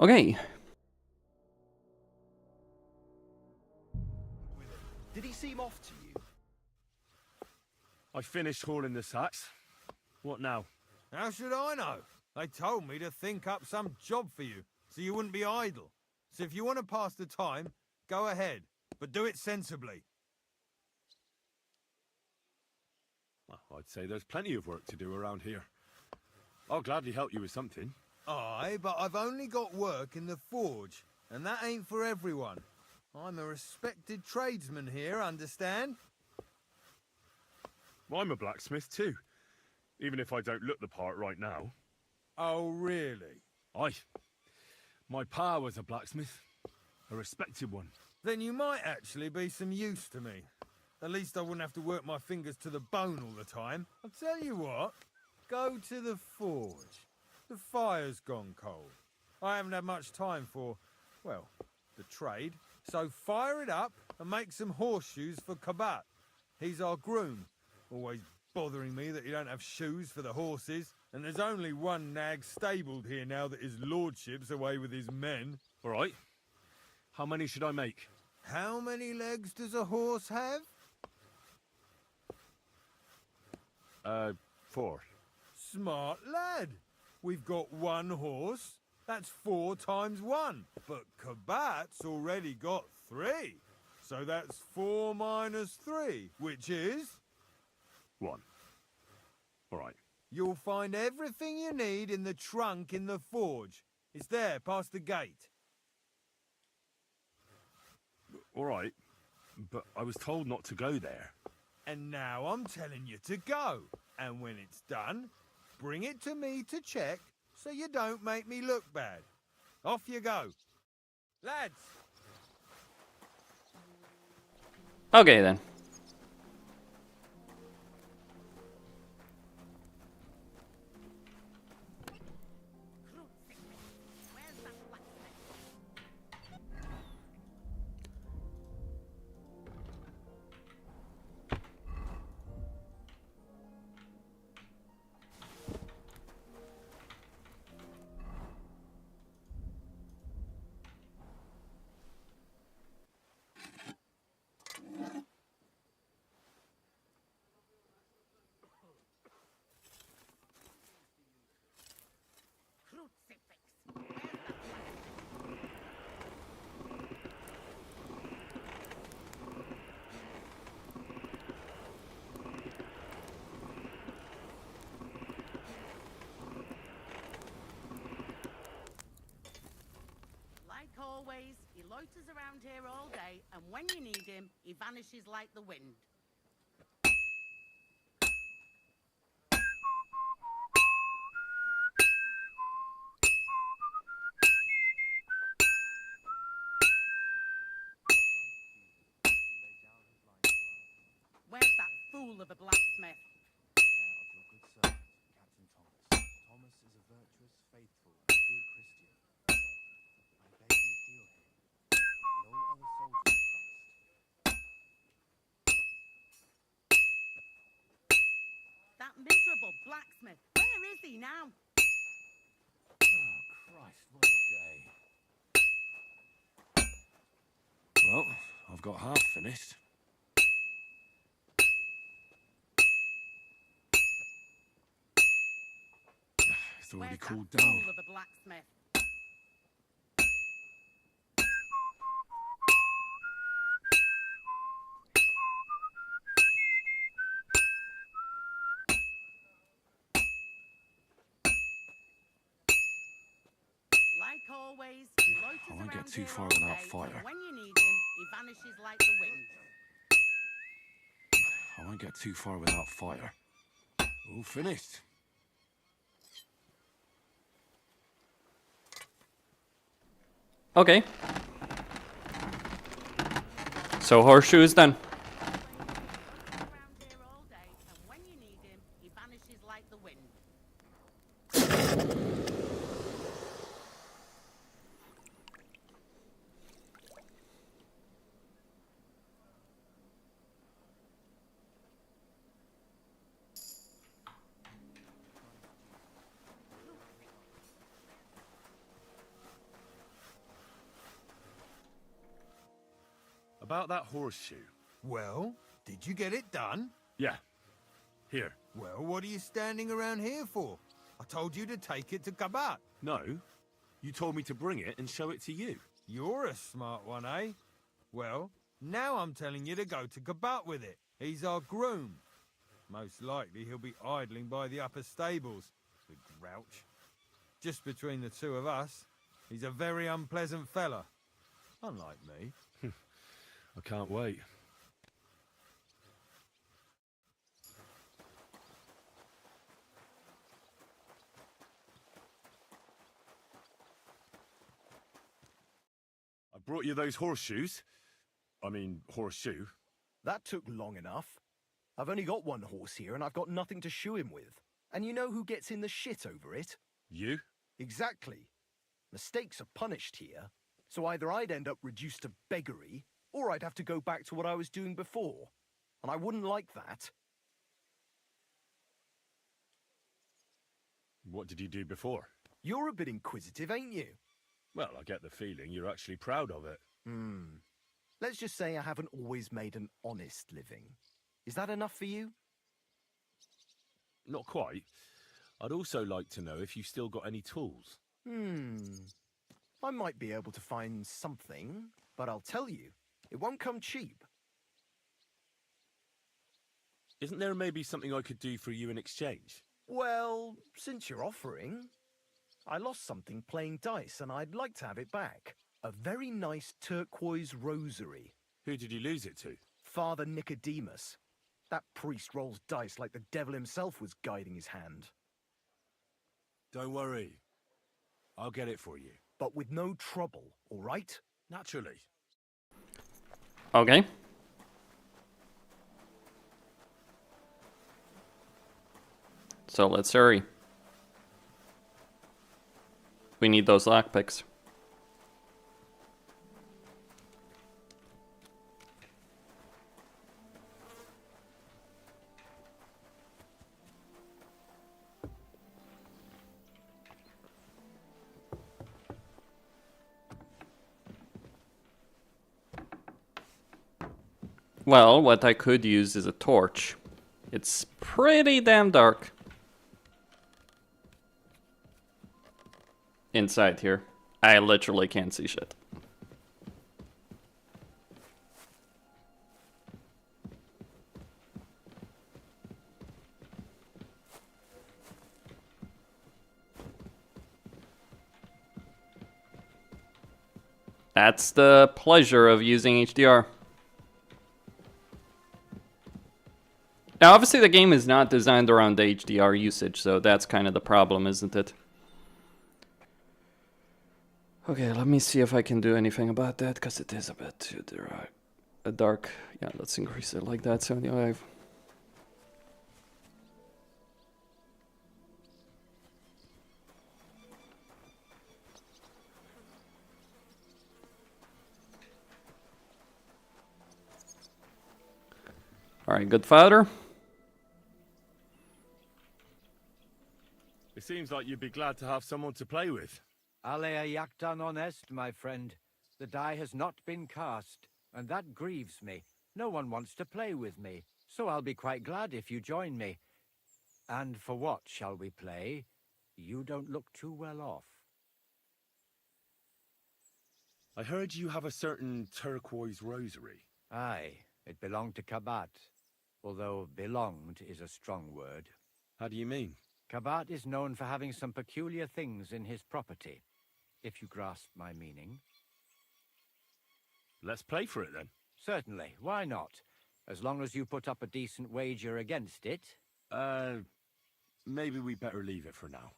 Okej. Did he seem off to you? I finished hauling the sacks. What now? How should I know? They told me to think up some job for you, so you wouldn't be idle. So if you want to pass the time, go ahead, but do it sensibly. Well, I'd say there's plenty of work to do around here. I'll gladly help you with something. Aye, but I've only got work in the forge, and that ain't for everyone. I'm a respected tradesman here, understand? Well, I'm a blacksmith too, even if I don't look the part right now. Oh, really? Aye. My pa was a blacksmith, a respected one. Then you might actually be some use to me. At least I wouldn't have to work my fingers to the bone all the time. I'll tell you what, go to the forge. The fire's gone cold. I haven't had much time for, well, the trade. So fire it up and make some horseshoes for Kabat. He's our groom. Always bothering me that you don't have shoes for the horses. And there's only one nag stabled here now that his lordship's away with his men. All right. How many should I make? How many legs does a horse have? 4. Smart lad. We've got one horse. That's 4 times 1. But Kabat's already got 3. So that's 4 minus 3, which is... 1. All right. You'll find everything you need in the trunk in the forge. It's there, past the gate. All right. But I was told not to go there. And now I'm telling you to go. And when it's done, bring it to me to check so you don't make me look bad. Off you go. Lads! Okej then. Always, he loiters around here all day, and when you need him, he vanishes like the wind. Where's that fool of a blacksmith? Care of your good servant, Captain Thomas. Thomas is a virtuous, faithful, and good Christian. I beg you heal him, and all other soldiers of Christ. That miserable blacksmith. Where is he now? Oh, Christ, what a day. Well, I've got half finished. It's already Where's cooled that down. fool of a blacksmith? Like always, he loiters I won't get around too here far all without day, fire. and when you need him, he vanishes like the wind. I won't get too far without fire. All finished. Okej. So horseshoes then. Around here all day, and when you need him, he vanishes like the wind. About that horseshoe. Well, did you get it done? Yeah. Here. Well, what are you standing around here for? I told you to take it to Kabat. No. You told me to bring it and show it to you. You're a smart one, eh? Well, now I'm telling you to go to Kabat with it. He's our groom. Most likely he'll be idling by the upper stables. The grouch. Just between the two of us, he's a very unpleasant fella. Unlike me. I can't wait. I brought you those horseshoes. I mean, horseshoe. That took long enough. I've only got one horse here and I've got nothing to shoe him with. And you know who gets in the shit over it? You? Exactly. Mistakes are punished here, so either I'd end up reduced to beggary, or I'd have to go back to what I was doing before. And I wouldn't like that. What did you do before? You're a bit inquisitive, ain't you? Well, I get the feeling you're actually proud of it. Let's just say I haven't always made an honest living. Is that enough for you? Not quite. I'd also like to know if you've still got any tools. I might be able to find something, but I'll tell you, it won't come cheap. Isn't there maybe something I could do for you in exchange? Well, since you're offering, I lost something playing dice and I'd like to have it back. A very nice turquoise rosary. Who did you lose it to? Father Nicodemus. That priest rolls dice like the devil himself was guiding his hand. Don't worry. I'll get it for you. But with no trouble, all right? Naturally. Okay. So let's hurry. We need those lockpicks. Well, what I could use is a torch. It's pretty damn dark inside here. I literally can't see shit. That's the pleasure of using HDR. Now, obviously the game is not designed around the HDR usage, so that's kind of the problem, isn't it? Okay, let me see if I can do anything about that, because it is a bit too dark. Yeah, let's increase it like that, 75. Alright, good father. It seems like you'd be glad to have someone to play with. Alea Yaktan honest, my friend. The die has not been cast, and that grieves me. No one wants to play with me, so I'll be quite glad if you join me. And for what shall we play? You don't look too well off. I heard you have a certain turquoise rosary. Aye, it belonged to Kabat, although belonged is a strong word. How do you mean? Kabat is known for having some peculiar things in his property, if you grasp my meaning. Let's play for it then. Certainly, why not? As long as you put up a decent wager against it. Maybe we better leave it for now.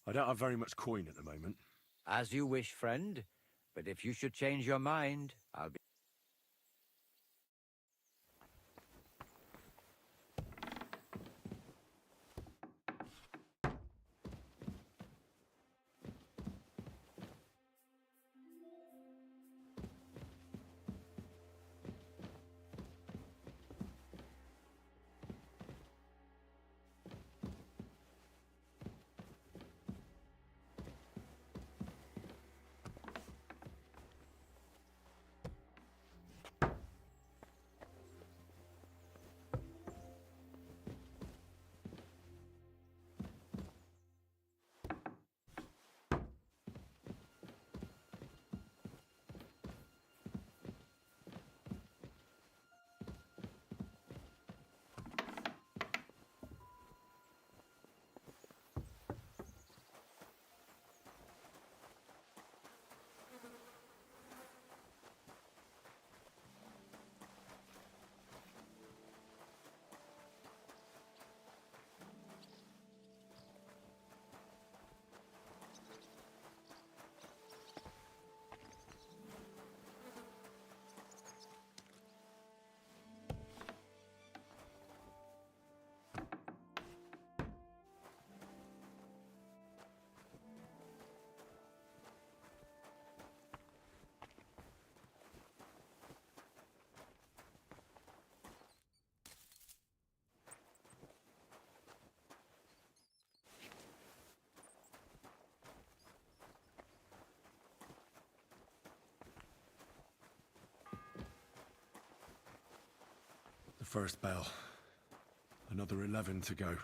I don't have very much coin at the moment. As you wish, friend. But if you should change your mind, I'll be... first bell. Another 11 to go.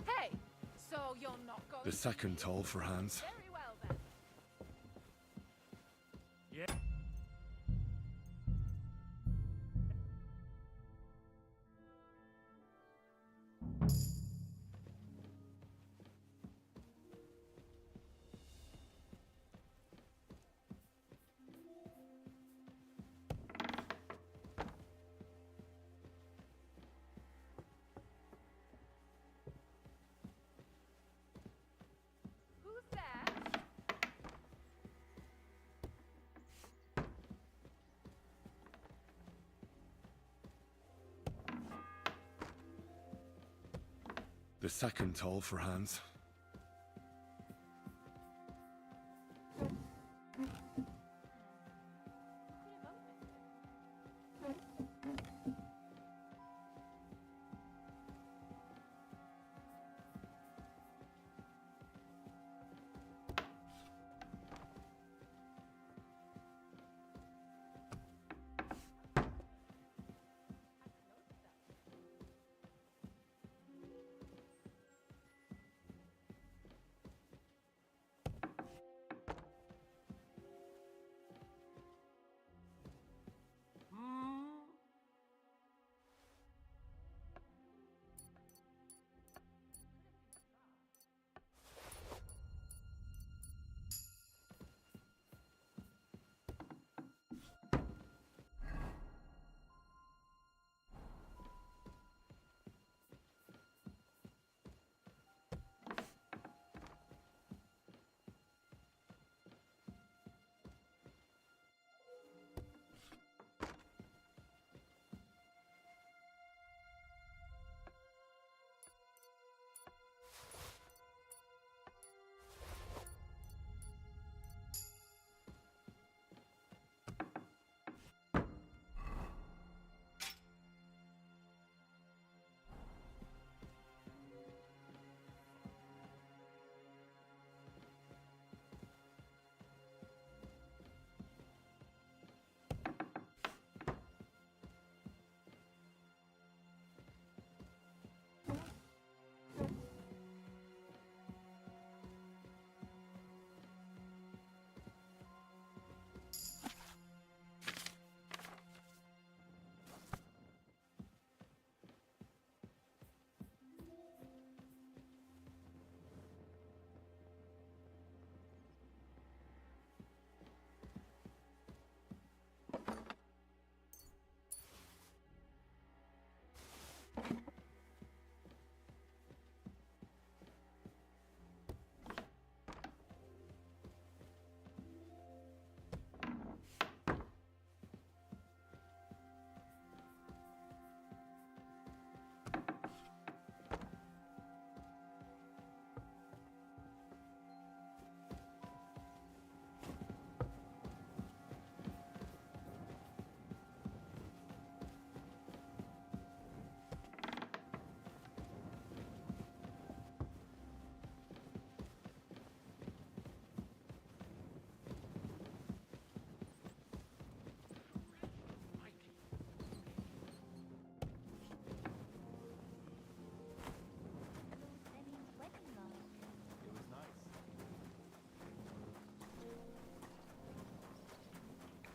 Hey, so you're not going The second toll for hands. very well then. Who's there? The second toll for hands. Who could have opened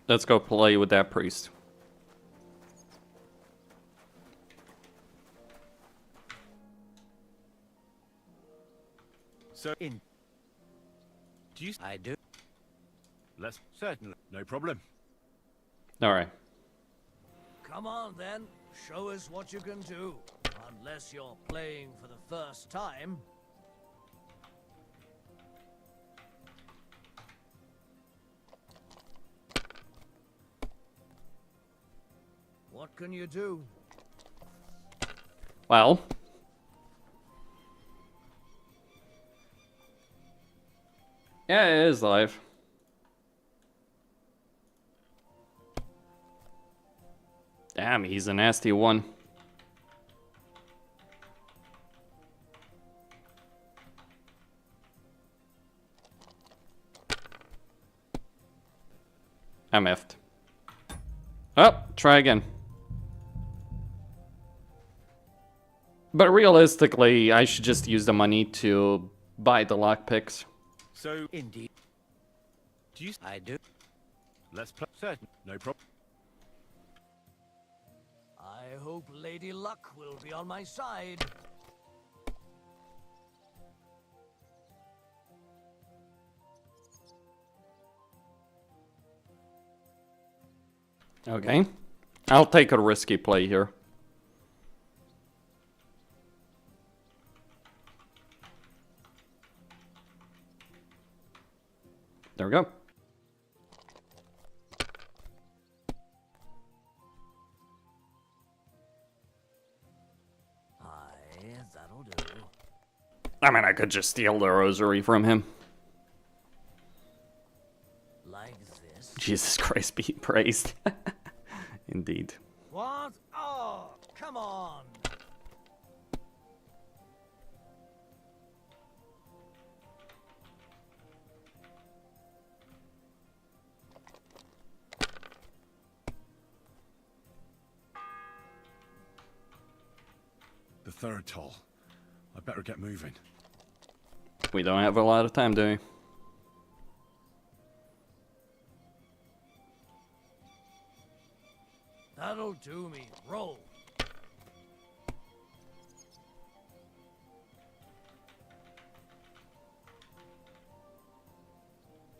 Let's go play with that priest. So, In. do you... I do. Let's... Certainly. No problem. Alright. Come on then, show us what you can do. Unless you're playing for the first time. What can you do? Well. Yeah, it is live. Damn, he's a nasty one. I'm effed. Oh, try again. But realistically, I should just use the money to buy the lockpicks. So, Indeed. do you... I do. Let's play. Certain. No problem. I hope Lady Luck will be on my side. Okay. I'll take a risky play here. There we go. That'll do. I mean, I could just steal the rosary from him. Like this. Jesus Christ be praised. Indeed. What? Oh, come on. The third toll. I better get moving. We don't have a lot of time, do we? That'll do me. Roll.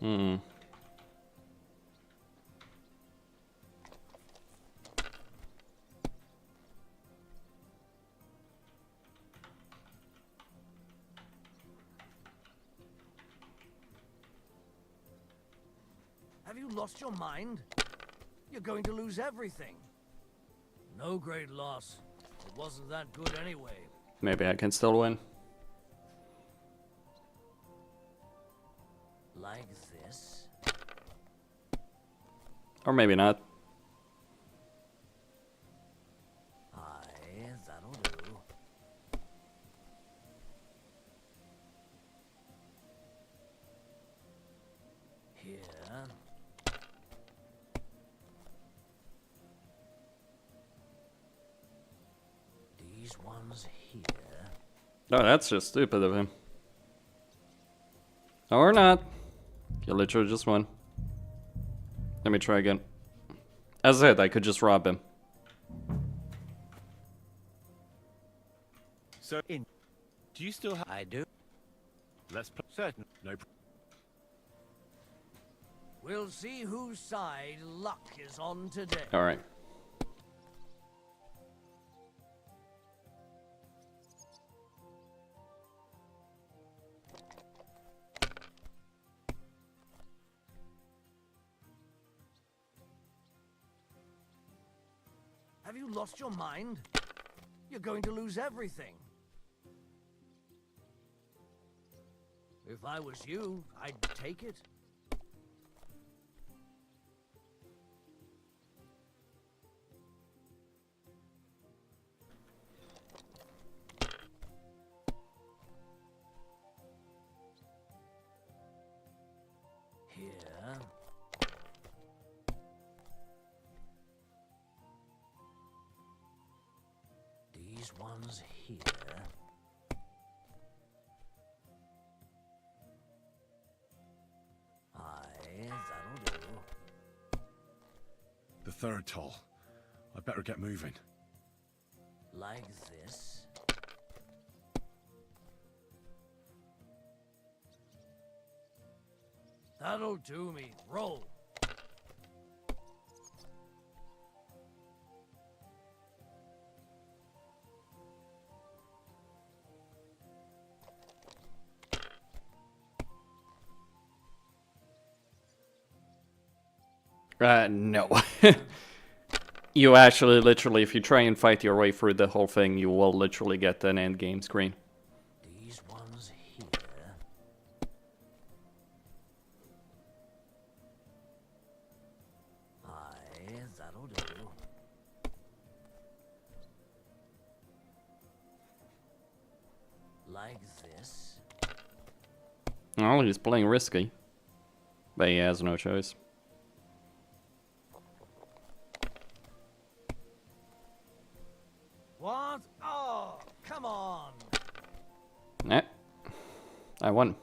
Hmm. Have you lost your mind? You're going to lose everything. No great loss. It wasn't that good anyway. Maybe I can still win. Like this. Or maybe not. Aye, that'll do. Here. These ones here. No, that's just stupid of him. Or not. You literally just won. Let me try again. As I said, I could just rob him. So, In. do you still have... I do. Let's play. Certain. No problem. We'll see whose side luck is on today. Alright. Have you lost your mind? You're going to lose everything. If I was you, I'd take it. Here. These ones here. Aye, that'll do. third tall. I better get moving. Like this. That'll do me. Roll. No. You actually, literally, if you try and fight your way through the whole thing, you will literally get an end game screen. These ones here. Aye, that'll do. Like this. Well, he's playing risky. But he has no choice. What? Oh, come on. Eh. I won.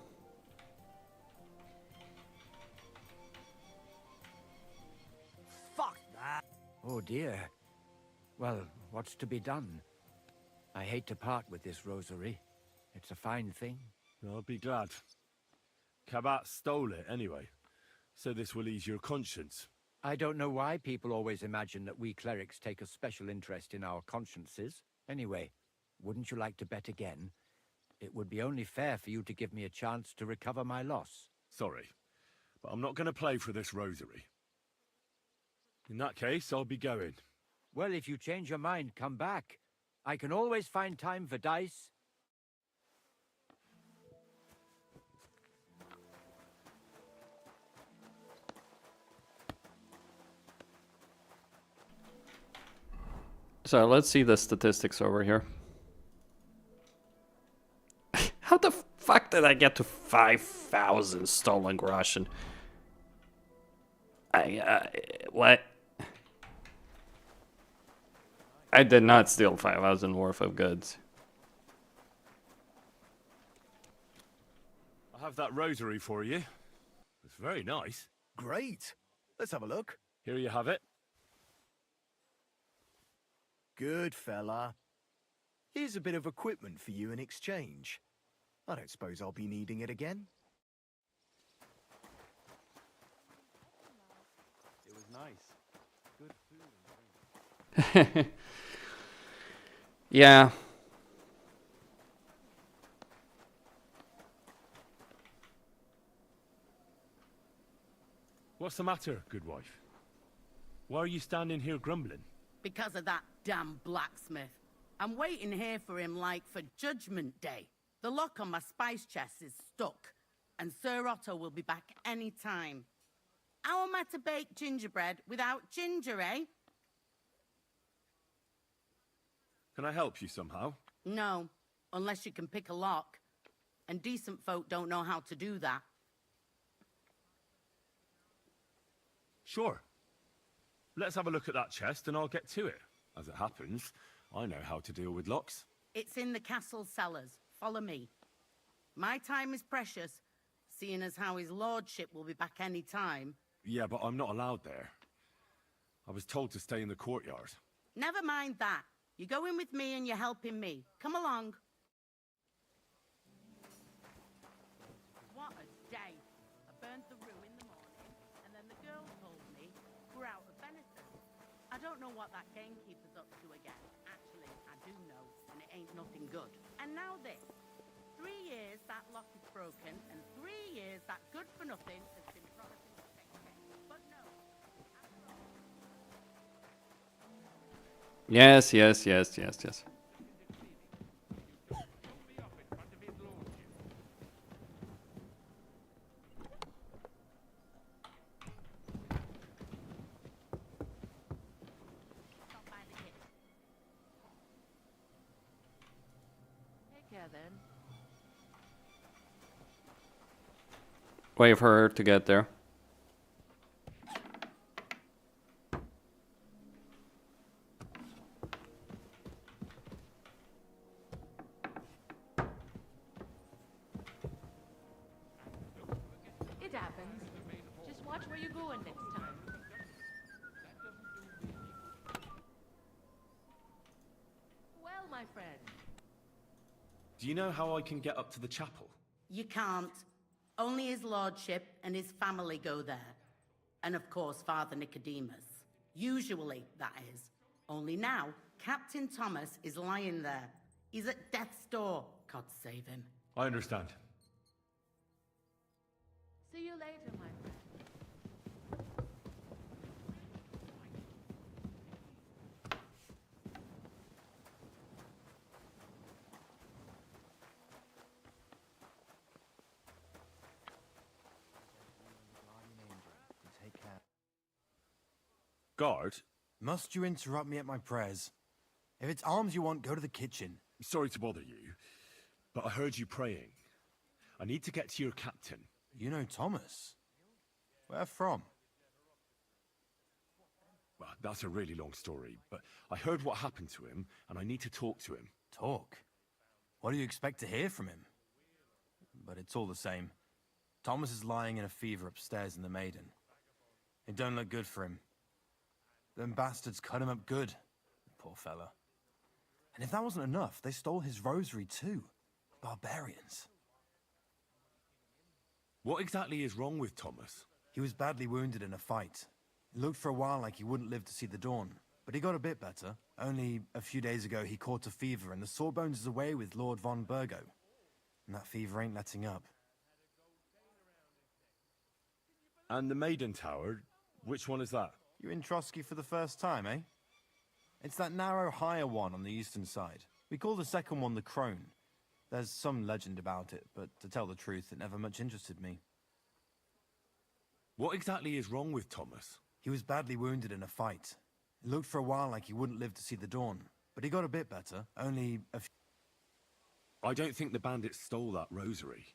Fuck that. Oh dear. Well, what's to be done? I hate to part with this rosary. It's a fine thing. I'll be glad. Kabat stole it anyway, so this will ease your conscience. I don't know why people always imagine that we clerics take a special interest in our consciences. Anyway, wouldn't you like to bet again? It would be only fair for you to give me a chance to recover my loss. Sorry, but I'm not going to play for this rosary. In that case, I'll be going. Well, if you change your mind, come back. I can always find time for dice. So let's see the statistics over here. How the fuck did I get to 5,000 stolen groschen? What? I did not steal 5,000 worth of goods. I have that rosary for you. It's very nice. Great. Let's have a look. Here you have it. Good fella. Here's a bit of equipment for you in exchange. I don't suppose I'll be needing it again. It was nice. Good food and drink. Yeah. What's the matter, good wife? Why are you standing here grumbling? Because of that damn blacksmith. I'm waiting here for him like for Judgment Day. The lock on my spice chest is stuck, and Sir Otto will be back any time. How am I to bake gingerbread without ginger, eh? Can I help you somehow? No, unless you can pick a lock. And decent folk don't know how to do that. Sure. Let's have a look at that chest and I'll get to it. As it happens, I know how to deal with locks. It's in the castle cellars. Follow me. My time is precious, seeing as how his lordship will be back any time. Yeah, but I'm not allowed there. I was told to stay in the courtyard. Never mind that. You go in with me and you're helping me. Come along. What a day. I burnt the roux in the morning, and then the girl told me we're out of venison. I don't know what that gamekeeper's up to again. Actually, I do know, and it ain't nothing good. And now this. 3 years that lock is broken, and 3 years that good for nothing has been promising to fix it. But no. Yes. Stop by the kitchen. Take care then. Wait for her to get there. It happens. Just watch where you're going next time. Do you know how I can get up to the chapel? You can't. Only his lordship and his family go there. And of course, Father Nicodemus. Usually, that is. Only now, Captain Thomas is lying there. He's at death's door. God save him. I understand. See you later, my friend. Take care. Guard, Must you interrupt me at my prayers? If it's alms you want, go to the kitchen. sorry to bother you, but I heard you praying. I need to get to your captain. You know Thomas? Where from? Well, that's a really long story, but I heard what happened to him, and I need to talk to him. Talk? What do you expect to hear from him? But it's all the same. Thomas is lying in a fever upstairs in the Maiden. It don't look good for him. Them bastards cut him up good. Poor fella. And if that wasn't enough, they stole his rosary too. Barbarians. What exactly is wrong with Thomas? He was badly wounded in a fight. It looked for a while like he wouldn't live to see the dawn. But he got a bit better. Only a few days ago he caught a fever and the Sawbones is away with Lord von Burgo. And that fever ain't letting up. And the Maiden Tower, which one is that? You in Trotsky for the first time, eh? It's that narrow, higher one on the eastern side. We call the second one the Crone. There's some legend about it, but to tell the truth, it never much interested me. What exactly is wrong with Thomas? He was badly wounded in a fight. It looked for a while like he wouldn't live to see the dawn. But he got a bit better, only a few... I don't think the bandits stole that rosary.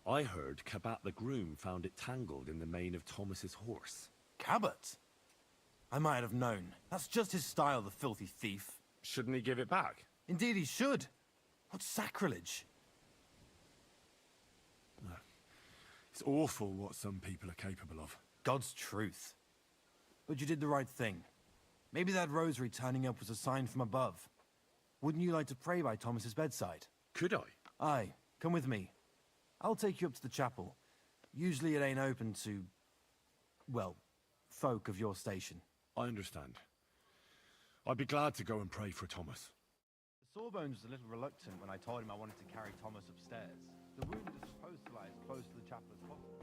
I heard Cabot the groom found it tangled in the mane of Thomas's horse. Cabot? I might have known. That's just his style, the filthy thief. Shouldn't he give it back? Indeed he should. What sacrilege. It's awful what some people are capable of. God's truth. But you did the right thing. Maybe that rosary turning up was a sign from above. Wouldn't you like to pray by Thomas's bedside? Could I? Aye, come with me. I'll take you up to the chapel. Usually it ain't open to, well, folk of your station. I understand. I'd be glad to go and pray for Thomas. The Sawbones was a little reluctant when I told him I wanted to carry Thomas upstairs. The wound is supposed to lie as close to the chapel as possible.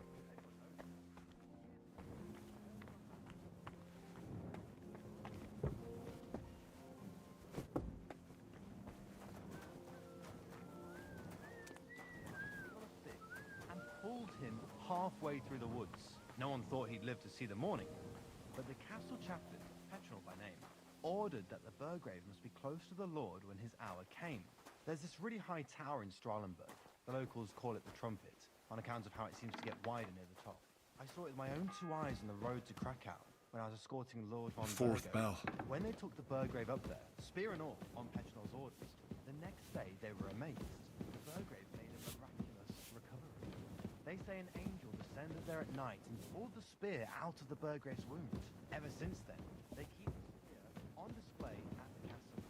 And pulled him halfway through the woods. No one thought he'd live to see the morning. But the castle chaplain, Petronel by name, ordered that the Burgrave must be close to the Lord when his hour came. There's this really high tower in Strahlenberg. The locals call it the Trumpet, on account of how it seems to get wider near the top. I saw it with my own 2 eyes on the road to Krakow, when I was escorting Lord von Fourth Burgo. bell. When they took the Burgrave up there, spear and all, on Petronel's orders, the next day they were amazed. The Burgrave made a miraculous recovery. They say an angel descended there at night and pulled the spear out of the Burgrave's wound. Ever since then, they keep the spear on display at the castle.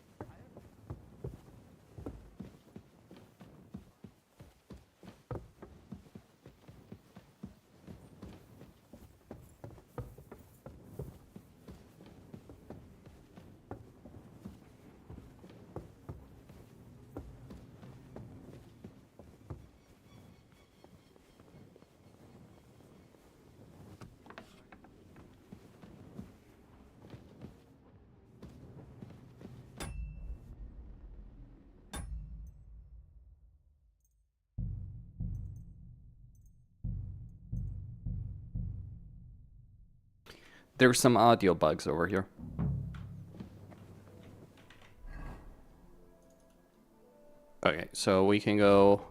There's some audio bugs over here. Okay, so we can go...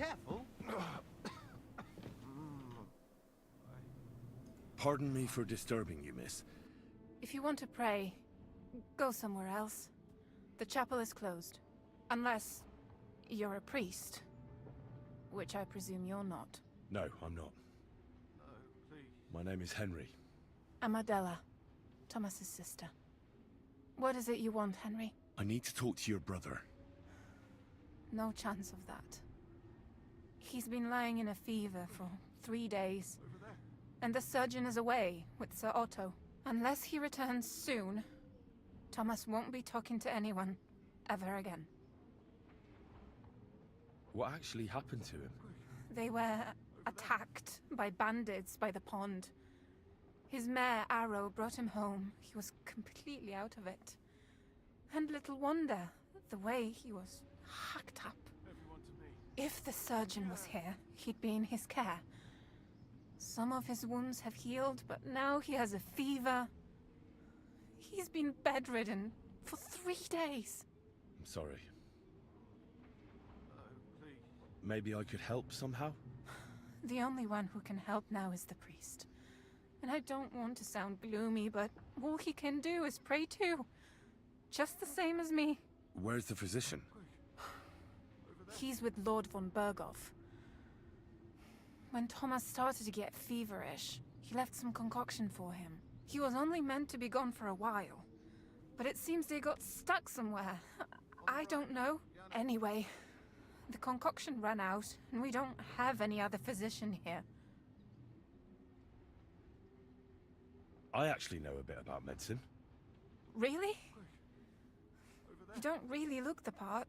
Careful. Pardon me for disturbing you, miss. If you want to pray, go somewhere else. The chapel is closed. Unless you're a priest. Which I presume you're not. No, I'm not. No, please. My name is Henry. I'm Adela, Thomas's sister. What is it you want, Henry? I need to talk to your brother. No chance of that. He's been lying in a fever for 3 days. Over there. And the surgeon is away with Sir Otto. Unless he returns soon, Thomas won't be talking to anyone ever again. What actually happened to him? They were attacked by bandits by the pond. His mare, Arrow, brought him home. He was completely out of it. And little wonder, the way he was hacked up. Everyone to me. If the surgeon was here, he'd be in his care. Some of his wounds have healed, but now he has a fever. He's been bedridden for 3 days. I'm sorry. No, please. Maybe I could help somehow? The only one who can help now is the priest. And I don't want to sound gloomy, but all he can do is pray too. Just the same as me. Where's the physician? He's with Lord von Berghoff. When Thomas started to get feverish, he left some concoction for him. He was only meant to be gone for a while. But it seems they got stuck somewhere. I don't know. Anyway, the concoction ran out, and we don't have any other physician here. I actually know a bit about medicine. Really? You don't really look the part.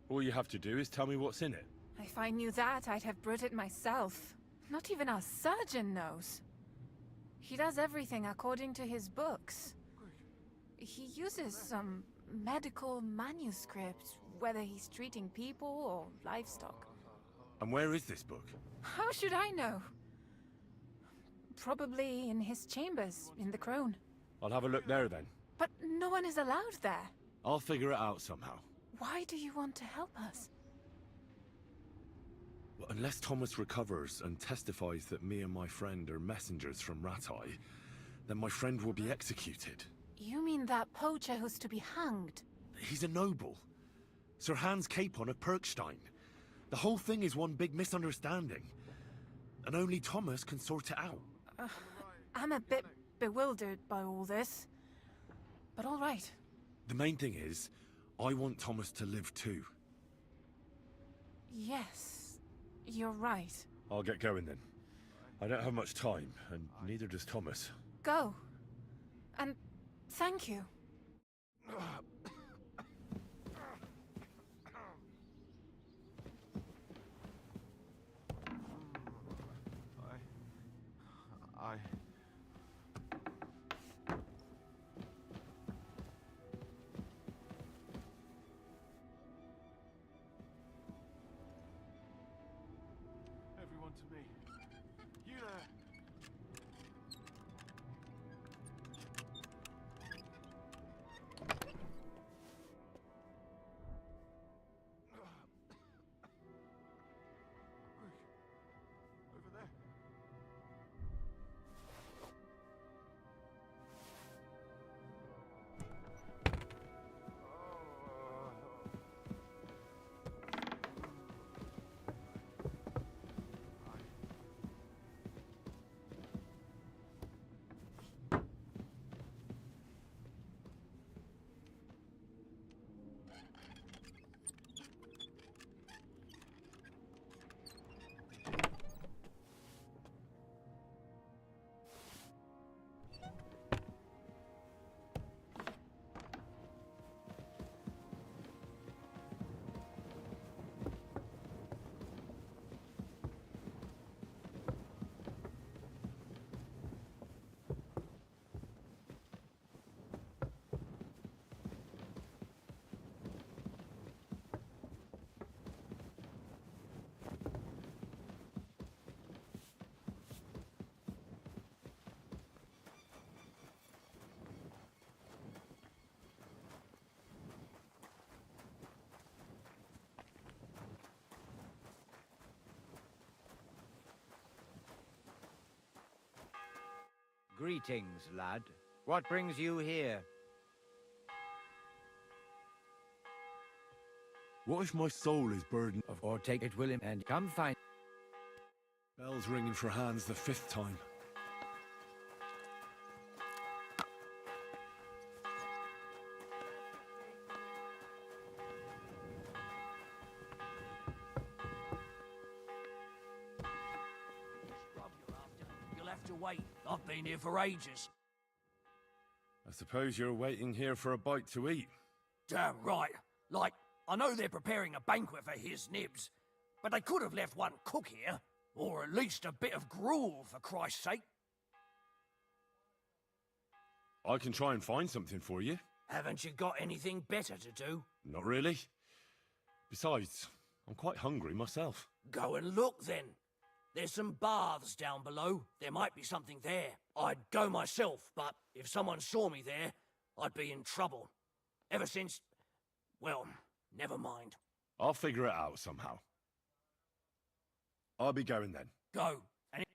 All you have to do is tell me what's in it. If I knew that, I'd have brewed it myself. Not even our surgeon knows. He does everything according to his books. He uses some medical manuscript, whether he's treating people or livestock. And where is this book? How should I know? Probably in his chambers, in the Crone. I'll have a look there then. But no one is allowed there. I'll figure it out somehow. Why do you want to help us? Well, unless Thomas recovers and testifies that me and my friend are messengers from Ratai, then my friend will be executed. You mean that poacher who's to be hanged? He's a noble. Sir Hans Capon of Perkstein. The whole thing is one big misunderstanding. And only Thomas can sort it out. I'm a bit bewildered by all this. But all right. The main thing is, I want Thomas to live too. Yes, you're right. I'll get going then. I don't have much time, and neither does Thomas. Go. And thank you. I... Everyone to me. You there! Over there. Greetings, lad. What brings you here? What if my soul is burdened? Or take it, William, and come find... Bells ringing for hands the 5th time. You'll have to wait. I've been here for ages. I suppose you're waiting here for a bite to eat. Damn right. Like, I know they're preparing a banquet for his nibs, but they could have left one cook here, or at least a bit of gruel, for Christ's sake. I can try and find something for you. Haven't you got anything better to do? Not really. Besides, I'm quite hungry myself. Go and look then. There's some baths down below. There might be something there. I'd go myself, but if someone saw me there, I'd be in trouble. Ever since... well, never mind. I'll figure it out somehow. I'll be going then. Go. And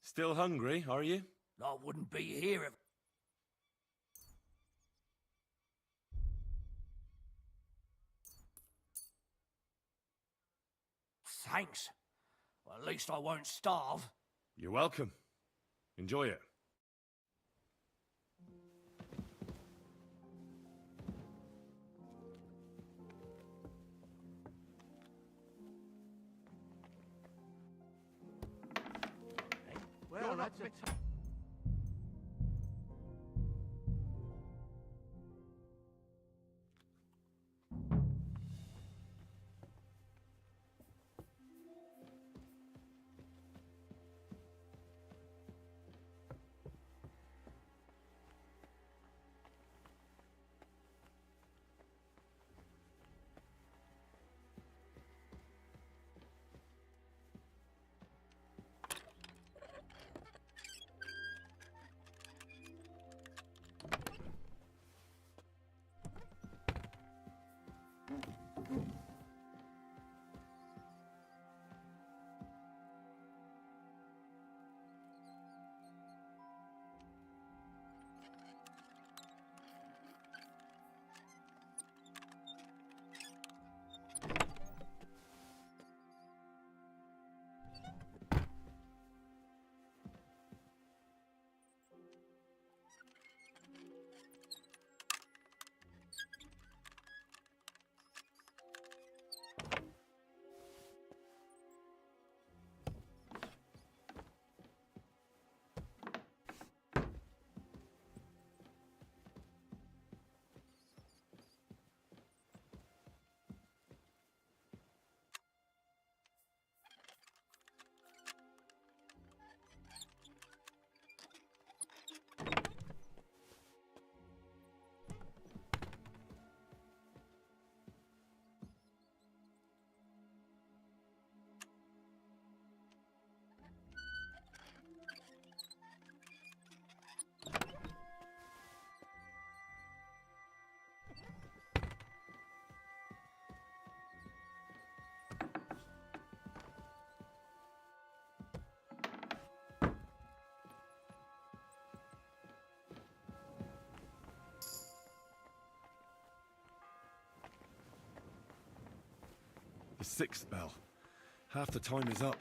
Still hungry, are you? I wouldn't be here if... Thanks. Well, at least I won't starve. You're welcome. Enjoy it. Well, that's a... The 6th bell. Half the time is up.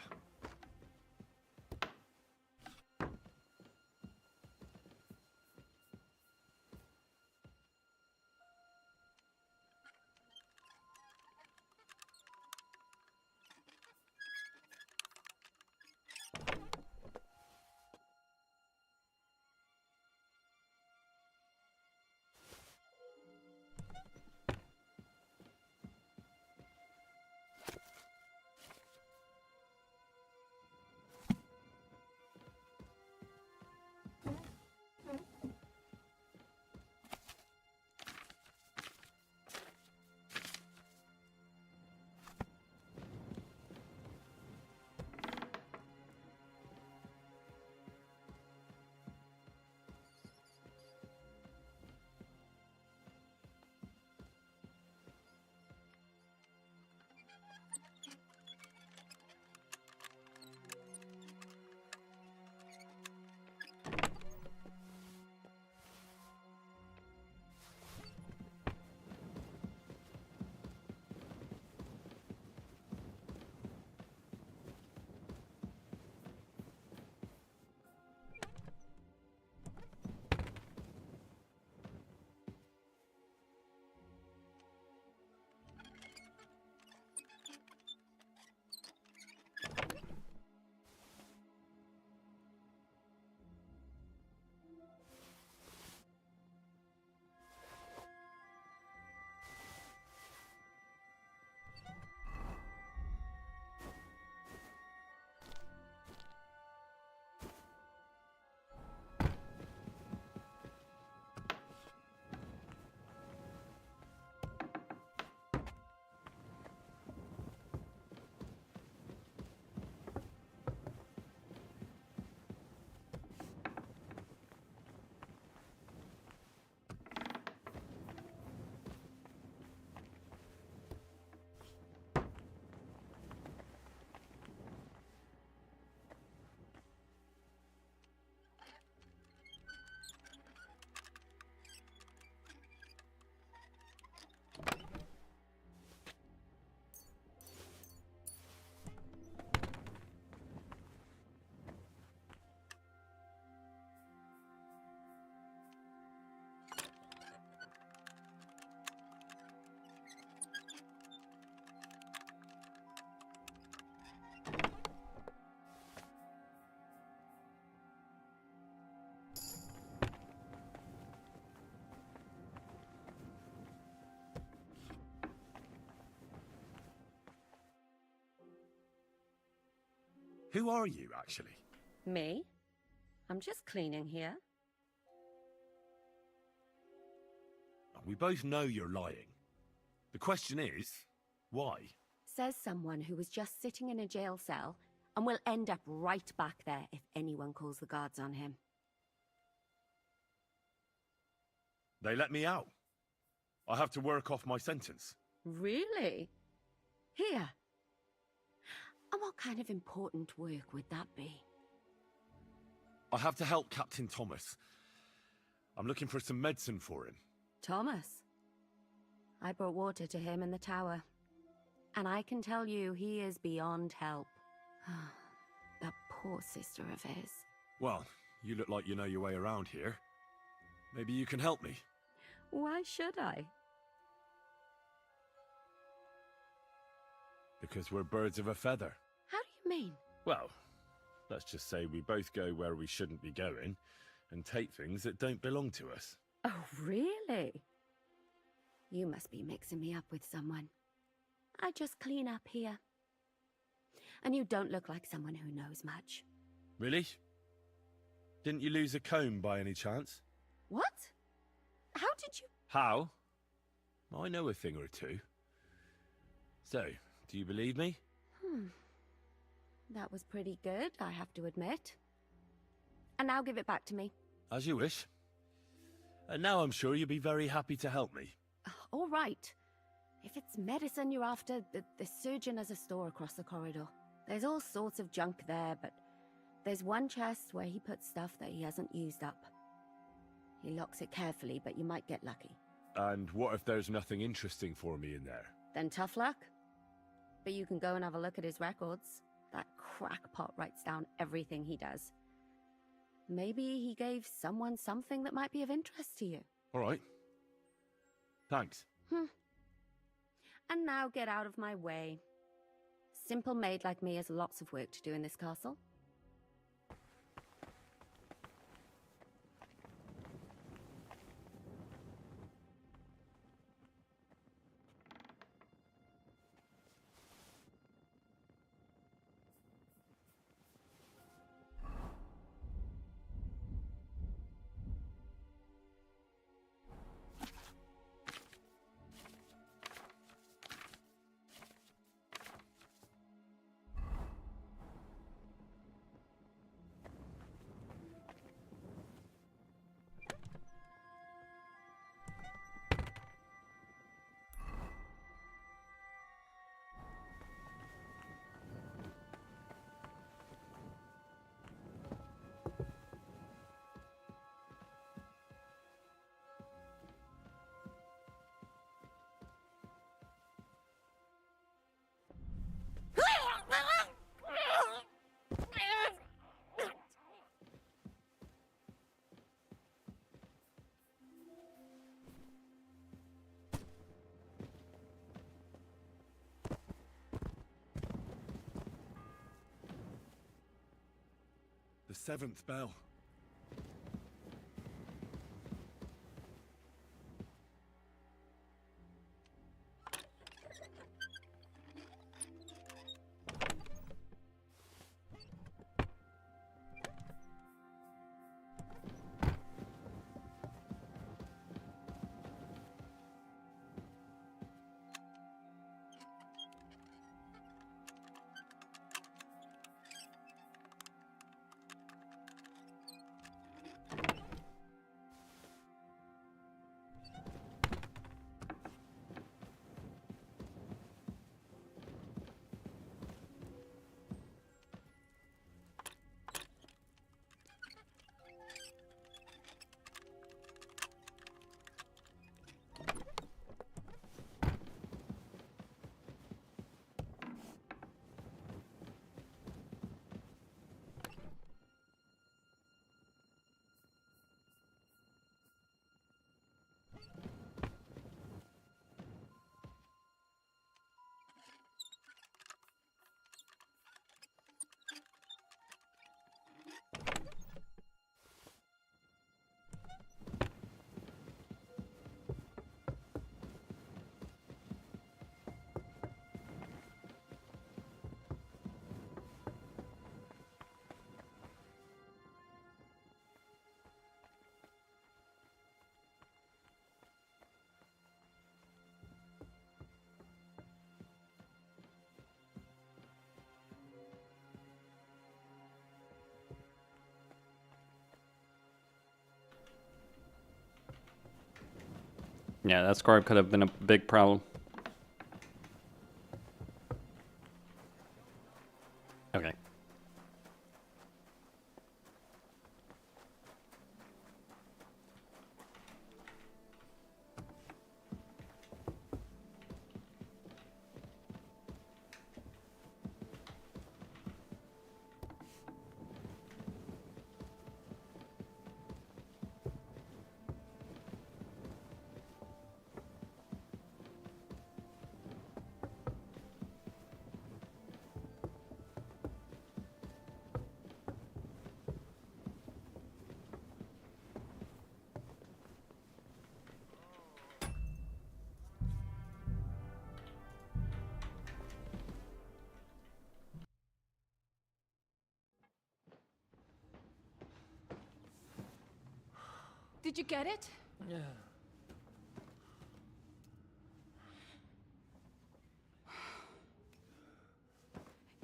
Who are you, actually? Me? I'm just cleaning here. We both know you're lying. The question is, why? Says someone who was just sitting in a jail cell and will end up right back there if anyone calls the guards on him. They let me out. I have to work off my sentence. Really? Here. And what kind of important work would that be? I have to help Captain Thomas. I'm looking for some medicine for him. Thomas? I brought water to him in the tower. And I can tell you he is beyond help. That poor sister of his. Well, you look like you know your way around here. Maybe you can help me. Why should I? Because we're birds of a feather. How do you mean? Well, let's just say we both go where we shouldn't be going and take things that don't belong to us. Oh, really? You must be mixing me up with someone. I just clean up here. And you don't look like someone who knows much. Really? Didn't you lose a comb by any chance? What? How did you... How? I know a thing or two. So, do you believe me? That was pretty good, I have to admit. And now give it back to me. As you wish. And now I'm sure you'll be very happy to help me. All right. If it's medicine you're after, the surgeon has a store across the corridor. There's all sorts of junk there, but there's one chest where he puts stuff that he hasn't used up. He locks it carefully, but you might get lucky. And what if there's nothing interesting for me in there? Then tough luck. But you can go and have a look at his records. That crackpot writes down everything he does. Maybe he gave someone something that might be of interest to you. All right. Thanks. And now get out of my way. Simple maid like me has lots of work to do in this castle. The 7th bell. Yeah, that scarab could have been a big problem. Okay. Did you get it? Yeah.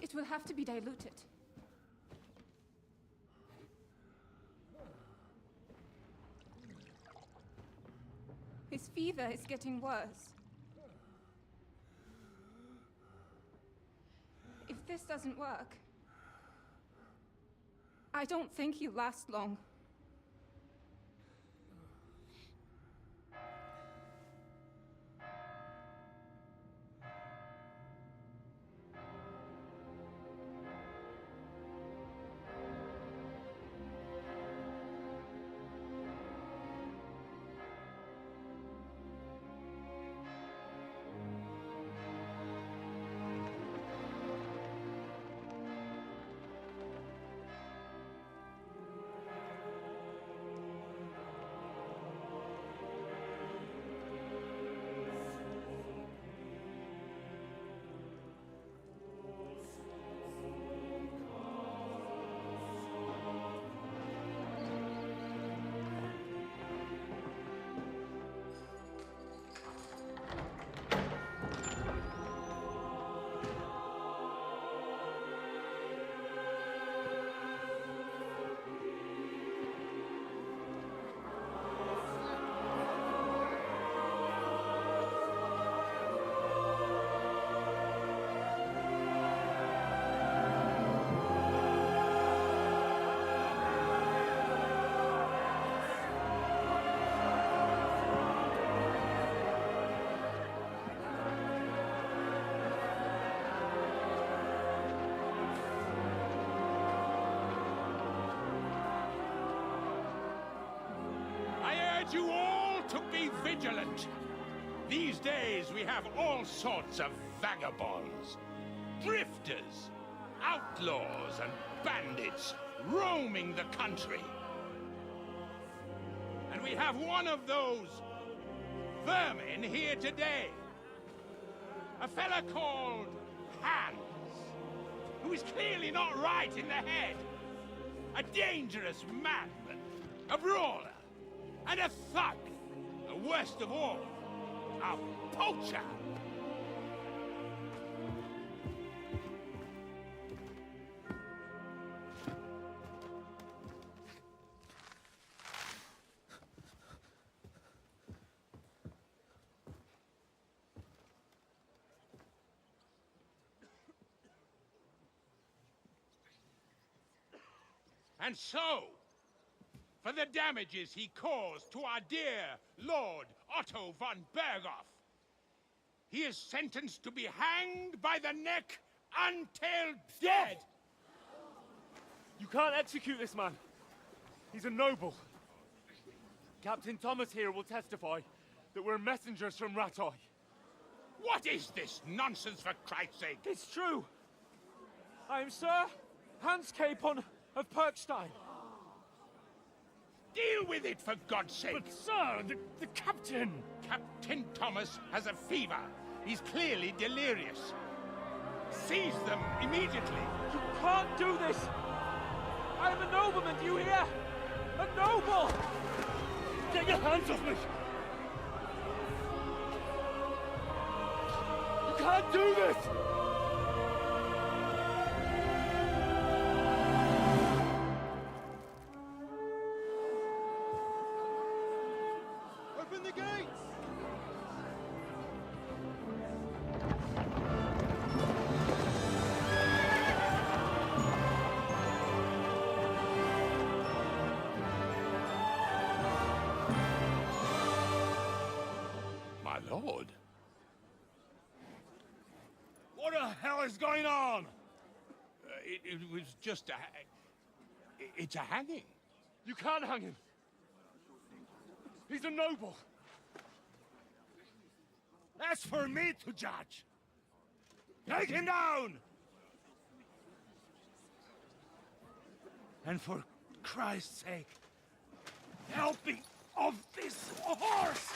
It will have to be diluted. His fever is getting worse. If this doesn't work, I don't think he'll last long. be vigilant. These days we have all sorts of vagabonds, drifters, outlaws and bandits roaming the country. And we have one of those vermin here today. A fella called Hans, who is clearly not right in the head. A dangerous madman, a brawler, and a thug. The worst of all, a poacher. And so, for the damages he caused to our dear Lord Otto von Berghoff, he is sentenced to be hanged by the neck until dead! You can't execute this man. He's a noble. Captain Thomas here will testify that we're messengers from Rattay. What is this nonsense, for Christ's sake? It's true. I am Sir Hans Capon of Perkstein. Deal with it, for God's sake! But, sir, the captain... Captain Thomas has a fever. He's clearly delirious. Seize them immediately. You can't do this! I am a nobleman, do you hear? A noble! Get your hands off me! You can't do this! Open the gates! My lord? What the hell is going on? It was just a... It's a hanging. You can't hang him. He's a noble. That's for me to judge. Take him down! And for Christ's sake, help me off this horse!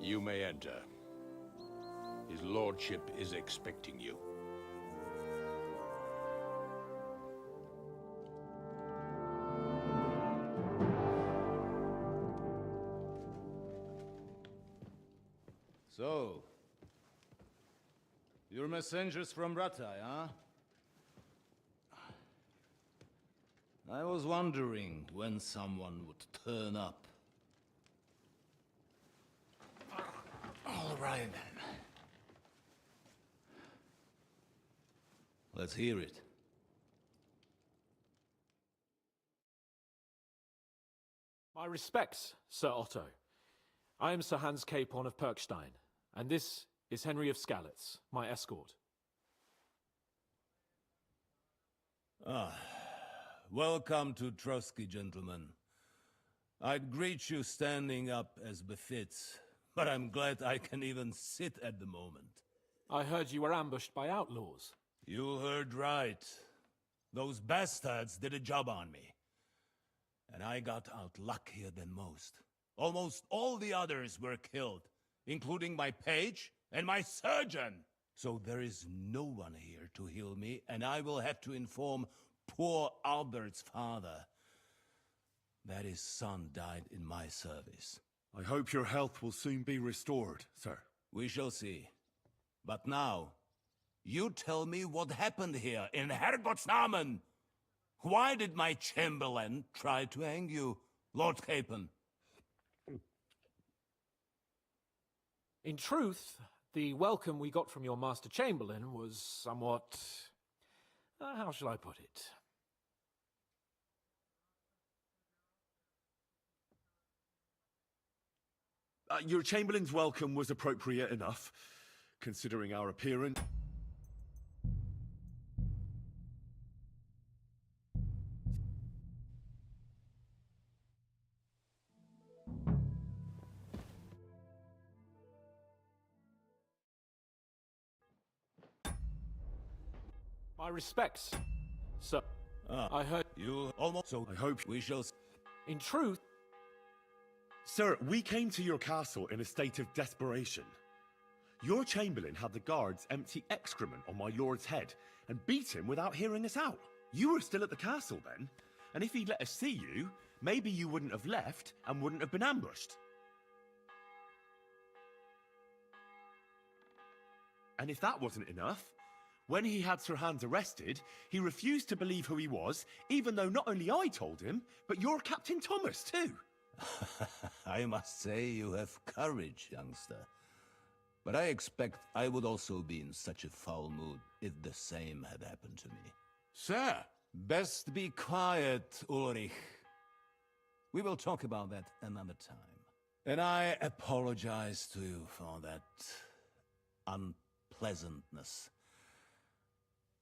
You may enter. His lordship is expecting you. So, you're messengers from Rattay, huh? I was wondering when someone would turn up. All right, then. Let's hear it. My respects, Sir Otto. I am Sir Hans Capon of Perkstein, and this is Henry of Skalitz, my escort. Welcome to Trotsky, gentlemen. I'd greet you standing up as befits, but I'm glad I can even sit at the moment. I heard you were ambushed by outlaws. You heard right. Those bastards did a job on me. And I got out luckier than most. Almost all the others were killed, including my page and my surgeon. So there is no one here to heal me, and I will have to inform poor Albert's father that his son died in my service. I hope your health will soon be restored, sir. We shall see. But now, You tell me what happened here in Herrgott's Namen. Why did my chamberlain try to hang you, Lord Capon? In truth, the welcome we got from your Master Chamberlain was somewhat... how shall I put it? Your Chamberlain's welcome was appropriate enough, considering our appearance. My respects, sir. I heard you almost... So I hope we shall... In truth... Sir, we came to your castle in a state of desperation. Your Chamberlain had the guards empty excrement on my lord's head and beat him without hearing us out. You were still at the castle then, and if he'd let us see you, maybe you wouldn't have left and wouldn't have been ambushed. And if that wasn't enough, when he had Sir Hans arrested, he refused to believe who he was, even though not only I told him, but your Captain Thomas too. I must say you have courage, youngster. But I expect I would also be in such a foul mood if the same had happened to me. Sir, best be quiet, Ulrich. We will talk about that another time. And I apologize to you for that unpleasantness.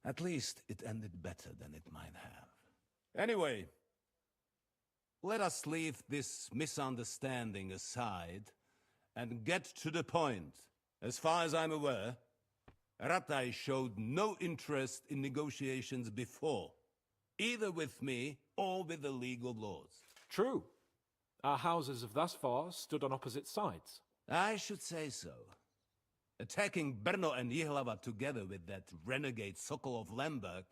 At least it ended better than it might have. Anyway, let us leave this misunderstanding aside and get to the point. As far as I'm aware, Ratai showed no interest in negotiations before, either with me or with the League of Lords. True. Our houses have thus far stood on opposite sides. I should say so. Attacking Brno and Jihlava together with that renegade Sokol of Lemberg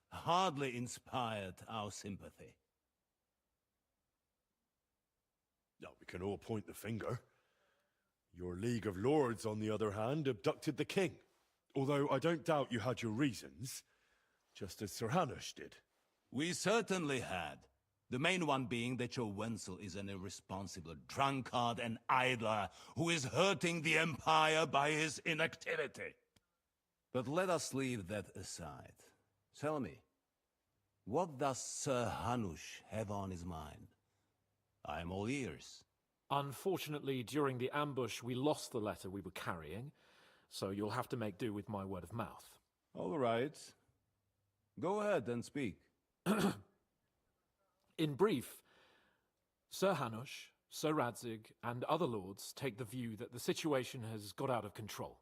hardly inspired our sympathy. No, we can all point the finger. Your League of Lords, on the other hand, abducted the king. Although I don't doubt you had your reasons, just as Sir Hanush did. We certainly had. The main one being that your Wenzel is an irresponsible drunkard and idler who is hurting the Empire by his inactivity. But let us leave that aside. Tell me, what does Sir Hanush have on his mind? I am all ears. Unfortunately, during the ambush, we lost the letter we were carrying, so you'll have to make do with my word of mouth. All right. Go ahead and speak. In brief, Sir Hanush, Sir Radzig, and other lords take the view that the situation has got out of control.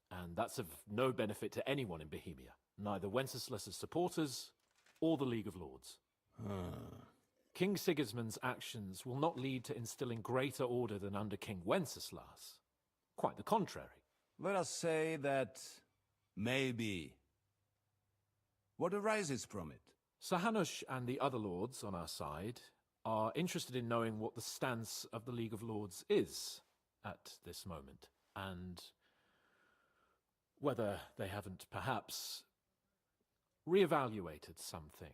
And that's of no benefit to anyone in Bohemia, neither Wenceslas's supporters or the League of Lords. King Sigismund's actions will not lead to instilling greater order than under King Wenceslas. Quite the contrary. Let us say that maybe. What arises from it? Sir Hanush and the other lords on our side are interested in knowing what the stance of the League of Lords is at this moment, and whether they haven't perhaps reevaluated some things.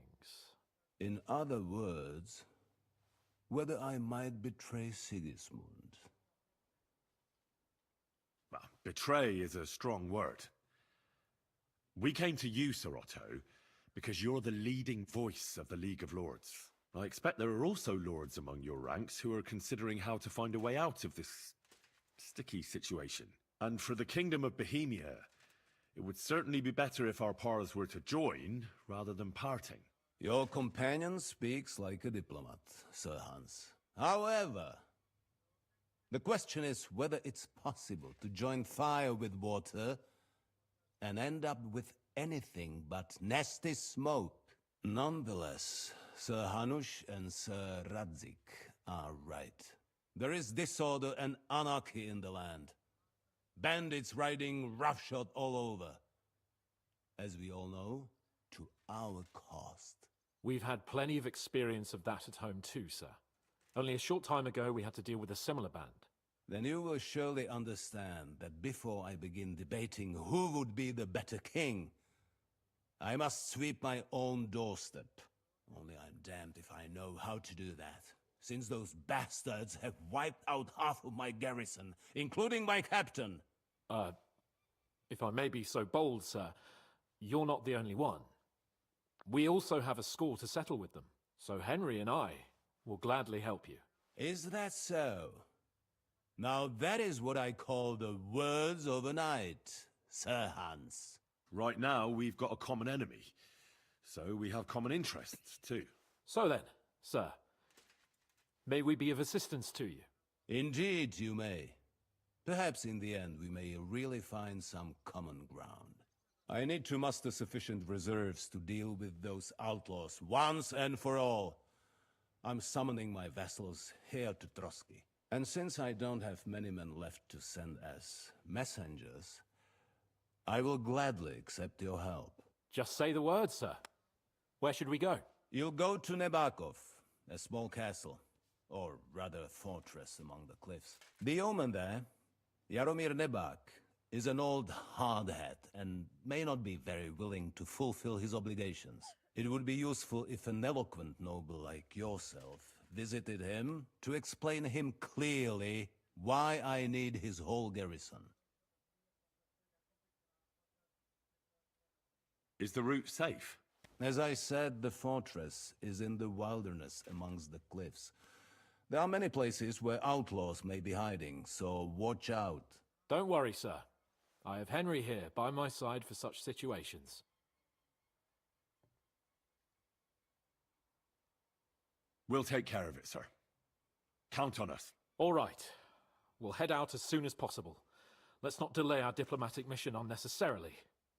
In other words, whether I might betray Sigismund. Well, betray is a strong word. We came to you, Sir Otto, because you're the leading voice of the League of Lords. I expect there are also lords among your ranks who are considering how to find a way out of this sticky situation. And for the Kingdom of Bohemia, it would certainly be better if our paths were to join rather than parting. Your companion speaks like a diplomat, Sir Hans. However, the question is whether it's possible to join fire with water and end up with anything but nasty smoke. Nonetheless, Sir Hanush and Sir Radzig are right. There is disorder and anarchy in the land. Bandits riding roughshod all over. As we all know, to our cost. We've had plenty of experience of that at home too, sir. Only a short time ago we had to deal with a similar band. Then you will surely understand that before I begin debating who would be the better king, I must sweep my own doorstep. Only I'm damned if I know how to do that, since those bastards have wiped out half of my garrison, including my captain. If I may be so bold, sir, you're not the only one. We also have a score to settle with them, so Henry and I will gladly help you. Is that so? Now that is what I call the words of a knight, Sir Hans. Right now, we've got a common enemy, so we have common interests, too. So then, sir, may we be of assistance to you? Indeed, you may. Perhaps in the end we may really find some common ground. I need to muster sufficient reserves to deal with those outlaws once and for all. I'm summoning my vassals here to Trotsky. And since I don't have many men left to send as messengers, I will gladly accept your help. Just say the word, sir. Where should we go? You'll go to Nebakov, a small castle, or rather a fortress among the cliffs. The yeoman there, Jaromir Nebak, is an old hardhat and may not be very willing to fulfill his obligations. It would be useful if an eloquent noble like yourself visited him to explain him clearly why I need his whole garrison. Is the route safe? As I said, the fortress is in the wilderness amongst the cliffs. There are many places where outlaws may be hiding, so watch out. Don't worry, sir. I have Henry here by my side for such situations. We'll take care of it, sir. Count on us. All right. We'll head out as soon as possible. Let's not delay our diplomatic mission unnecessarily.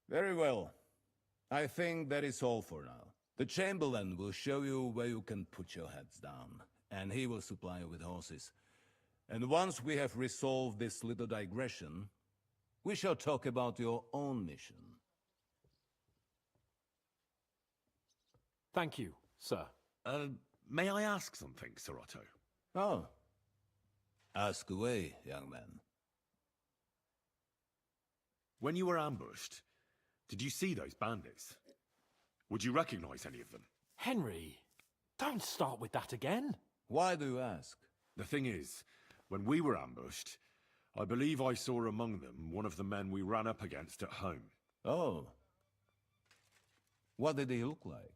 Very well. I think that is all for now. The Chamberlain will show you where you can put your heads down, and he will supply you with horses. And once we have resolved this little digression, we shall talk about your own mission. Thank you, sir. May I ask something, Sir Otto? Oh. Ask away, young man. When you were ambushed, did you see those bandits? Would you recognize any of them? Henry, don't start with that again. Why do you ask? The thing is, when we were ambushed, I believe I saw among them one of the men we ran up against at home. Oh. What did he look like?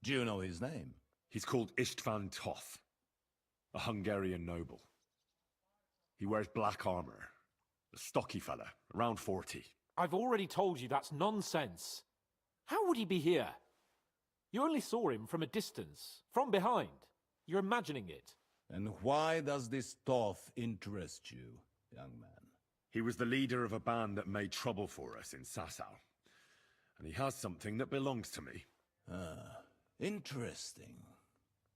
Do you know his name? He's called Istvan Toth, a Hungarian noble. He wears black armor, a stocky fella, around 40. I've already told you that's nonsense. How would he be here? You only saw him from a distance, from behind. You're imagining it. And why does this Toth interest you, young man? He was the leader of a band that made trouble for us in Sasau. And he has something that belongs to me. Ah, interesting.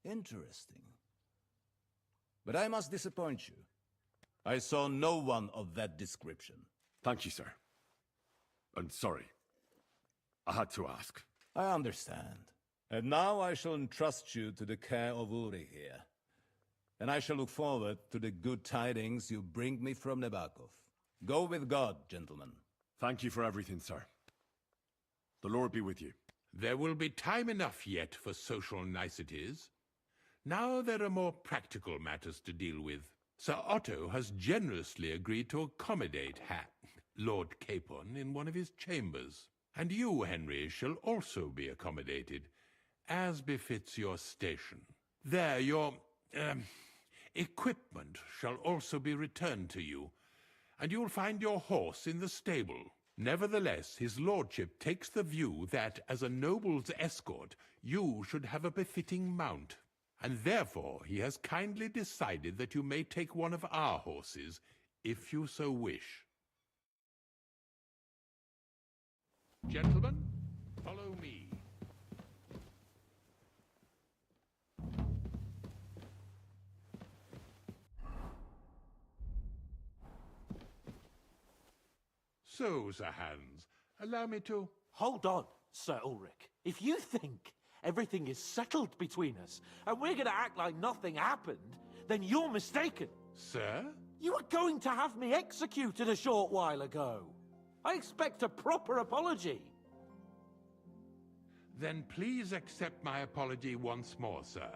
Interesting. But I must disappoint you. I saw no one of that description. Thank you, sir. And sorry. I had to ask. I understand. And now I shall entrust you to the care of Uri here. And I shall look forward to the good tidings you bring me from Nebakov. Go with God, gentlemen. Thank you for everything, sir. The Lord be with you. There will be time enough yet for social niceties. Now there are more practical matters to deal with. Sir Otto has generously agreed to accommodate Lord Capon in one of his chambers. And you, Henry, shall also be accommodated, as befits your station. There, your, equipment shall also be returned to you, and you'll find your horse in the stable. Nevertheless, his lordship takes the view that, as a noble's escort, you should have a befitting mount. And therefore he has kindly decided that you may take one of our horses, if you so wish. Gentlemen, follow me. So, Sir Hans, allow me to... Hold on, Sir Ulrich. If you think everything is settled between us, and we're going to act like nothing happened, then you're mistaken. Sir? You were going to have me executed a short while ago. I expect a proper apology. Then please accept my apology once more, sir.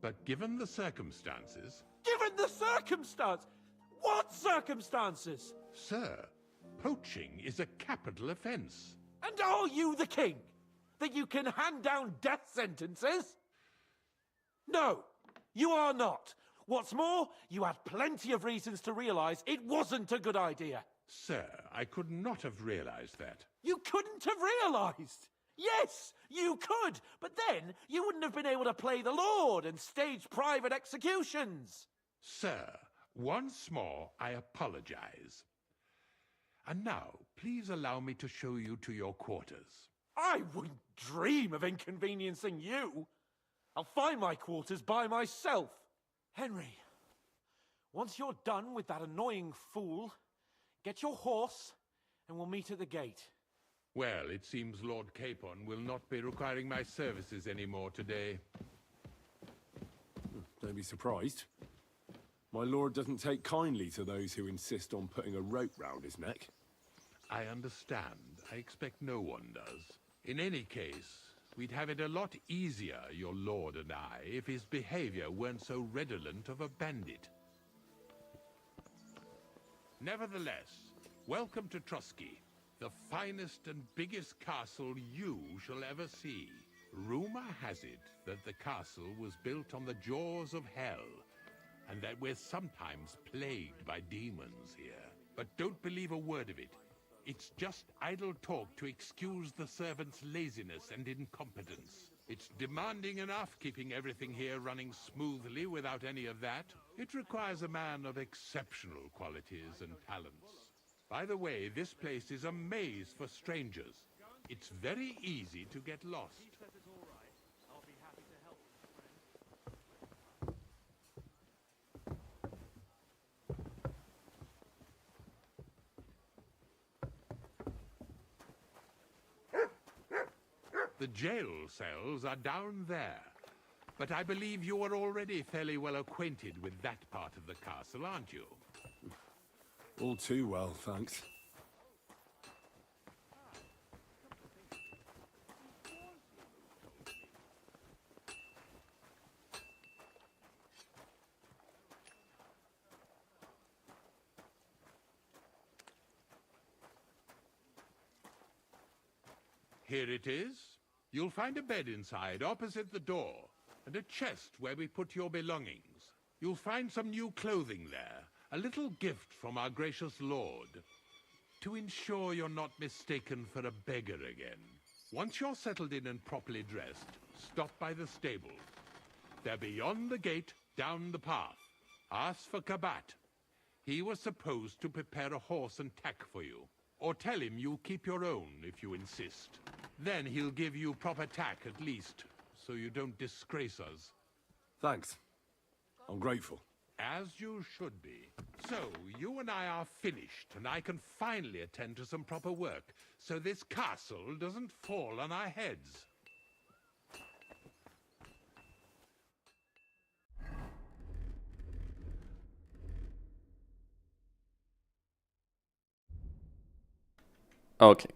But given the circumstances... Given the circumstance? What circumstances? Sir, poaching is a capital offense. And are you the king? That you can hand down death sentences? No, you are not. What's more, you had plenty of reasons to realize it wasn't a good idea. Sir, I could not have realized that. You couldn't have realized? Yes, you could, but then you wouldn't have been able to play the Lord and stage private executions. Sir, once more, I apologize. And now, please allow me to show you to your quarters. I wouldn't dream of inconveniencing you. I'll find my quarters by myself. Henry, once you're done with that annoying fool, get your horse and we'll meet at the gate. Well, it seems Lord Capon will not be requiring my services anymore today. Don't be surprised. My lord doesn't take kindly to those who insist on putting a rope round his neck. I understand. I expect no one does. In any case, we'd have it a lot easier, your lord and I, if his behavior weren't so redolent of a bandit. Nevertheless, welcome to Trotsky, the finest and biggest castle you shall ever see. Rumor has it that the castle was built on the jaws of hell, and that we're sometimes plagued by demons here. But don't believe a word of it. It's just idle talk to excuse the servants' laziness and incompetence. It's demanding enough keeping everything here running smoothly without any of that. It requires a man of exceptional qualities and talents. By the way, this place is a maze for strangers. It's very easy to get lost. The jail cells are down there. But I believe you are already fairly well acquainted with that part of the castle, aren't you? All too well, thanks. Here it is. You'll find a bed inside, opposite the door, and a chest where we put your belongings. You'll find some new clothing there, a little gift from our gracious lord, to ensure you're not mistaken for a beggar again. Once you're settled in and properly dressed, stop by the stables. They're beyond the gate, down the path. Ask for Kabat. He was supposed to prepare a horse and tack for you. Or tell him you'll keep your own if you insist. Then he'll give you proper tack at least, so you don't disgrace us. Thanks. I'm grateful. As you should be. So, you and I are finished, and I can finally attend to some proper work, so this castle doesn't fall on our heads. Okay.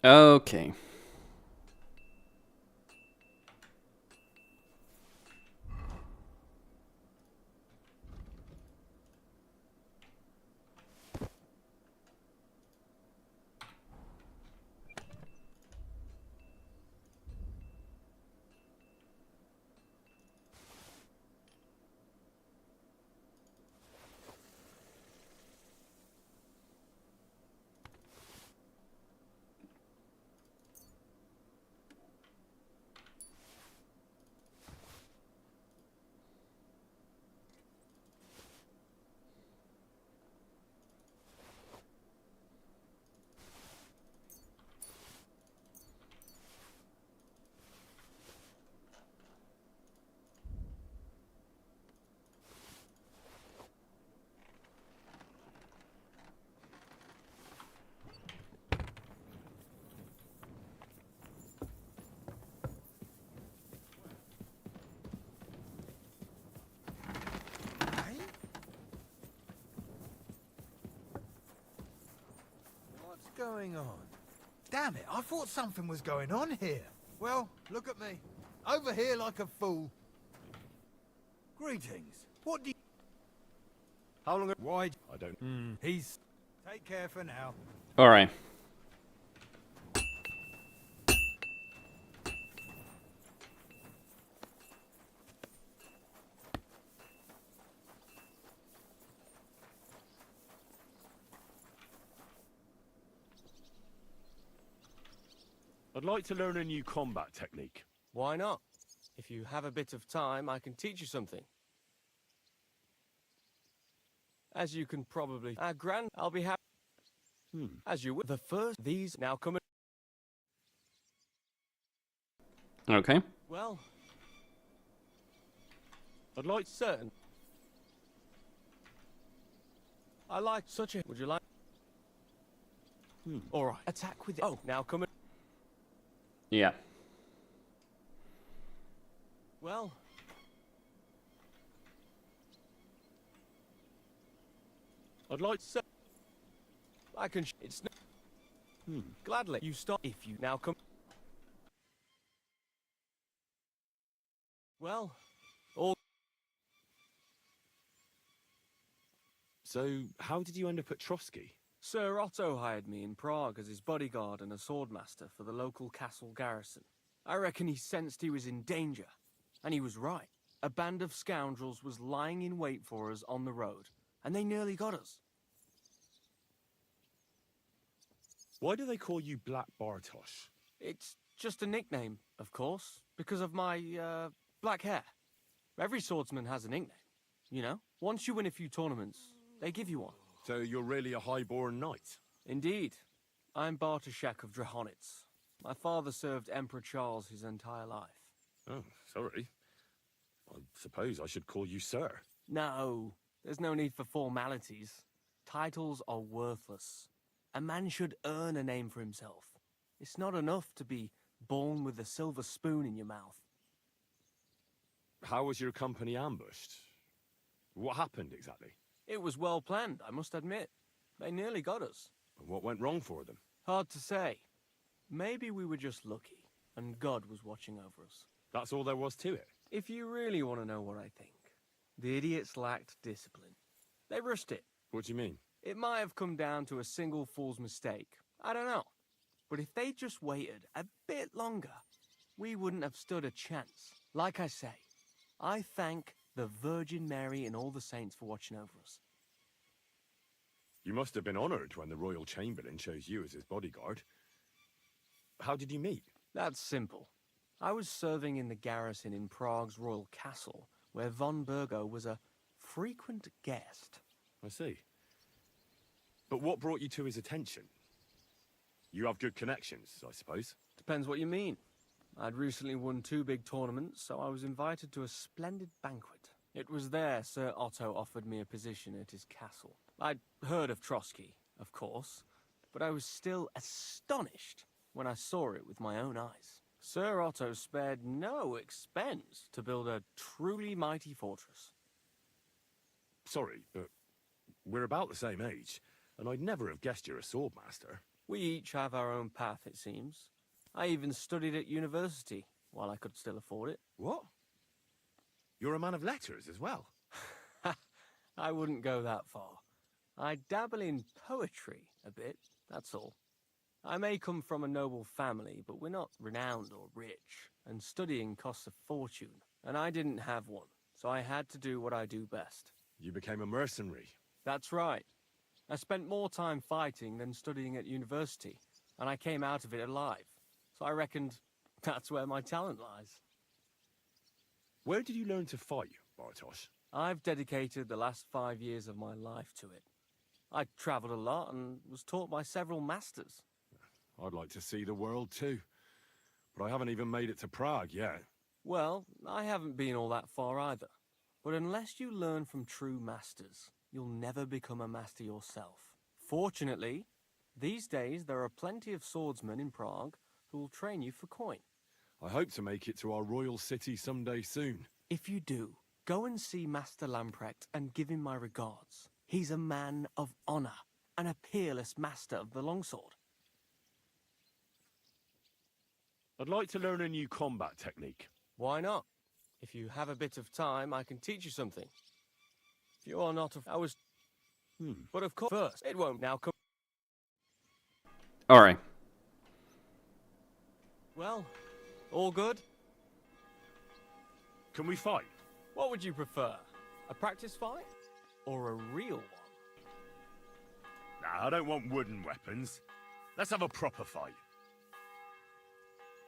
Okay. What's going on? Damn it, I thought something was going on here. Well, look at me. Over here like a fool. Greetings. What do you... How long... Why... I don't... He's... Take care for now. Alright. I'd like to learn a new combat technique. Why not? If you have a bit of time, I can teach you something. As you can probably... I'll be happy. As you would. The first... These now come... Okay. Well... I'd like... Certain. I like such a... Would you like... Alright. Attack with... Oh, now come... Yeah. Well... I'd like to... I can... It's... Gladly. You stop if you now come... Well... All... So, how did you end up at Trotsky? Sir Otto hired me in Prague as his bodyguard and a swordmaster for the local castle garrison. I reckon he sensed he was in danger. And he was right. A band of scoundrels was lying in wait for us on the road, and they nearly got us. Why do they call you Black Bartosz? It's just a nickname, of course, because of my, black hair. Every swordsman has a nickname, you know? Once you win a few tournaments, they give you one. So you're really a highborn knight? Indeed. I'm Bartoszek of Drahonitz. My father served Emperor Charles his entire life. Oh, sorry. I suppose I should call you sir. No, there's no need for formalities. Titles are worthless. A man should earn a name for himself. It's not enough to be born with a silver spoon in your mouth. How was your company ambushed? What happened exactly? It was well planned, I must admit. They nearly got us. What went wrong for them? Hard to say. Maybe we were just lucky, and God was watching over us. That's all there was to it? If you really want to know what I think, the idiots lacked discipline. They rushed it. What do you mean? It might have come down to a single fool's mistake. I don't know. But if they just waited a bit longer, we wouldn't have stood a chance. Like I say, I thank the Virgin Mary and all the saints for watching over us. You must have been honored when the Royal Chamberlain chose you as his bodyguard. How did you meet? That's simple. I was serving in the garrison in Prague's royal castle, where von Burgo was a frequent guest. I see. But what brought you to his attention? You have good connections, I suppose. Depends what you mean. I'd recently won 2 big tournaments, so I was invited to a splendid banquet. It was there Sir Otto offered me a position at his castle. I'd heard of Trotsky, of course, but I was still astonished when I saw it with my own eyes. Sir Otto spared no expense to build a truly mighty fortress. Sorry, but we're about the same age, and I'd never have guessed you're a swordmaster. We each have our own path, it seems. I even studied at university, while I could still afford it. What? You're a man of letters as well? I wouldn't go that far. I dabble in poetry a bit, that's all. I may come from a noble family, but we're not renowned or rich, and studying costs a fortune, and I didn't have one, so I had to do what I do best. You became a mercenary. That's right. I spent more time fighting than studying at university, and I came out of it alive, so I reckoned that's where my talent lies. Where did you learn to fight, Bartosz? I've dedicated the last 5 years of my life to it. I travelled a lot and was taught by several masters. I'd like to see the world too, but I haven't even made it to Prague yet. Well, I haven't been all that far either. But unless you learn from true masters, you'll never become a master yourself. Fortunately, these days there are plenty of swordsmen in Prague who will train you for coin. I hope to make it to our royal city someday soon. If you do, go and see Master Lamprecht and give him my regards. He's a man of honor and a peerless master of the longsword. I'd like to learn a new combat technique. Why not? If you have a bit of time, I can teach you something. If you are not I was... But of course, first, it won't now come... Alright. Well, all good? Can we fight? What would you prefer? A practice fight? Or a real one? Nah, I don't want wooden weapons. Let's have a proper fight.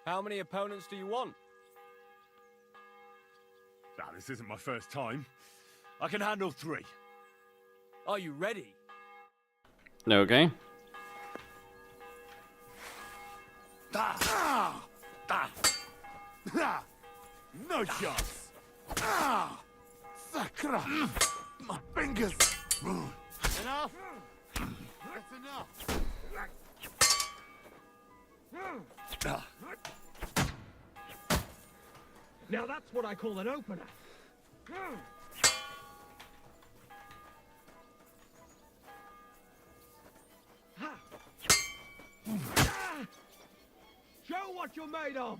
How many opponents do you want? Nah, this isn't my first time. I can handle 3. Are you ready? Okay. No chance. Sakra! My fingers! Enough! That's enough! Now that's what I call an opener. Show what you're made of.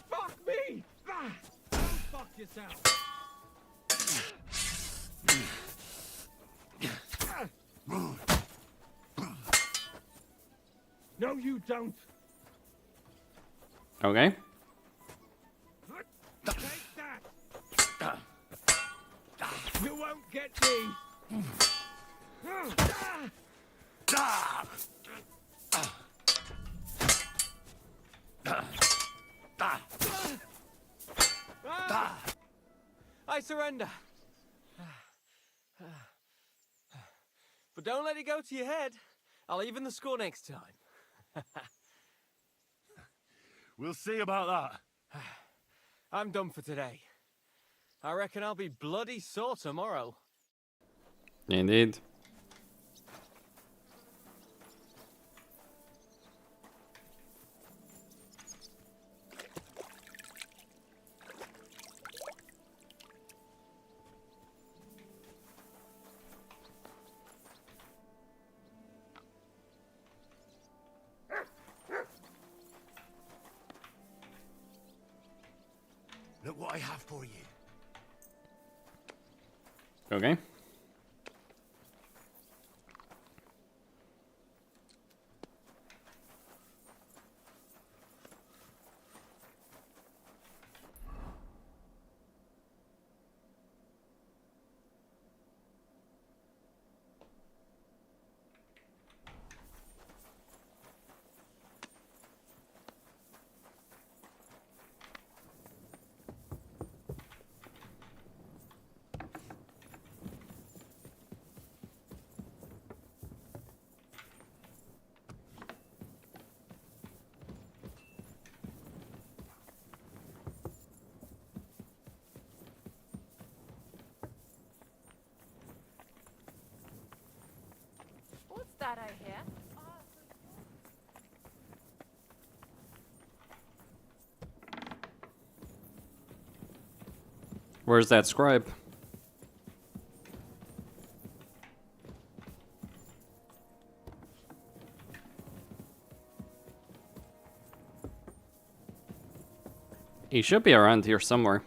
Fuck me! Fuck yourself. No, you don't. Okay. Take that. You won't get me. I surrender. But don't let it go to your head. I'll even the score next time. We'll see about that. I'm done for today. I reckon I'll be bloody sore tomorrow. Indeed. Look what I have for you. Okay. What's that I hear? Where's that scribe? He should be around here somewhere.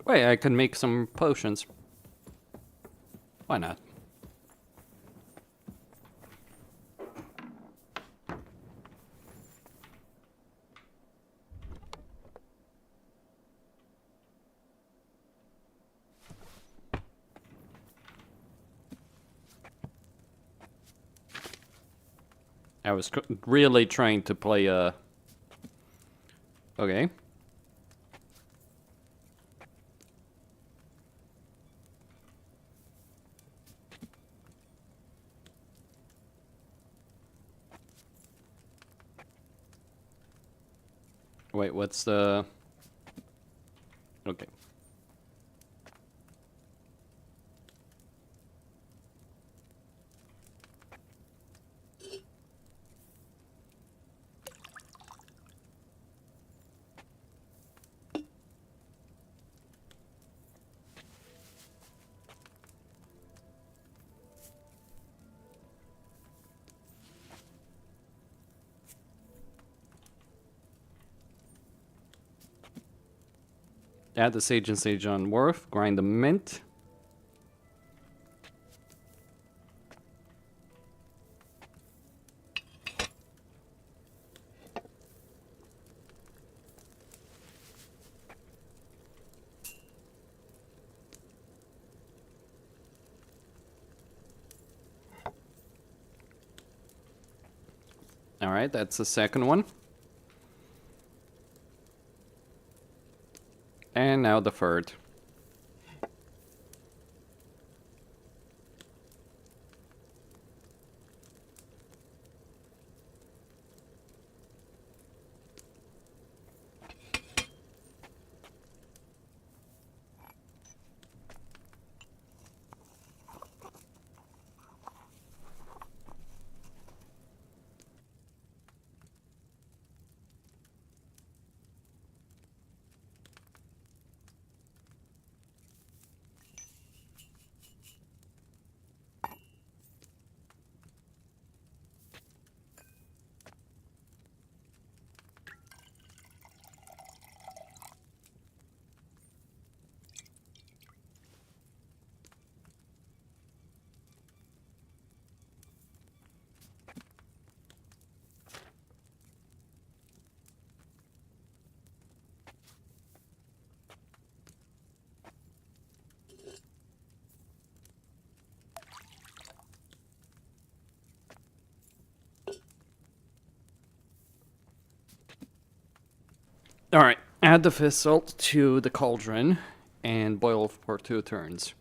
Wait, I can make some potions. Why not? I was really trying to play okay. Wait, what's the... Okay. Add the sage and sage on wharf. Grind the mint. All right, that's the second one. And now the third. Alright, add the fish salt to the cauldron and boil for 2 turns.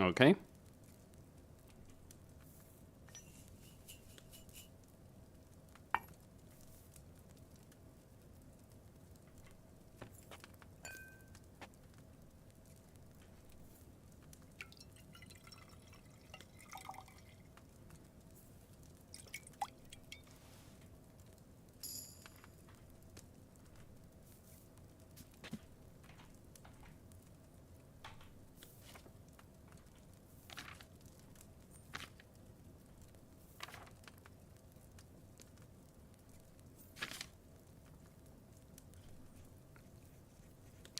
Okay.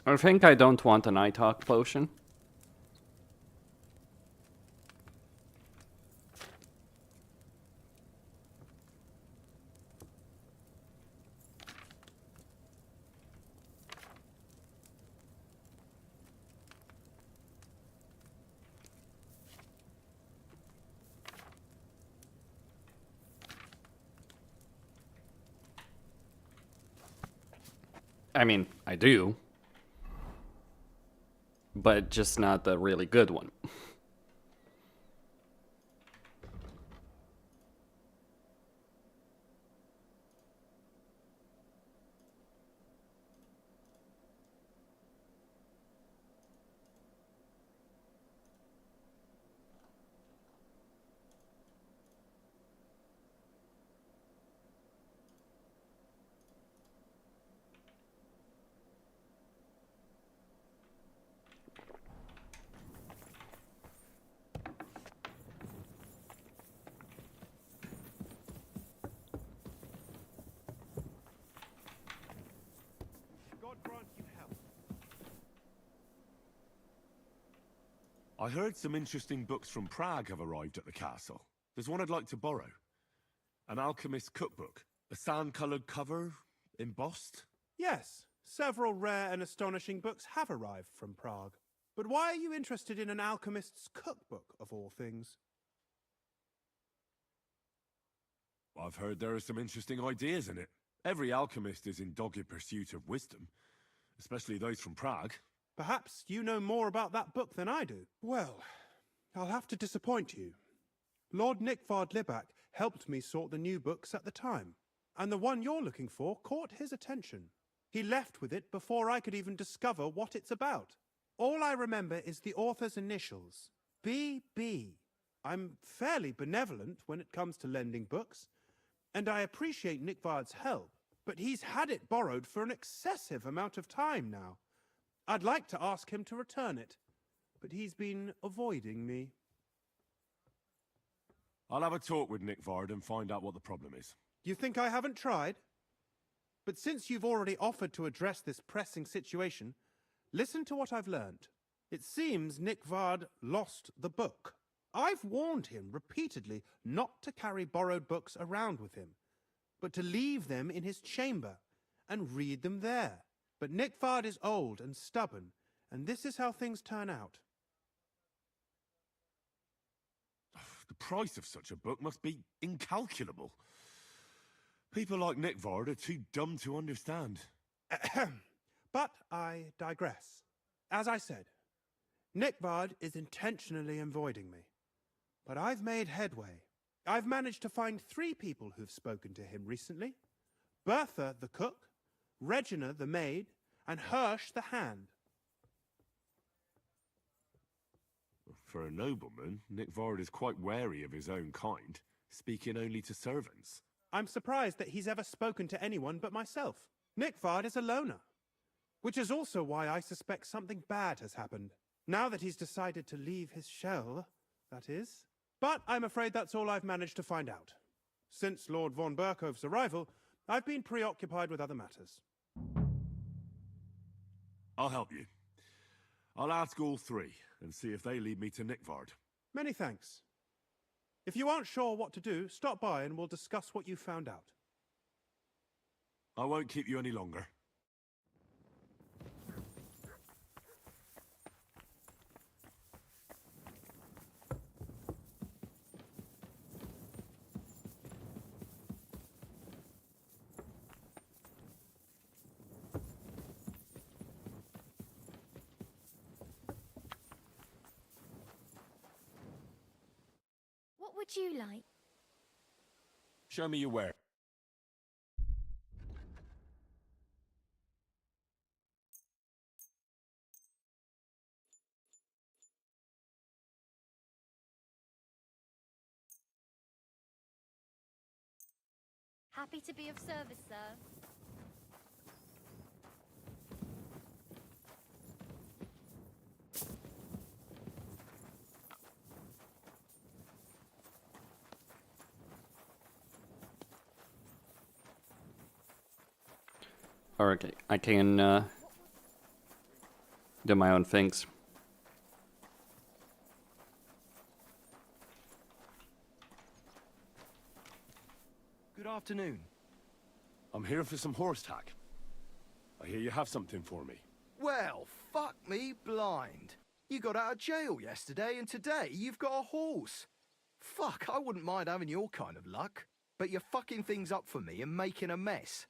I think I don't want an Nighthawk potion. I mean, I do. But just not the really good one. I heard some interesting books from Prague have arrived at the castle. There's one I'd like to borrow. An alchemist's cookbook. A sand-coloured cover, embossed. Yes, several rare and astonishing books have arrived from Prague. But why are you interested in an alchemist's cookbook, of all things? I've heard there are some interesting ideas in it. Every alchemist is in dogged pursuit of wisdom, especially those from Prague. Perhaps you know more about that book than I do. Well, I'll have to disappoint you. Lord Nickvard Libak helped me sort the new books at the time, and the one you're looking for caught his attention. He left with it before I could even discover what it's about. All I remember is the author's initials, BB. I'm fairly benevolent when it comes to lending books, and I appreciate Nickvard's help, but he's had it borrowed for an excessive amount of time now. I'd like to ask him to return it, but he's been avoiding me. I'll have a talk with Nickvard and find out what the problem is. You think I haven't tried? But since you've already offered to address this pressing situation, listen to what I've learned. It seems Nickvard lost the book. I've warned him repeatedly not to carry borrowed books around with him, but to leave them in his chamber and read them there. But Nickvard is old and stubborn, and this is how things turn out. The price of such a book must be incalculable. People like Nickvard are too dumb to understand. But I digress. As I said, Nickvard is intentionally avoiding me. But I've made headway. I've managed to find 3 people who've spoken to him recently. Bertha the cook, Regina the maid, and Hirsch the hand. For a nobleman, Nickvard is quite wary of his own kind, speaking only to servants. I'm surprised that he's ever spoken to anyone but myself. Nickvard is a loner, which is also why I suspect something bad has happened. Now that he's decided to leave his shell, that is. But I'm afraid that's all I've managed to find out. Since Lord von Berkove's arrival, I've been preoccupied with other matters. I'll help you. I'll ask all 3 and see if they lead me to Nickvard. Many thanks. If you aren't sure what to do, stop by and we'll discuss what you found out. I won't keep you any longer. would you like? Show me your ware. Happy to be of service, sir. Okay, I can do my own things. Good afternoon. I'm here for some horse tack. I hear you have something for me. Well, fuck me blind. You got out of jail yesterday, and today you've got a horse. Fuck, I wouldn't mind having your kind of luck. But you're fucking things up for me and making a mess.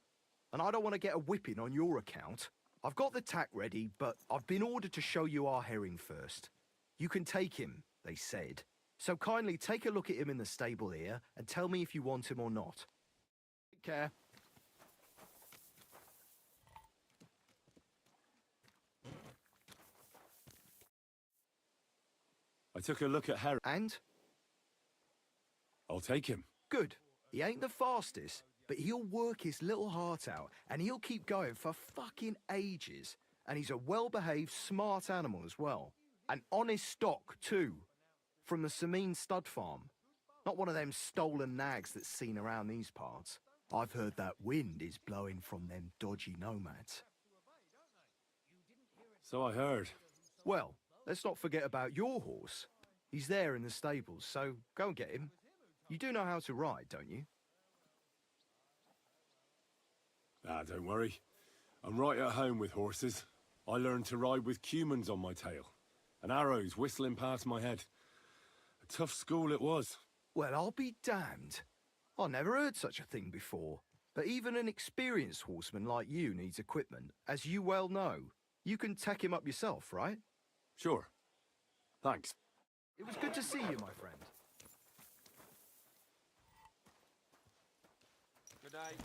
And I don't want to get a whipping on your account. I've got the tack ready, but I've been ordered to show you our herring first. You can take him, they said. So kindly take a look at him in the stable here and tell me if you want him or not. Take care. I took a look at Harry. And? I'll take him. Good. He ain't the fastest, but he'll work his little heart out, and he'll keep going for fucking ages. And he's a well-behaved, smart animal as well. An honest stock, too. From the Sameen stud farm. Not one of them stolen nags that's seen around these parts. I've heard that wind is blowing from them dodgy nomads. So I heard. Well, let's not forget about your horse. He's there in the stables, so go and get him. You do know how to ride, don't you? Ah, don't worry. I'm right at home with horses. I learned to ride with cumans on my tail, and arrows whistling past my head. A tough school it was. Well, I'll be damned. I never heard such a thing before. But even an experienced horseman like you needs equipment, as you well know. You can tack him up yourself, right? Sure. Thanks. It was good to see you, my friend. Good day.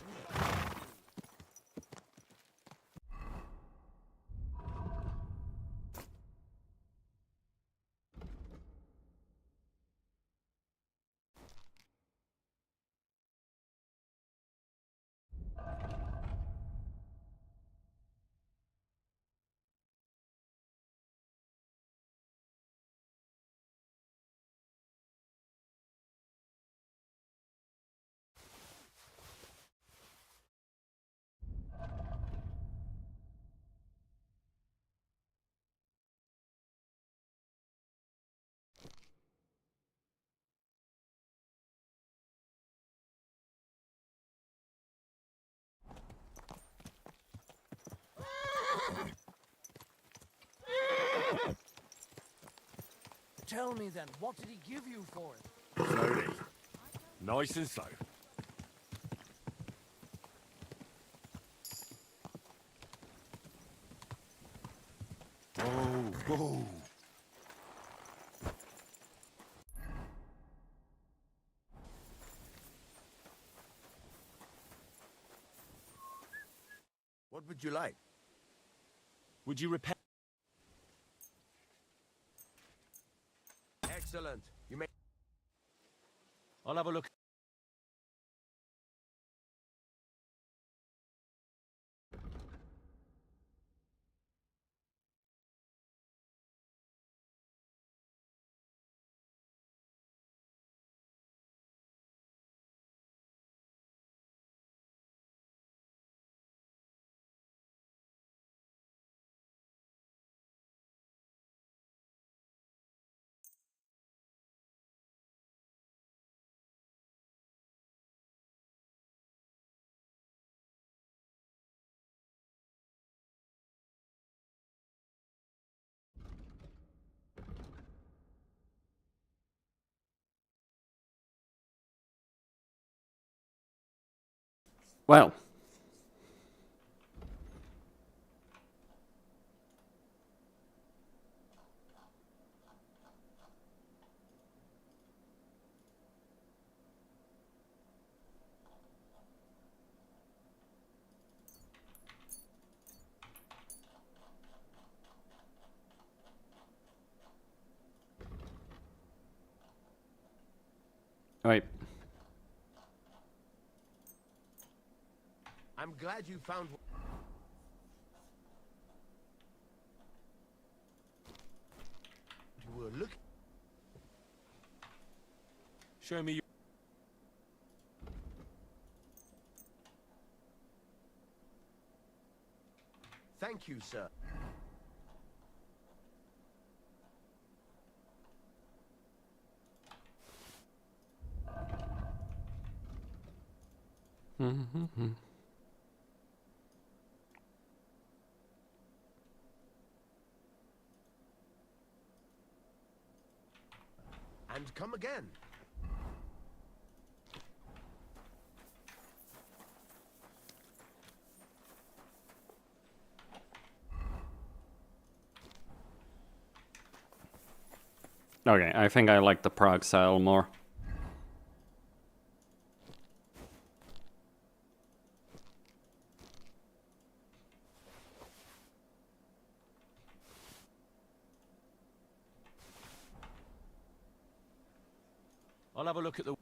Tell me then, what did he give you for it? Slowly. Nice and slow. Whoa, whoa. What would you like? Would you repair? Excellent. You may... I'll have a look. Well. Right. I'm glad you found. You were looking. Show me your... Thank you, sir. Mm-hmm. And come again. Okay, I think I like the Prague style more. I'll have a look at the...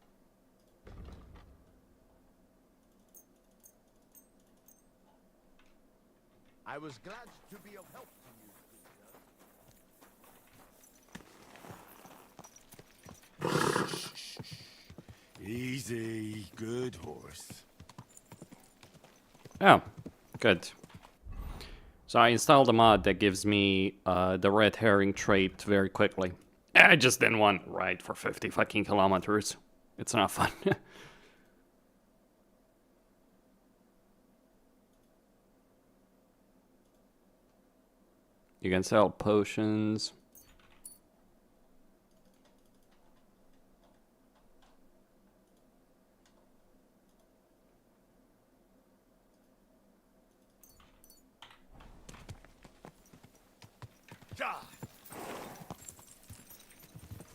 I was glad to be of help to you. Easy, good horse. Oh, good. So I installed a mod that gives me the red herring trait very quickly. I just didn't want to ride for 50 fucking kilometers. It's not fun. You can sell potions.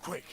Quick.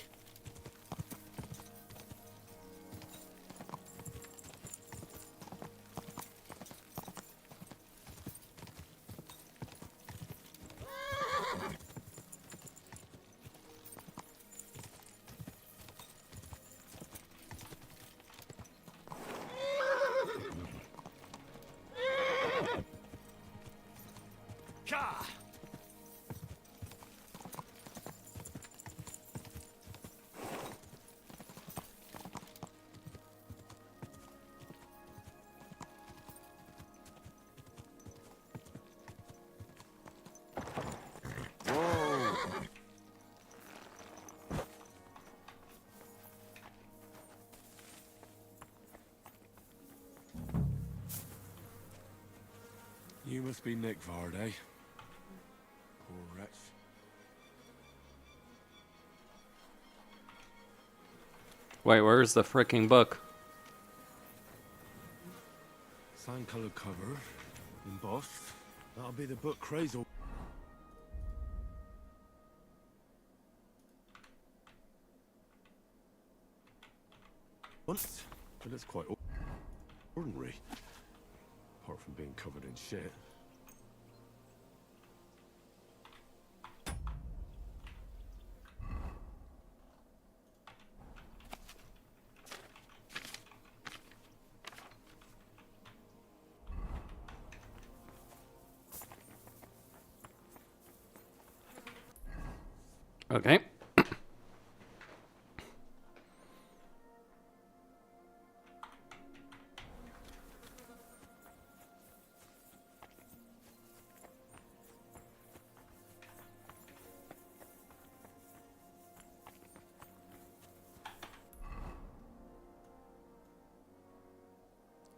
You must be Nick Vard, eh? Poor wretch. Wait, where's the freaking book? Sand-coloured cover, embossed. That'll be the book Craze will... Once, but it's quite ordinary. Apart from being covered in shit. Okay.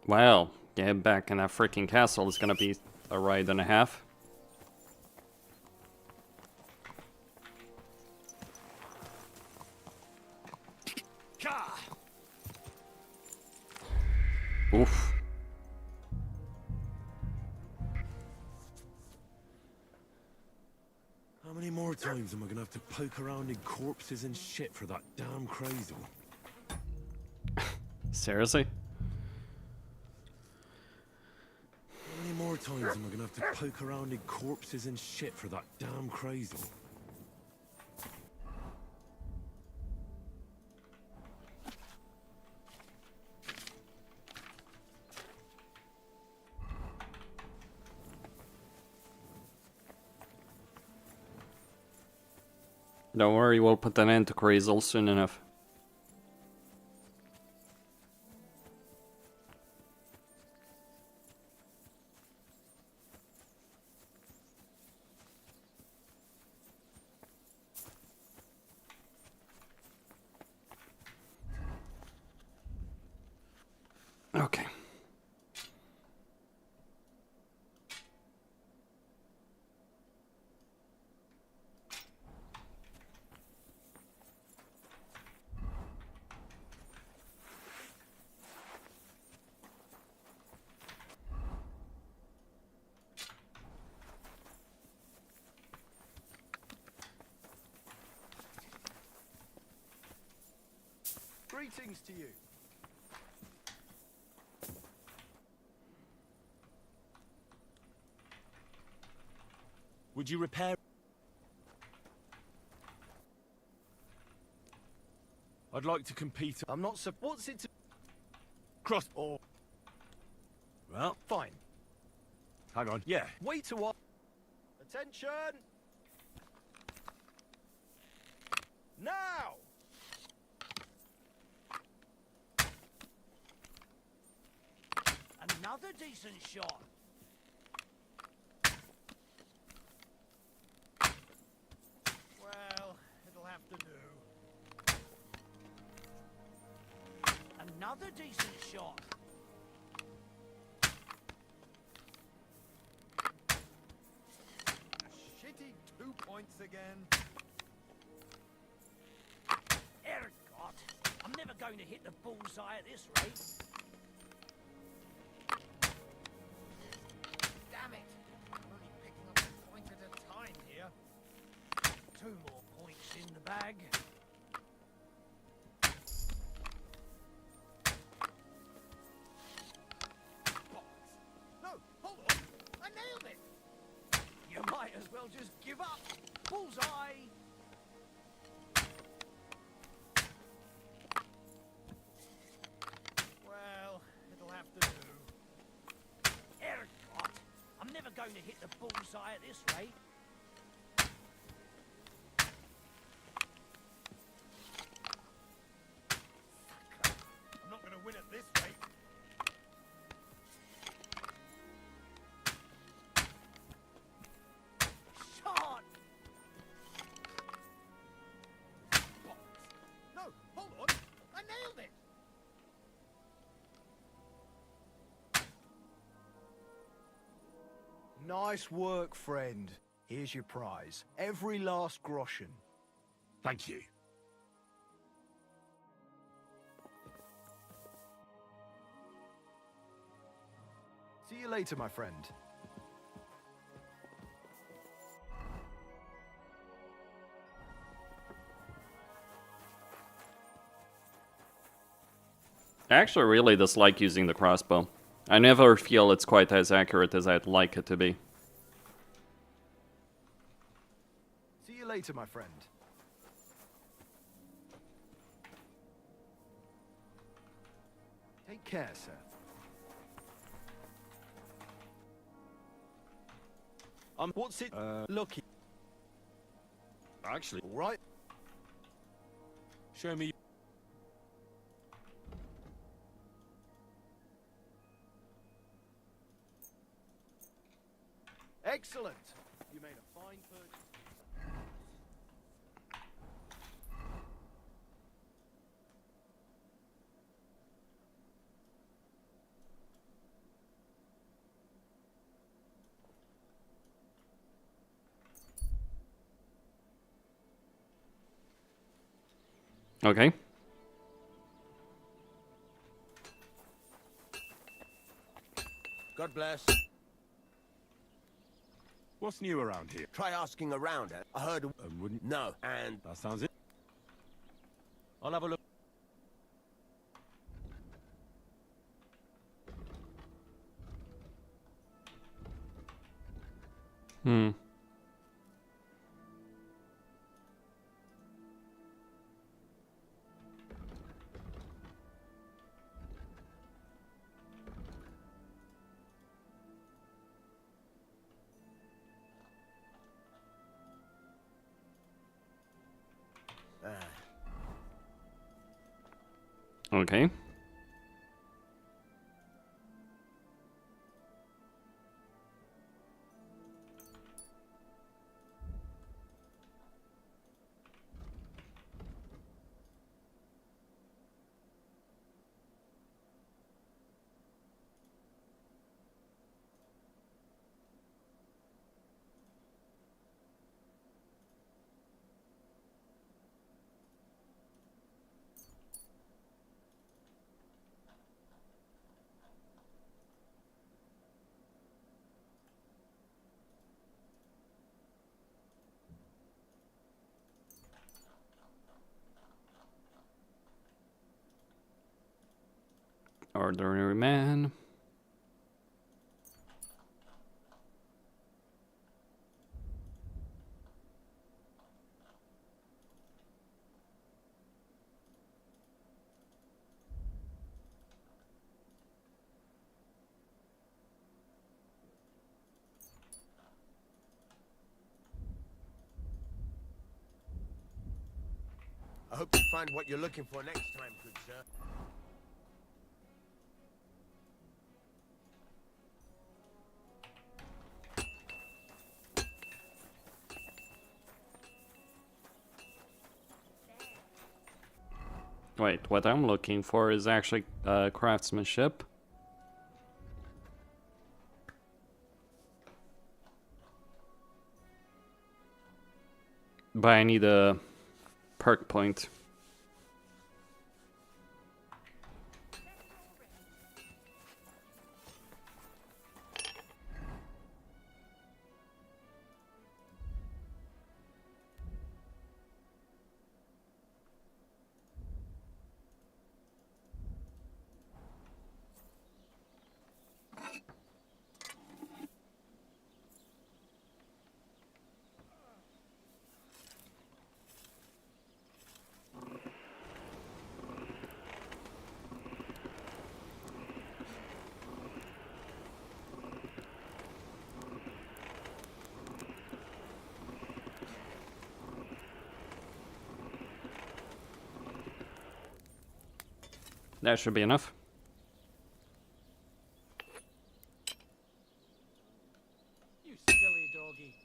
Well, getting back in that freaking castle is gonna be a ride and a half. Oof. How many more times am I gonna have to poke around in corpses and shit for that damn cradle? Seriously? How many more times am I gonna have to poke around in corpses and shit for that damn cradle? Don't worry, we'll put an end to Crazel soon enough. Okay. Greetings to you. Would you repair? I'd like to compete. I'm not so. What's it to? Cross. Or. Well, fine. Hang on. Yeah. Wait a while. Attention! Now! Another decent shot. Well, it'll have to do. Another decent shot. Shitty 2 points again. Errand, I'm never going to hit the bullseye at this rate. Damn it! I'm only picking up a point at a time here. 2 more points in the bag. No, hold on! I nailed it! You might as well just give up. Bullseye! Well, it'll have to do. Errand, I'm never going to hit the bullseye at this rate. I'm not going to win at this rate. Shot! No, hold on! I nailed it! Nice work, friend. Here's your prize. Every last groschen. Thank you. See you later, my friend. I actually really dislike using the crossbow. I never feel it's quite as accurate as I'd like it to be. See you later, my friend. Take care, sir. What's it? Lucky. Actually. All right. Show me. Excellent. You made a fine purchase. Okay. God bless. What's new around here? Try asking around. I heard. Wouldn't. No, and That sounds it. I'll have a look. Hmm. Okay. Ordinary man. I hope you find what you're looking for next time, good sir. Wait, what I'm looking for is actually craftsmanship. But I need a perk point. That should be enough. You silly doggy.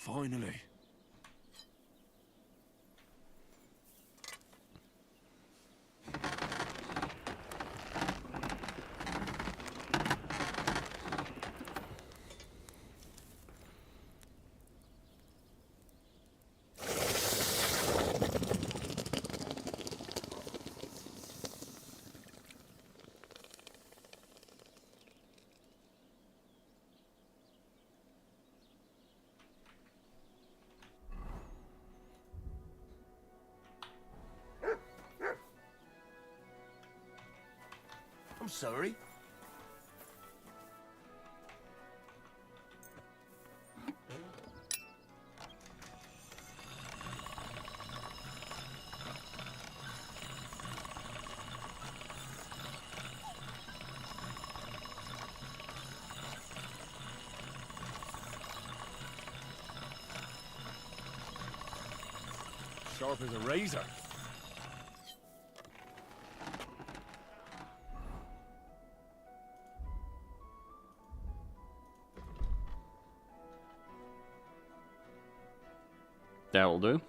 Finally. I'm sorry. Sharp as a razor. That'll do.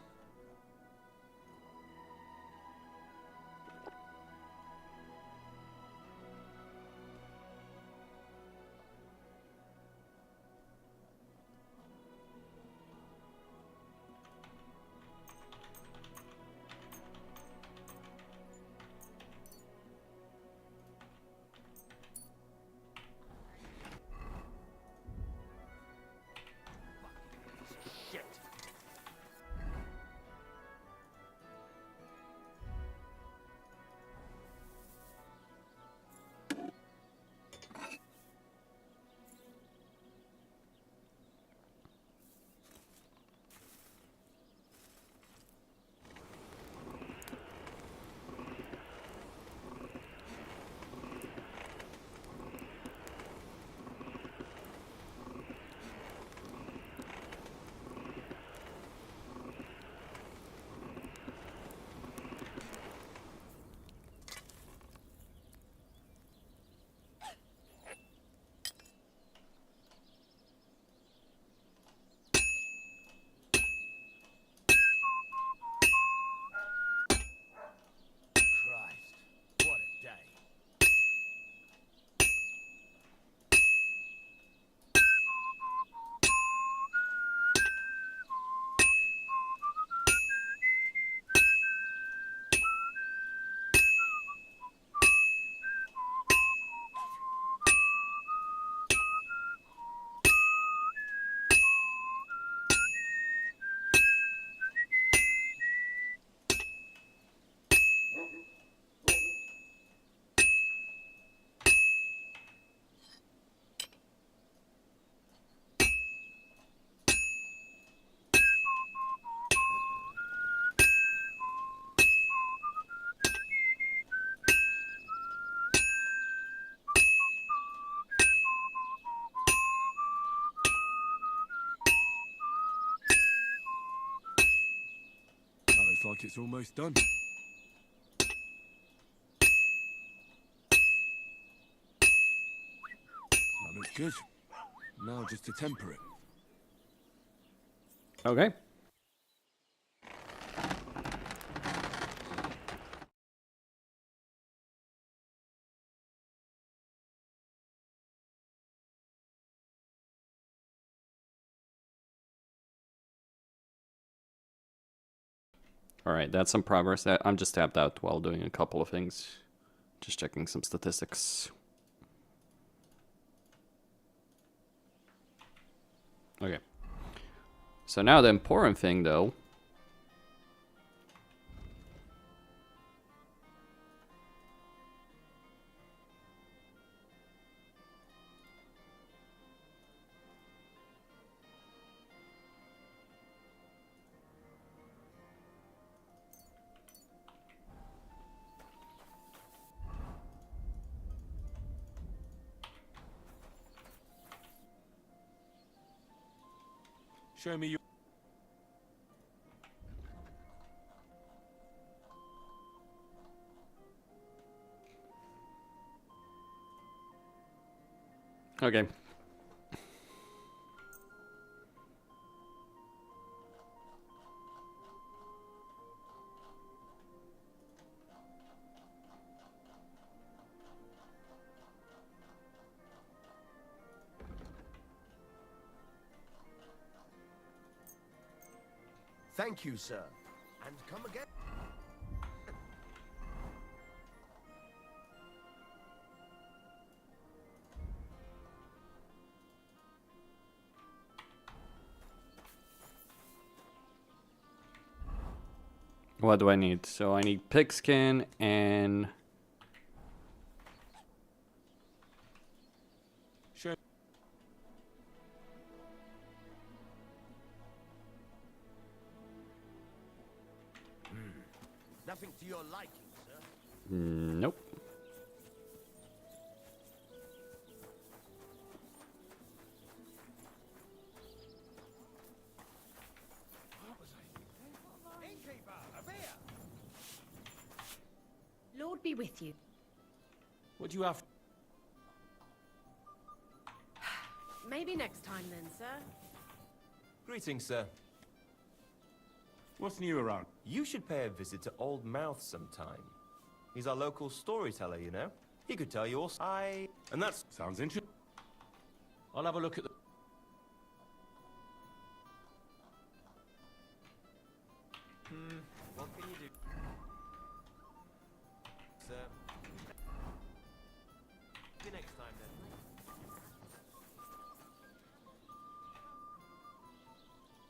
Looks like it's almost done. That looks good. Now just to temper it. Okay. Alright, that's some progress. I'm just tapped out while doing a couple of things. Just checking some statistics. Okay. So now the important thing, though. Show me your... Okay. Thank you, sir. And come again. What do I need? So I need pigskin and... Sure. Nothing to your liking, sir. Nope. Lord be with you. What do you have? Maybe next time then, sir. Greetings, sir. What's new around? You should pay a visit to Old Mouth sometime. He's our local storyteller, you know. He could tell you all. And that's... Sounds interesting. I'll have a look at the... What can you do? Sir. Maybe next time, then.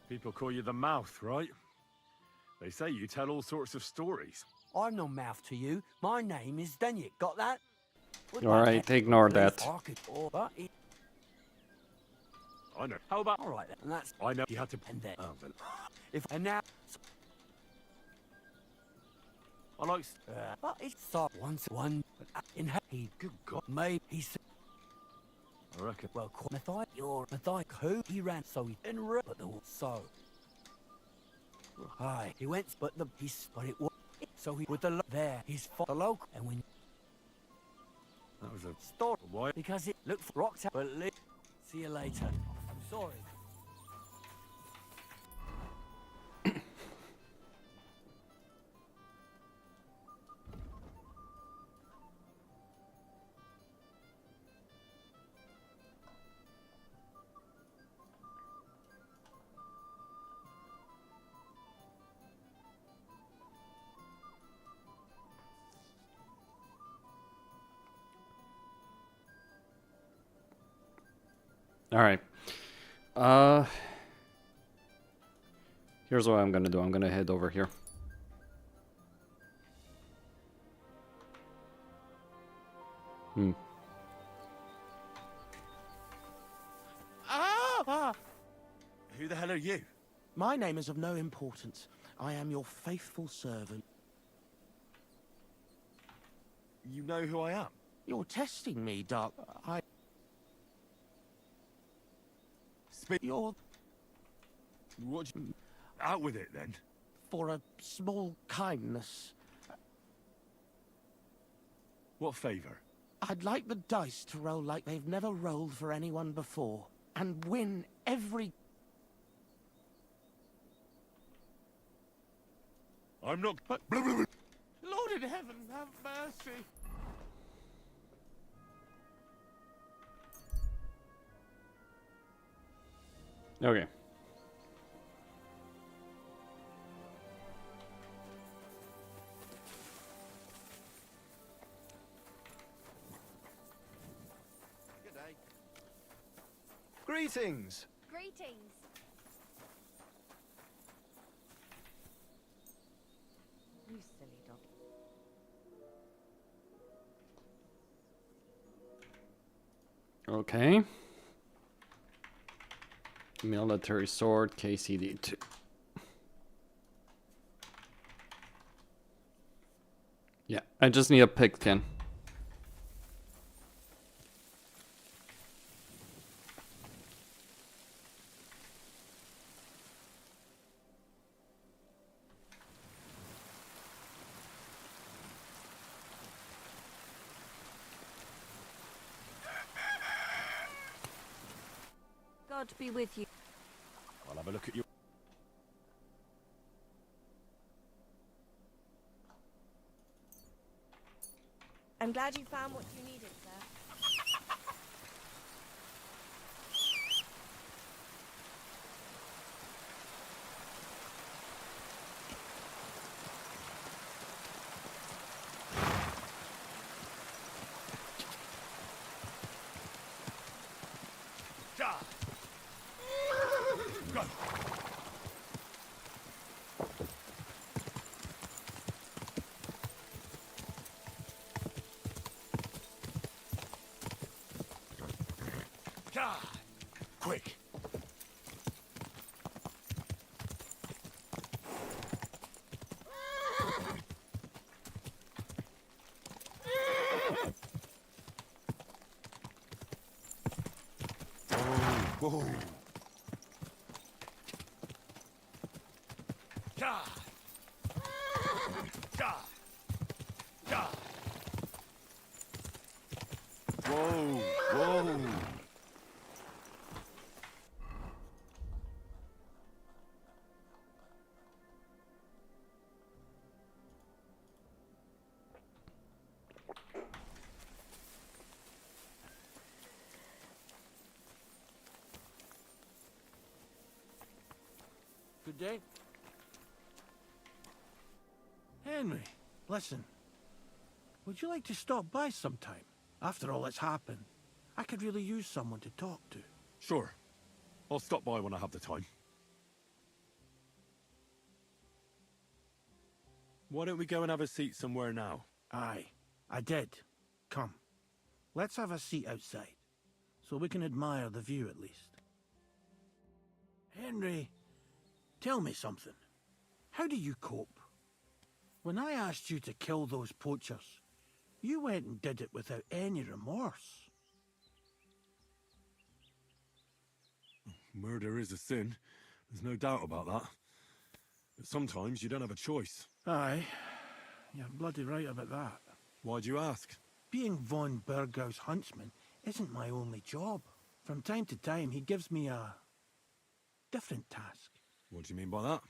People call you the Mouth, right? They say you tell all sorts of stories. I'm no mouth to you. My name is Denyek. Got that? Alright, ignore that. I know. How about... All right, then. And that's... I know you had to... And then... Oh, then. If... And now... I like... But it's so... Once... One... But in... He... Good God. Maybe... He said... I reckon. Well, Mathai... You're... Mathai... Who? He ran... So he... In... But the... So... Aye. He went... But the... He's... But it was... So he... With the... There... He's... The local... And when... That was a... Story. Why? Because it... Looked for... Rocked out... But... See you later. I'm sorry. Alright. Here's what I'm gonna do. I'm gonna head over here. Ah! Who the hell are you? My name is of no importance. I am your faithful servant. You know who I am? You're testing me, Doc. You're... What? Out with it, then. for a small kindness. What favor? I'd like the dice to roll like they've never rolled for anyone before, and win every... I'm not... Lord in heaven, have mercy. Okay. G'day. Greetings. Greetings. You silly dog. Okay. Military sword, KCD2. Yeah, I just need a pigkin. God be with you. I'll have a look at you. I'm glad you found what you needed, sir. Go. Quick. Whoa. Whoa. Good day. Henry, listen. Would you like to stop by sometime? After all that's happened, I could really use someone to talk to. Sure. I'll stop by when I have the time. Why don't we go and have a seat somewhere now? Aye, I did. Come. Let's have a seat outside, so we can admire the view at least. Henry, tell me something. How do you cope? When I asked you to kill those poachers, you went and did it without any remorse. Murder is a sin. There's no doubt about that. But sometimes you don't have a choice. Aye, you're bloody right about that. Why'd you ask? Being von Burgau's huntsman isn't my only job. From time to time, he gives me a different task. What do you mean by that?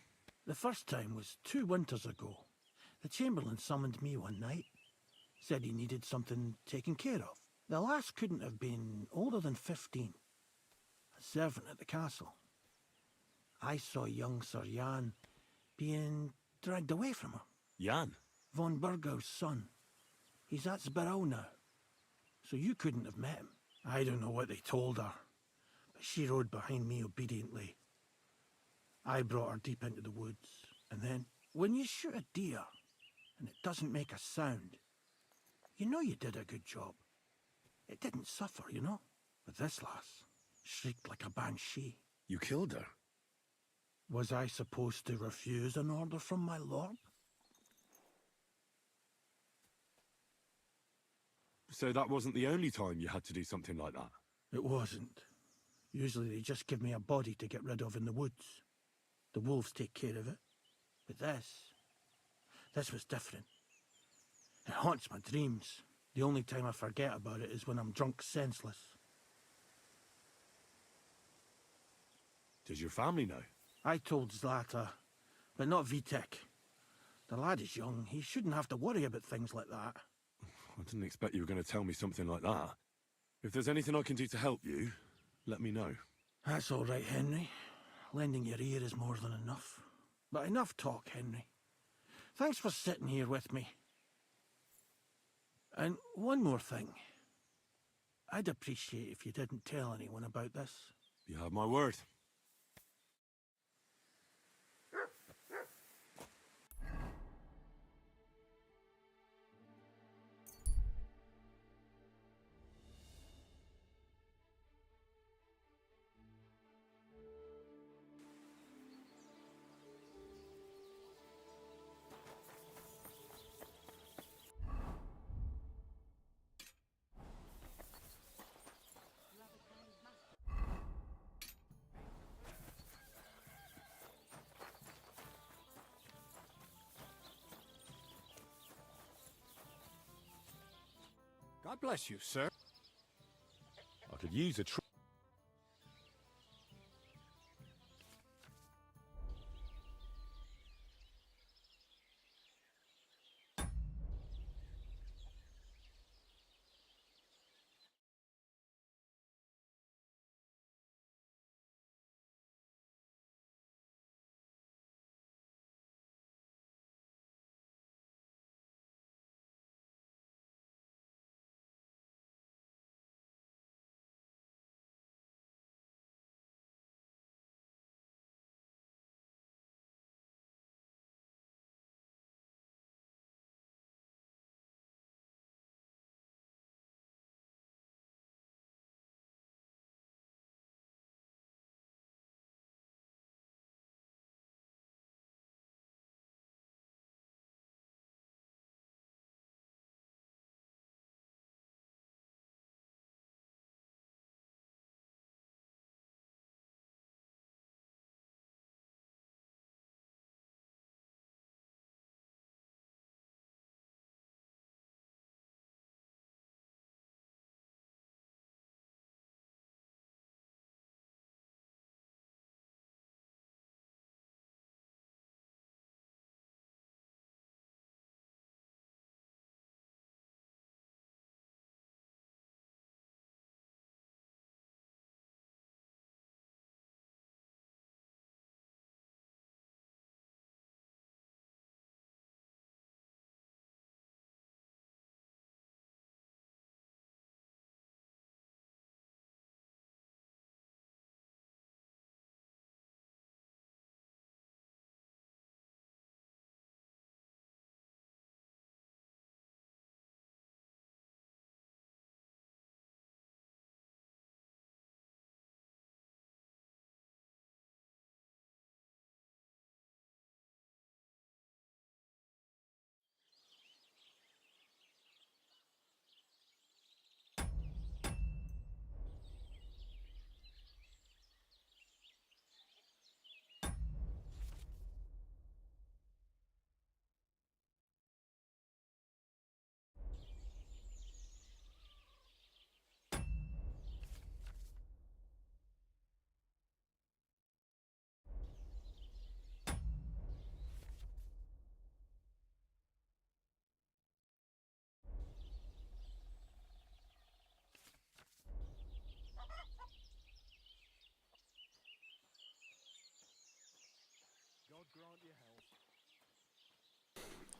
The first time was 2 winters ago. The Chamberlain summoned me one night. Said he needed something taken care of. The lass couldn't have been older than 15. A servant at the castle. I saw young Sir Jan being dragged away from her. Jan? Von Burgau's son. He's at Sbarrow now. So you couldn't have met him. I don't know what they told her, but she rode behind me obediently. I brought her deep into the woods, and then, when you shoot a deer, and it doesn't make a sound, you know you did a good job. It didn't suffer, you know? But this lass shrieked like a banshee. You killed her? Was I supposed to refuse an order from my lord? So that wasn't the only time you had to do something like that? It wasn't. Usually they just give me a body to get rid of in the woods. The wolves take care of it. But this was different. It haunts my dreams. The only time I forget about it is when I'm drunk senseless. Does your family know? I told Zlata, but not Vitek. The lad is young. He shouldn't have to worry about things like that. I didn't expect you were going to tell me something like that. If there's anything I can do to help you, let me know. That's all right, Henry. Lending your ear is more than enough. But enough talk, Henry. Thanks for sitting here with me. And one more thing. I'd appreciate if you didn't tell anyone about this. You have my word. God bless you, sir. I could use a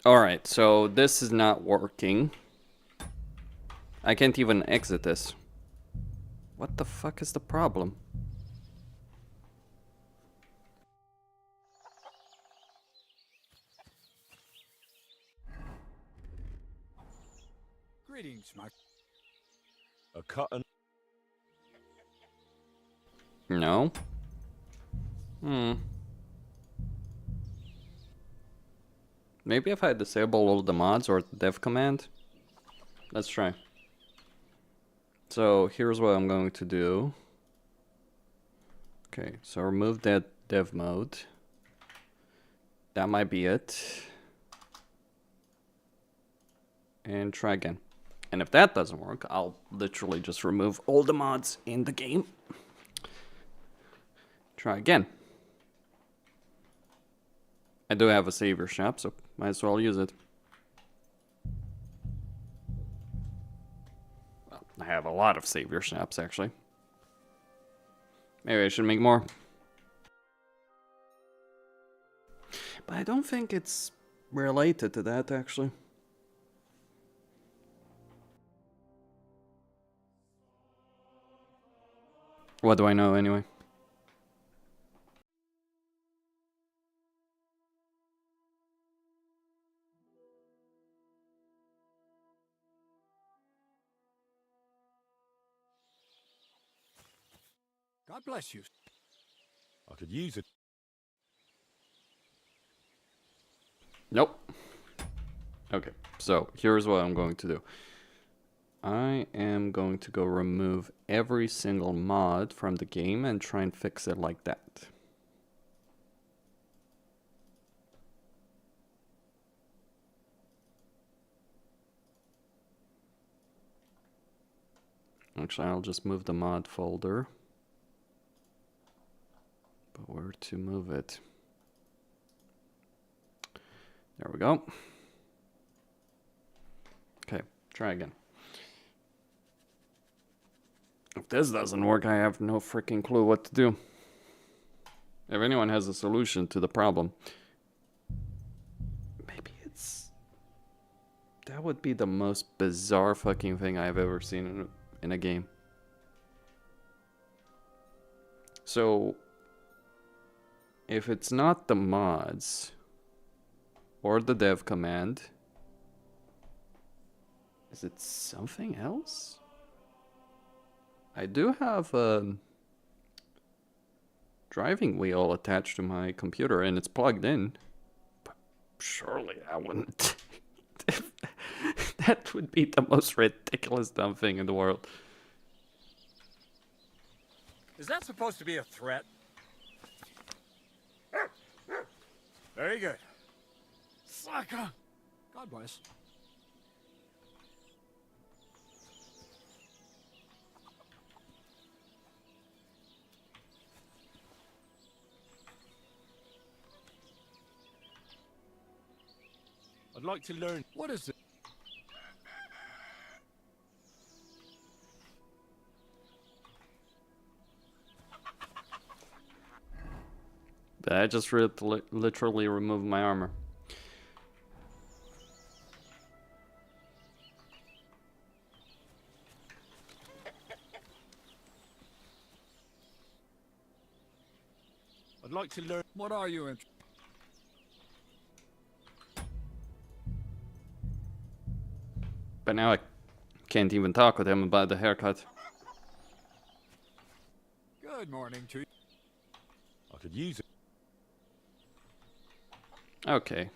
Alright, so this is not working. I can't even exit this. What the fuck is the problem? Greetings, my... A cut and... No. Maybe if I disable all the mods or dev command. Let's try. So here's what I'm going to do. Okay, so remove that dev mode. that might be it. And try again. And if that doesn't work, I'll literally just remove all the mods in the game. Try again. I do have a savior shop, so might as well use it. Well, I have a lot of savior shops, actually. Maybe I should make more. But I don't think it's related to that, actually. What do I know, anyway? God bless you. I could use it. Nope. Okay, so here's what I'm going to do. I am going to go remove every single mod from the game and try and fix it like that. Actually, I'll just move the mod folder. But where to move it? There we go. Okay, try again. If this doesn't work, I have no freaking clue what to do. If anyone has a solution to the problem, maybe it's... That would be the most bizarre fucking thing I've ever seen in a game. So, if it's not the mods or the dev command, is it something else? I do have a driving wheel attached to my computer and it's plugged in. But surely I wouldn't. That would be the most ridiculous dumb thing in the world. Is that supposed to be a threat? Very good. Slacker. God bless. I'd like to learn. What is it? But I just literally removed my armor. I'd like to learn. What are you in? But now I can't even talk with him about the haircut. Good morning to you. I could use it. Okay.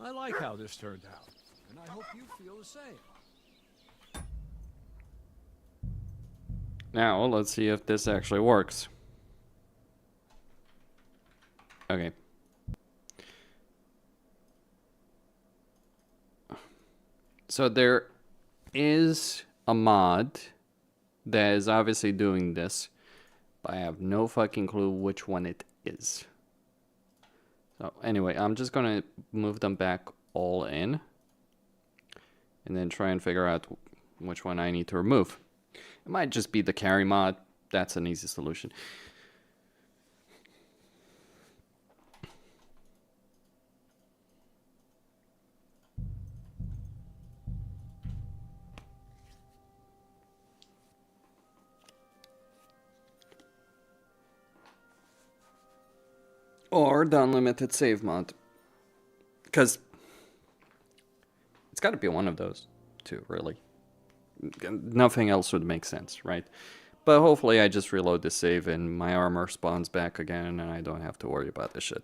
I like how this turned out, and I hope you feel the same. Now, let's see if this actually works. Okay. So there is a mod that is obviously doing this, but I have no fucking clue which one it is. So anyway, I'm just gonna move them back all in, and then try and figure out which one I need to remove. It might just be the carry mod. That's an easy solution. Or the unlimited save mod. Because it's got to be one of those two, really. Nothing else would make sense, right? But hopefully I just reload the save and my armor spawns back again and I don't have to worry about this shit.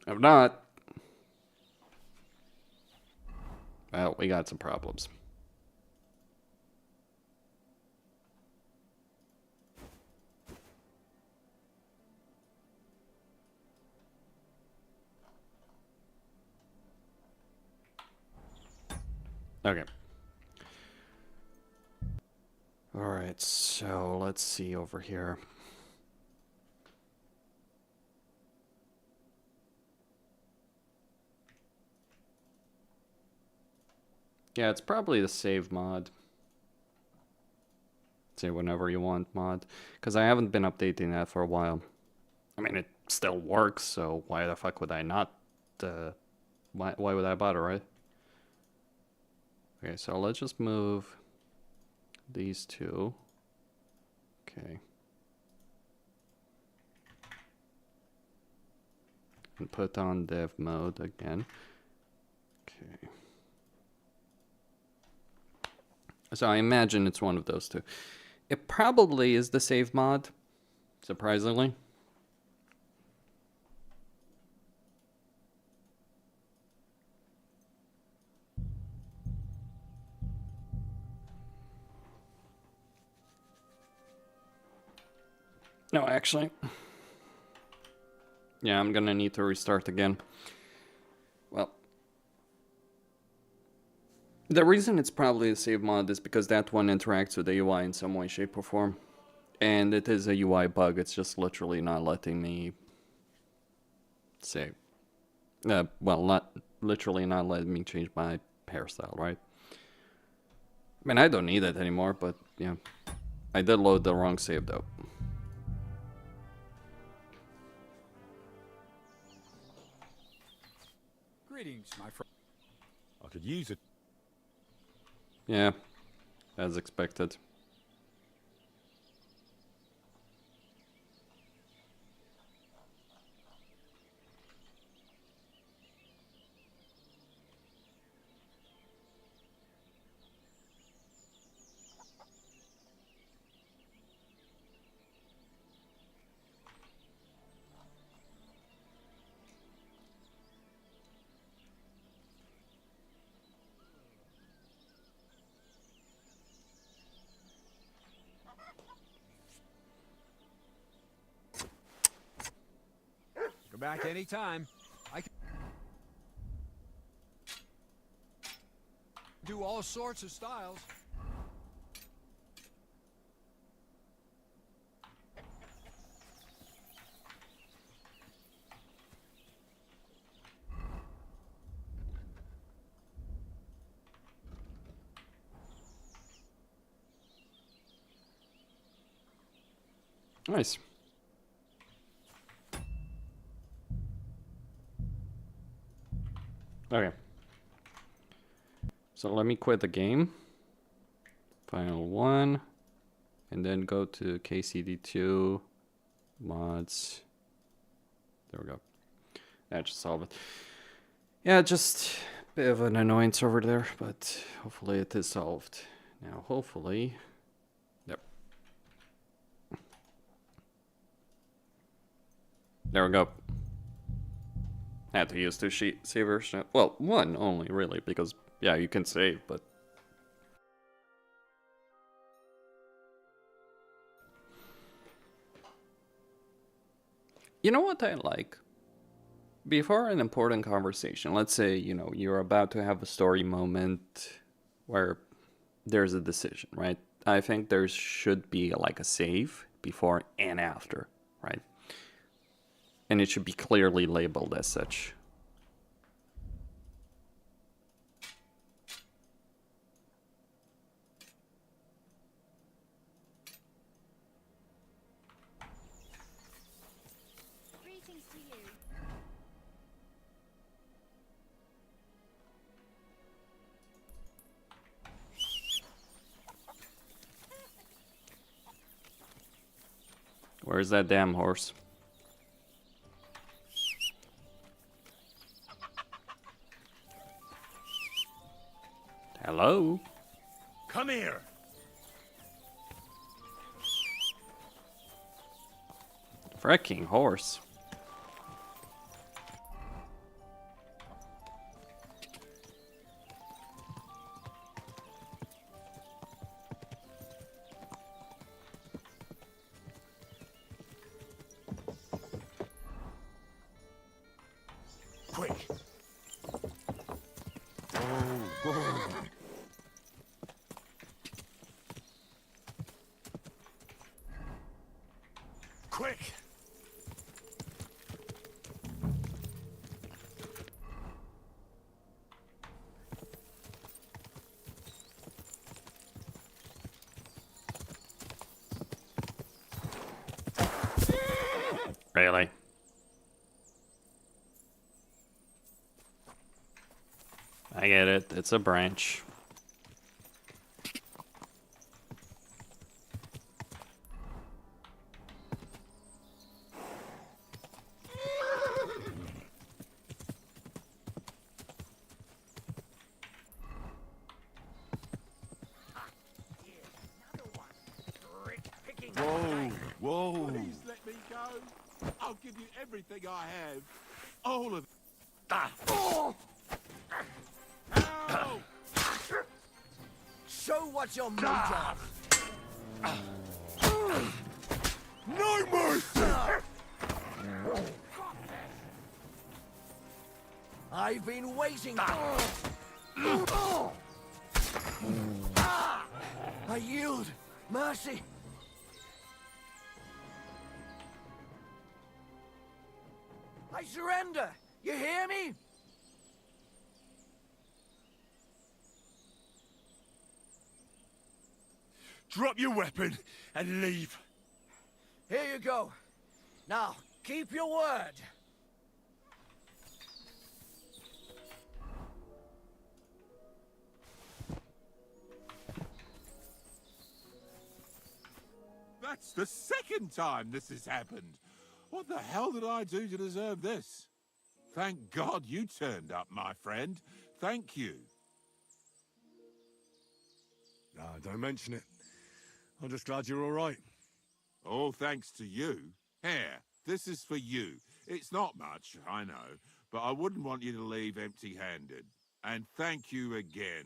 If not, well, we got some problems. Okay. Alright, so let's see over here. Yeah, it's probably the save mod. Say whenever you want mod. Because I haven't been updating that for a while. I mean, it still works, so why the fuck would I not? Why would I bother, right? Okay, so let's just move these two. Okay. And put on dev mode again. Okay. So I imagine it's one of those two. It probably is the save mod, surprisingly. No, actually. Yeah, I'm gonna need to restart again. Well, the reason it's probably a save mod is because that one interacts with the UI in some way, shape, or form. And it is a UI bug, it's just literally not letting me save. Well, not literally not letting me change my hairstyle, right? I mean, I don't need it anymore, but yeah. I did load the wrong save though. Greetings, my friend. I could use it. Yeah, as expected. Back anytime. I can do all sorts of styles. Nice. Okay. So let me quit the game. Final one. And then go to KCD2. Mods. There we go. That should solve it. Yeah, just a bit of an annoyance over there, but hopefully it is solved. Now, hopefully... Yep. There we go. Had to use two savers. Well, one only, really, because, yeah, you can save, but You know what I like? Before an important conversation, let's say, you know, you're about to have a story moment where there's a decision, right? I think there should be like a save before and after, right? And it should be clearly labeled as such. Greetings to you. Where's that damn horse? Hello? Come here! Fricking horse. Quick! Quick! Really? I get it. It's a branch. Whoa, whoa! Please let me go. I'll give you everything I have. All of it. Ow! Show what you're made of. No mercy! I've been waiting. I yield. Mercy. I surrender. You hear me? Drop your weapon and leave. Here you go. Now, keep your word. That's the second time this has happened. What the hell did I do to deserve this? Thank God you turned up, my friend. Thank you. Ah, don't mention it. I'm just glad you're all right. All thanks to you. Here, this is for you. It's not much, I know, but I wouldn't want you to leave empty-handed. And thank you again.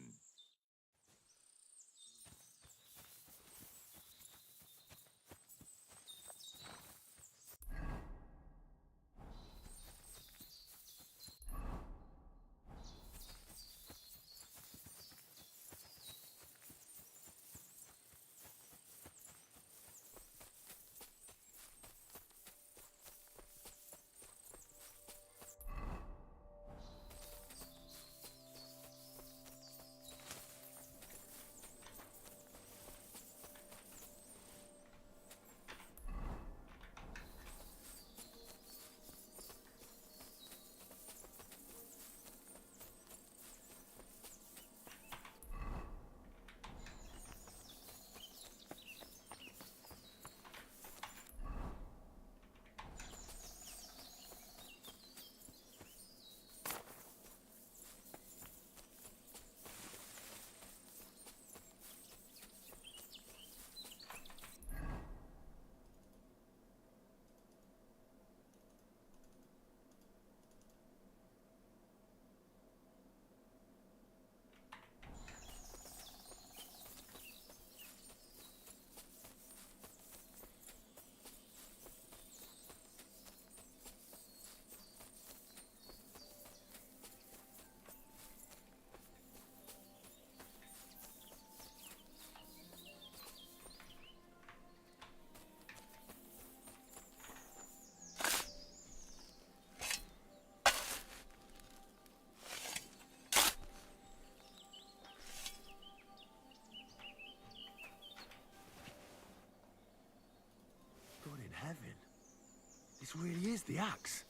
This really is the axe.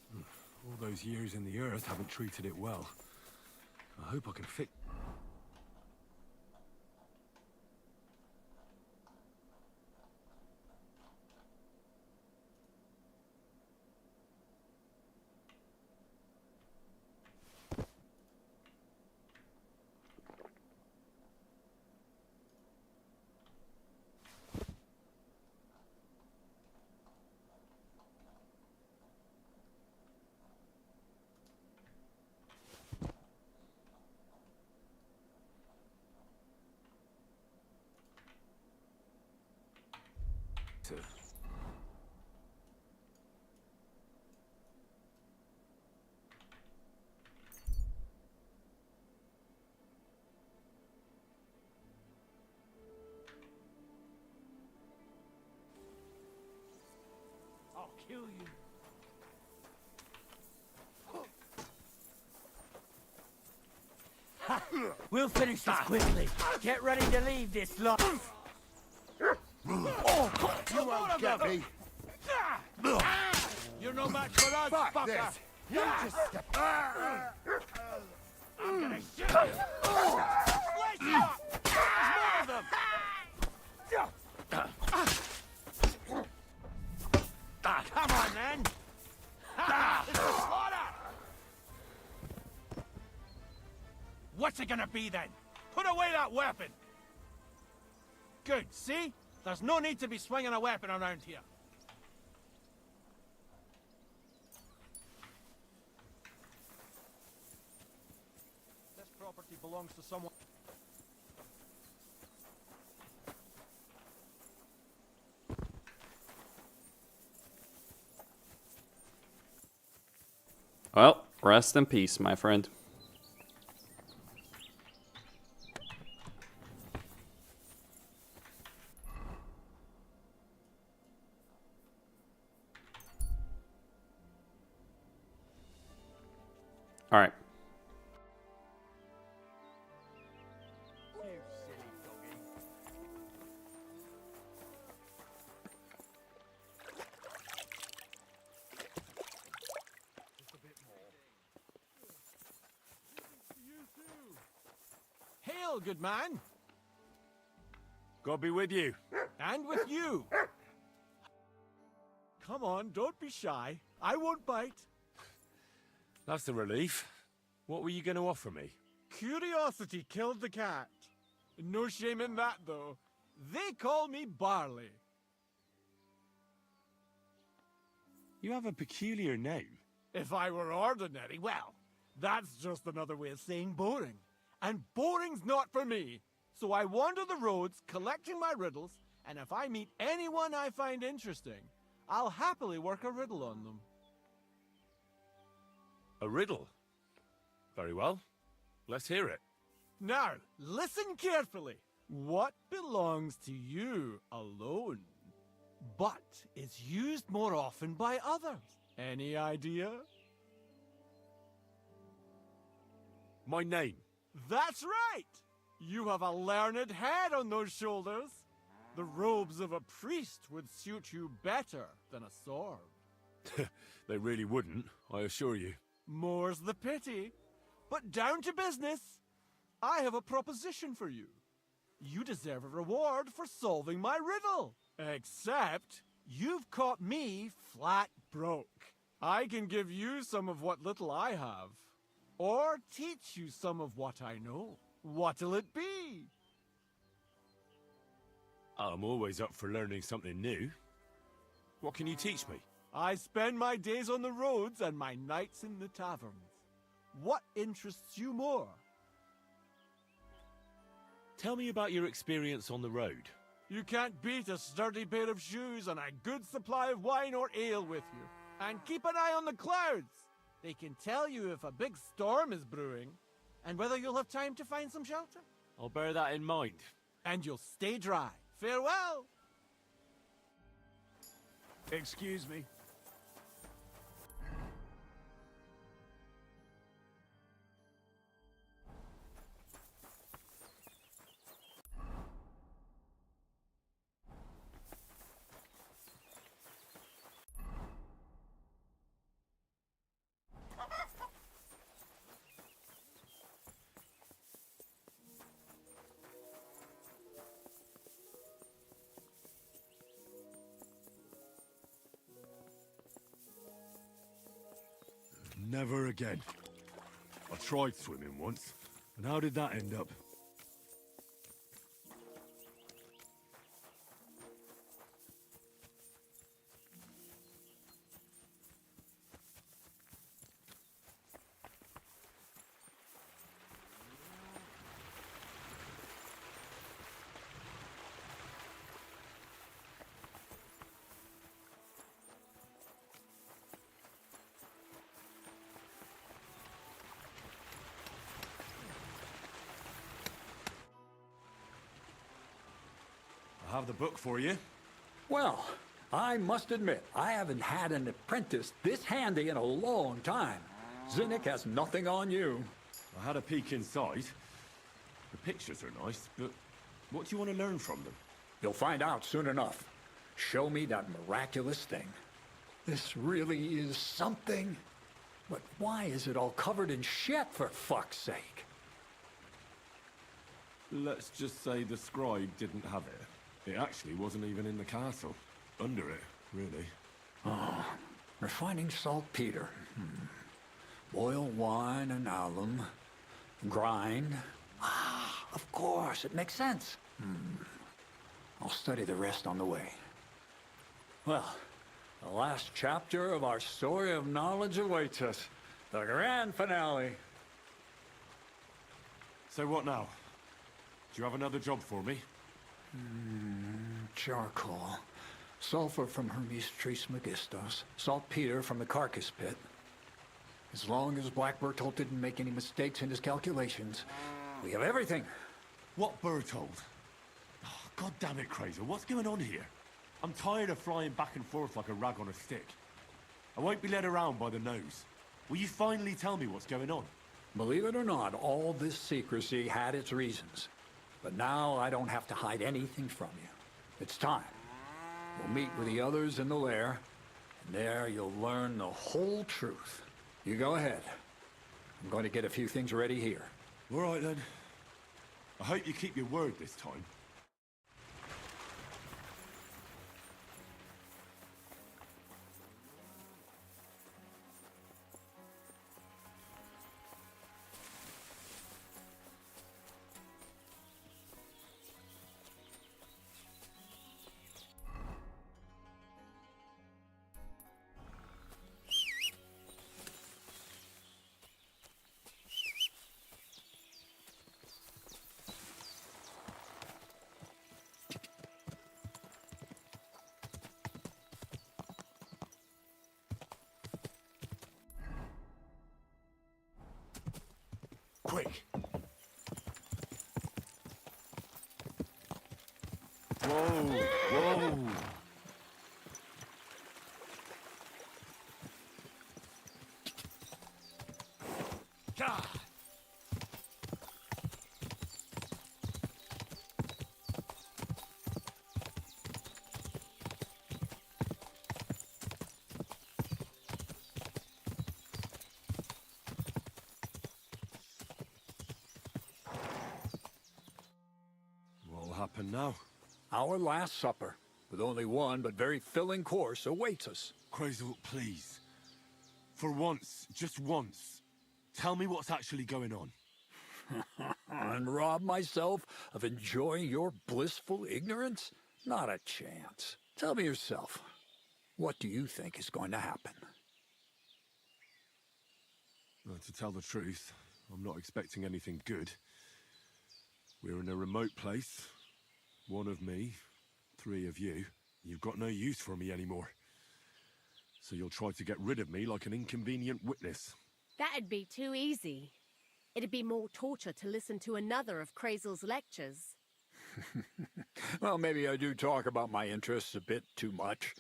All those years in the earth haven't treated it well. I hope I can fix... I'll kill you. We'll finish this quickly. Get ready to leave this lot. You won't get me. You're no match for us, Fuck fucker. this. You just step. I'm gonna shoot you. Let's up. There's more of them. Come on, then. This is slaughter. What's it gonna be then? Put away that weapon. Good. See? There's no need to be swinging a weapon around here. This property belongs to someone. Well, rest in peace, my friend. All right. Hail, good man. God be with you. And with you. Come on, don't be shy. I won't bite. That's a relief. What were you going to offer me? Curiosity killed the cat. No shame in that, though. They call me Barley. You have a peculiar name. If I were ordinary, well, that's just another way of saying boring. And boring's not for me. So I wander the roads collecting my riddles, and if I meet anyone I find interesting, I'll happily work a riddle on them. A riddle? Very well. Let's hear it. Now, listen carefully. What belongs to you alone, but is used more often by others? Any idea? My name. That's right! You have a learned head on those shoulders. The robes of a priest would suit you better than a sword. They really wouldn't, I assure you. More's the pity. But down to business. I have a proposition for you. You deserve a reward for solving my riddle. Except, you've caught me flat broke. I can give you some of what little I have. Or teach you some of what I know. What'll it be? I'm always up for learning something new. What can you teach me? I spend my days on the roads and my nights in the taverns. What interests you more? Tell me about your experience on the road. You can't beat a sturdy pair of shoes and a good supply of wine or ale with you. And keep an eye on the clouds. They can tell you if a big storm is brewing, and whether you'll have time to find some shelter. I'll bear that in mind. And you'll stay dry. Farewell! Excuse me. Never again. I tried swimming once, and how did that end up? I have the book for you. Well, I must admit, I haven't had an apprentice this handy in a long time. Zinnik has nothing on you. I had a peek inside. The pictures are nice, but what do you want to learn from them? You'll find out soon enough. Show me that miraculous thing. This really is something. But why is it all covered in shit, for fuck's sake? Let's just say the scribe didn't have it. It actually wasn't even in the castle. Under it, really. Oh, refining saltpeter. Boil wine and alum. Grind. Ah, of course, it makes sense. I'll study the rest on the way. Well, the last chapter of our story of knowledge awaits us. The grand finale. So what now? Do you have another job for me? Charcoal. Sulfur from Hermes Trismegistos. Saltpeter from the carcass pit. As long as Black Bertolt didn't make any mistakes in his calculations, we have everything. What Bertolt? Oh, God damn it, Crazer. What's going on here? I'm tired of flying back and forth like a rag on a stick. I won't be led around by the nose. Will you finally tell me what's going on? Believe it or not, all this secrecy had its reasons. But now I don't have to hide anything from you. It's time. We'll meet with the others in the lair, and there you'll learn the whole truth. You go ahead. I'm going to get a few things ready here. All right, then. I hope you keep your word this time. Quick! Whoa! Whoa! God! What'll happen now? Our last supper, with only one but very filling course, awaits us. Crazel, please. For once, just once, tell me what's actually going on. And rob myself of enjoying your blissful ignorance? Not a chance. Tell me yourself, what do you think is going to happen? Well, to tell the truth, I'm not expecting anything good. We're in a remote place. One of me, 3 of you. You've got no use for me anymore. So you'll try to get rid of me like an inconvenient witness. That'd be too easy. It'd be more torture to listen to another of Crazel's lectures. Well, maybe I do talk about my interests a bit too much.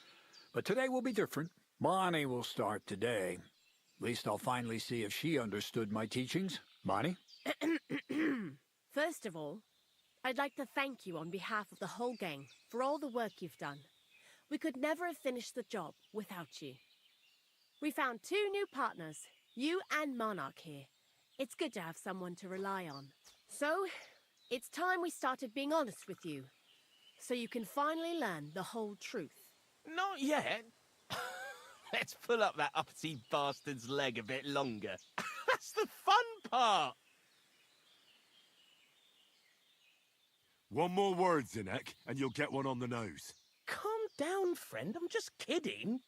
But today will be different. Bonnie will start today. At least I'll finally see if she understood my teachings. Bonnie? First of all, I'd like to thank you on behalf of the whole gang for all the work you've done. We could never have finished the job without you. We found 2 new partners, you and Monarch here. It's good to have someone to rely on. So, it's time we started being honest with you, so you can finally learn the whole truth. Not yet. Let's pull up that uppity bastard's leg a bit longer. That's the fun part! One more word, Zinek, and you'll get one on the nose. Calm down, friend. I'm just kidding.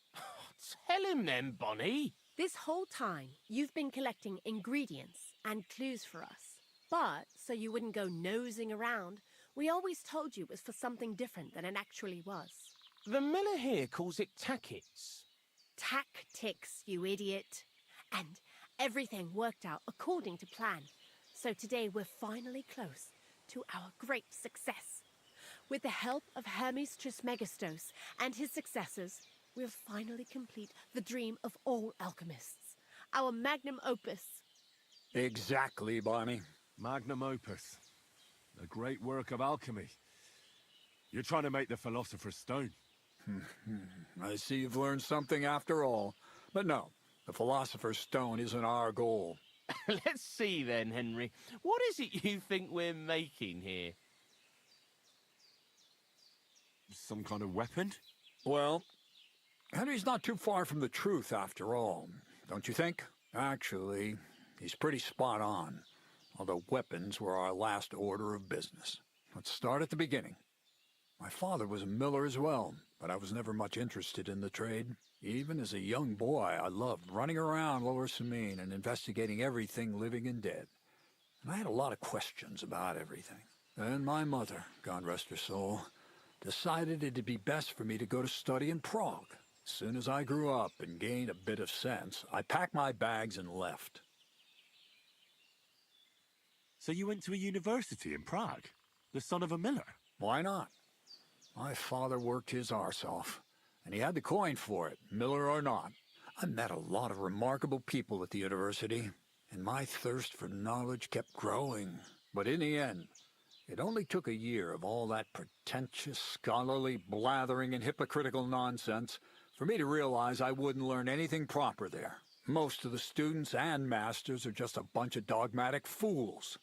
Tell him then, Bonnie. This whole time, you've been collecting ingredients and clues for us. But, so you wouldn't go nosing around, we always told you it was for something different than it actually was. The miller here calls it tackets. Tactics, you idiot. And everything worked out according to plan. So today we're finally close to our great success. With the help of Hermes Trismegistos and his successors, we'll finally complete the dream of all alchemists. Our magnum opus. Exactly, Bonnie. Magnum opus. A great work of alchemy. You're trying to make the Philosopher's Stone. I see you've learned something after all. But no, the Philosopher's Stone isn't our goal. Let's see then, Henry. What is it you think we're making here? Some kind of weapon? Well, Henry's not too far from the truth after all, don't you think? Actually, he's pretty spot on. Although weapons were our last order of business. Let's start at the beginning. My father was a miller as well, but I was never much interested in the trade. Even as a young boy, I loved running around Yolosapien and investigating everything living and dead. And I had a lot of questions about everything. Then my mother, God rest her soul, decided it'd be best for me to go to study in Prague. As soon as I grew up and gained a bit of sense, I packed my bags and left. So you went to a university in Prague? The son of a miller? Why not? My father worked his arse off, and he had the coin for it, miller or not. I met a lot of remarkable people at the university, and my thirst for knowledge kept growing. But in the end, it only took a year of all that pretentious, scholarly blathering and hypocritical nonsense for me to realize I wouldn't learn anything proper there. Most of the students and masters are just a bunch of dogmatic fools.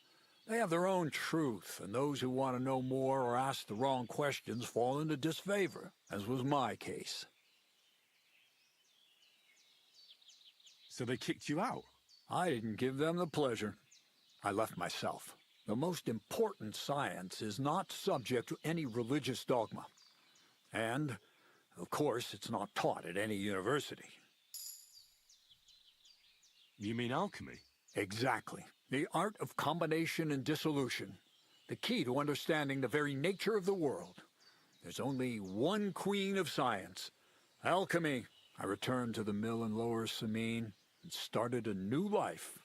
They have their own truth, and those who want to know more or ask the wrong questions fall into disfavor, as was my case. So they kicked you out? I didn't give them the pleasure. I left myself. The most important science is not subject to any religious dogma. And, of course, it's not taught at any university. You mean alchemy? Exactly. The art of combination and dissolution. The key to understanding the very nature of the world. There's only one queen of science. Alchemy. I returned to the mill in Yolosapien and started a new life.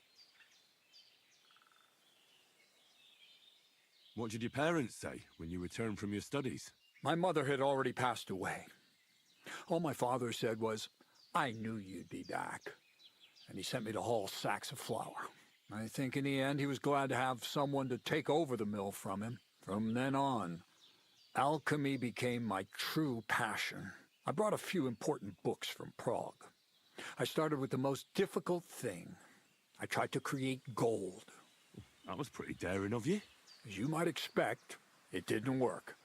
What did your parents say when you returned from your studies? My mother had already passed away. All my father said was, "I knew you'd be back." And he sent me to haul sacks of flour. I think in the end he was glad to have someone to take over the mill from him. From then on, alchemy became my true passion. I brought a few important books from Prague. I started with the most difficult thing. I tried to create gold. That was pretty daring of you. As you might expect, it didn't work.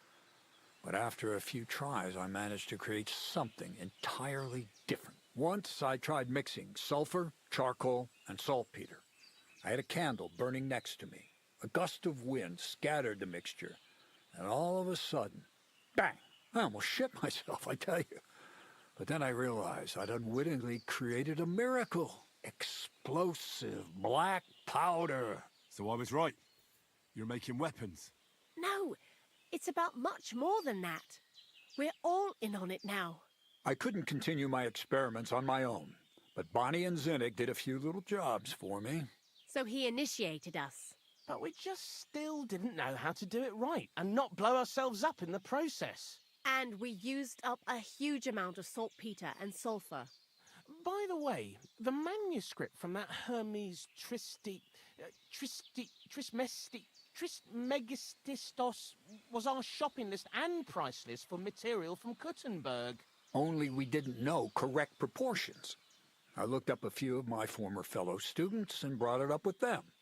But after a few tries, I managed to create something entirely different. Once I tried mixing sulfur, charcoal, and saltpeter. I had a candle burning next to me. A gust of wind scattered the mixture, and all of a sudden, bang! I almost shit myself, I tell you. But then I realized I'd unwittingly created a miracle. Explosive black powder. So I was right. You're making weapons. No, it's about much more than that. We're all in on it now. I couldn't continue my experiments on my own, but Bonnie and Zinnik did a few little jobs for me. So he initiated us. But we just still didn't know how to do it right and not blow ourselves up in the process. And we used up a huge amount of saltpeter and sulfur. By the way, the manuscript from that Hermes Trismegistos was our shopping list and price list for material from Kuttenberg. Only we didn't know correct proportions. I looked up a few of my former fellow students and brought it up with them.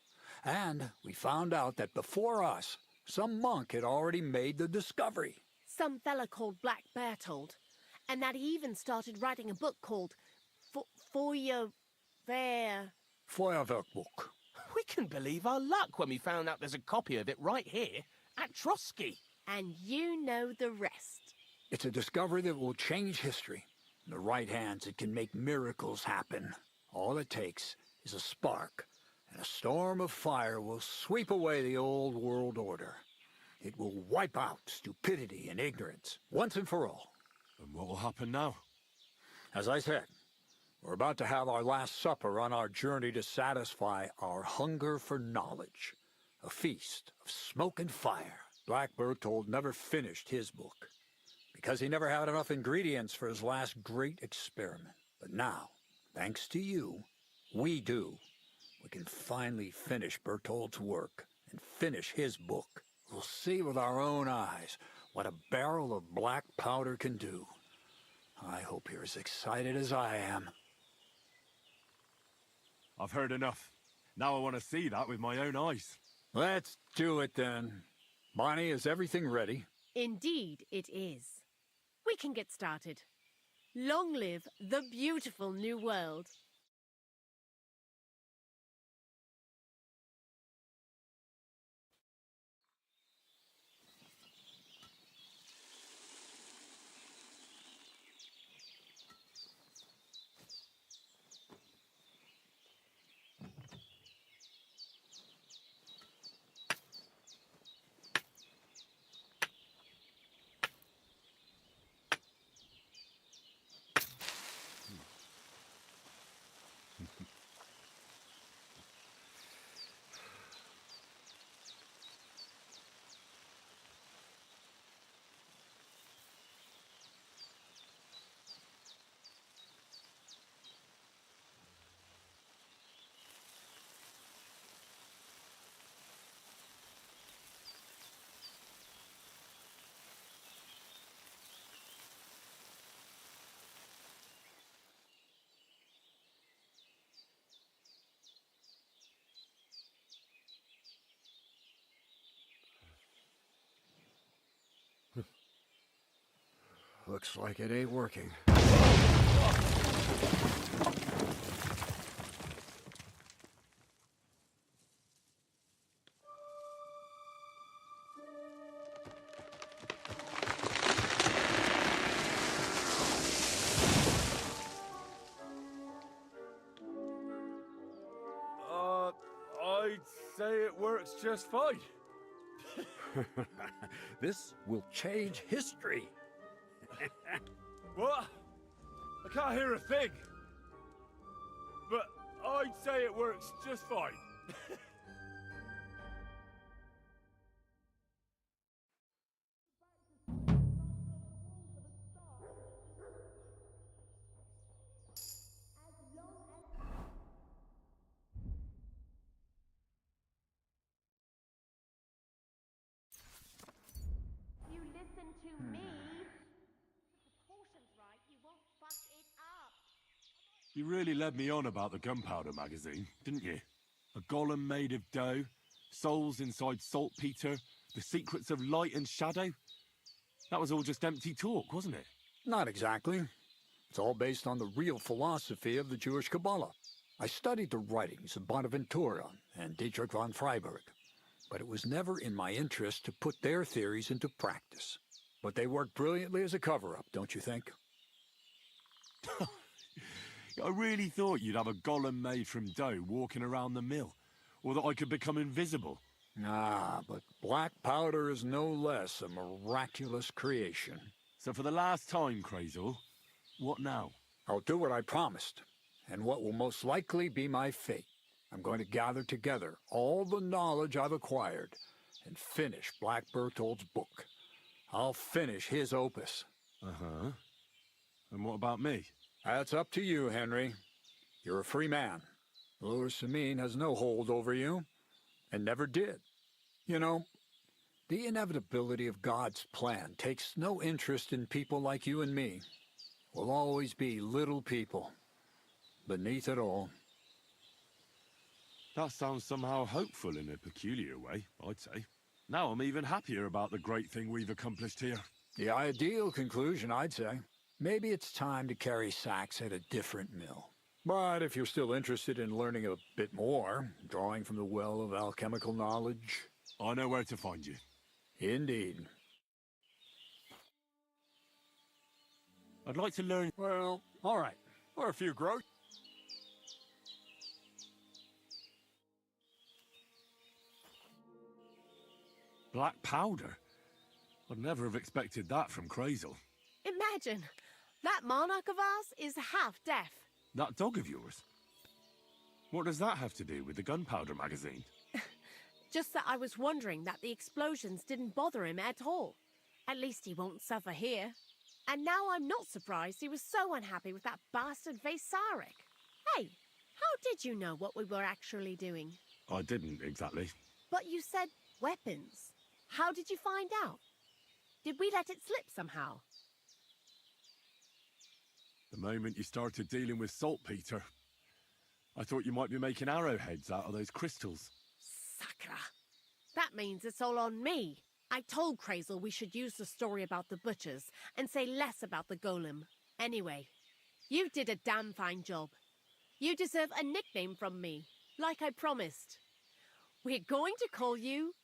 And we found out that before us, some monk had already made the discovery. Some fella called Black Bear told. And that he even started writing a book called For your... Feuerwerkbook. We can believe our luck when we found out there's a copy of it right here at Trotsky. And you know the rest. It's a discovery that will change history. In the right hands, it can make miracles happen. All it takes is a spark, and a storm of fire will sweep away the old world order. It will wipe out stupidity and ignorance, once and for all. And what will happen now? As I said, we're about to have our last supper on our journey to satisfy our hunger for knowledge. A feast of smoke and fire. Black Berthold never finished his book, because he never had enough ingredients for his last great experiment. But now, thanks to you, we do. We can finally finish Berthold's work and finish his book. We'll see with our own eyes what a barrel of black powder can do. I hope you're as excited as I am. I've heard enough. Now I want to see that with my own eyes. Let's do it then. Bonnie, is everything ready? Indeed it is. We can get started. Long live the beautiful new world. Looks like it ain't working. I'd say it works just fine. This will change history. What? I can't hear a thing. But I'd say it works just fine. You listen to me. Proportions right, you won't fuck it up. You really led me on about the gunpowder magazine, didn't you? A golem made of dough, souls inside saltpeter, the secrets of light and shadow. That was all just empty talk, wasn't it? Not exactly. It's all based on the real philosophy of the Jewish Kabbalah. I studied the writings of Bonaventura and Dietrich von Freiberg, but it was never in my interest to put their theories into practice. But they work brilliantly as a cover-up, don't you think? I really thought you'd have a golem made from dough walking around the mill, or that I could become invisible. Ah, but black powder is no less a miraculous creation. So for the last time, Crazel, what now? I'll do what I promised, and what will most likely be my fate. I'm going to gather together all the knowledge I've acquired and finish Black Berthold's book. I'll finish his opus. Uh-huh. And what about me? That's up to you, Henry. You're a free man. Yolosapien has no hold over you, and never did. You know, the inevitability of God's plan takes no interest in people like you and me. We'll always be little people, beneath it all. That sounds somehow hopeful in a peculiar way, I'd say. Now I'm even happier about the great thing we've accomplished here. The ideal conclusion, I'd say. Maybe it's time to carry sacks at a different mill. But if you're still interested in learning a bit more, drawing from the well of alchemical knowledge... I know where to find you. Indeed. I'd like to learn... Well, all right. Or a few gross... Black powder? I'd never have expected that from Crazel. Imagine, that monarch of ours is half deaf. That dog of yours? What does that have to do with the gunpowder magazine? Just that I was wondering that the explosions didn't bother him at all. At least he won't suffer here. And now I'm not surprised he was so unhappy with that bastard Vasaric. Hey, how did you know what we were actually doing? I didn't exactly. But you said weapons. How did you find out? Did we let it slip somehow? The moment you started dealing with saltpeter, I thought you might be making arrowheads out of those crystals. Sacra. That means it's all on me. I told Crazel we should use the story about the butchers and say less about the golem. Anyway, you did a damn fine job. You deserve a nickname from me, like I promised. We're going to call you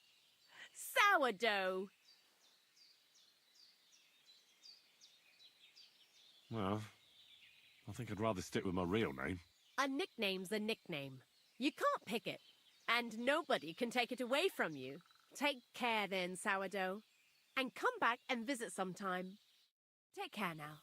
Sourdough. Well, I think I'd rather stick with my real name. A nickname's a nickname. You can't pick it, and nobody can take it away from you. Take care then, Sourdough, and come back and visit sometime. Take care now.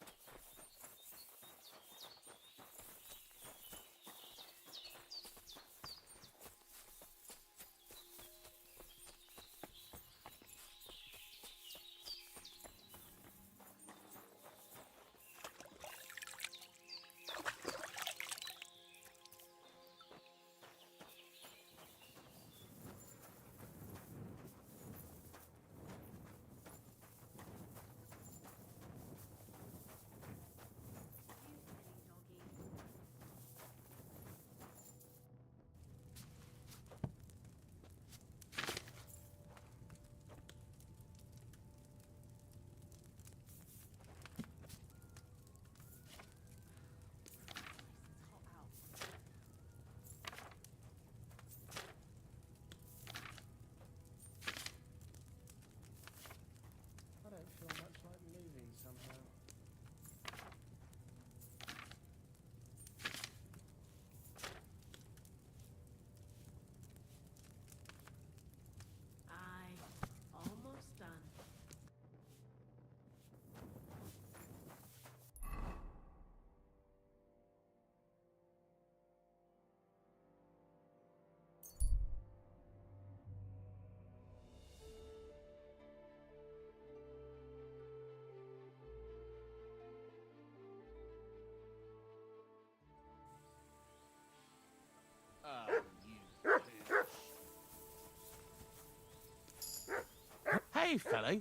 Hey, fellow.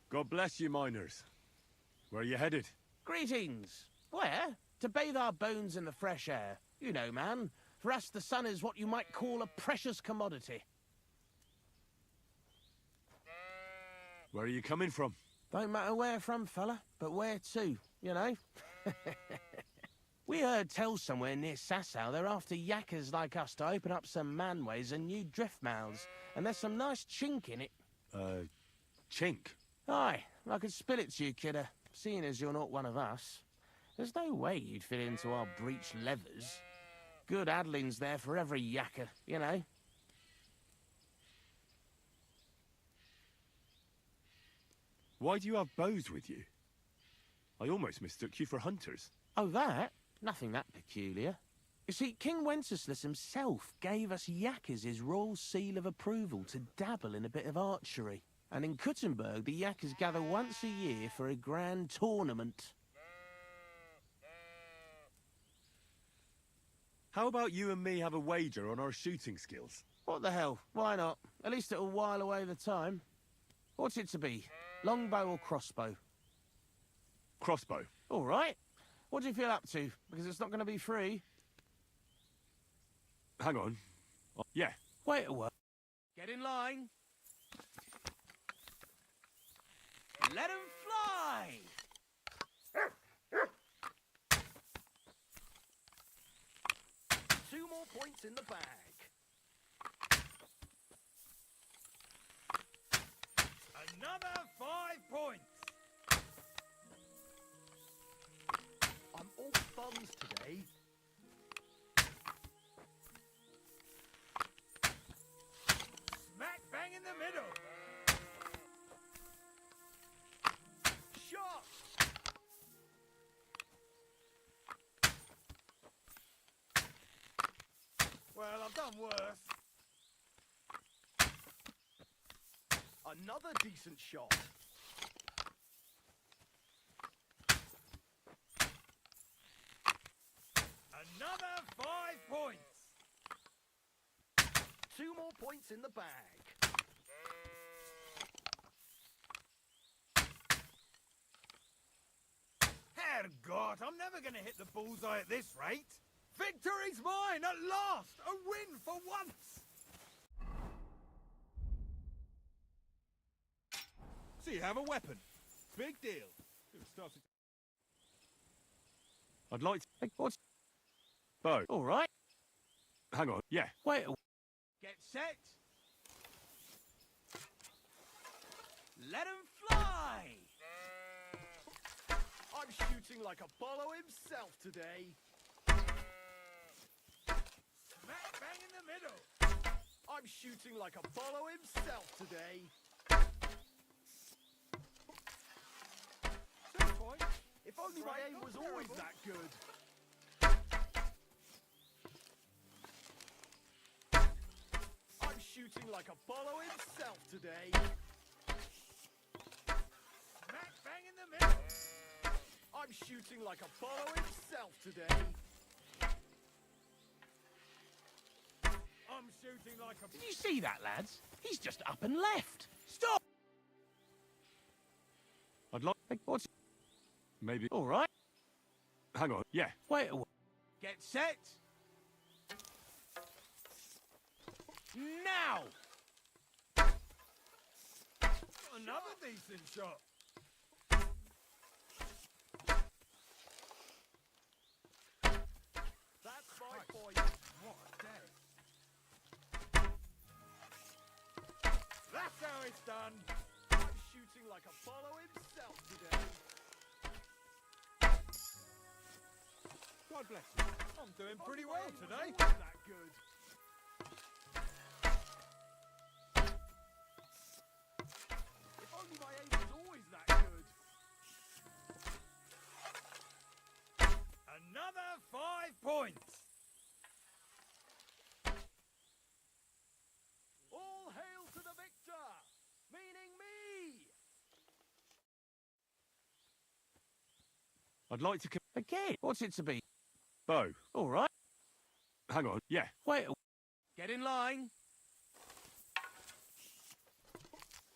God bless you, miners. Where are you headed? Greetings. Where? To bathe our bones in the fresh air. You know, man. For us, the sun is what you might call a precious commodity. Where are you coming from? Don't matter where from, fella, but where to, you know? We heard tell somewhere near Sasau they're after yakkers like us to open up some manways and new drift mouths, and there's some nice chink in it. Chink? Aye, I could spill it to you, kidder, seeing as you're not one of us. There's no way you'd fit into our breech leathers. Good addlings there for every yakker, you know? Why do you have bows with you? I almost mistook you for hunters. Oh, that? Nothing that peculiar. You see, King Wenceslas himself gave us yakkers his royal seal of approval to dabble in a bit of archery. And in Kuttenberg, the yakkers gather once a year for a grand tournament. How about you and me have a wager on our shooting skills? What the hell? Why not? At least it'll while away the time. What's it to be? Longbow or crossbow? Crossbow. All right. What do you feel up to? Because it's not going to be free. Hang on. Yeah. Wait a while. Get in line. Let 'em fly! points in the bag. Another 5 points. I'm all thumbs today. Smack bang in the middle. Shot! Well, I've done worse. Another decent shot. Another 5 points. 2 more points in the bag. Herrgott, I'm never going to hit the bullseye at this rate. Victory's mine at last! A win for once! So you have a weapon. Big deal. I'd like to... Hey, what's... Bow. All right. Hang on, yeah. Wait. Get set. Let 'em fly! I'm shooting like Apollo himself today. Smack bang in the middle. I'm shooting like Apollo himself today. 2 points. If only my aim was always that good. I'm shooting like Apollo himself today. Smack bang in the middle. I'm shooting like Apollo himself today. I'm shooting like a... Did you see that, lads? He's just up and left. Stop! I'd like... Hey, what's... Maybe... All right. Hang on, yeah. Wait. Get set. Now! Another decent shot. That's 5 points. What a day. That's how it's done. I'm shooting like Apollo himself today. God bless you. I'm doing pretty well today. That good. If only my aim was always that good. Another 5 points. All hail to the victor, meaning me. I'd like to... Again. What's it to be? Bow. All right. Hang on, yeah. Wait. Get in line.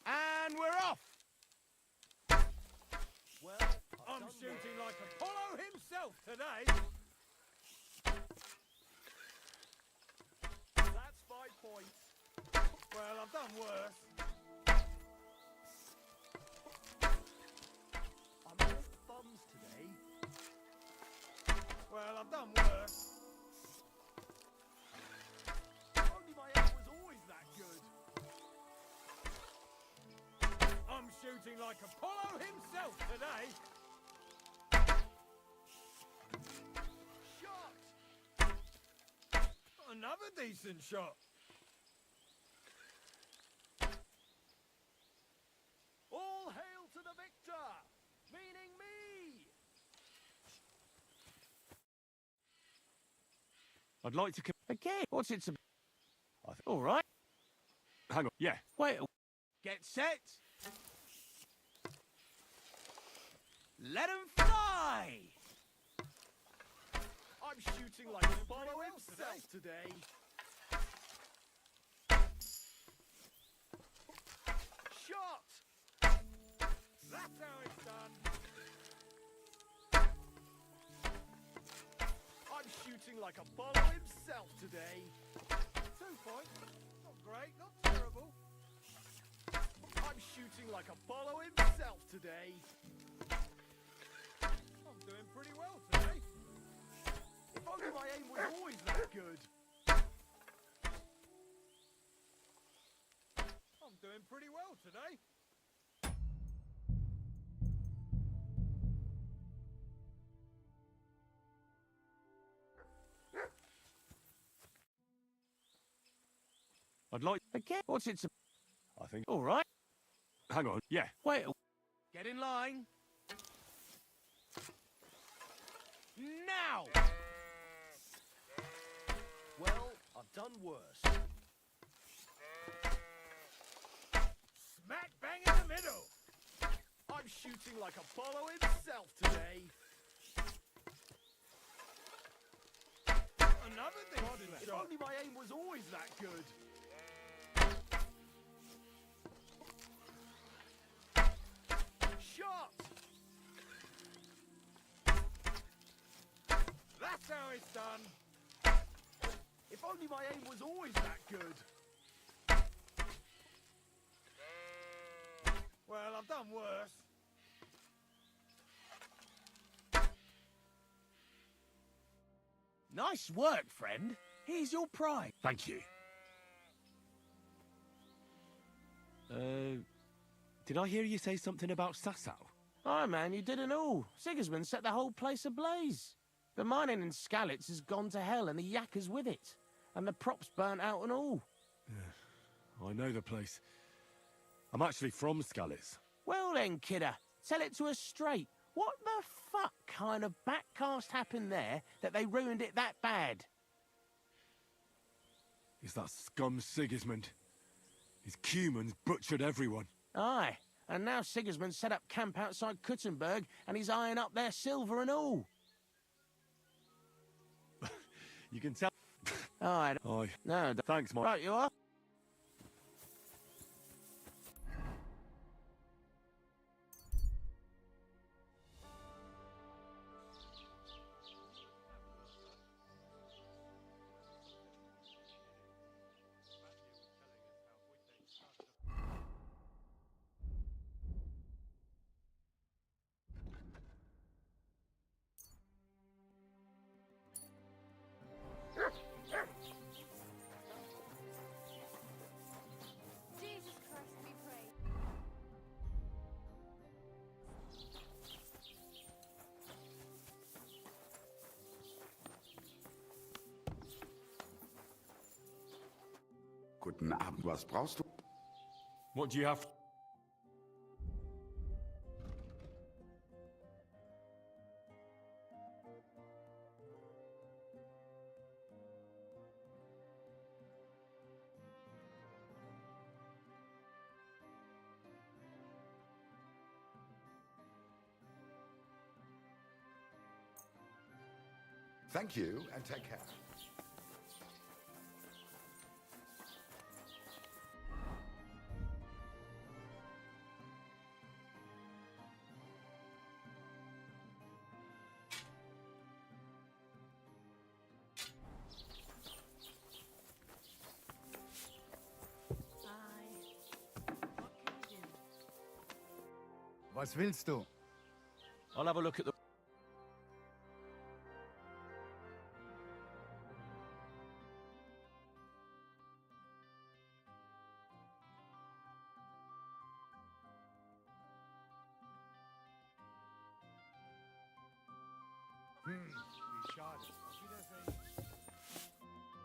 And we're off. Well, I'm shooting like Apollo himself today. That's 5 points. Well, I've done worse. I'm all thumbs today. Well, I've done worse. If only my aim was always that good. I'm shooting like Apollo himself today. Shot! Another decent shot. All hail to the victor, meaning me. I'd like to... Again. What's it to be? All right. Hang on, yeah. Wait. Get set. Let 'em fly. I'm shooting like Apollo himself today. Shot! That's how it's done. I'm shooting like Apollo himself today. 2 points. Not great, not terrible. I'm shooting like Apollo himself today. I'm doing pretty well today. If only my aim was always that good. pretty well today. I'd like... Again? What's it? I think... All right. Hang on, yeah. Wait. Get in line. Now! Well, I've done worse. Smack bang in the middle. I'm shooting like Apollo himself today. Another thing. If only my aim was always that good. Shot! That's how it's done. If only my aim was always that good. Well, I've done worse. Nice work, friend. Here's your prize. Thank you. Did I hear you say something about Sasau? Aye, man, you did it all. Sigismund set the whole place ablaze. The mining in Skalitz has gone to hell and the yakkers with it. And the props burnt out and all. I know the place. I'm actually from Skalitz. Well then, kidder, tell it to us straight. What the fuck kind of backcast happened there that they ruined it that bad? Is that scum Sigismund? His Cumans butchered everyone. Aye, and now Sigismund set up camp outside Kuttenberg and he's eyeing up their silver and all. You can tell... Aye. Aye. No, thanks, Mike. Right, you are. Jesus Christ, we pray. Guten Abend, was brauchst du? What do you have? Thank you, and take care. Was willst du? I'll have a look at the...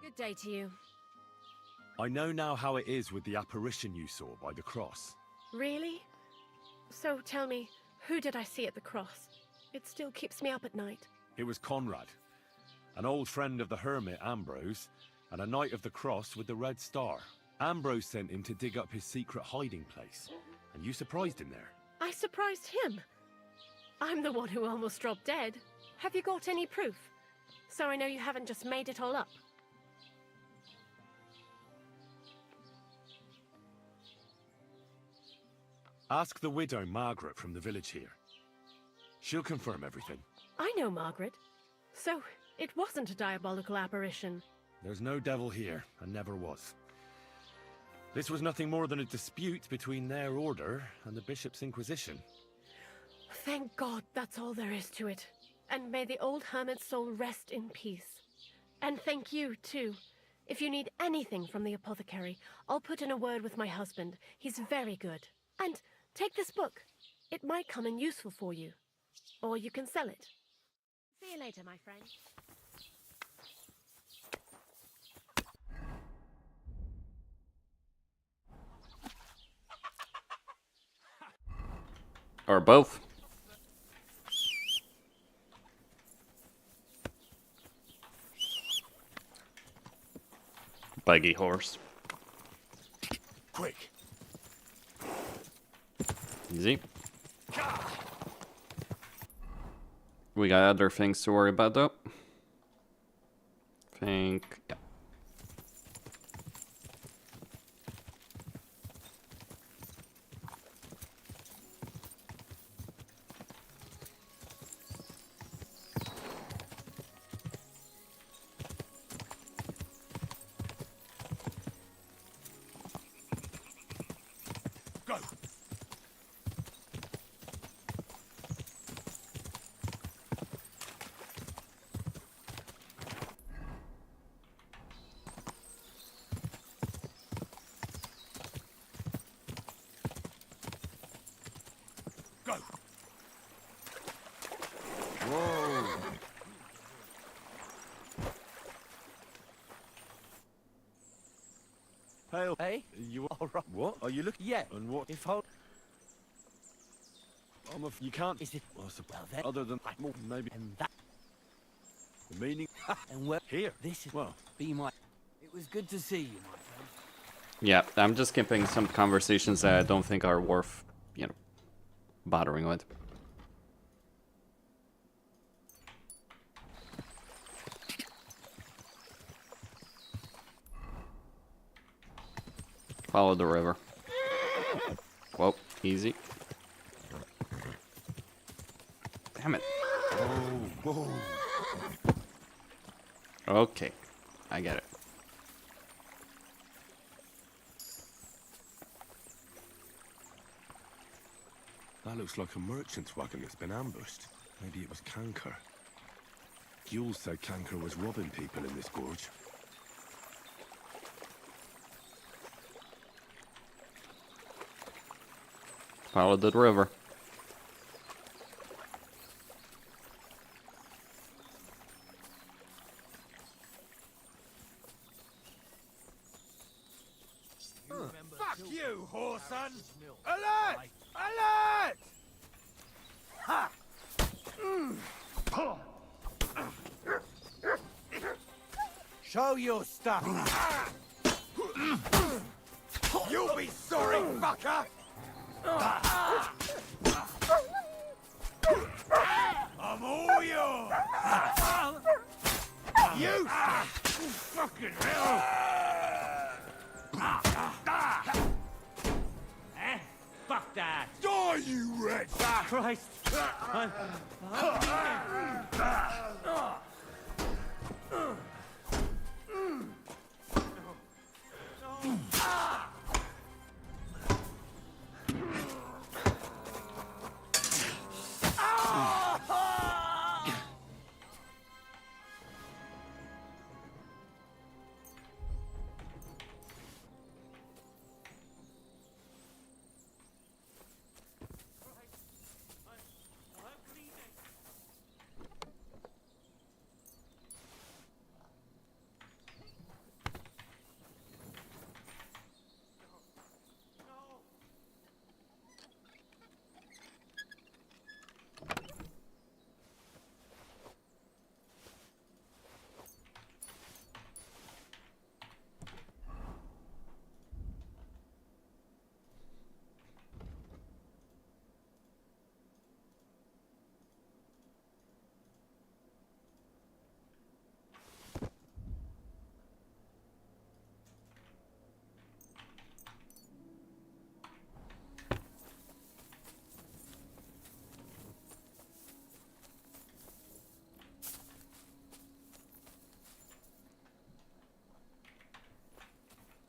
Good day to you. I know now how it is with the apparition you saw by the cross. Really? So tell me, who did I see at the cross? It still keeps me up at night. It was Conrad, an old friend of the hermit Ambrose, and a knight of the cross with the red star. Ambrose sent him to dig up his secret hiding place, and you surprised him there. I surprised him. I'm the one who almost dropped dead. Have you got any proof? So I know you haven't just made it all up. Ask the widow Margaret from the village here. She'll confirm everything. I know Margaret. So it wasn't a diabolical apparition. There's no devil here, and never was. This was nothing more than a dispute between their order and the Bishop's Inquisition. Thank God that's all there is to it. And may the old hermit's soul rest in peace. And thank you, too. If you need anything from the apothecary, I'll put in a word with my husband. He's very good. And take this book. It might come in useful for you. Or you can sell it. See you later, my friend. Or both. Buggy horse. Quick. Easy. We got other things to worry about though. Yeah. Go. Go. Whoa. Hail. Hey? You all right? What? Are you looking? Yeah. And what? If hold. You can't. Is it? Well, then, other than maybe. And that. The meaning. And where? Here. This is. Well. Be my. It was good to see you, my friend. Yeah, I'm just skipping some conversations that I don't think are worth, bothering with. Follow the river. Whoa, easy. Damn it. Whoa. Okay, I get it. That looks like a merchant's wagon that's been ambushed. Maybe it was Canker. Yule said Canker was robbing people in this gorge. Follow the river. Fuck you, whoreson! Alert! Alert! Ha! Show your stuff. You'll be sorry, fucker! I'm all yours! You! Fucking hell! Fuck that! Die, you wretch! Christ!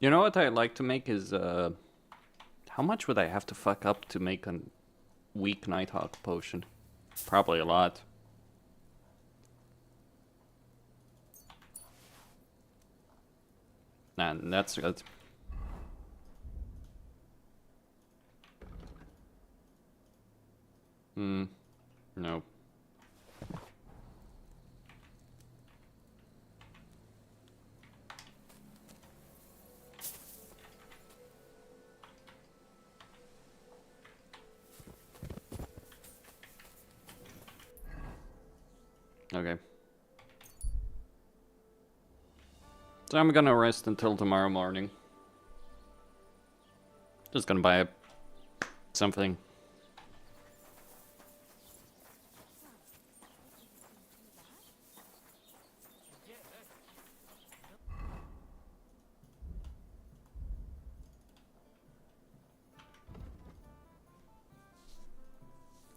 You know what I'd like to make is, how much would I have to fuck up to make a weak Nighthawk potion? Probably a lot. And that's good. No. Okay. So I'm gonna rest until tomorrow morning. Just gonna buy something.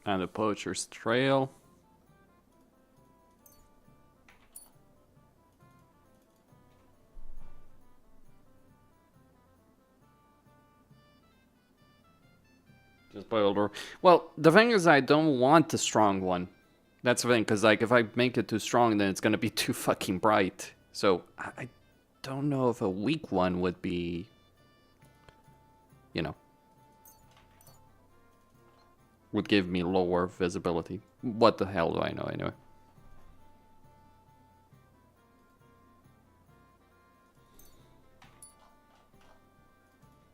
And the poacher's trail. Just boiled or well, the thing is I don't want the strong one. That's the thing, because like if I make it too strong then it's gonna be too fucking bright. So I don't know if a weak one would be, you know, would give me lower visibility. What the hell do I know anyway?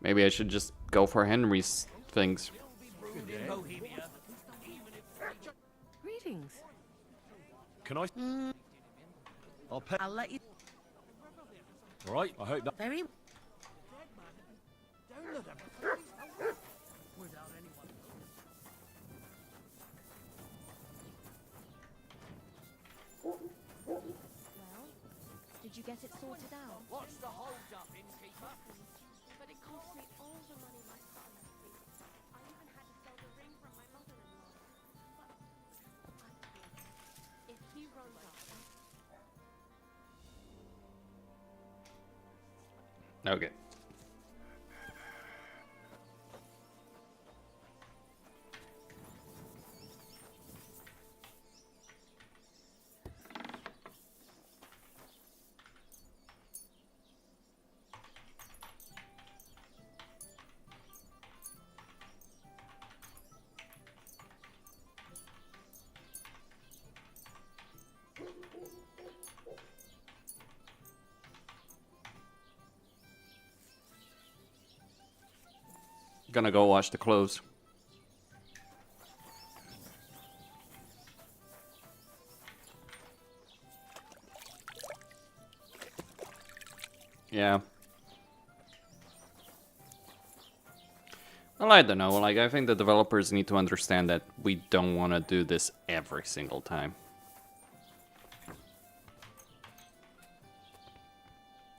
Maybe I should just go for Henry's things. Greetings. Can I? I'll pay. I'll let you. All right. I hope that. Very. Did you get it sorted out? What's the hold up, innkeeper? But it cost me all the money my father left me. I even had to sell the ring from my mother-in-law. But I'm sure if he runs off. Okay. Gonna go wash the clothes. Yeah. Well, I don't know. Like, I think the developers need to understand that we don't want to do this every single time.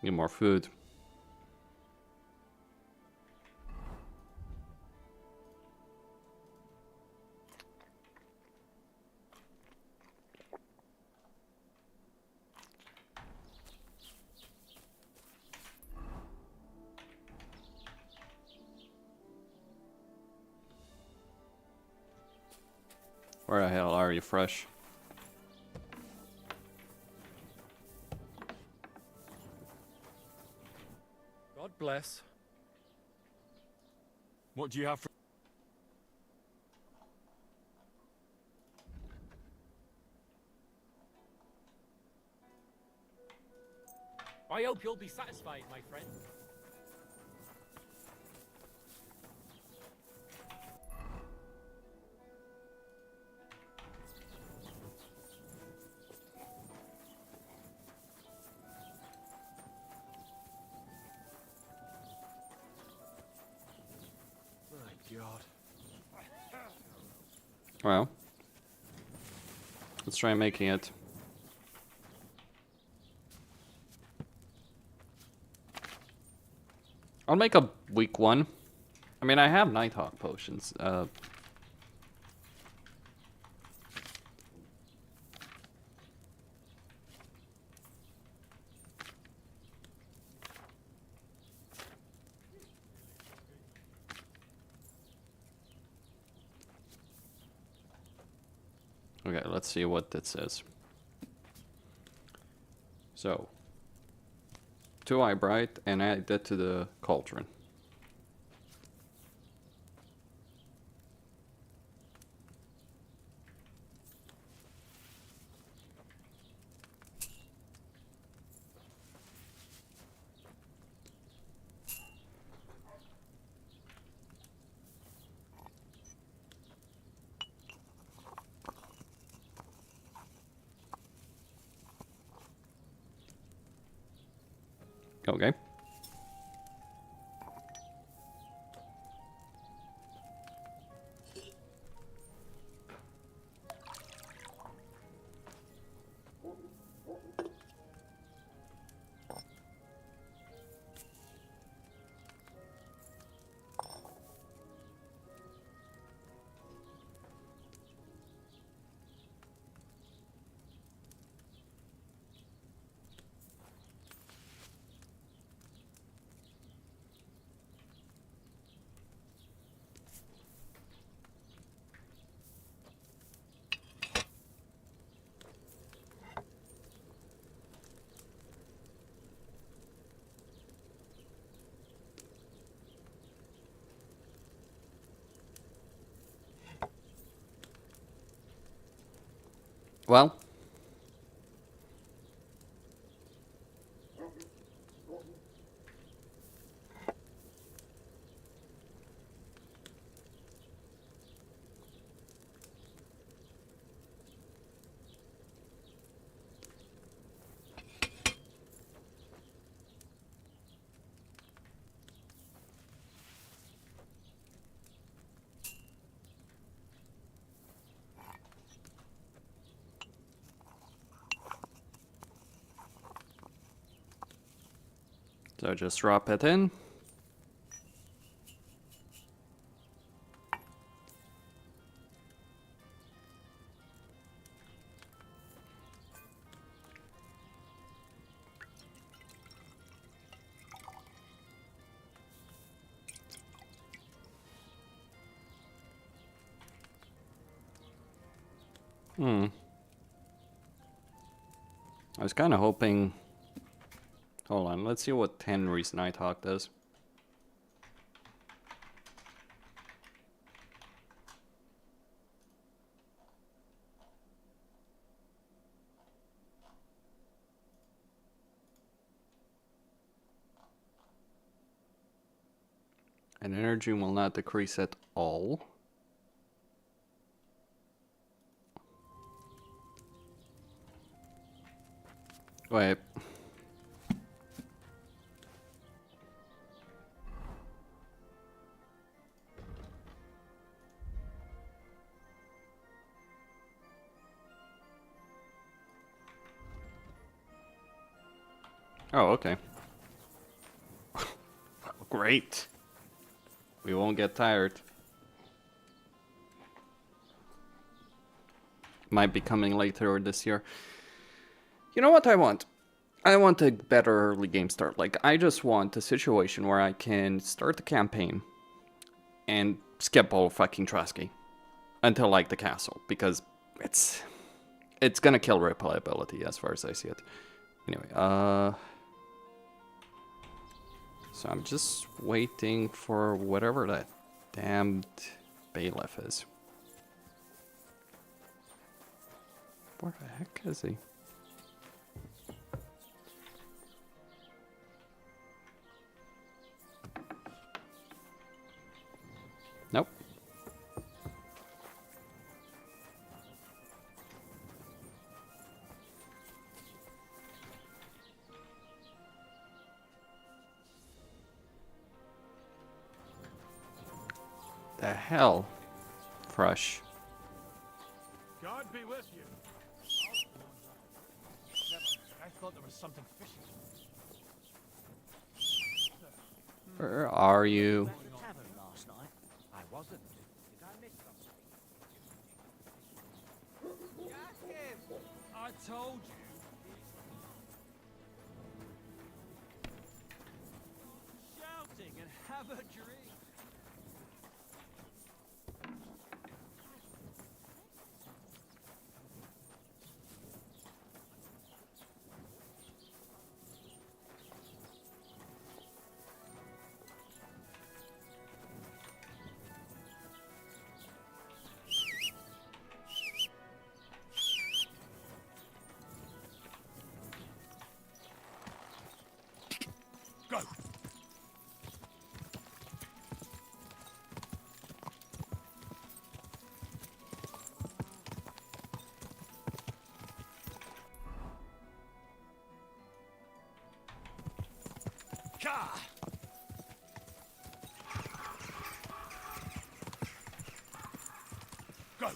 Need more food. Where the hell are you, Fresh? God bless. What do you have for? I hope you'll be satisfied, my friend. God. Well, let's try making it. I'll make a weak one. I mean, I have Nighthawk potions. Okay, let's see what that says. So, 2 eye bright and add that to the cauldron. Okay. Well, so just drop it in. I was kind of hoping... Hold on, let's see what Henry's Nighthawk does. And energy will not decrease at all. Wait. Oh, okay. Great. We won't get tired. Might be coming later this year. You know what I want? I want a better early game start. Like, I just want a situation where I can start the campaign and skip all fucking Trotsky until, like, the castle. Because it's gonna kill replayability as far as I see it. Anyway, so I'm just waiting for whatever that damned bailiff is. Where the heck is he? Nope. The hell? Fresh. God be with you. I thought there was something fishy. Where are you? I wasn't. Did I miss something? I told you. Shouting and have a drink. Go.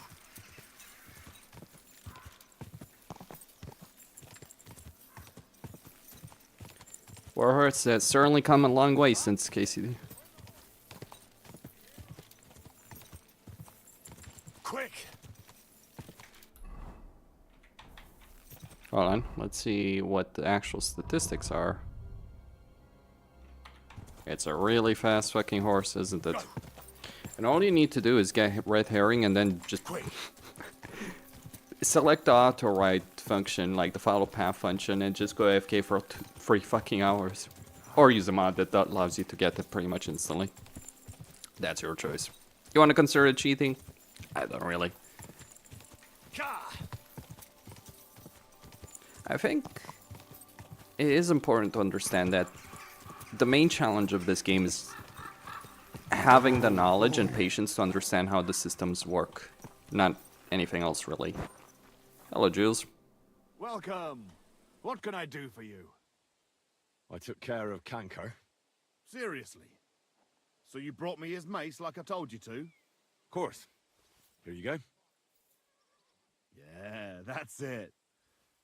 Warhorse has certainly come a long way since KCD. Quick. Hold on, let's see what the actual statistics are. It's a really fast fucking horse, isn't it? And all you need to do is get red herring and then just select the auto ride function, like the follow path function, and just go AFK for 3 fucking hours. Or use a mod that allows you to get it pretty much instantly. That's your choice. You want to consider it cheating? I don't really. I think it is important to understand that the main challenge of this game is having the knowledge and patience to understand how the systems work. Not anything else, really. Hello, Jules. Welcome. What can I do for you? I took care of Canker. Seriously? So you brought me his mace like I told you to? Of course. Here you go. Yeah, that's it.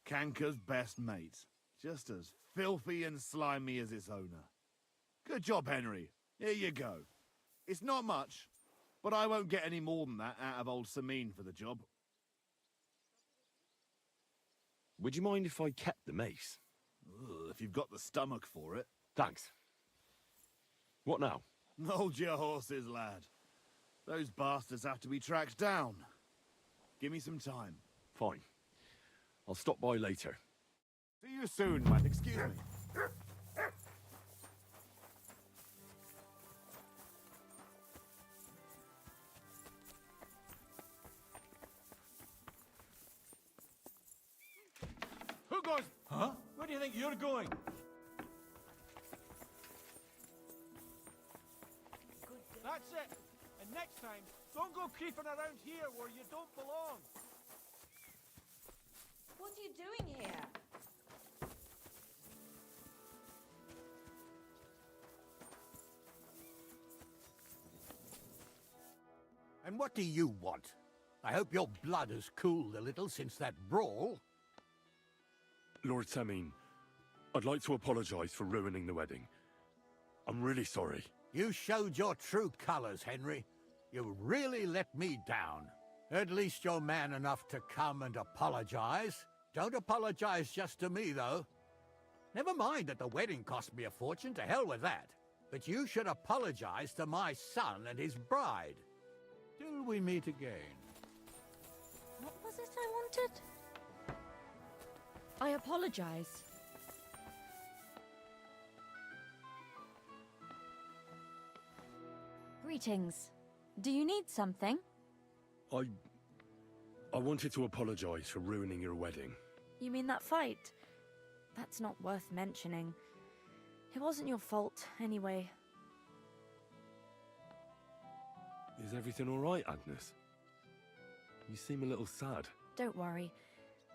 Canker's best mate. Just as filthy and slimy as its owner. Good job, Henry. Here you go. It's not much, but I won't get any more than that out of old Samine for the job. Would you mind if I kept the mace? Ugh, if you've got the stomach for it. Thanks. What now? Hold your horses, lad. Those bastards have to be tracked down. Give me some time. Fine. I'll stop by later. See you soon, man. Excuse me. Who goes? Huh? Where do you think you're going? That's it. And next time, don't go creeping around here where you don't belong. What are you doing here? And what do you want? I hope your blood has cooled a little since that brawl. Lord Samine, I'd like to apologize for ruining the wedding. I'm really sorry. You showed your true colors, Henry. You really let me down. At least you're man enough to come and apologize. Don't apologize just to me, though. Never mind that the wedding cost me a fortune, to hell with that. But you should apologize to my son and his bride. Till we meet again. What was it I wanted? I apologize. Greetings. Do you need something? I wanted to apologize for ruining your wedding. You mean that fight? That's not worth mentioning. It wasn't your fault, anyway. Is everything all right, Agnes? You seem a little sad. Don't worry.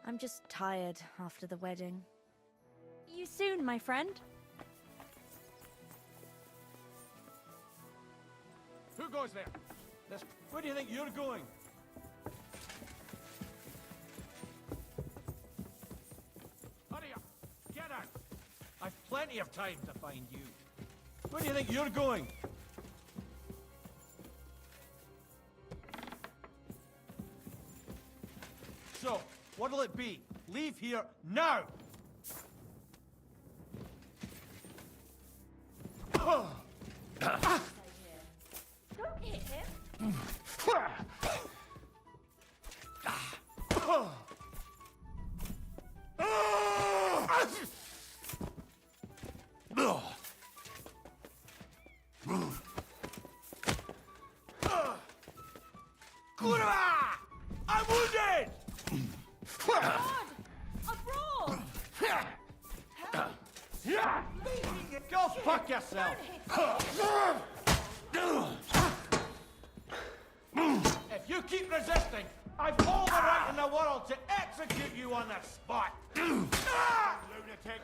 I'm just tired after the wedding. See you soon, my friend. Who goes there? Where do you think you're going? Hurry up! Get out! I've plenty of time to find you. Where do you think you're going? So, what'll it be? Leave here now! Don't hit him! I'm wounded! God! A brawl! Go fuck yourself! If you keep resisting, I've all the right in the world to execute you on the spot! Lunatic!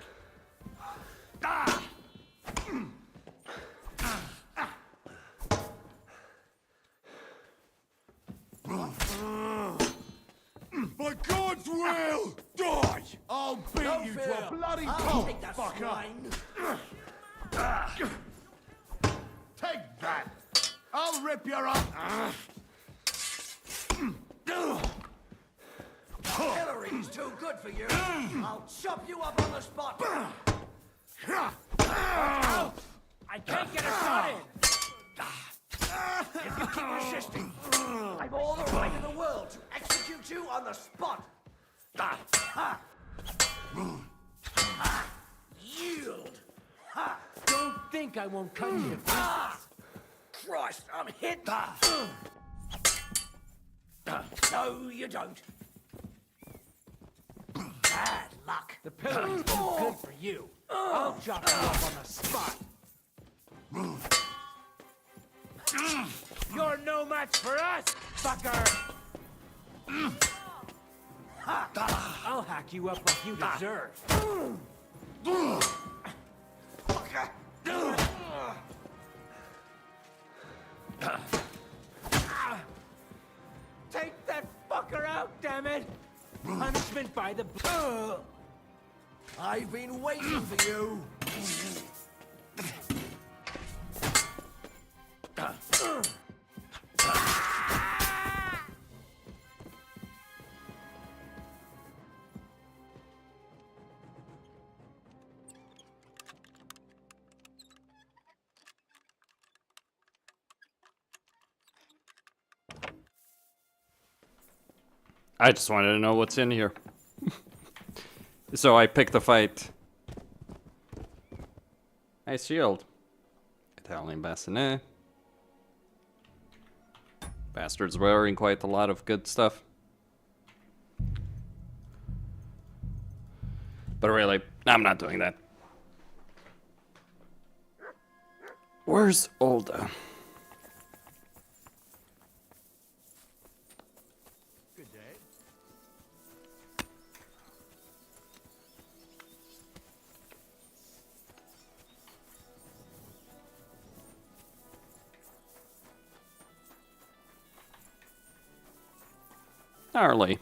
By God's will, die! I'll beat No you fear. to a bloody I'll pulp, take that fucker! swine. Take that! I'll rip your up! Hillary's too good for you. I'll chop you up on the spot. I can't get a shot in. If you keep resisting, I've all the right in the world to execute you on the spot. Yield. Don't think I won't cut you. Christ, I'm hit. No, you don't. Bad luck. The pillory's too good for you. I'll chop you up on the spot. You're no match for us, fucker! I'll hack you up like you deserve. Take that fucker out, damn it! Punishment by the I've been waiting for you. I just wanted to know what's in here. So I picked the fight. Nice shield. Italian bassinet. Bastard's wearing quite a lot of good stuff. But really, I'm not doing that. Where's Olda? Good day. Gnarly.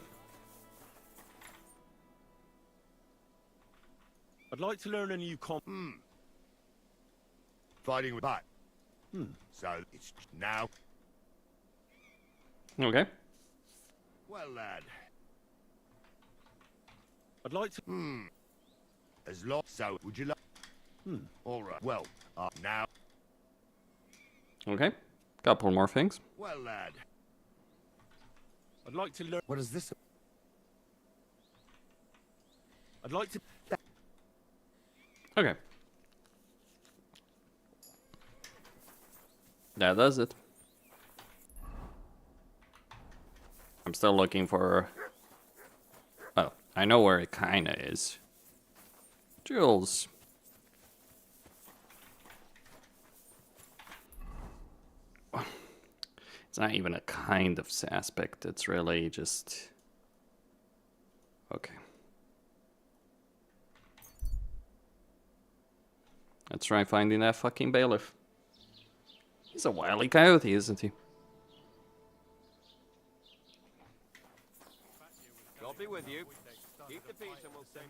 I'd like to learn a new Fighting with that. So it's now. Okay. Well, lad. I'd like to. As long. So would you like? All right. Well, now. Okay. Couple more things. Well, lad. I'd like to learn. What is this? I'd like to. Okay. That does it. I'm still looking for... Oh, I know where it kinda is. Jewels. It's not even a kind of aspect, it's really just... Okay. Let's try finding that fucking bailiff. He's a wily coyote, isn't he? God be with you. Keep the peace and we'll stay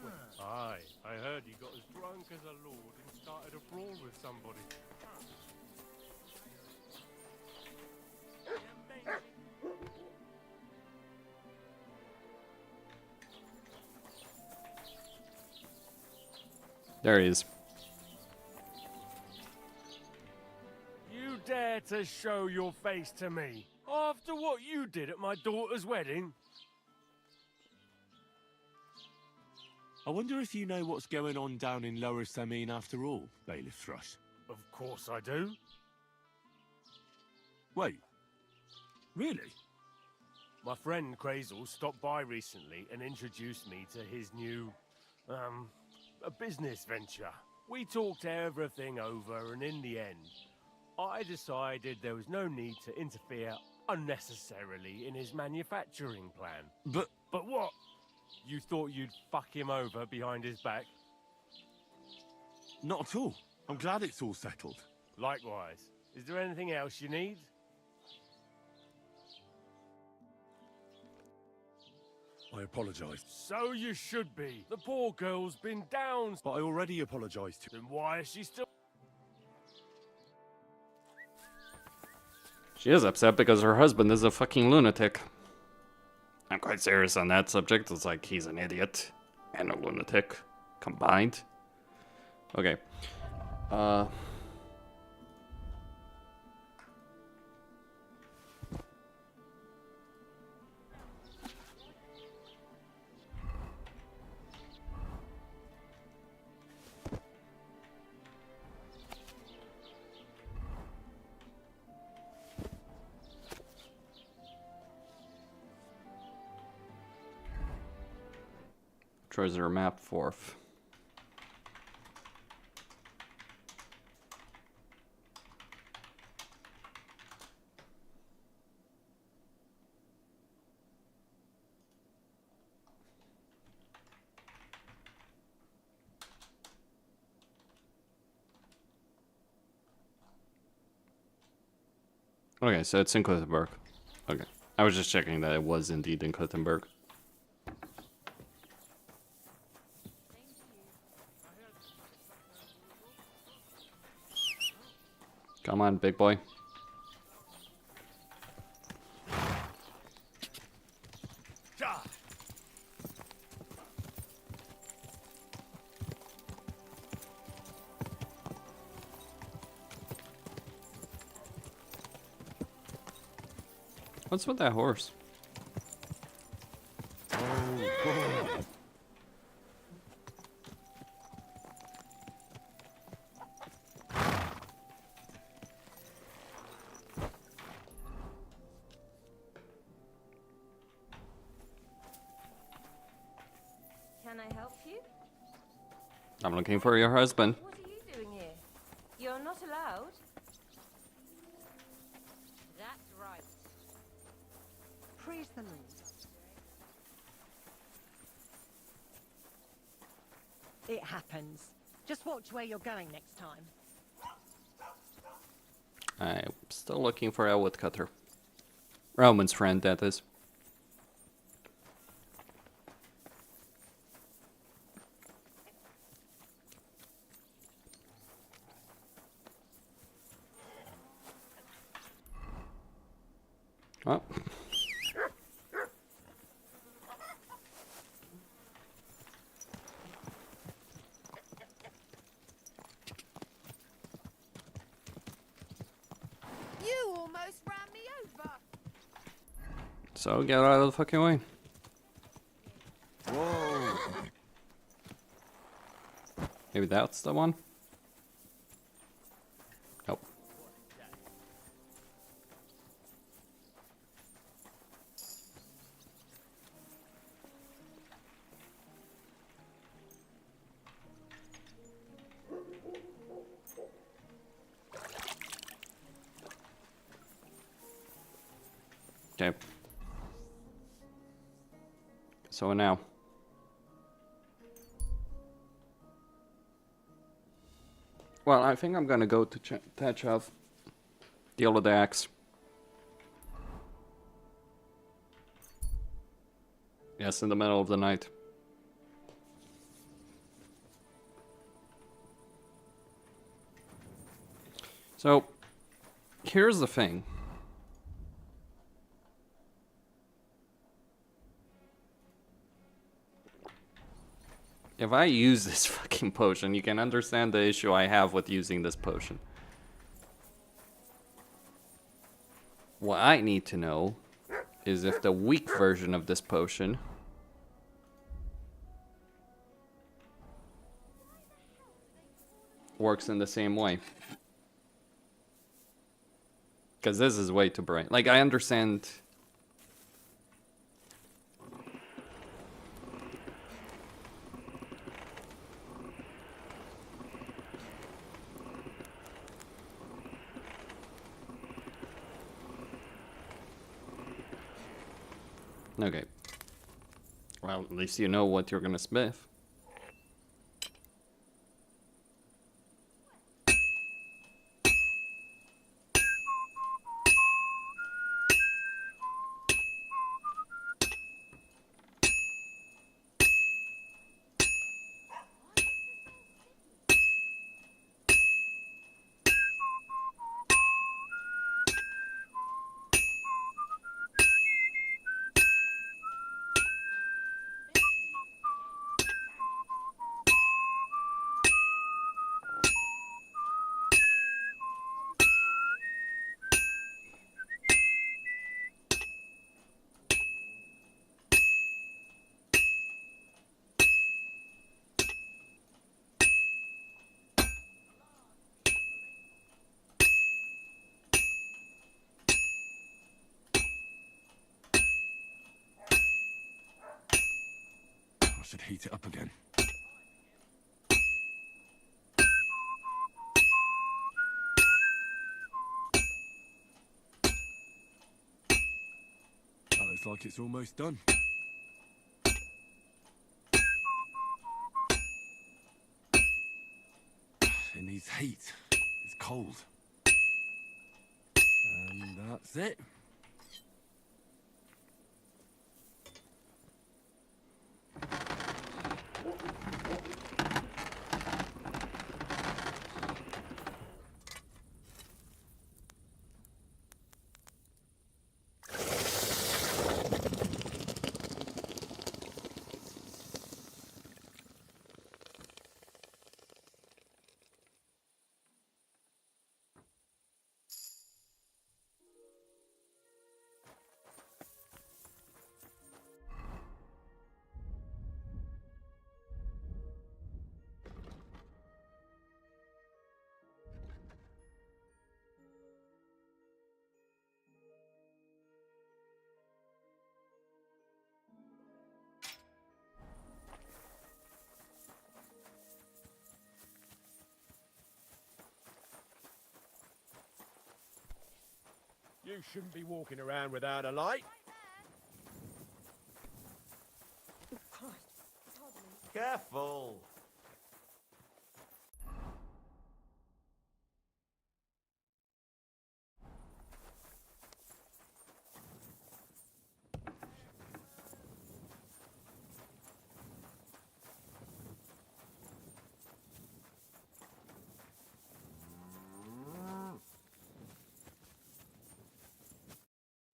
friends. Aye, I heard you got as drunk as a lord and started a brawl with somebody. There he is. You dare to show your face to me after what you did at my daughter's wedding? I wonder if you know what's going on down in Yolosapien after all, Bailiff Thrush. Of course I do. Wait. Really? My friend Crazel stopped by recently and introduced me to his new, a business venture. We talked everything over, and in the end, I decided there was no need to interfere unnecessarily in his manufacturing plan. But what? You thought you'd fuck him over behind his back? Not at all. I'm glad it's all settled. Likewise. Is there anything else you need? I apologize. So you should be. The poor girl's been down. But I already apologized to. Then why is she still... She is upset because her husband is a fucking lunatic. I'm quite serious on that subject. It's like he's an idiot and a lunatic combined. Okay. Treasure map 4th. Okay, so it's in Gothenburg. Okay. I was just checking that it was indeed in Gothenburg. Come on, big boy. What's with that horse? Can I help you? I'm looking for your husband. What are you doing here? You're not allowed. That's right. Praise the Lord. It happens. Just watch where you're going next time. I'm still looking for a woodcutter. Roman's friend, that is. Oh. You almost ran me over. So get out of the fucking way. Whoa. Maybe that's the one? Nope. Okay. So now. Well, I think I'm gonna go to Techov, deal with the axe. Yes, in the middle of the night. So, here's the thing. If I use this fucking potion, you can understand the issue I have with using this potion. What I need to know is if the weak version of this potion works in the same way. Because this is way too bright. Like, I understand... Okay. Well, at least you know what you're gonna smith. should heat it up again. That looks like it's almost done. It needs heat. It's cold. And that's it. You shouldn't be walking around without a light. Careful!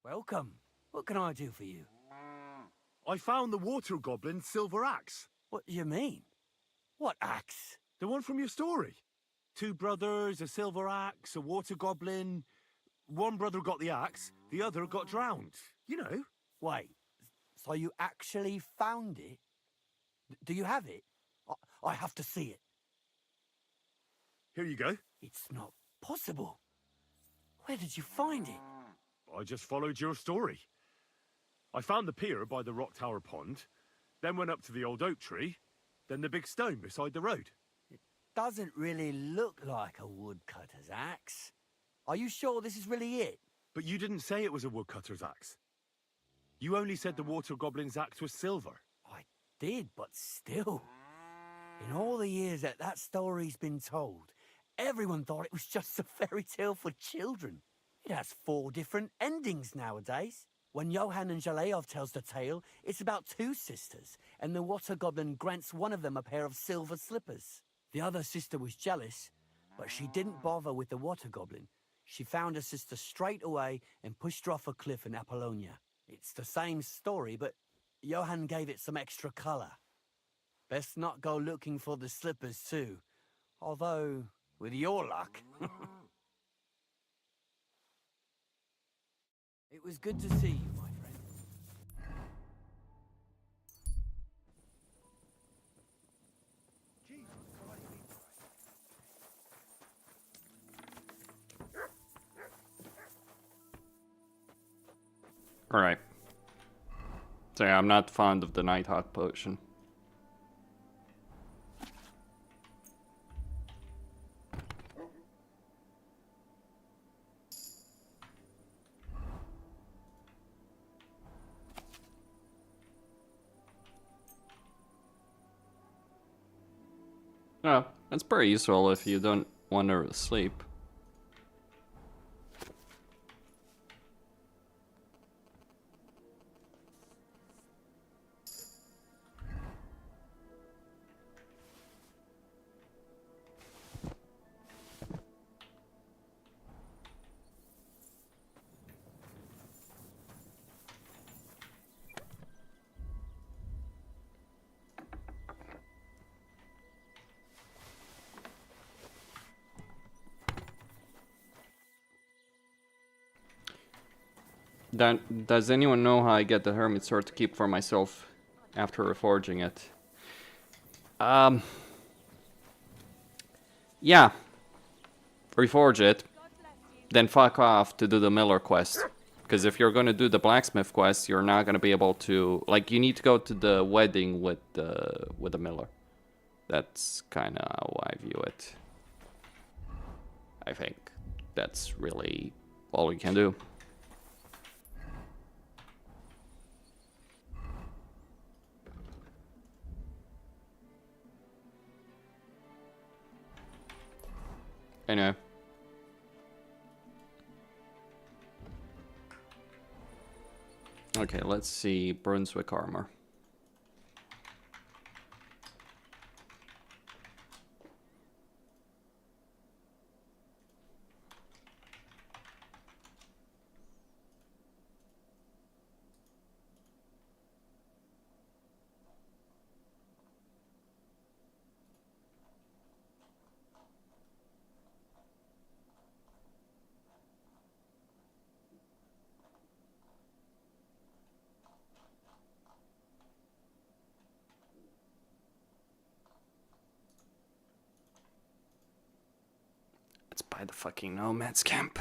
Welcome. What can I do for you? I found the water goblin's silver axe. What do you mean? What axe? The one from your story. 2 brothers, a silver axe, a water goblin. One brother got the axe, the other got drowned. You know. Wait, so you actually found it? Do you have it? I have to see it. Here you go. It's not possible. Where did you find it? I just followed your story. I found the pier by the rock tower pond, then went up to the old oak tree, then the big stone beside the road. It doesn't really look like a woodcutter's axe. Are you sure this is really it? But you didn't say it was a woodcutter's axe. You only said the water goblin's axe was silver. I did, but still. In all the years that story's been told, everyone thought it was just a fairy tale for children. It has 4 different endings nowadays. When Johann and Sinnelleos tells the tale, it's about 2 sisters, and the water goblin grants one of them a pair of silver slippers. The other sister was jealous, but she didn't bother with the water goblin. She found her sister straight away and pushed her off a cliff in Apollonia. It's the same story, but Johann gave it some extra colour. Best not go looking for the slippers too. Although, with your luck... It was good to see you, my friend. Alright. So yeah, I'm not fond of the night hot potion. No, that's pretty useful if you don't want to sleep. Does anyone know how I get the hermit sword to keep for myself after reforging it? Yeah. Reforge it, then fuck off to do the Miller quest. Because if you're going to do the blacksmith quest, you're not going to be able to... Like, you need to go to the wedding with the miller. That's kind of how I view it. I think that's really all you can do. I know. Okay, let's see Brunswick armor. Let's buy the fucking nomad's camp.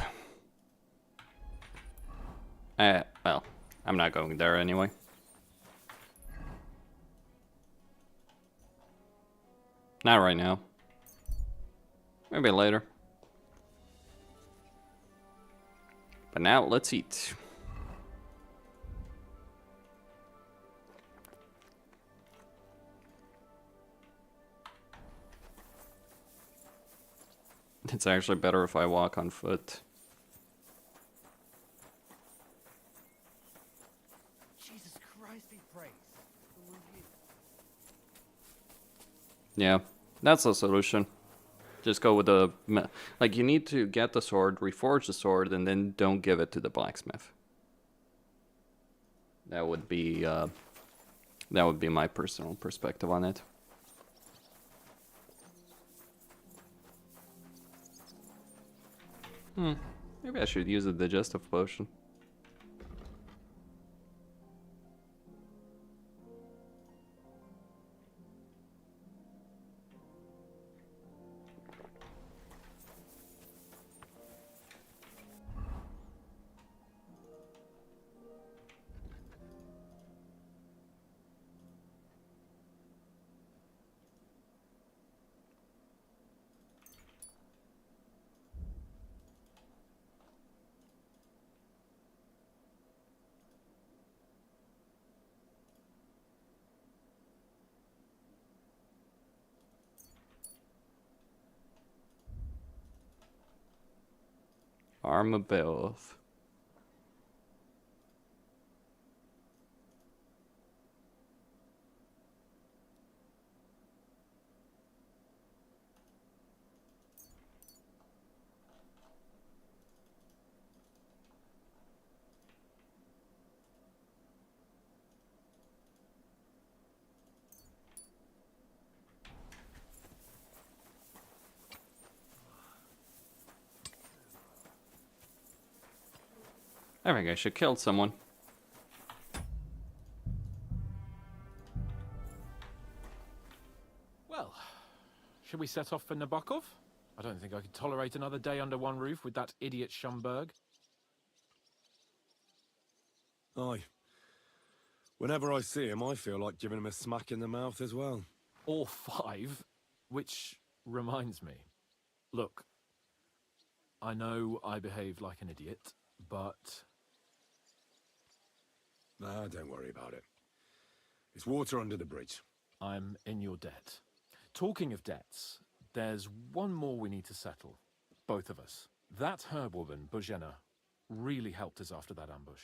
Well, I'm not going there anyway. Not right now. Maybe later. But now, let's eat. It's actually better if I walk on foot. Jesus Christ, be praised. Yeah, that's the solution. Just go with the... Like, you need to get the sword, reforge the sword, and then don't give it to the blacksmith. That would be my personal perspective on it. Maybe I should use a digestive potion. Arm of Beowulf. I think I should kill someone. Well, should we set off for Nabokov? I don't think I could tolerate another day under one roof with that idiot Schomburg. Aye. Whenever I see him, I feel like giving him a smack in the mouth as well. Or 5, which reminds me. Look, I know I behaved like an idiot, but... Nah, don't worry about it. It's water under the bridge. I'm in your debt. Talking of debts, there's one more we need to settle. Both of us. That herb-woman, Bozhena, really helped us after that ambush.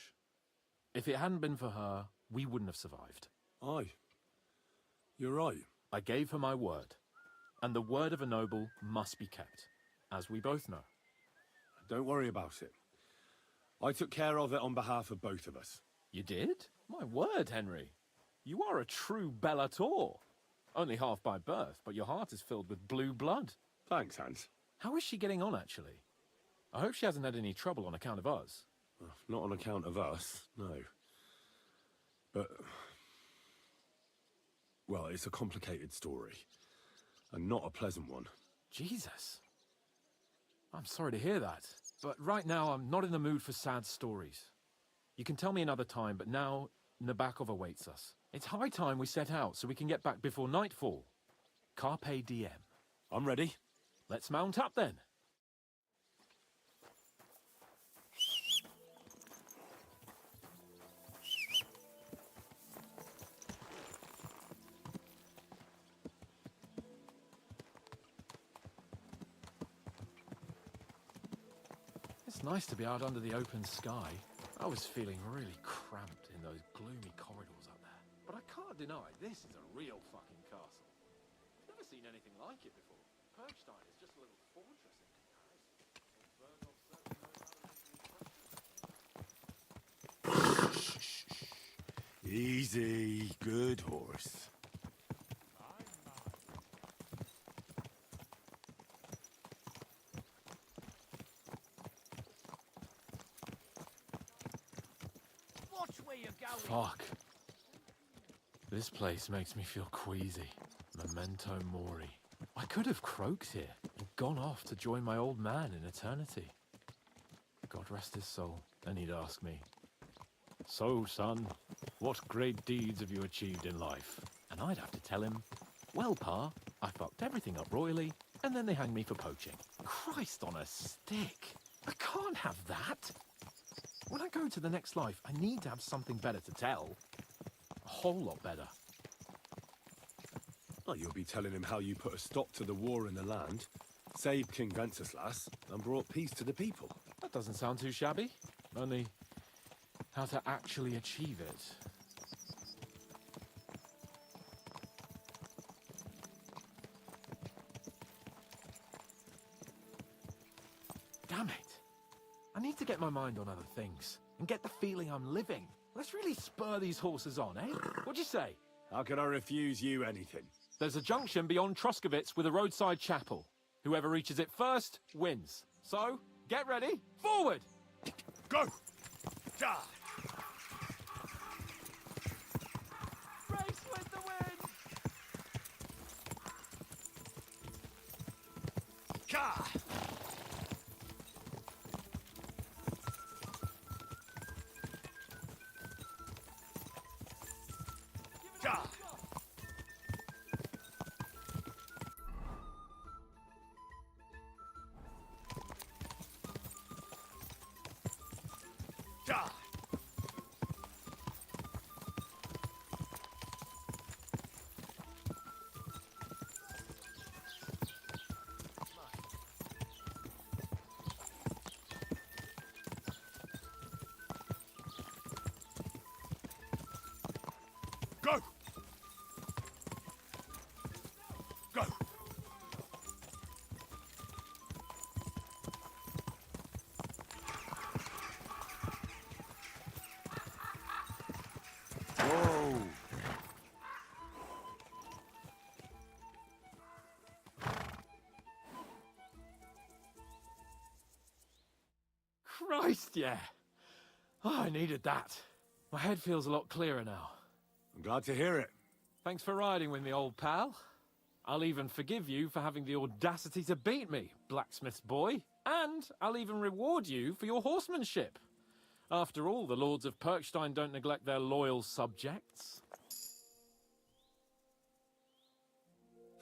If it hadn't been for her, we wouldn't have survived. Aye. You're right. I gave her my word. And the word of a noble must be kept, as we both know. Don't worry about it. I took care of it on behalf of both of us. You did? My word, Henry. You are a true Bellator. Only half by birth, but your heart is filled with blue blood. Thanks, Hans. How is she getting on, actually? I hope she hasn't had any trouble on account of us. Not on account of us, no. But... well, it's a complicated story. And not a pleasant one. Jesus. I'm sorry to hear that. But right now, I'm not in the mood for sad stories. You can tell me another time, but now Nabokov awaits us. It's high time we set out so we can get back before nightfall. Carpe diem. I'm ready. Let's mount up then. It's nice to be out under the open sky. I was feeling really cramped in those gloomy corridors up there. But I can't deny, this is a real fucking castle. I've never seen anything like it before. Perkstein is just a little fortress in comparison. Easy, good horse. Fuck. This place makes me feel queasy. Memento mori. I could have croaked here and gone off to join my old man in eternity. God rest his soul. Then he'd ask me, "So, son, what great deeds have you achieved in life?" And I'd have to tell him, "Well, Pa, I fucked everything up royally, and then they hanged me for poaching." Christ on a stick. I can't have that. When I go to the next life, I need to have something better to tell. A whole lot better. Well, you'll be telling him how you put a stop to the war in the land, saved King Wenceslas, and brought peace to the people. That doesn't sound too shabby. Only, how to actually achieve it. Damn it. I need to get my mind on other things, and get the feeling I'm living. Let's really spur these horses on, eh? What'd you say? How can I refuse you anything? There's a junction beyond Trotsky with a roadside chapel. Whoever reaches it first, wins. So, get ready, forward! Go! Die! Race with the wind! Ka! Go! Go! Whoa! Christ, yeah. Oh, I needed that. My head feels a lot clearer now. I'm glad to hear it. Thanks for riding with me, old pal. I'll even forgive you for having the audacity to beat me, blacksmith's boy. And I'll even reward you for your horsemanship. After all, the lords of Perkstein don't neglect their loyal subjects.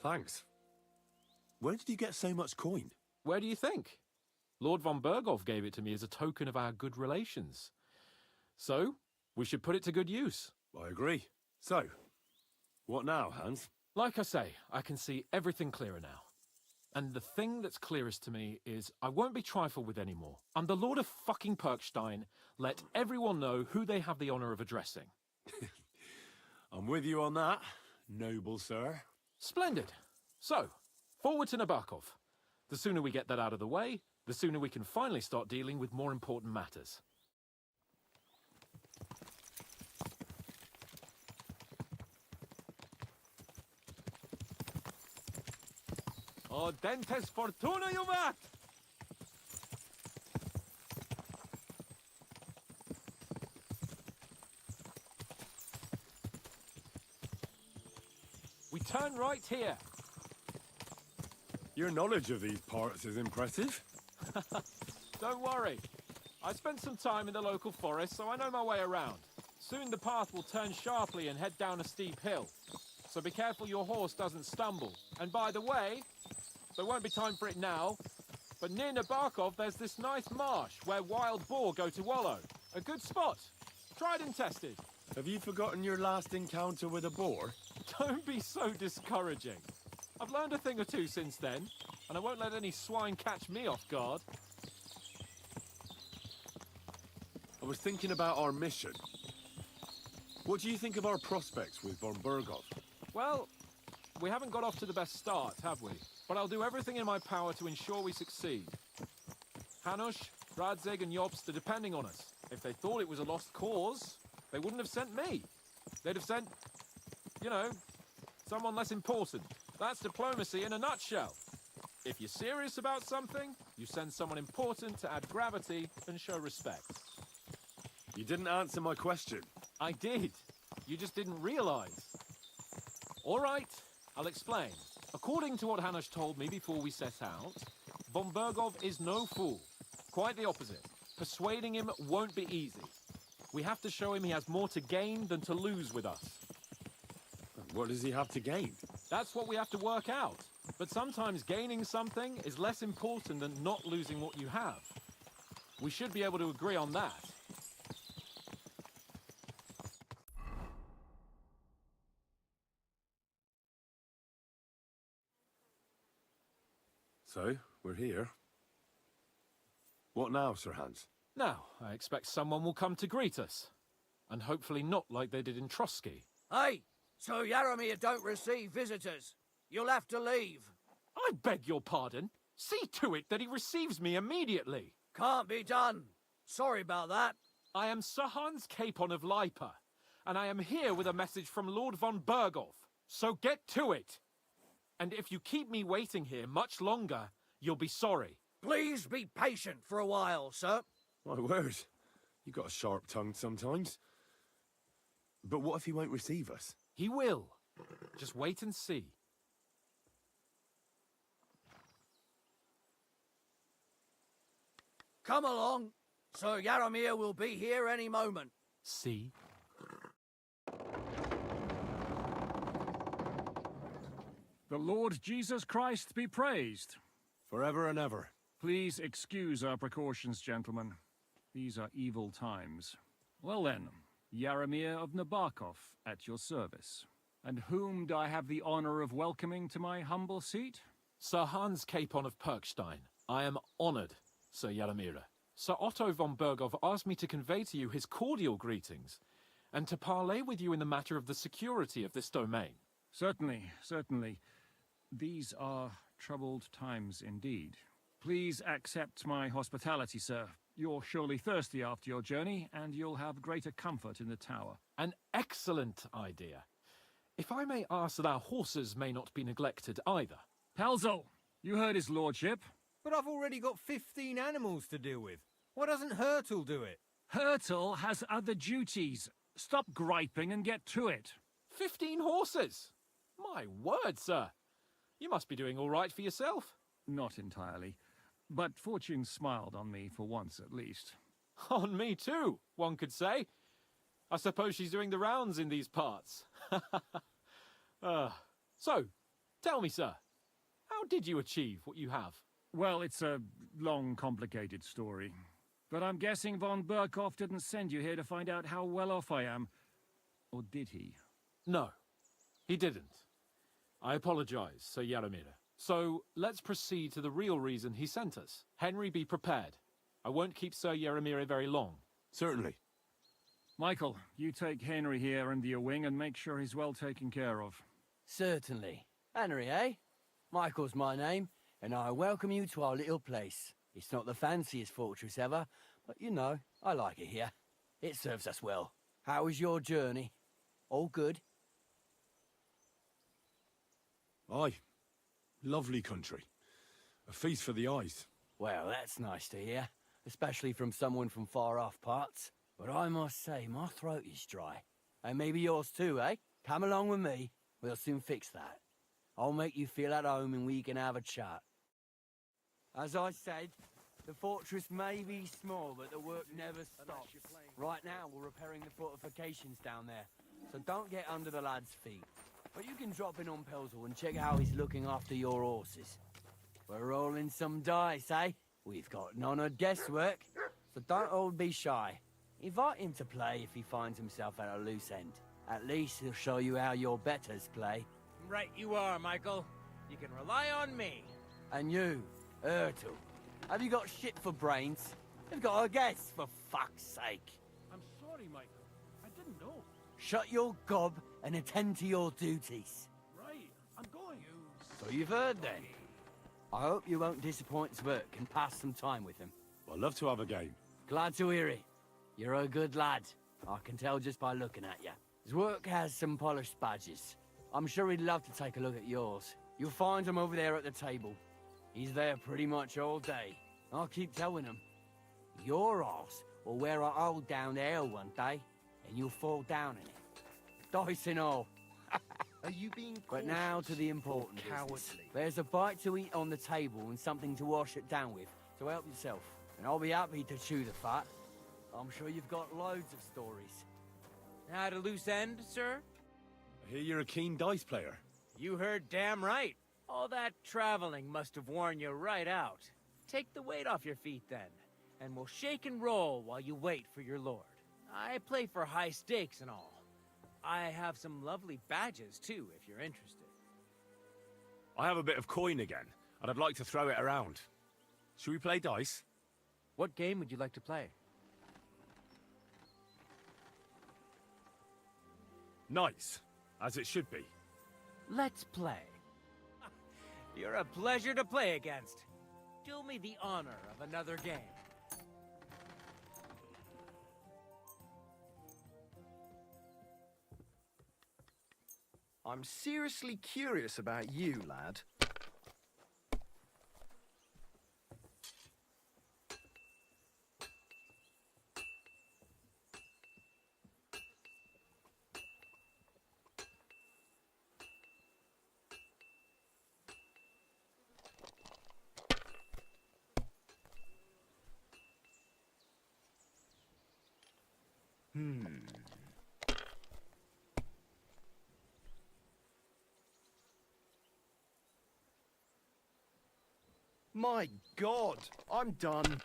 Thanks. Where did you get so much coin? Where do you think? Lord von Berghoff gave it to me as a token of our good relations. So, we should put it to good use. I agree. So, what now, Hans? Like I say, I can see everything clearer now. And the thing that's clearest to me is I won't be trifled with anymore. I'm the Lord of fucking Perkstein. Let everyone know who they have the honor of addressing. I'm with you on that, noble sir. Splendid. So, forward to Nabokov. The sooner we get that out of the way, the sooner we can finally start dealing with more important matters. Audentes fortuna juvat! We turn right here. Your knowledge of these parts is impressive. Don't worry. I spent some time in the local forest, so I know my way around. Soon the path will turn sharply and head down a steep hill. So be careful your horse doesn't stumble. And by the way, there won't be time for it now, but near Nabokov there's this nice marsh where wild boar go to wallow. A good spot. Tried and tested. Have you forgotten your last encounter with a boar? Don't be so discouraging. I've learned a thing or two since then, and I won't let any swine catch me off guard. I was thinking about our mission. What do you think of our prospects with von Berghoff? Well, we haven't got off to the best start, have we? But I'll do everything in my power to ensure we succeed. Hanush, Radzig and Jobst are depending on us. If they thought it was a lost cause, they wouldn't have sent me. They'd have sent, you know, someone less important. That's diplomacy in a nutshell. If you're serious about something, you send someone important to add gravity and show respect. You didn't answer my question. I did. You just didn't realize. All right, I'll explain. According to what Hanush told me before we set out, von Berghoff is no fool. Quite the opposite. Persuading him won't be easy. We have to show him he has more to gain than to lose with us. What does he have to gain? That's what we have to work out. But sometimes gaining something is less important than not losing what you have. We should be able to agree on that. So, we're here. What now, Sir Hans? Now, I expect someone will come to greet us. And hopefully not like they did in Trotsky. Hey, so Yaromir don't receive visitors. You'll have to leave. I beg your pardon. See to it that he receives me immediately. Can't be done. Sorry about that. I am Sir Hans Capon of Lipa, and I am here with a message from Lord von Berghoff. So get to it. And if you keep me waiting here much longer, you'll be sorry. Please be patient for a while, sir. My word. You got a sharp tongue sometimes. But what if he won't receive us? He will. Just wait and see. Come along. Sir Yaromir will be here any moment. See? The Lord Jesus Christ be praised. Forever and ever. Please excuse our precautions, gentlemen. These are evil times. Well then, Yaromir of Nabokov at your service. And whom do I have the honor of welcoming to my humble seat? Sir Hans Capon of Perkstein. I am honored, Sir Yaromir. Sir Otto von Berghoff asked me to convey to you his cordial greetings, and to parley with you in the matter of the security of this domain. Certainly, certainly. These are troubled times indeed. Please accept my hospitality, sir. You're surely thirsty after your journey, and you'll have greater comfort in the tower. An excellent idea. If I may ask that our horses may not be neglected either. Pelzel, you heard his lordship. But I've already got 15 animals to deal with. Why doesn't Hurtle do it? Hurtle has other duties. Stop griping and get to it. 15 horses? My word, sir. You must be doing all right for yourself. Not entirely. But fortune smiled on me for once at least. On me too, one could say. I suppose she's doing the rounds in these parts. So, tell me, sir, how did you achieve what you have? Well, it's a long, complicated story. But I'm guessing von Berghoff didn't send you here to find out how well off I am. Or did he? No, he didn't. I apologize, Sir Yaromir. So, let's proceed to the real reason he sent us. Henry, be prepared. I won't keep Sir Yaromir very long. Certainly. Michael, you take Henry here under your wing and make sure he's well taken care of. Certainly. Henry, eh? Michael's my name, and I welcome you to our little place. It's not the fanciest fortress ever, but you know, I like it here. It serves us well. How was your journey? All good? Aye. Lovely country. A feast for the eyes. Well, that's nice to hear, especially from someone from far-off parts. But I must say, my throat is dry. And maybe yours too, eh? Come along with me. We'll soon fix that. I'll make you feel at home and we can have a chat. As I said, The fortress may be small, but the work never stops. Right now, we're repairing the fortifications down there, so don't get under the lad's feet. But you can drop in on Pelzel and check how he's looking after your horses. We're rolling some dice, eh? We've got none of guesswork, so don't all be shy. Invite him to play if he finds himself at a loose end. At least he'll show you how your betters play. Right you are, Michael. You can rely on me. And you, Ertl, have you got shit for brains? You've got a guess, for fuck's sake. I'm sorry, Michael. I didn't know. Shut your gob and attend to your duties. Right, I'm going. So you've heard then. I hope you won't disappoint Zwerk and pass some time with him. I'd love to have a game. Glad to hear it. You're a good lad. I can tell just by looking at you. Zwerk has some polished badges. I'm sure he'd love to take a look at yours. You'll find him over there at the table. He's there pretty much all day. I'll keep telling him. Your arse will wear a hole down there one day, and you'll fall down in it. Dice and all. Are you being But now to the important business. There's a bite to eat on the table and something to wash it down with, so help yourself. And I'll be happy to chew the fat. I'm sure you've got loads of stories. At a loose end, sir? I hear you're a keen dice player. You heard damn right. All that traveling must have worn you right out. Take the weight off your feet then, and we'll shake and roll while you wait for your lord. I play for high stakes and all. I have some lovely badges too, if you're interested. I have a bit of coin again, and I'd like to throw it around. Should we play dice? What game would you like to play? Nice, as it should be. Let's play. You're a pleasure to play against. Do me the honor of another game. I'm seriously curious about you, lad. My God, I'm done.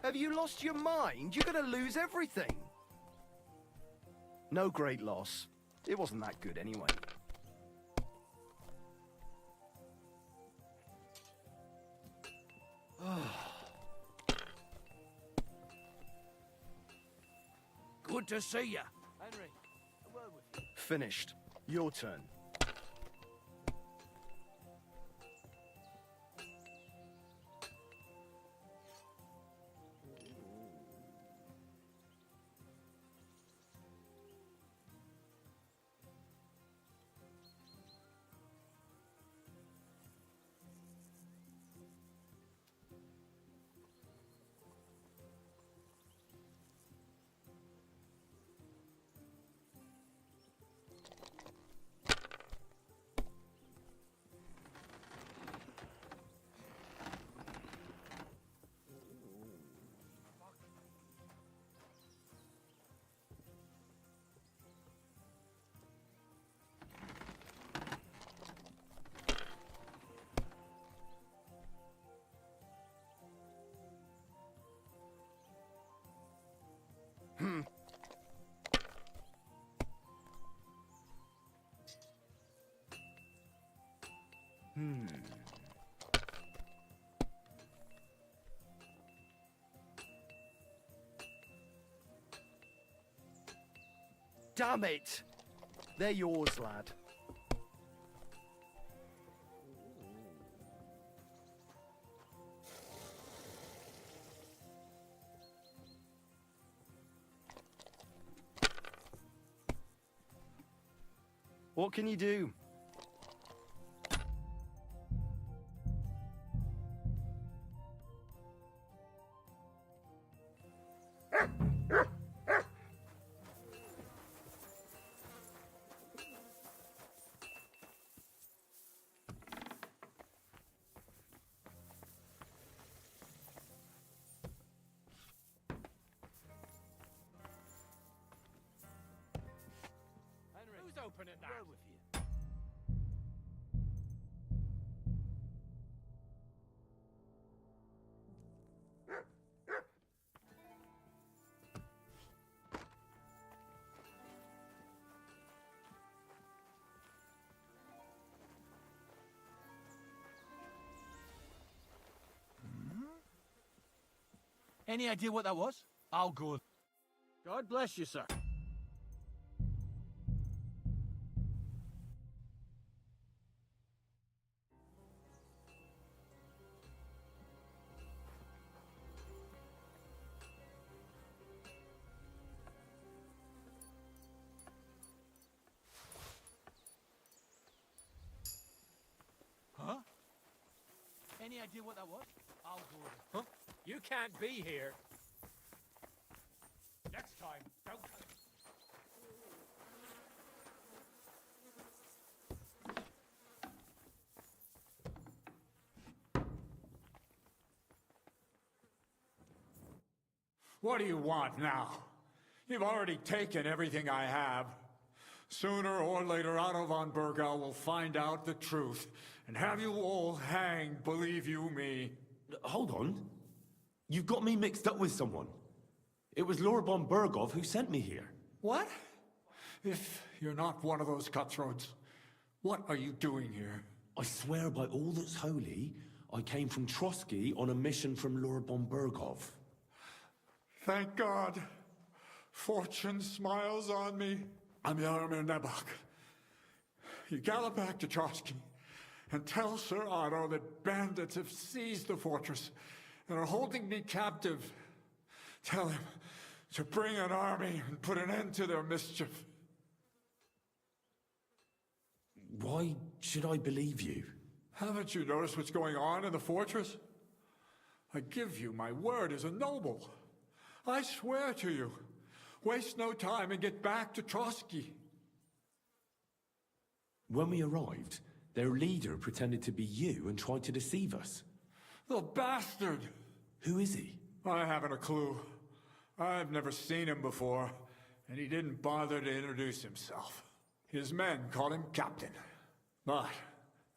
Have you lost your mind? You're gonna lose everything. No great loss. It wasn't that good anyway. Good to see you. Henry, a word with you. Finished. Your turn. Damn it! They're yours, lad. What can you do? Who's opening that? With you. Any idea what that was? I'll go. God bless you, sir. Huh? Any idea what that was? I'll go. Huh? You can't be here. Next time, don't. What do you want now? You've already taken everything I have. Sooner or later, Otto von Bergau will find out the truth and have you all hanged, believe you me. Hold on. You've got me mixed up with someone. It was Lord von Bergov who sent me here. What? If you're not one of those cutthroats, what are you doing here? I swear by all that's holy, I came from Trotsky on a mission from Lord von Bergov. Thank God. Fortune smiles on me. I'm Jaromir Nebok. You gallop back to Trotsky and tell Sir Otto that bandits have seized the fortress and are holding me captive. Tell him to bring an army and put an end to their mischief. Why should I believe you? Haven't you noticed what's going on in the fortress? I give you my word as a noble. I swear to you. Waste no time and get back to Trotsky. When we arrived, their leader pretended to be you and tried to deceive us. The bastard! Who is he? I haven't a clue. I've never seen him before, and he didn't bother to introduce himself. His men call him Captain. But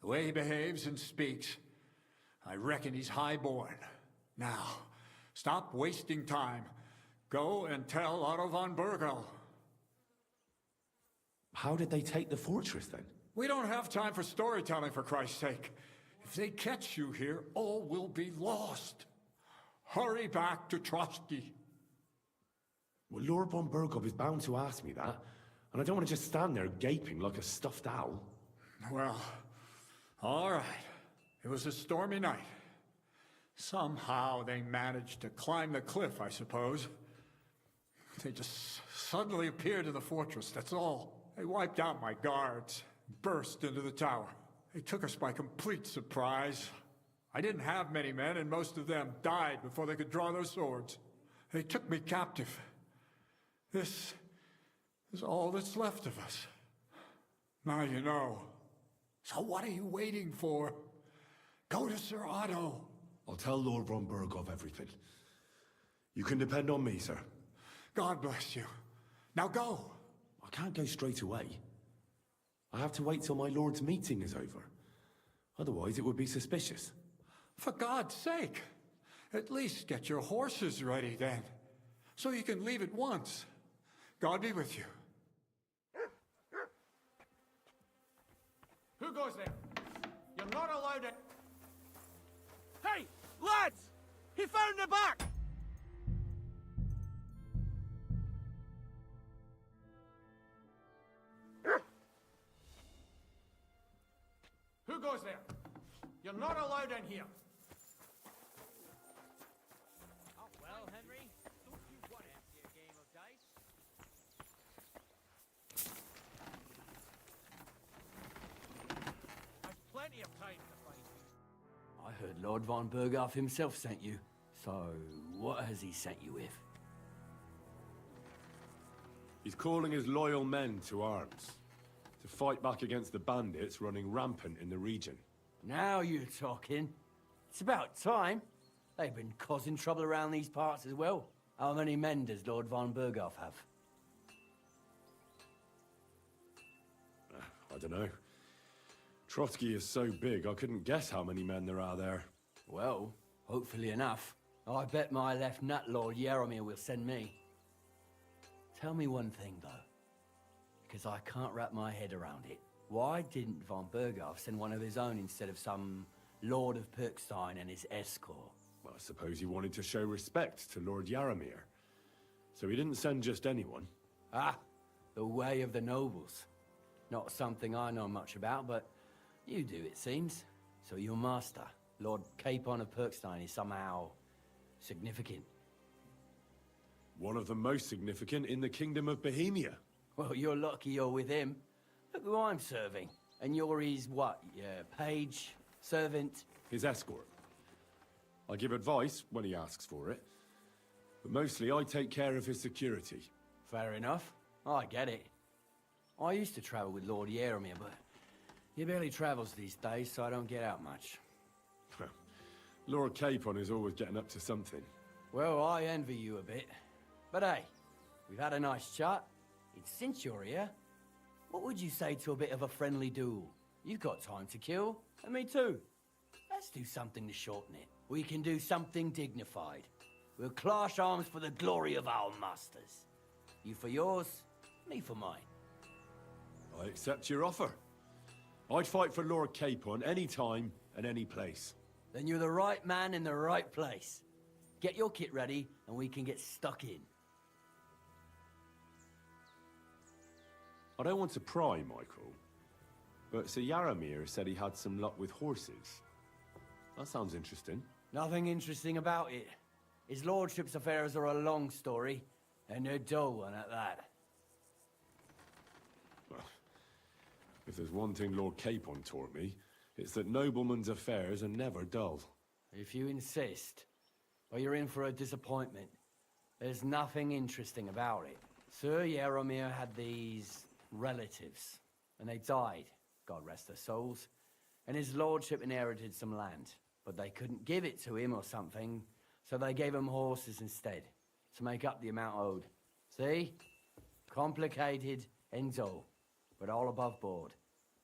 the way he behaves and speaks, I reckon he's high-born. Now, stop wasting time. Go and tell Otto von Bergau. How did they take the fortress, then? We don't have time for storytelling, for Christ's sake. If they catch you here, all will be lost. Hurry back to Trotsky. Well, Lord von Bergov is bound to ask me that, and I don't want to just stand there gaping like a stuffed owl. Well, all right. It was a stormy night. Somehow they managed to climb the cliff, I suppose. They just suddenly appeared in the fortress, that's all. They wiped out my guards, burst into the tower. They took us by complete surprise. I didn't have many men, and most of them died before they could draw their swords. They took me captive. This is all that's left of us. Now you know. So what are you waiting for? Go to Sir Otto. I'll tell Lord von Bergov everything. You can depend on me, sir. God bless you. Now go. I can't go straight away. I have to wait till my lord's meeting is over. Otherwise, it would be suspicious. For God's sake, at least get your horses ready then, so you can leave at once. God be with you. Who goes there? You're not allowed to... Hey, lads! He found the back! Who goes there? You're not allowed in here. Oh, well, Henry, don't you want to empty a game of dice? heard Lord von Berghoff himself sent you. So, what has he sent you with? He's calling his loyal men to arms. To fight back against the bandits running rampant in the region. Now you're talking. It's about time. They've been causing trouble around these parts as well. How many men does Lord von Berghoff have? I don't know. Trotsky is so big, I couldn't guess how many men there are there. Well, hopefully enough. I bet my left nut Lord Yaromir will send me. Tell me one thing, though. Because I can't wrap my head around it. Why didn't von Berghoff send one of his own instead of some Lord of Pirkstein and his escort? Well, I suppose he wanted to show respect to Lord Yaromir. So he didn't send just anyone. Ah, the way of the nobles. Not something I know much about, but you do, it seems. So your master, Lord Capon of Pirkstein, is somehow significant. One of the most significant in the Kingdom of Bohemia. Well, you're lucky you're with him. Look who I'm serving. And you're his, what, page, servant? His escort. I give advice when he asks for it. But mostly I take care of his security. Fair enough. I get it. I used to travel with Lord Yaromir, but he barely travels these days, so I don't get out much. Lord Capon is always getting up to something. Well, I envy you a bit. But hey, we've had a nice chat. And since you're here, what would you say to a bit of a friendly duel? You've got time to kill, and me too. Let's do something to shorten it. We can do something dignified. We'll clash arms for the glory of our masters. You for yours, me for mine. I accept your offer. I'd fight for Lord Capon any time and any place. Then you're the right man in the right place. Get your kit ready, and we can get stuck in. I don't want to pry, Michael, but Sir Yaromir said he had some luck with horses. That sounds interesting. Nothing interesting about it. His lordship's affairs are a long story, and a dull one at that. Well, if there's one thing Lord Capon taught me, it's that noblemen's affairs are never dull. If you insist, or you're in for a disappointment. There's nothing interesting about it. Sir Yaromir had these relatives, and they died, God rest their souls, and his lordship inherited some land, but they couldn't give it to him or something, so they gave him horses instead, to make up the amount owed. See? Complicated and dull, but all above board.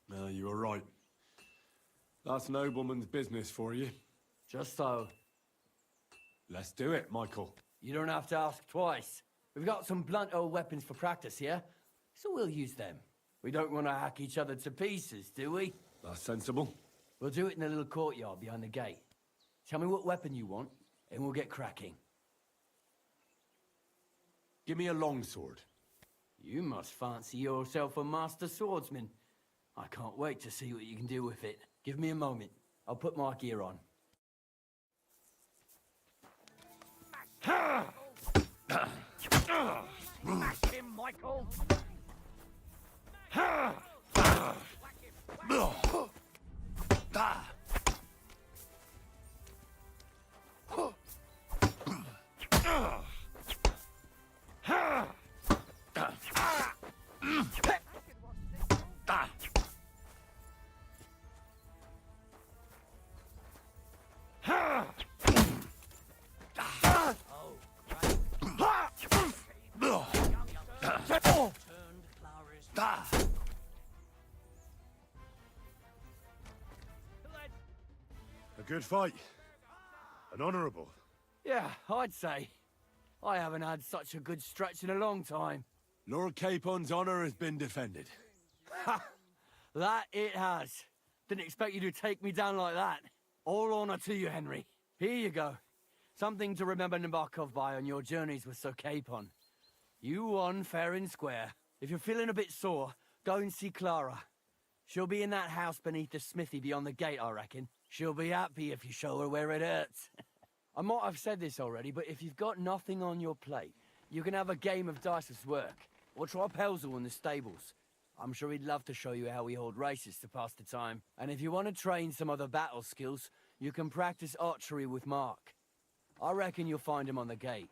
No, you were right. That's nobleman's business for you. Just so. Let's do it, Michael. You don't have to ask twice. We've got some blunt old weapons for practice here, so we'll use them. We don't want to hack each other to pieces, do we? That's sensible. We'll do it in the little courtyard behind the gate. Tell me what weapon you want, and we'll get cracking. Give me a longsword. You must fancy yourself a master swordsman. I can't wait to see what you can do with it. Give me a moment. I'll put my gear on. Smash him, Michael! A good fight. An honourable. Yeah, I'd say. I haven't had such a good stretch in a long time. Lord Capon's honour has been defended. Ha! That it has. Didn't expect you to take me down like that. All honour to you, Henry. Here you go. Something to remember Nabokov by on your journeys with Sir Capon. You won fair and square. If you're feeling a bit sore, go and see Clara. She'll be in that house beneath the smithy beyond the gate, I reckon. She'll be happy if you show her where it hurts. I might have said this already, but if you've got nothing on your plate, you can have a game of dice's work, or try Pelzel in the stables. I'm sure he'd love to show you how we hold races to pass the time. And if you want to train some other battle skills, You can practice archery with Mark. I reckon you'll find him on the gate.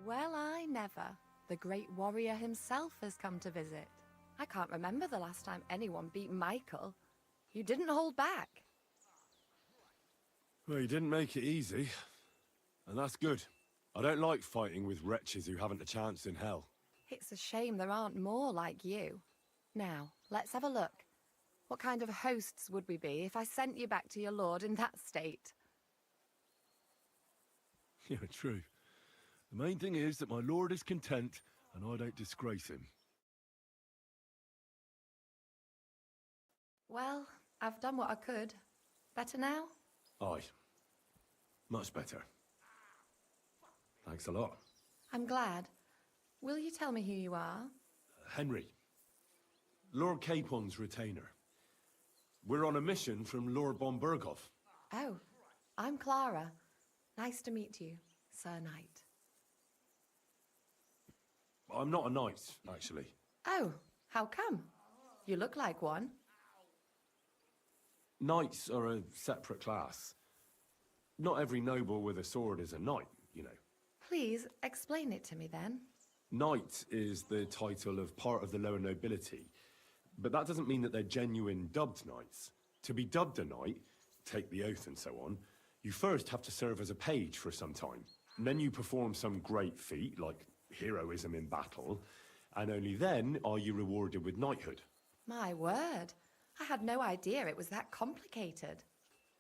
Well, I never. The great warrior himself has come to visit. I can't remember the last time anyone beat Michael. You didn't hold back. Well, you didn't make it easy. And that's good. I don't like fighting with wretches who haven't a chance in hell. It's a shame there aren't more like you. Now, let's have a look. What kind of hosts would we be if I sent you back to your lord in that state? Yeah, true. The main thing is that my lord is content, and I don't disgrace him. Well, I've done what I could. Better now? Aye. Much better. Thanks a lot. I'm glad. Will you tell me who you are? Henry. Lord Capon's retainer. We're on a mission from Lord Bombergov. Oh, I'm Clara. Nice to meet you, Sir Knight. I'm not a knight, actually. Oh, how come? You look like one. Knights are a separate class. Not every noble with a sword is a knight, you know. Please, explain it to me then. Knight is the title of part of the lower nobility, but that doesn't mean that they're genuine dubbed knights. To be dubbed a knight, take the oath and so on, you first have to serve as a page for some time. And then you perform some great feat, like heroism in battle, and only then are you rewarded with knighthood. My word, I had no idea it was that complicated.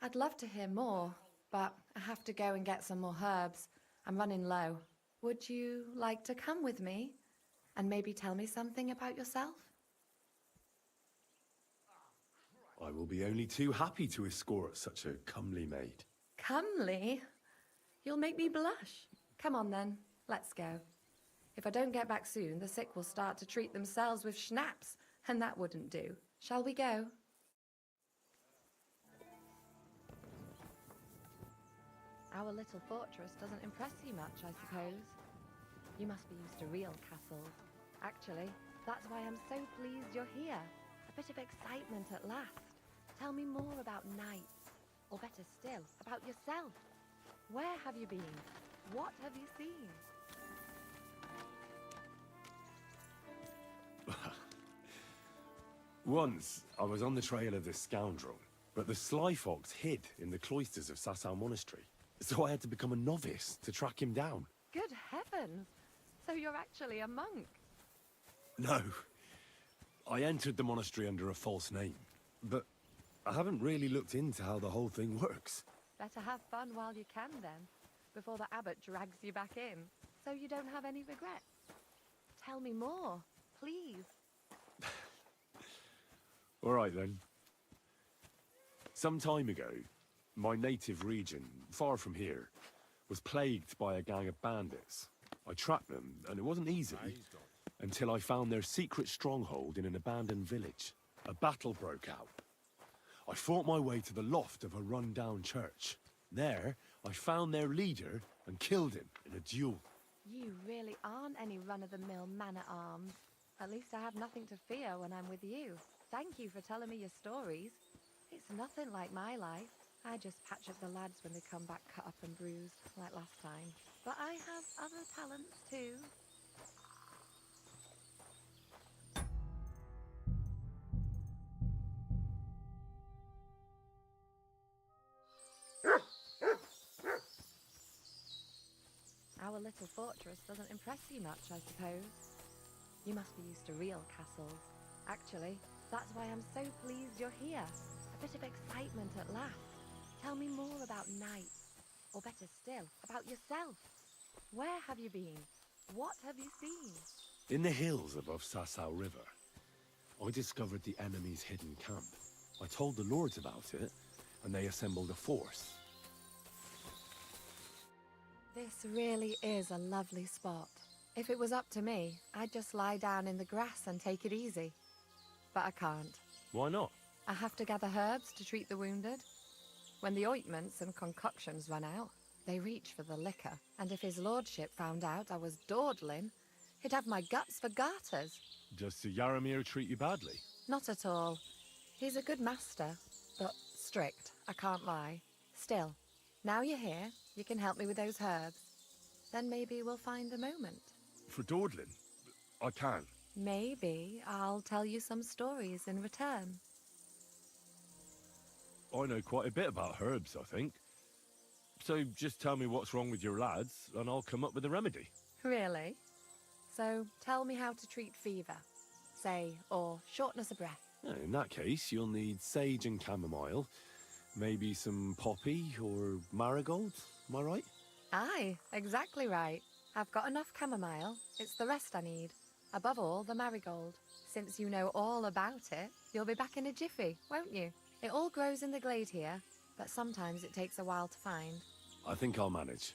I'd love to hear more, but I have to go and get some more herbs. I'm running low. Would you like to come with me and maybe tell me something about yourself? I will be only too happy to escort such a comely maid. Comely? You'll make me blush. Come on then, let's go. If I don't get back soon, the sick will start to treat themselves with schnapps, and that wouldn't do. Shall we go? Our little fortress doesn't impress you much, I suppose. You must be used to real castles. Actually, that's why I'm so pleased you're here. A bit of excitement at last. Tell me more about knights, or better still, about yourself. Where have you been? What have you seen? Once, I was on the trail of this scoundrel, but the sly fox hid in the cloisters of Sasau Monastery. So I had to become a novice to track him down. Good heavens! So you're actually a monk? No. I entered the monastery under a false name, but I haven't really looked into how the whole thing works. Better have fun while you can then, before the abbot drags you back in, so you don't have any regrets. Tell me more, please. All right then. Some time ago, my native region, far from here, was plagued by a gang of bandits. I tracked them, and it wasn't easy, until I found their secret stronghold in an abandoned village. A battle broke out. I fought my way to the loft of a run-down church. There, I found their leader and killed him in a duel. You really aren't any run-of-the-mill man-at-arms. At least I have nothing to fear when I'm with you. Thank you for telling me your stories. It's nothing like my life. I just patch up the lads when they come back cut up and bruised, like last time. But I have other talents too. Our little fortress doesn't impress you much, I suppose. You must be used to real castles. Actually, that's why I'm so pleased you're here. A bit of excitement at last. Tell me more about knights, or better still, about yourself. Where have you been? What have you seen? In the hills above Sasau River, I discovered the enemy's hidden camp. I told the lords about it, and they assembled a force. This really is a lovely spot. If it was up to me, I'd just lie down in the grass and take it easy. But I can't. Why not? I have to gather herbs to treat the wounded. When the ointments and concoctions run out, they reach for the liquor. And if his lordship found out I was dawdling, he'd have my guts for garters. Does Sir Yaramir treat you badly? Not at all. He's a good master, but strict, I can't lie. Still, now you're here, you can help me with those herbs. Then maybe we'll find a moment. For dawdling? I can. Maybe I'll tell you some stories in return. I know quite a bit about herbs, I think. So just tell me what's wrong with your lads, and I'll come up with a remedy. Really? So tell me how to treat fever, say, or shortness of breath. In that case, you'll need sage and chamomile, maybe some poppy or marigold, am I right? Aye, exactly right. I've got enough chamomile, it's the rest I need. Above all, the marigold. Since you know all about it, you'll be back in a jiffy, won't you? It all grows in the glade here, but sometimes it takes a while to find. I think I'll manage.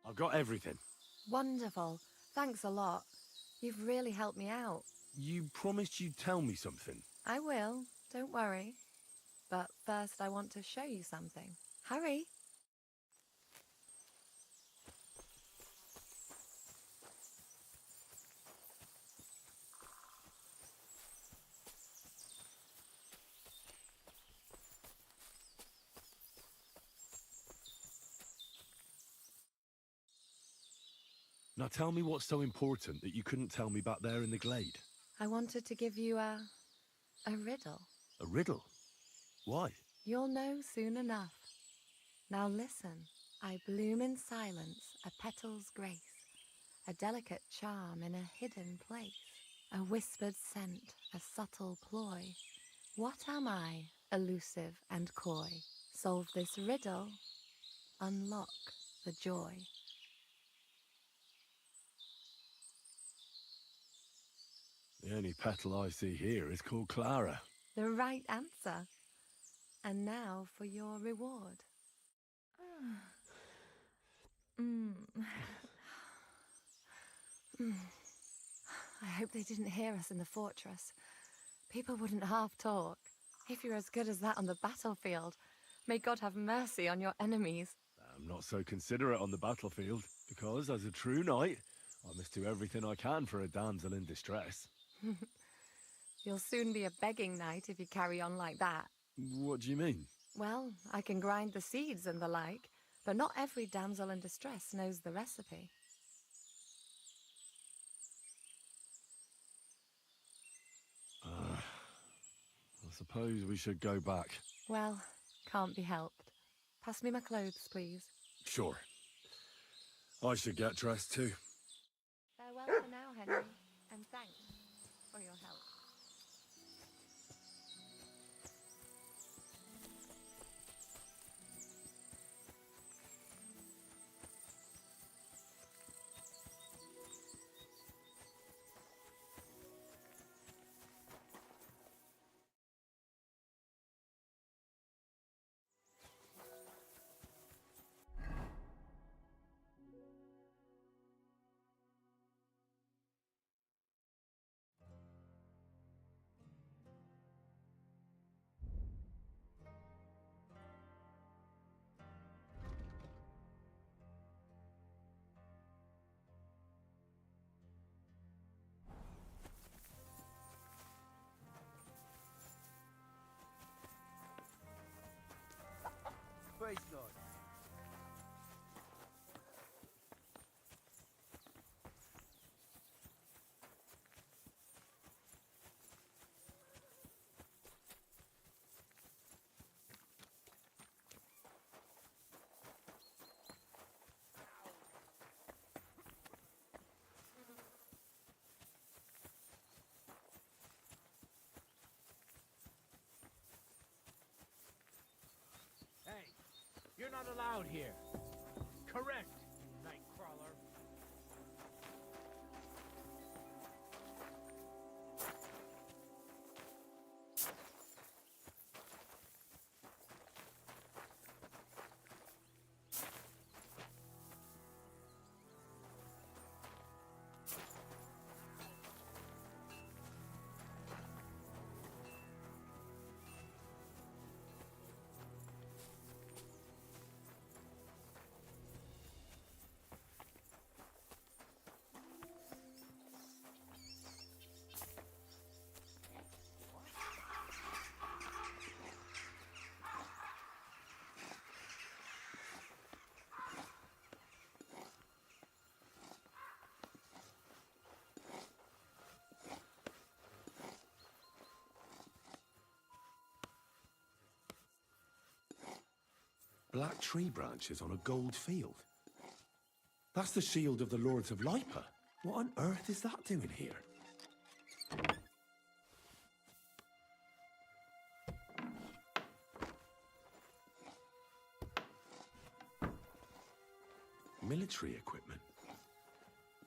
I've got everything. Wonderful. Thanks a lot. You've really helped me out. You promised you'd tell me something. I will, don't worry. But first I want to show you something. Hurry! Now tell me what's so important that you couldn't tell me back there in the glade. I wanted to give you a riddle. A riddle? Why? You'll know soon enough. Now listen. I bloom in silence, a petal's grace, a delicate charm in a hidden place, a whispered scent, a subtle ploy. What am I, elusive and coy? Solve this riddle, unlock the joy. The only petal I see here is called Clara. The right answer. And now for your reward. I hope they didn't hear us in the fortress. People wouldn't half talk. If you're as good as that on the battlefield, may God have mercy on your enemies. I'm not so considerate on the battlefield, because as a true knight, I must do everything I can for a damsel in distress. You'll soon be a begging knight if you carry on like that. What do you mean? Well, I can grind the seeds and the like, but not every damsel in distress knows the recipe. I suppose we should go back. Well, can't be helped. Pass me my clothes, please. Sure. I should get dressed too. Farewell for now, Henry, and thanks for your help. not allowed here. Correct, Nightcrawler. Black tree branches on a gold field. That's the shield of the Lords of Lipa. What on earth is that doing here? Military equipment.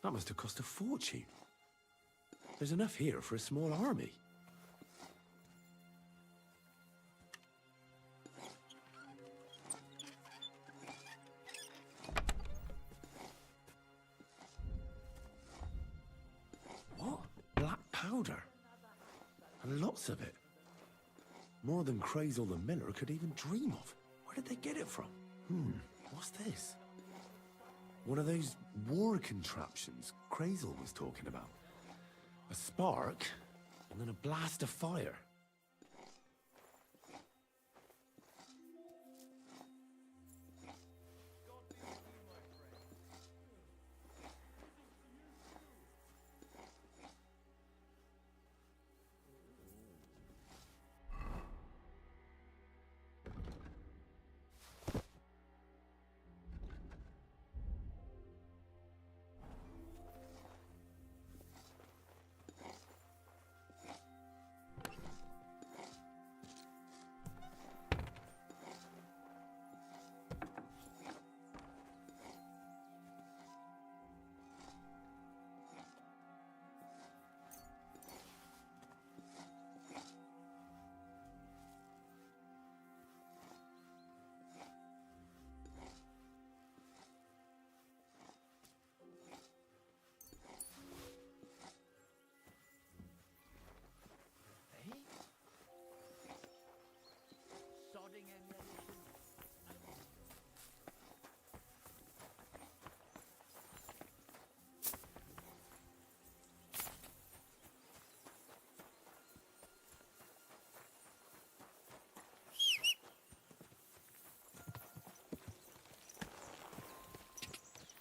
That must have cost a fortune. There's enough here for a small army. And lots of it. More than Crazel the Miller could even dream of. Where did they get it from? What's this? One of those war contraptions Crazel was talking about. A spark, and then a blast of fire.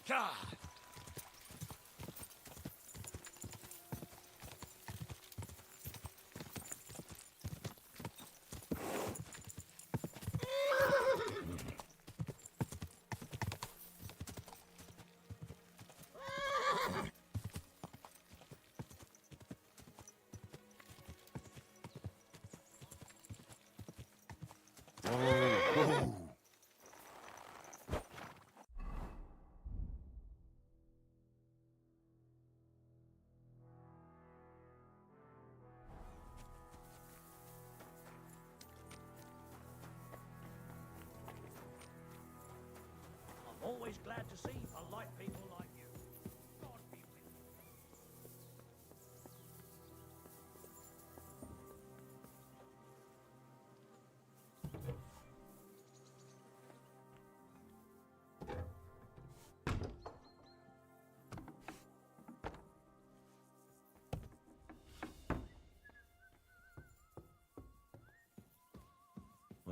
God! Always glad to see polite people like you. God be with you.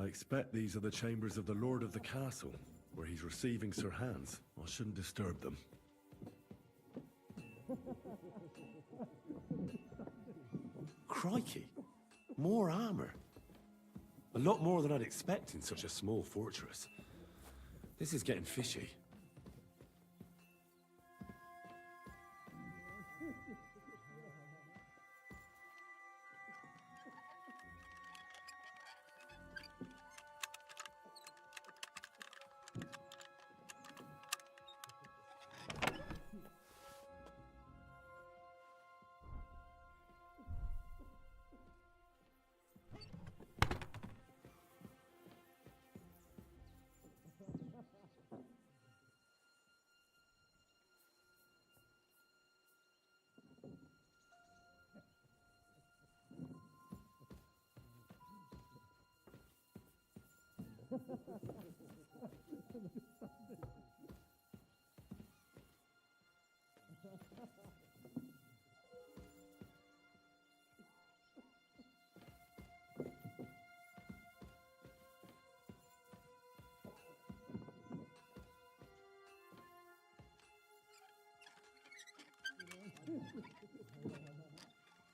I expect these are the chambers of the Lord of the Castle, where he's receiving Sir Hans. I shouldn't disturb them. Crikey! More armor. A lot more than I'd expect in such a small fortress. This is getting fishy.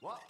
What?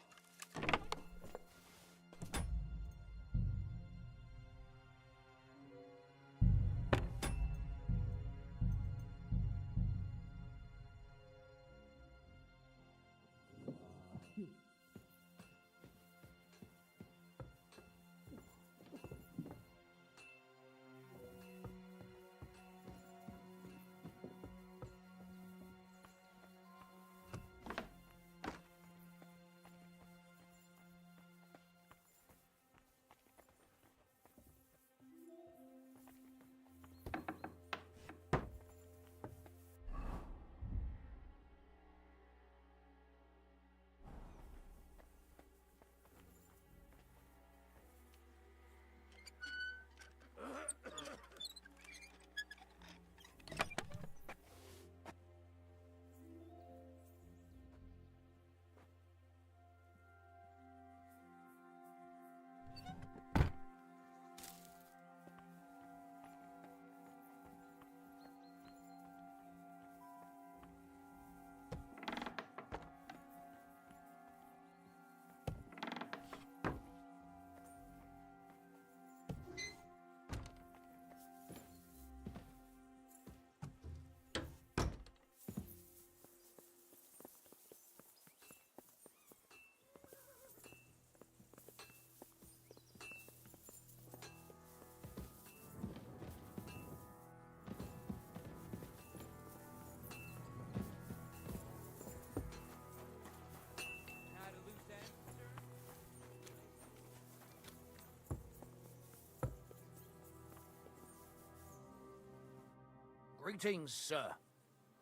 Greetings, sir.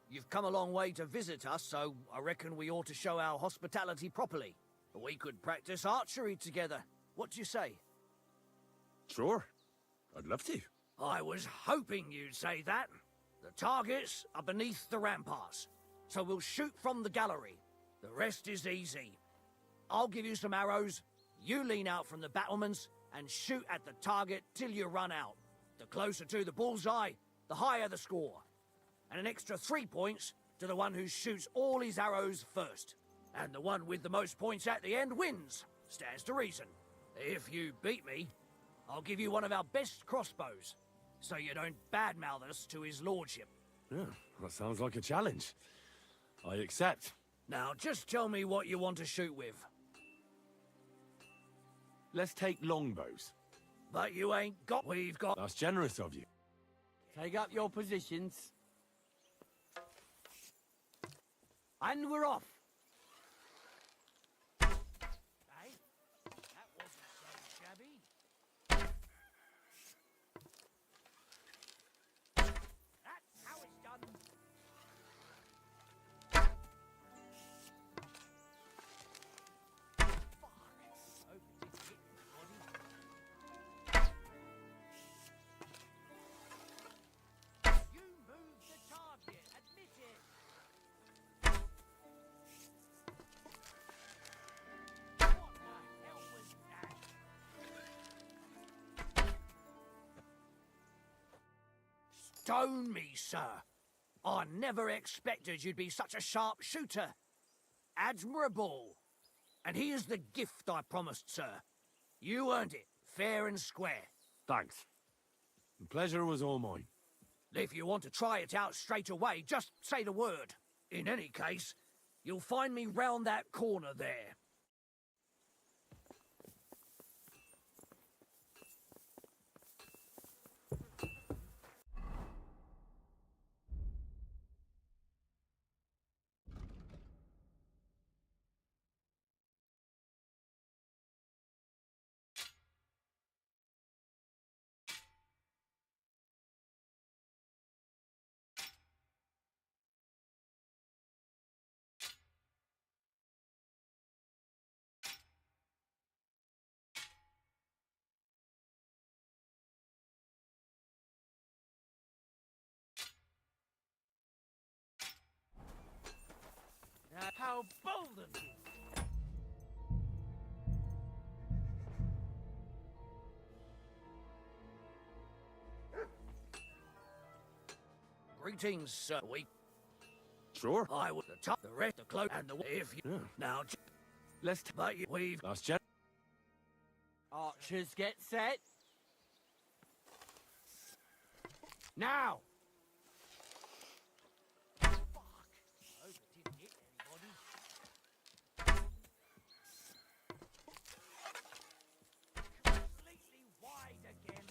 You've come a long way to visit us, so I reckon we ought to show our hospitality properly. We could practice archery together. What do you say? Sure. I'd love to. I was hoping you'd say that. The targets are beneath the ramparts, so we'll shoot from the gallery. The rest is easy. I'll give you some arrows, you lean out from the battlements, and shoot at the target till you run out. The closer to the bullseye, the higher the score. And an extra 3 points to the one who shoots all his arrows first. And the one with the most points at the end wins. Stands to reason. If you beat me, I'll give you one of our best crossbows, so you don't badmouth us to his lordship. Yeah, that sounds like a challenge. I accept. Now, just tell me what you want to shoot with. Let's take longbows. But you ain't got... We've got... That's generous of you. Take up your positions. And we're off. Hey, that wasn't so shabby. That's how it's done. Stone me, sir. I never expected you'd be such a sharp shooter. Admirable. And here's the gift I promised, sir. You earned it, fair and square. Thanks. The pleasure was all mine. If you want to try it out straight away, just say the word. In any case, you'll find me round that corner there. bolden. Greetings, sir. Sure. I was the top, the rest, the cloak, and the if you now. Let's but we've Last gen. Archers get set. Now! completely wide again.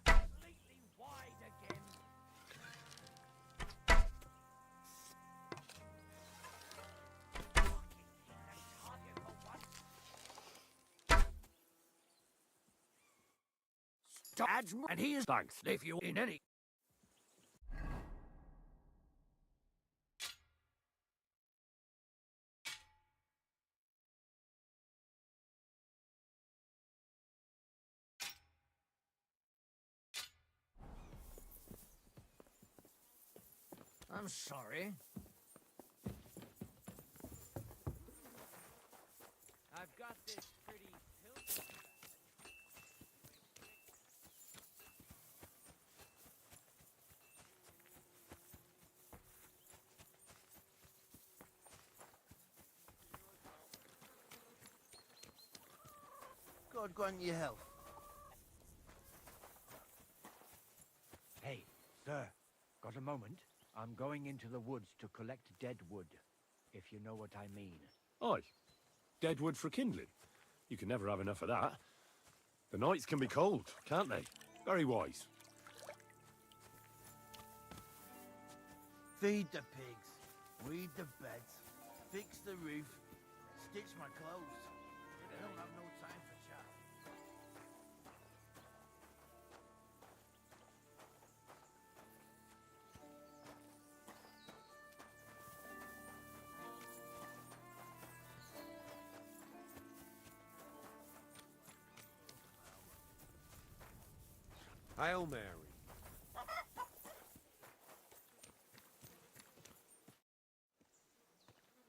Completely wide again. Adds and he is thanks if you in any. I'm sorry. I've got this pretty tilted. God grant you health. Hey, sir, got a moment? I'm going into the woods to collect dead wood, if you know what I mean. Aye. Dead wood for kindling. You can never have enough of that. The nights can be cold, can't they? Very wise. Feed the pigs, weed the beds, fix the roof, stitch my clothes. I don't have no time for chat. Hail Mary.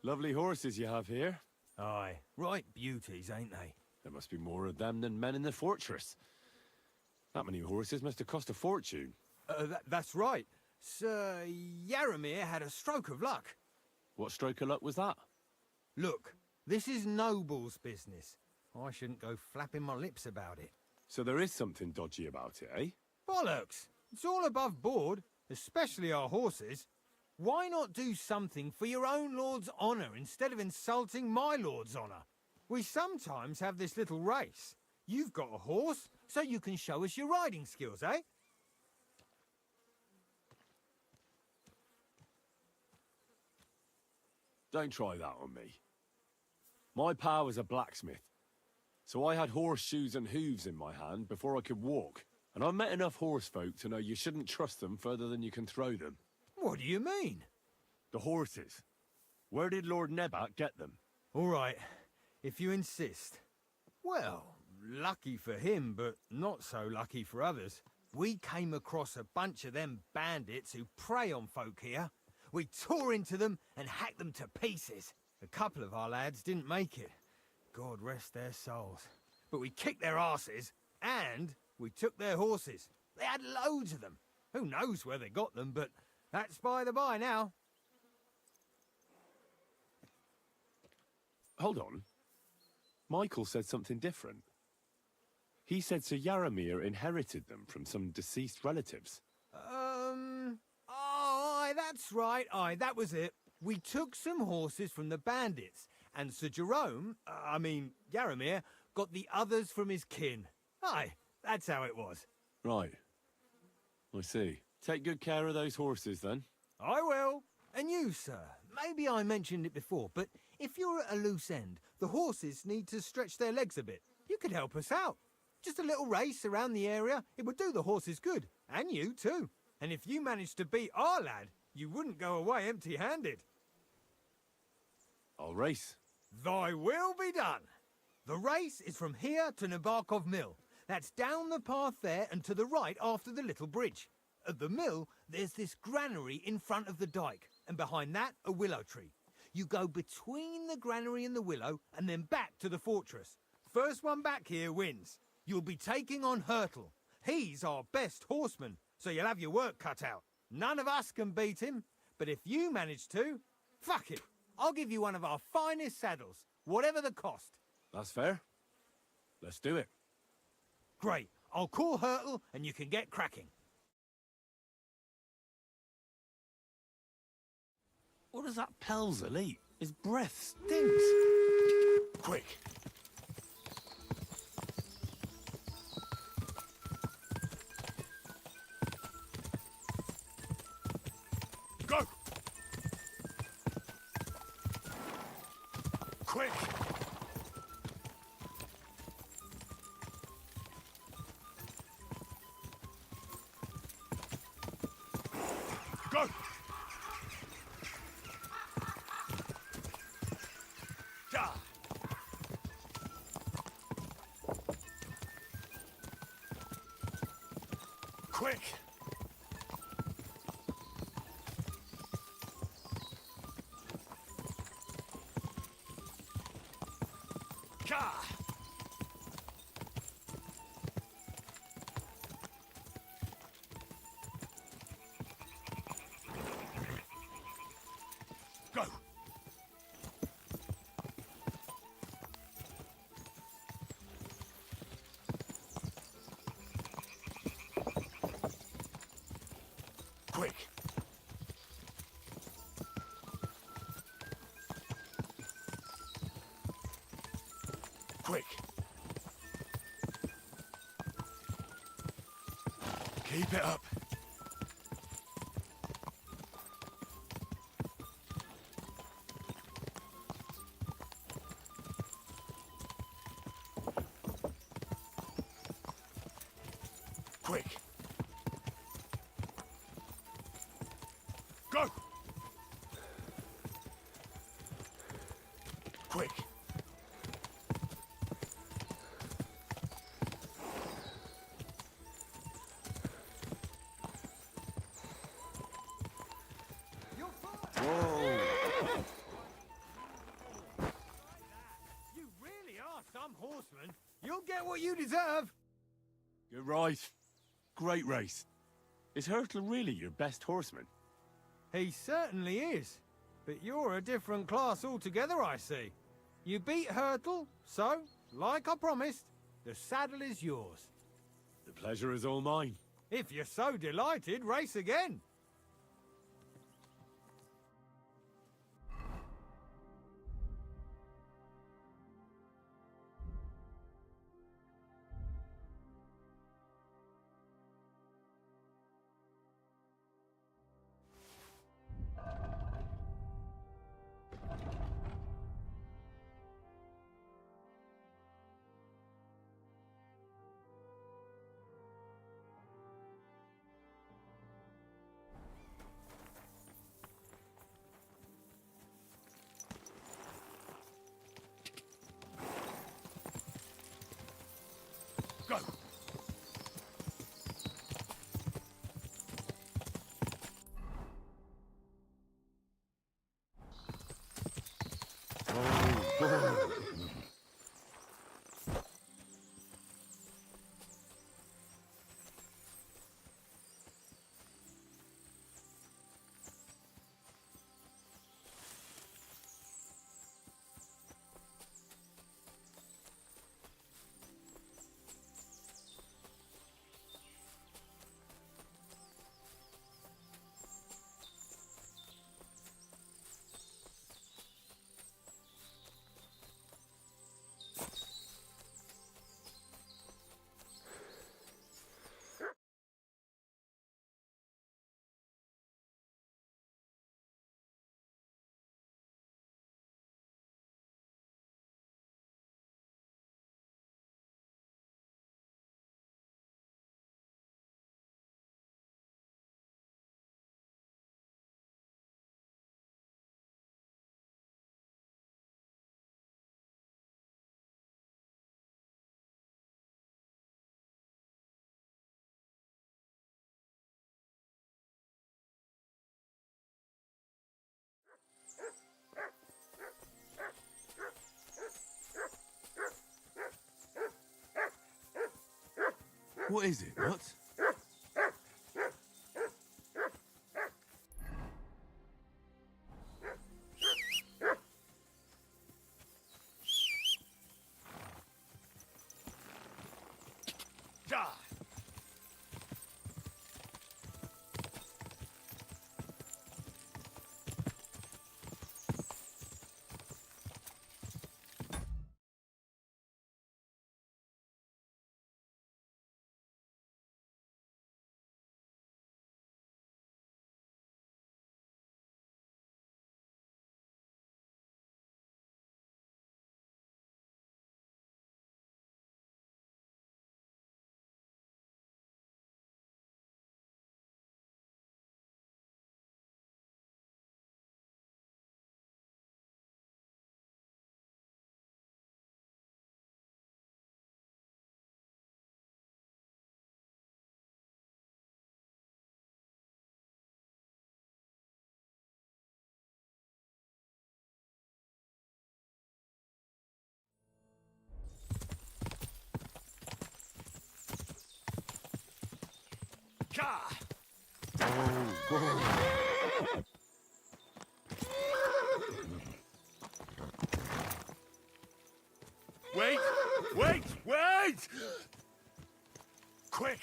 Lovely horses you have here. Aye, right beauties, ain't they? There must be more of them than men in the fortress. That many horses must have cost a fortune. That's right. Sir Yaramir had a stroke of luck. What stroke of luck was that? Look, this is noble's business. I shouldn't go flapping my lips about it. So there is something dodgy about it, eh? Bollocks! It's all above board, especially our horses. Why not do something for your own lord's honour instead of insulting my lord's honour? We sometimes have this little race. You've got a horse, so you can show us your riding skills, eh? Don't try that on me. My pa was a blacksmith, so I had horseshoes and hooves in my hand before I could walk. And I've met enough horse folk to know you shouldn't trust them further than you can throw them. What do you mean? The horses. Where did Lord Nebat get them? All right, if you insist. Well, lucky for him, but not so lucky for others. We came across a bunch of them bandits who prey on folk here. We tore into them and hacked them to pieces. A couple of our lads didn't make it. God rest their souls. But we kicked their asses, and we took their horses. They had loads of them. Who knows where they got them, but that's by the by now. Hold on. Michael said something different. He said Sir Yaramir inherited them from some deceased relatives. Aye, that's right. Aye, that was it. We took some horses from the bandits, and Sir Jerome, Yaramir, got the others from his kin. Aye, that's how it was. Right. I see. Take good care of those horses, then. I will. And you, sir, maybe I mentioned it before, but if you're at a loose end, the horses need to stretch their legs a bit. You could help us out. Just a little race around the area, it would do the horses good. And you, too. And if you managed to beat our lad, you wouldn't go away empty-handed. I'll race. Thy will be done. The race is from here to Nabokov Mill. That's down the path there and to the right after the little bridge. At the mill, there's this granary in front of the dike, and behind that, a willow tree. You go between the granary and the willow, and then back to the fortress. First one back here wins. You'll be taking on Hurtle. He's our best horseman, so you'll have your work cut out. None of us can beat him, but if you manage to, fuck it. I'll give you one of our finest saddles, whatever the cost. That's fair. Let's do it. Great. I'll call Hurtle, and you can get cracking. What does that Pelzel eat? His breath stinks. Quick! Go! Quick! Go! Quick! Ka! Go! Quick! Quick! Keep it up! Quick! Go! Quick! Whoa! You really are some horseman. You'll get what you deserve. You're right. Great race. Is Hurtle really your best horseman? He certainly is. But you're a different class altogether, I see. You beat Hurtle, so, like I promised, the saddle is yours. The pleasure is all mine. If you're so delighted, race again. Go! What is it? What? Wait! Wait! Wait! Quick!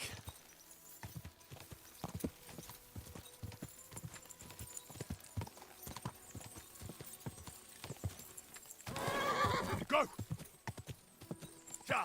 Go! Ja!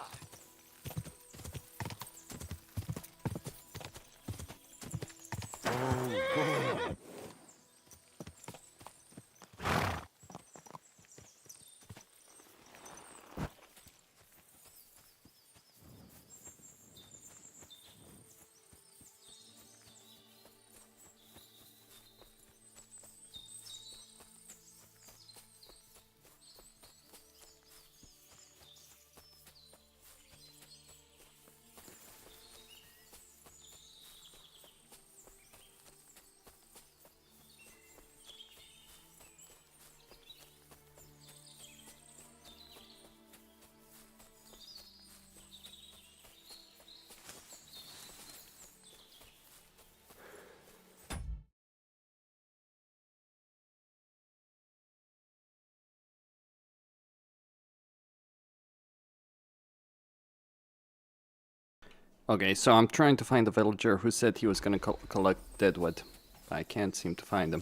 Okay, so I'm trying to find the villager who said he was gonna collect deadwood. I can't seem to find him.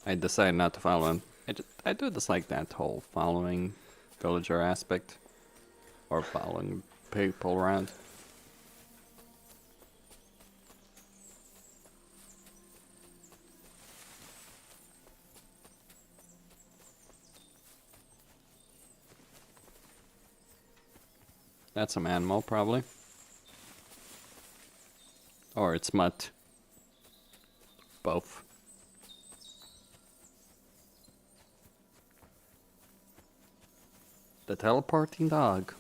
I decided not to follow him. I do dislike that whole following villager aspect. Or following people around. That's some animal, probably. Or it's mutt. Both. The teleporting dog.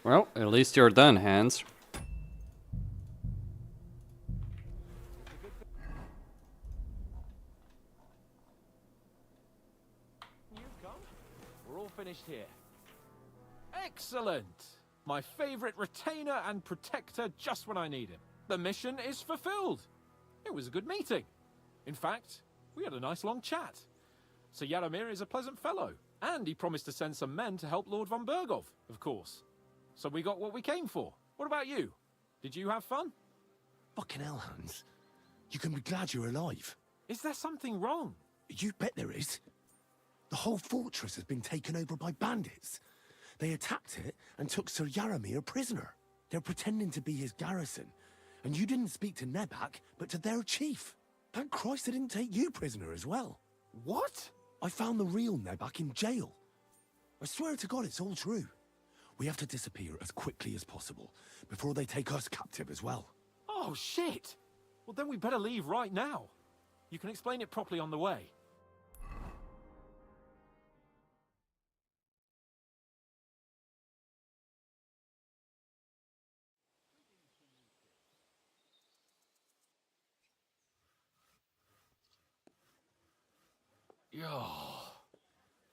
Well, at least you're done, Hans. We're all finished here. Excellent! My favorite retainer and protector just when I need him. The mission is fulfilled. It was a good meeting. In fact, we had a nice long chat. Sir Yaramir is a pleasant fellow, and he promised to send some men to help Lord von Bergov, of course. So we got what we came for. What about you? Did you have fun? Fucking hell, Hans. You can be glad you're alive. Is there something wrong? You bet there is. The whole fortress has been taken over by bandits. They attacked it and took Sir Yaramir prisoner. They're pretending to be his garrison. And you didn't speak to Nebak, but to their chief. Thank Christ they didn't take you prisoner as well. What? I found the real Nebak in jail. I swear to God it's all true. We have to disappear as quickly as possible, before they take us captive as well. Oh, shit! Well, then we better leave right now. You can explain it properly on the way. Oh,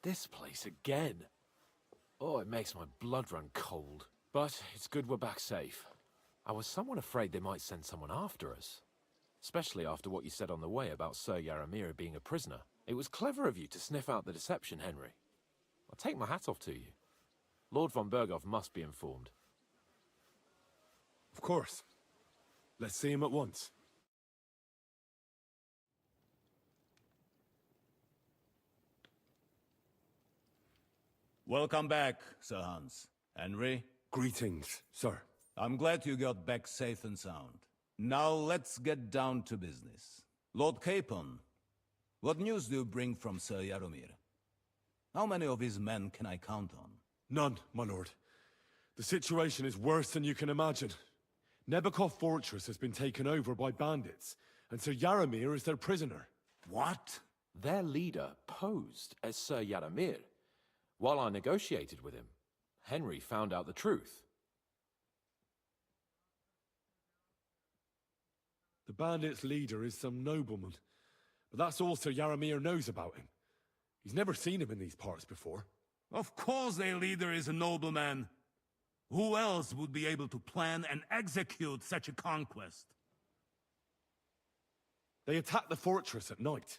this place again. Oh, it makes my blood run cold. But it's good we're back safe. I was somewhat afraid they might send someone after us. Especially after what you said on the way about Sir Yaramir being a prisoner. It was clever of you to sniff out the deception, Henry. I'll take my hat off to you. Lord von Berghoff must be informed. Of course. Let's see him at once. Welcome back, Sir Hans. Henry? Greetings, sir. I'm glad you got back safe and sound. Now let's get down to business. Lord Capon, what news do you bring from Sir Yaramir? How many of his men can I count on? None, my lord. The situation is worse than you can imagine. Nebakov Fortress has been taken over by bandits, and Sir Yaramir is their prisoner. What? Their leader posed as Sir Yaramir. While I negotiated with him, Henry found out the truth. The bandits' leader is some nobleman, but that's all Sir Yaramir knows about him. He's never seen him in these parts before. Of course their leader is a nobleman. Who else would be able to plan and execute such a conquest? They attacked the fortress at night.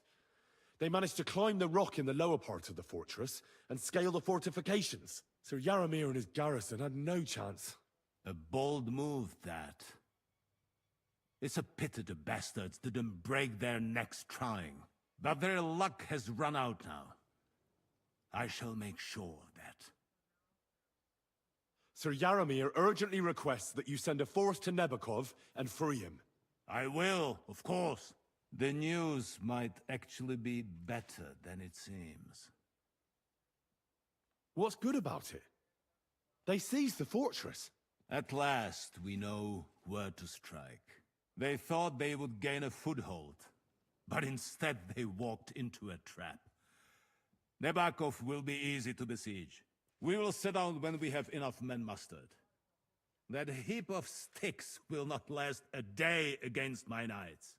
They managed to climb the rock in the lower part of the fortress and scale the fortifications. Sir Yaramir and his garrison had no chance. A bold move, that. It's a pity the bastards didn't break their necks trying. But their luck has run out now. I shall make sure of that. Sir Yaramir urgently requests that you send a force to Nebakov and free him. I will, of course. The news might actually be better than it seems. What's good about it? They seized the fortress. At last, we know where to strike. They thought they would gain a foothold, but instead they walked into a trap. Nebakov will be easy to besiege. We will set out when we have enough men mustered. That heap of sticks will not last a day against my knights.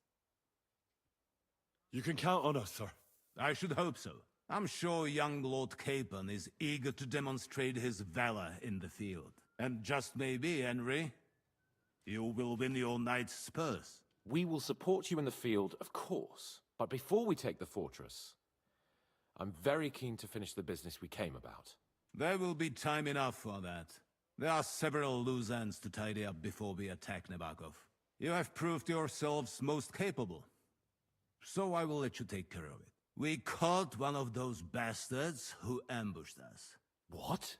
You can count on us, sir. I should hope so. I'm sure young Lord Capon is eager to demonstrate his valor in the field. And just maybe, Henry, you will win your knight's spurs. We will support you in the field, of course. But before we take the fortress, I'm very keen to finish the business we came about. There will be time enough for that. There are several loose ends to tidy up before we attack Nebakov. You have proved yourselves most capable. So I will let you take care of it. We caught one of those bastards who ambushed us. What?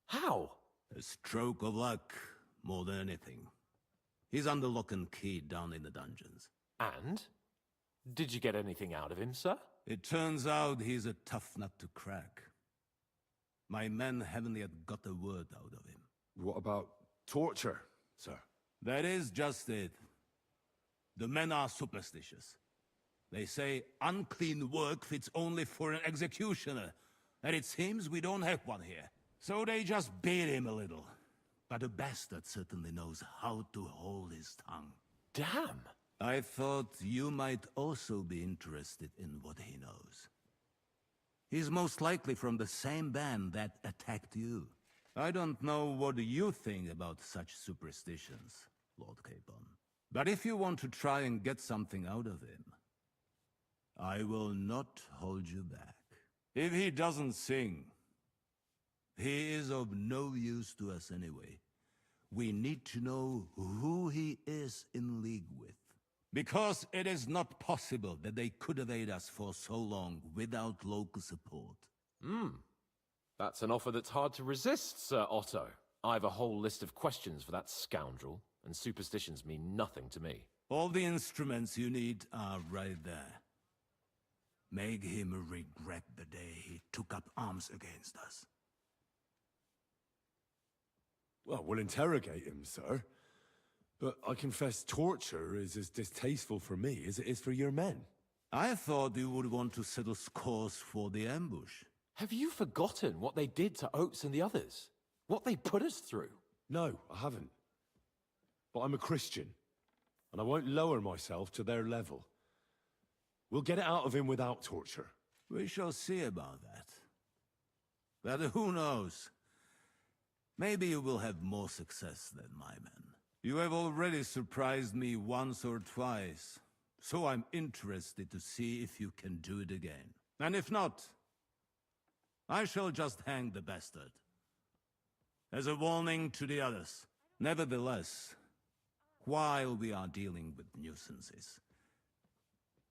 How? A stroke of luck, more than anything. He's under lock and key down in the dungeons. And? Did you get anything out of him, sir? It turns out he's a tough nut to crack. My men haven't yet got a word out of him. What about torture, sir? That is just it. The men are superstitious. They say unclean work fits only for an executioner, and it seems we don't have one here. So they just beat him a little. But the bastard certainly knows how to hold his tongue. Damn! I thought you might also be interested in what he knows. He's most likely from the same band that attacked you. I don't know what you think about such superstitions, Lord Capon. But if you want to try and get something out of him, I will not hold you back. If he doesn't sing, he is of no use to us anyway. We need to know who he is in league with. Because it is not possible that they could evade us for so long without local support. That's an offer that's hard to resist, Sir Otto. I have a whole list of questions for that scoundrel, and superstitions mean nothing to me. All the instruments you need are right there. Make him regret the day he took up arms against us. Well, we'll interrogate him, sir. But I confess torture is as distasteful for me as it is for your men. I thought you would want to settle scores for the ambush. Have you forgotten what they did to Oates and the others? What they put us through? No, I haven't. But I'm a Christian, and I won't lower myself to their level. We'll get it out of him without torture. We shall see about that. But who knows? Maybe you will have more success than my men. You have already surprised me once or twice, so I'm interested to see if you can do it again. And if not, I shall just hang the bastard. As a warning to the others. Nevertheless, while we are dealing with nuisances,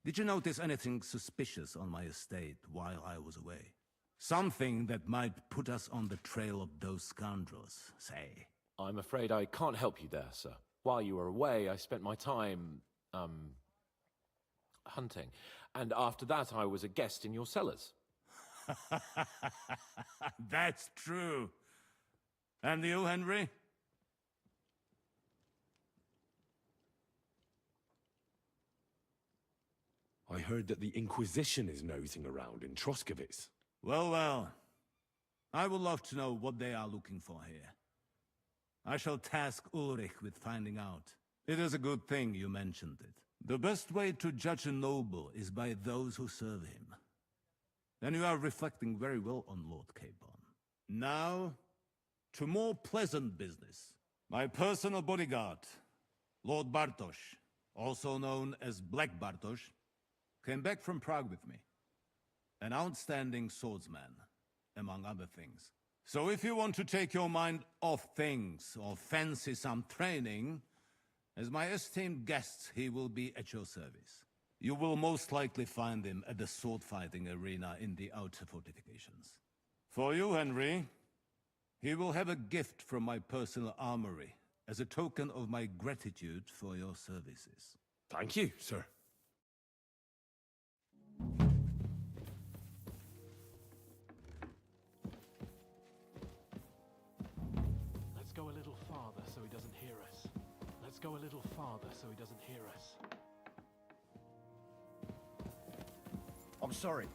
did you notice anything suspicious on my estate while I was away? Something that might put us on the trail of those scoundrels, say. I'm afraid I can't help you there, sir. While you were away, I spent my time, hunting. And after that, I was a guest in your cellars. That's true. And you, Henry? I heard that the Inquisition is nosing around in Troskowitz. Well, well. I would love to know what they are looking for here. I shall task Ulrich with finding out. It is a good thing you mentioned it. The best way to judge a noble is by those who serve him. And you are reflecting very well on Lord Capon. Now, to more pleasant business. My personal bodyguard, Lord Bartosz, also known as Black Bartosz, came back from Prague with me. An outstanding swordsman, among other things. So if you want to take your mind off things or fancy some training, as my esteemed guest, he will be at your service. You will most likely find him at the sword-fighting arena in the outer fortifications. For you, Henry, he will have a gift from my personal armory as a token of my gratitude for your services. Thank you, sir. Let's go a little farther so he doesn't hear us. Let's go a little farther so he doesn't hear us. I'm sorry.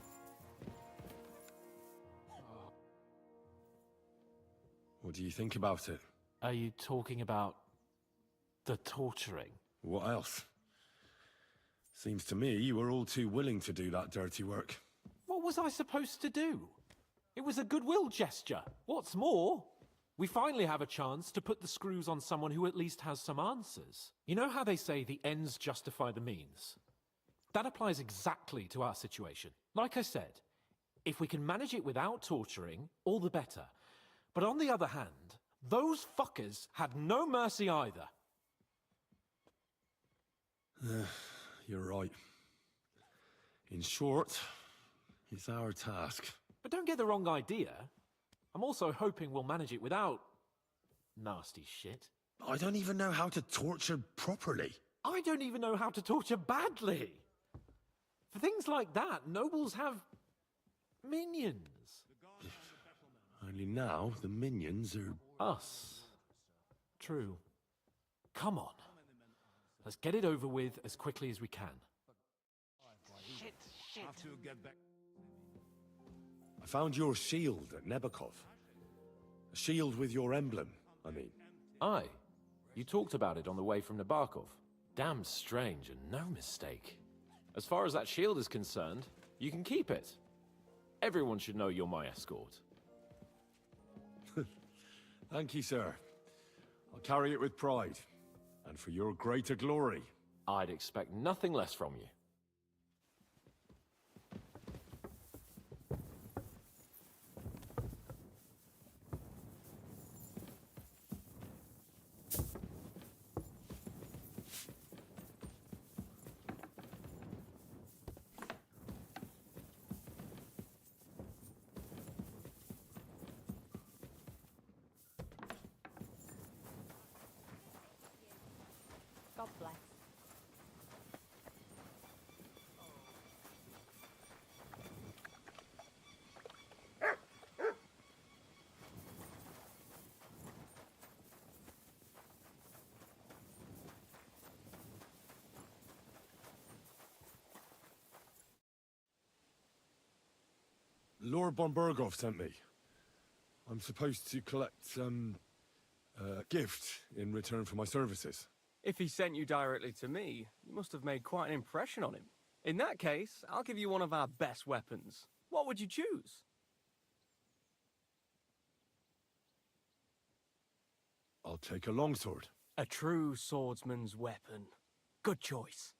What do you think about it? Are you talking about the torturing? What else? Seems to me you were all too willing to do that dirty work. What was I supposed to do? It was a goodwill gesture. What's more, we finally have a chance to put the screws on someone who at least has some answers. You know how they say the ends justify the means? That applies exactly to our situation. Like I said, if we can manage it without torturing, all the better. But on the other hand, those fuckers had no mercy either. You're right. In short, it's our task. But don't get the wrong idea. I'm also hoping we'll manage it without nasty shit. I don't even know how to torture properly. I don't even know how to torture badly. For things like that, nobles have minions. Only now, the minions are... Us. True. Come on. Let's get it over with as quickly as we can. Shit. I found your shield at Nebakov. A shield with your emblem, I mean. Aye. You talked about it on the way from Nabokov. Damn strange and no mistake. As far as that shield is concerned, you can keep it. Everyone should know you're my escort. Thank you, sir. I'll carry it with pride. And for your greater glory. I'd expect nothing less from you. God bless. Lord von Berghoff sent me. I'm supposed to collect, a gift in return for my services. If he sent you directly to me, you must have made quite an impression on him. In that case, I'll give you one of our best weapons. What would you choose? I'll take a longsword. A true swordsman's weapon. Good choice.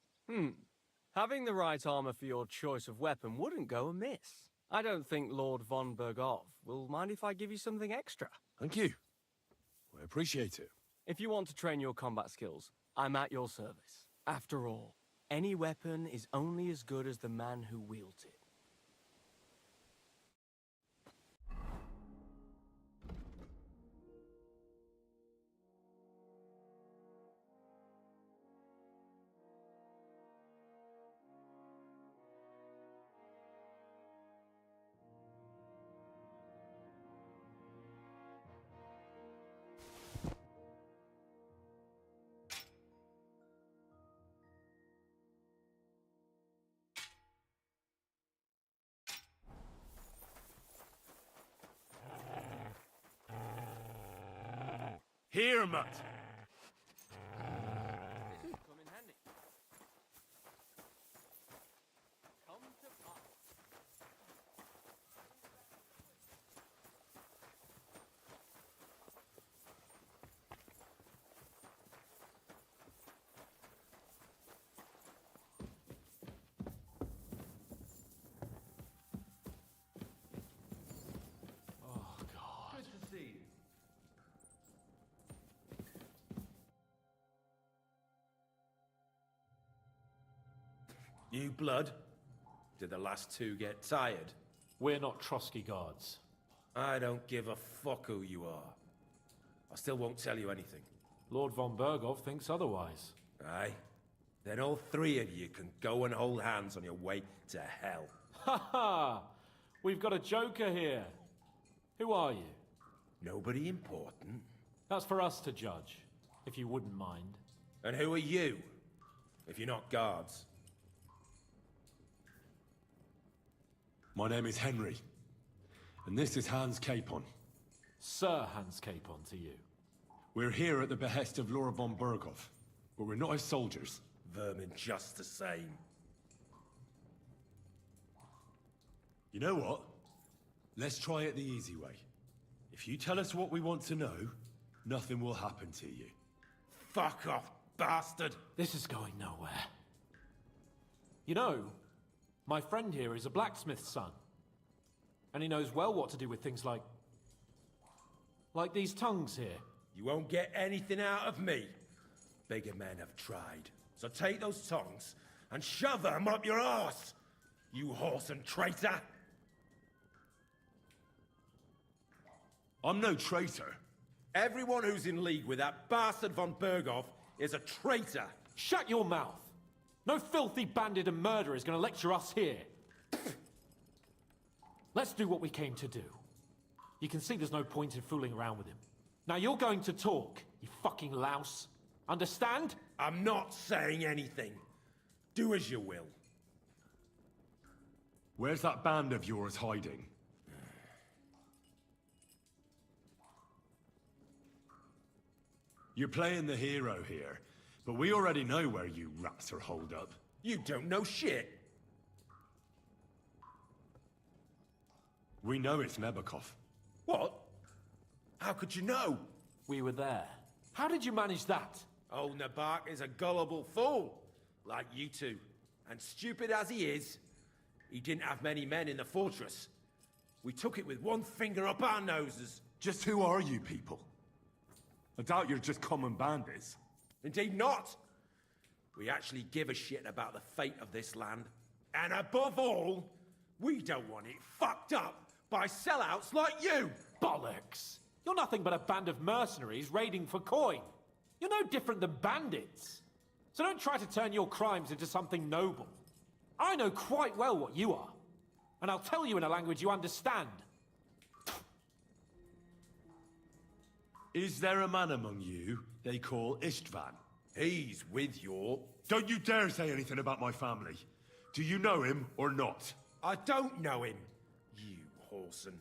Having the right armor for your choice of weapon wouldn't go amiss. I don't think Lord von Berghoff will mind if I give you something extra. Thank you. I appreciate it. If you want to train your combat skills, I'm at your service. After all, any weapon is only as good as the man who wields it. Here, mutt! Come in handy. Come to pass. Oh, God. Good to see you. New blood? Did the last two get tired? We're not Trotsky guards. I don't give a fuck who you are. I still won't tell you anything. Lord von Berghoff thinks otherwise. Aye? Then all three of you can go and hold hands on your way to hell. Ha ha! We've got a joker here. Who are you? Nobody important. That's for us to judge, if you wouldn't mind. And who are you, if you're not guards? My name is Henry, and this is Hans Capon. Sir Hans Capon to you. We're here at the behest of Lord von Berghoff, but we're not his soldiers. Vermin just the same. You know what? Let's try it the easy way. If you tell us what we want to know, nothing will happen to you. Fuck off, bastard! This is going nowhere. You know, my friend here is a blacksmith's son. And he knows well what to do with things like these tongues here. You won't get anything out of me. Bigger men have tried. So take those tongs and shove them up your arse, you horse and traitor! I'm no traitor. Everyone who's in league with that bastard von Berghoff is a traitor! Shut your mouth! No filthy bandit and murderer is going to lecture us here. Let's do what we came to do. You can see there's no point in fooling around with him. Now you're going to talk, you fucking louse. Understand? I'm not saying anything. Do as you will. Where's that band of yours hiding? You're playing the hero here, but we already know where you rats are holed up. You don't know shit. We know it's Nebakov. What? How could you know? We were there. How did you manage that? Old Nabak is a gullible fool, like you two. And stupid as he is, he didn't have many men in the fortress. We took it with one finger up our noses. Just who are you people? I doubt you're just common bandits. Indeed not. We actually give a shit about the fate of this land. And above all, we don't want it fucked up by sellouts like you! Bollocks! You're nothing but a band of mercenaries raiding for coin. You're no different than bandits. So don't try to turn your crimes into something noble. I know quite well what you are. And I'll tell you in a language you understand. Is there a man among you they call Istvan? He's with your... Don't you dare say anything about my family. Do you know him or not? I don't know him, you whoreson.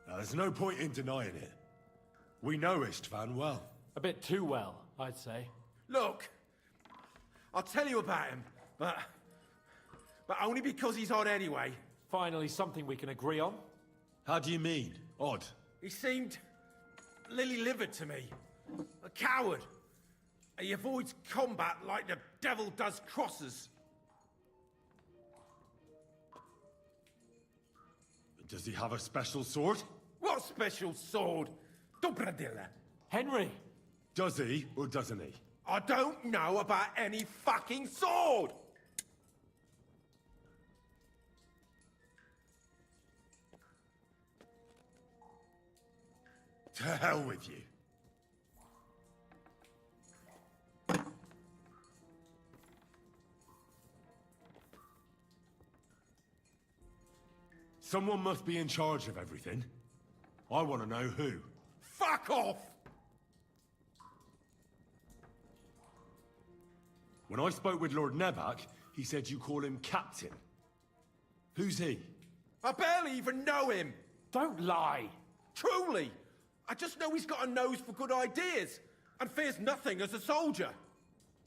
Now, there's no point in denying it. We know Istvan well. A bit too well, I'd say. Look, I'll tell you about him, but only because he's odd anyway. Finally, something we can agree on. How do you mean, odd? He seemed lily-livered to me. A coward. He avoids combat like the devil does crosses. Does he have a special sword? What special sword? Dobradilla. Henry! Does he or doesn't he? I don't know about any fucking sword! To hell with you. Someone must be in charge of everything. I want to know who. Fuck off! When I spoke with Lord Nebak, he said you call him Captain. Who's he? I barely even know him! Don't lie! Truly! I just know he's got a nose for good ideas, and fears nothing as a soldier.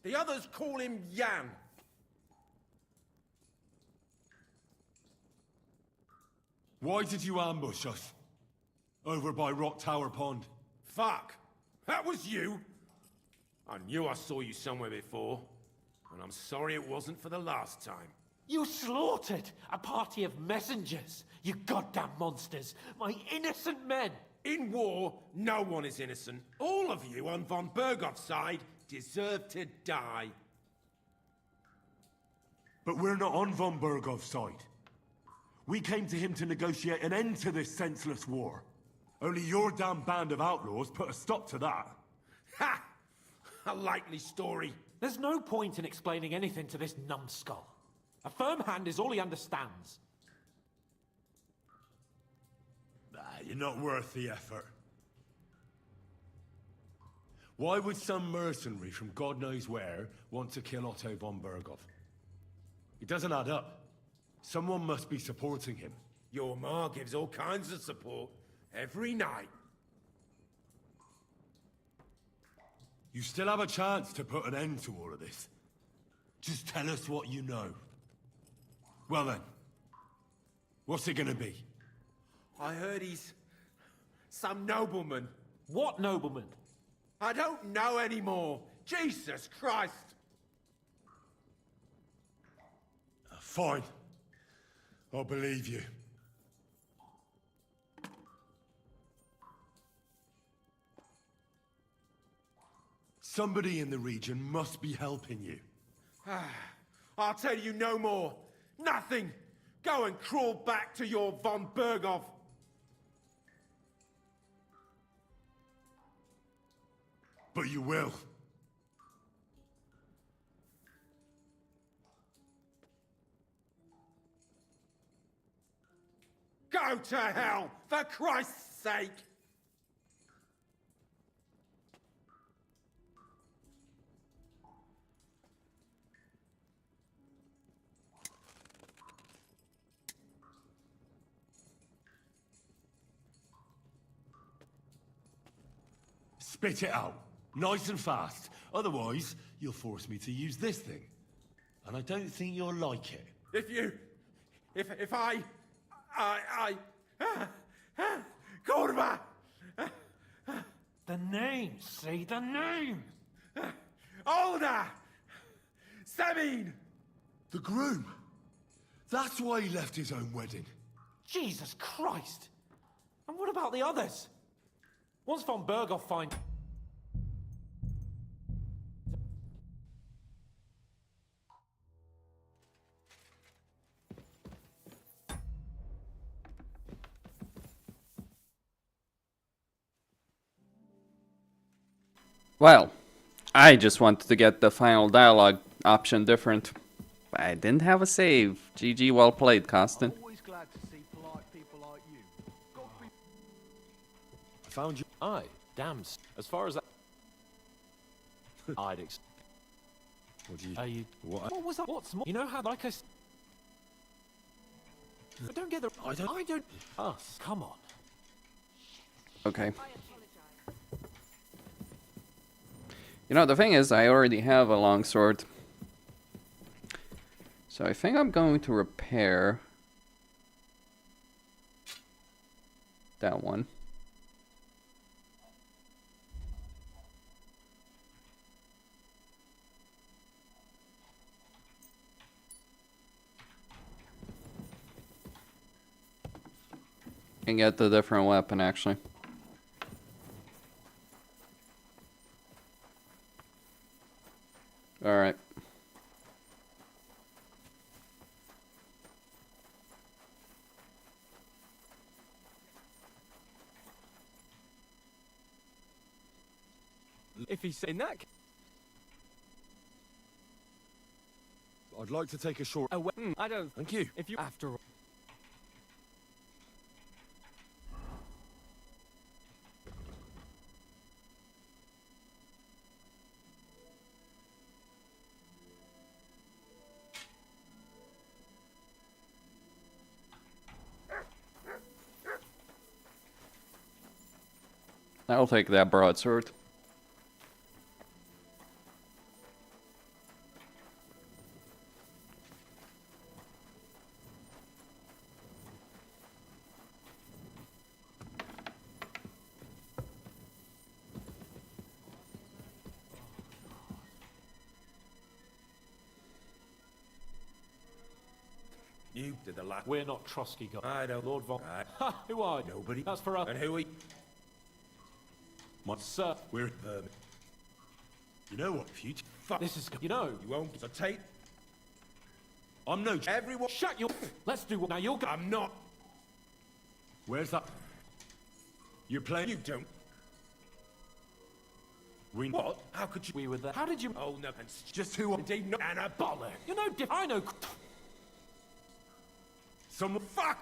The others call him Jan. Why did you ambush us? Over by Rock Tower Pond. Fuck! That was you? I knew I saw you somewhere before, and I'm sorry it wasn't for the last time. You slaughtered a party of messengers, you goddamn monsters! My innocent men! In war, no one is innocent. All of you on von Bergov's side deserve to die. But we're not on von Bergov's side. We came to him to negotiate an end to this senseless war. Only your damn band of outlaws put a stop to that. Ha! A likely story. There's no point in explaining anything to this numbskull. A firm hand is all he understands. You're not worth the effort. Why would some mercenary from God knows where want to kill Otto von Bergov? It doesn't add up. Someone must be supporting him. Your ma gives all kinds of support every night. You still have a chance to put an end to all of this. Just tell us what you know. Well then, what's it gonna be? I heard he's some nobleman. What nobleman? I don't know anymore. Jesus Christ! Fine. I'll believe you. Somebody in the region must be helping you. I'll tell you no more. Nothing. Go and crawl back to your von Bergov. But you will. Go to hell, for Christ's sake! Spit it out. Nice and fast. Otherwise, you'll force me to use this thing. And I don't think you'll like it. If I... Kurva! The name, see the name! Olda! Sabine! The groom! That's why he left his own wedding. Jesus Christ! And what about the others? Once von Bergov finds... Well, I just wanted to get the final dialogue option different. But I didn't have a save. GG, well played, Constant. Always glad to see polite people like you. I found you. Aye, damn. As far as that, I'd What do you... Are you... What? What was that? What's more? You know how, like I don't get the... I don't... Us. Come on. Okay. You know, the thing is, I already have a longsword. So I think I'm going to repair that one. And get the different weapon, actually. Alright. If he's saying that... I'd like to take a short... I don't... Thank you. If you... After all... I'll take that broadsword. You did the last. We're not Trotsky guys. I don't. Lord Von. Ha! Who are you? Nobody. That's for us. And who are you? My sir. We're vermin. You know what? If you fuck. This is. You know. You won't. So take. I'm no. Everyone. Shut your. Let's do what. Now you're. I'm not. Where's that? You're playing. You don't. We. What? How could you? We were there. How did you? Oh no. And just who? Indeed, not anabolic. You know. I know. Someone. Fuck.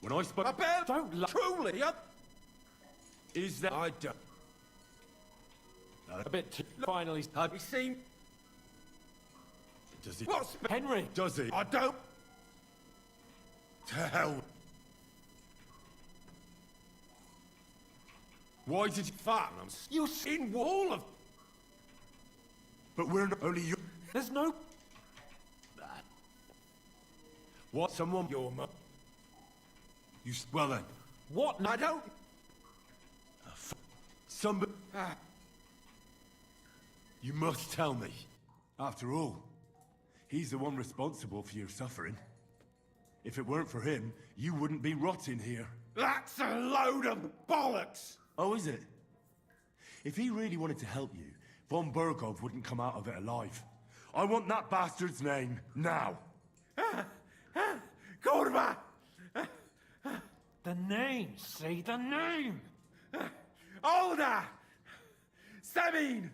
When I spoke. About. Don't. Truly. Is that? I don't. A bit too. Finally. Have you seen? Does he? What's Henry? Does he? I don't. To hell. Why did you? Fuck. You seen all of. But we're not only you. There's no. What? Someone. Your mum. You. Well then. What? I don't. Somebody. You must tell me. After all, he's the one responsible for your suffering. If it weren't for him, you wouldn't be rotting here. That's a load of bollocks! Oh, is it? If he really wanted to help you, von Bergov wouldn't come out of it alive. I want that bastard's name, now! Kurva! The name, say the name! Olda! Sabine!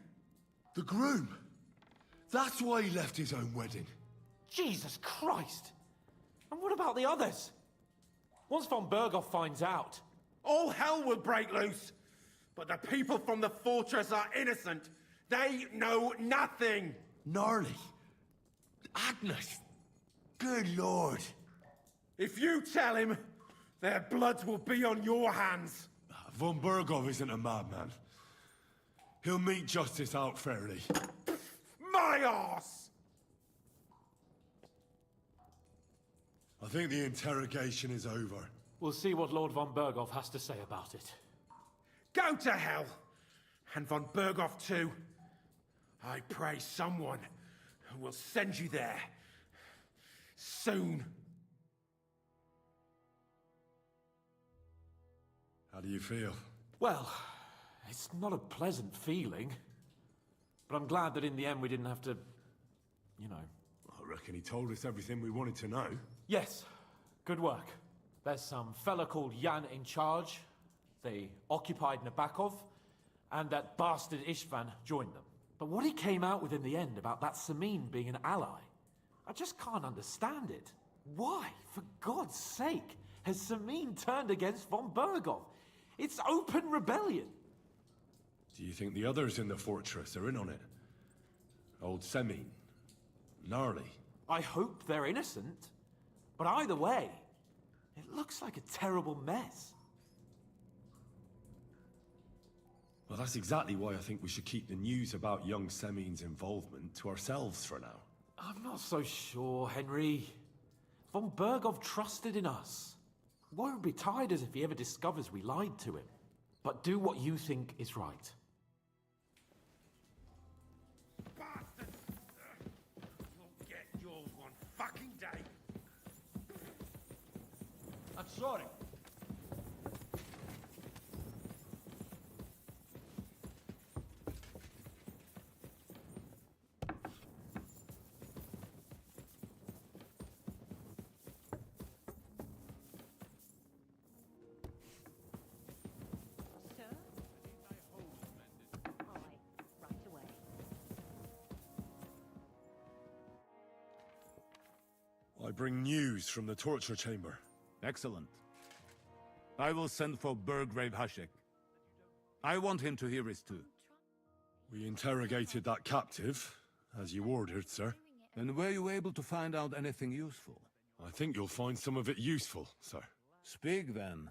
The groom! That's why he left his own wedding. Jesus Christ! And what about the others? Once von Bergov finds out... All hell will break loose! But the people from the fortress are innocent! They know nothing! Gnarly. Agnes! Good lord! If you tell him, their blood will be on your hands! Von Bergov isn't a madman. He'll meet justice out fairly. My arse! I think the interrogation is over. We'll see what Lord von Bergov has to say about it. Go to hell! And von Bergov too. I pray someone will send you there. Soon. How do you feel? Well, it's not a pleasant feeling. But I'm glad that in the end we didn't have to... you know... I reckon he told us everything we wanted to know. Yes. Good work. There's some fella called Jan in charge. They occupied Nabakov. and that bastard Istvan joined them. But what he came out with in the end about that Samin being an ally, I just can't understand it. Why, for God's sake, has Samin turned against von Bergov? It's open rebellion. Do you think the others in the fortress are in on it? Old Semin, Gnarly. I hope they're innocent. But either way, it looks like a terrible mess. Well, that's exactly why I think we should keep the news about young Semin's involvement to ourselves for now. I'm not so sure, Henry. Von Bergov trusted in us. Won't be tired as if he ever discovers we lied to him. But do what you think is right. Bastards! You'll get yours one fucking day. I'm sorry. I bring news from the torture chamber. Excellent. I will send for Burgrave Hashek. I want him to hear it too. We interrogated that captive, as you ordered, sir. And were you able to find out anything useful? I think you'll find some of it useful, sir. Speak then.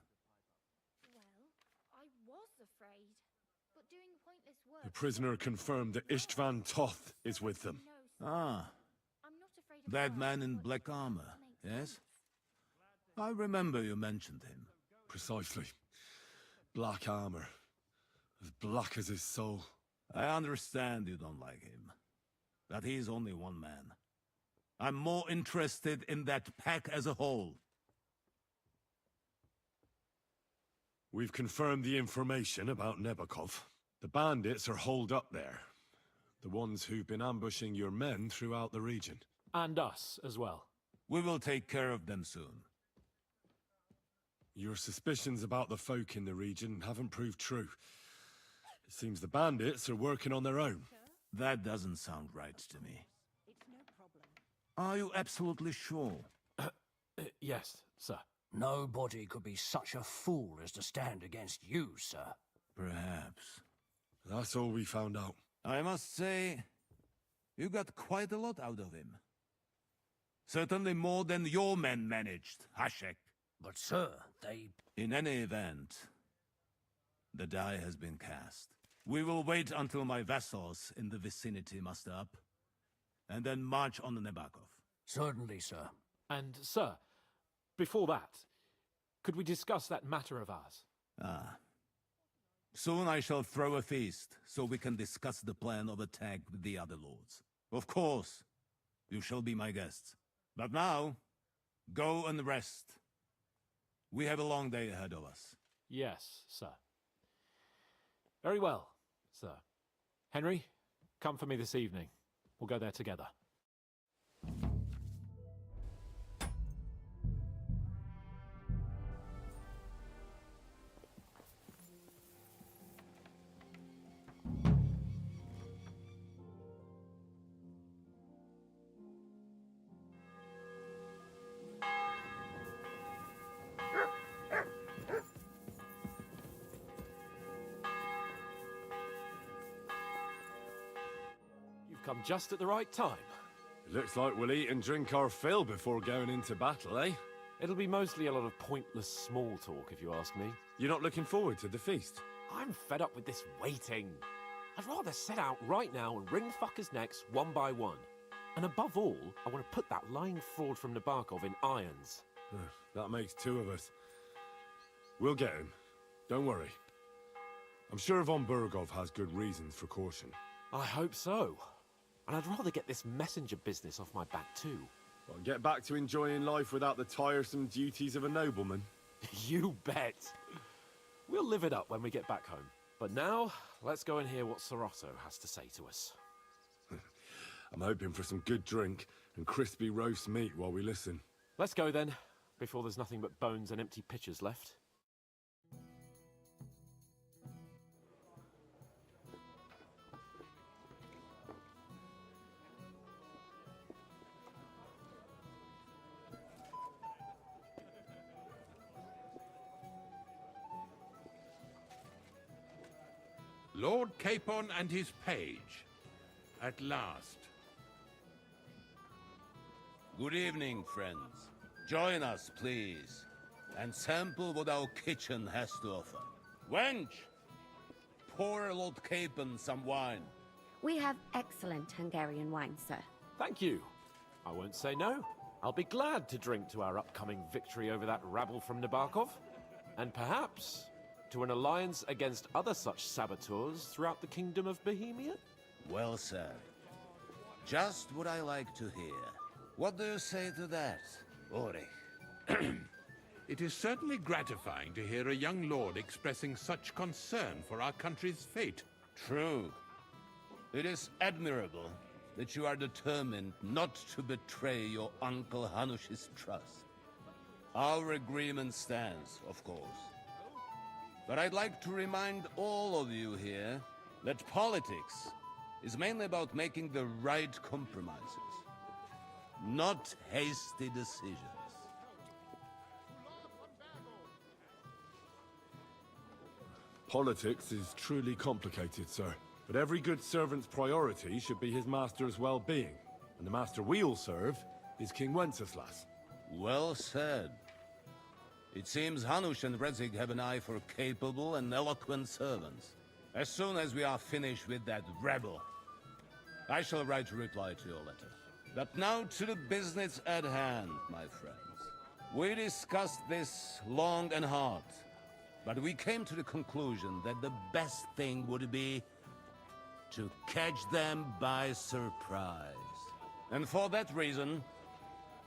I was afraid, but doing pointless work... The prisoner confirmed that Istvan Toth is with them. Ah. That man in black armor, yes? I remember you mentioned him. Precisely. Black armor. As black as his soul. I understand you don't like him. But he's only one man. I'm more interested in that pack as a whole. We've confirmed the information about Nebakov. The bandits are holed up there. The ones who've been ambushing your men throughout the region. And us as well. We will take care of them soon. Your suspicions about the folk in the region haven't proved true. It seems the bandits are working on their own. That doesn't sound right to me. Are you absolutely sure? Yes, sir. Nobody could be such a fool as to stand against you, sir. Perhaps. That's all we found out. I must say, you got quite a lot out of him. Certainly more than your men managed, Hashek. But sir, they... In any event, the die has been cast. We will wait until my vassals in the vicinity muster up, and then march on Nebakov. Certainly, sir. And, sir, before that, could we discuss that matter of ours? Ah. Soon I shall throw a feast, so we can discuss the plan of attack with the other lords. Of course, you shall be my guests. But now, go and rest. We have a long day ahead of us. Yes, sir. Very well, sir. Henry, come for me this evening. We'll go there together. Come just at the right time. It looks like we'll eat and drink our fill before going into battle, eh? It'll be mostly a lot of pointless small talk, if you ask me. You're not looking forward to the feast? I'm fed up with this waiting. I'd rather set out right now and wring fuckers' necks one by one. And above all, I want to put that lying fraud from Nabokov in irons. That makes two of us. We'll get him. Don't worry. I'm sure von Bergov has good reasons for caution. I hope so. And I'd rather get this messenger business off my back too. Well, get back to enjoying life without the tiresome duties of a nobleman. You bet. We'll live it up when we get back home. But now, let's go and hear what Sir Otto has to say to us. I'm hoping for some good drink and crispy roast meat while we listen. Let's go then, before there's nothing but bones and empty pitchers left. Lord Capon and his page. At last. Good evening, friends. Join us, please, and sample what our kitchen has to offer. Wench, pour Lord Capon some wine. We have excellent Hungarian wine, sir. Thank you. I won't say no. I'll be glad to drink to our upcoming victory over that rabble from Nabokov, and perhaps to an alliance against other such saboteurs throughout the Kingdom of Bohemia? Well said. Just what I like to hear. What do you say to that, Ulrich? It is certainly gratifying to hear a young lord expressing such concern for our country's fate. True. It is admirable that you are determined not to betray your Uncle Hanush's trust. Our agreement stands, of course. But I'd like to remind all of you here that politics is mainly about making the right compromises, not hasty decisions. Politics is truly complicated, sir. But every good servant's priority should be his master's well-being. And the master we'll serve is King Wenceslas. Well said. It seems Hanush and Redzig have an eye for capable and eloquent servants. As soon as we are finished with that rebel, I shall write a reply to your letter. But now to the business at hand, my friends. We discussed this long and hard, but we came to the conclusion that the best thing would be to catch them by surprise. And for that reason,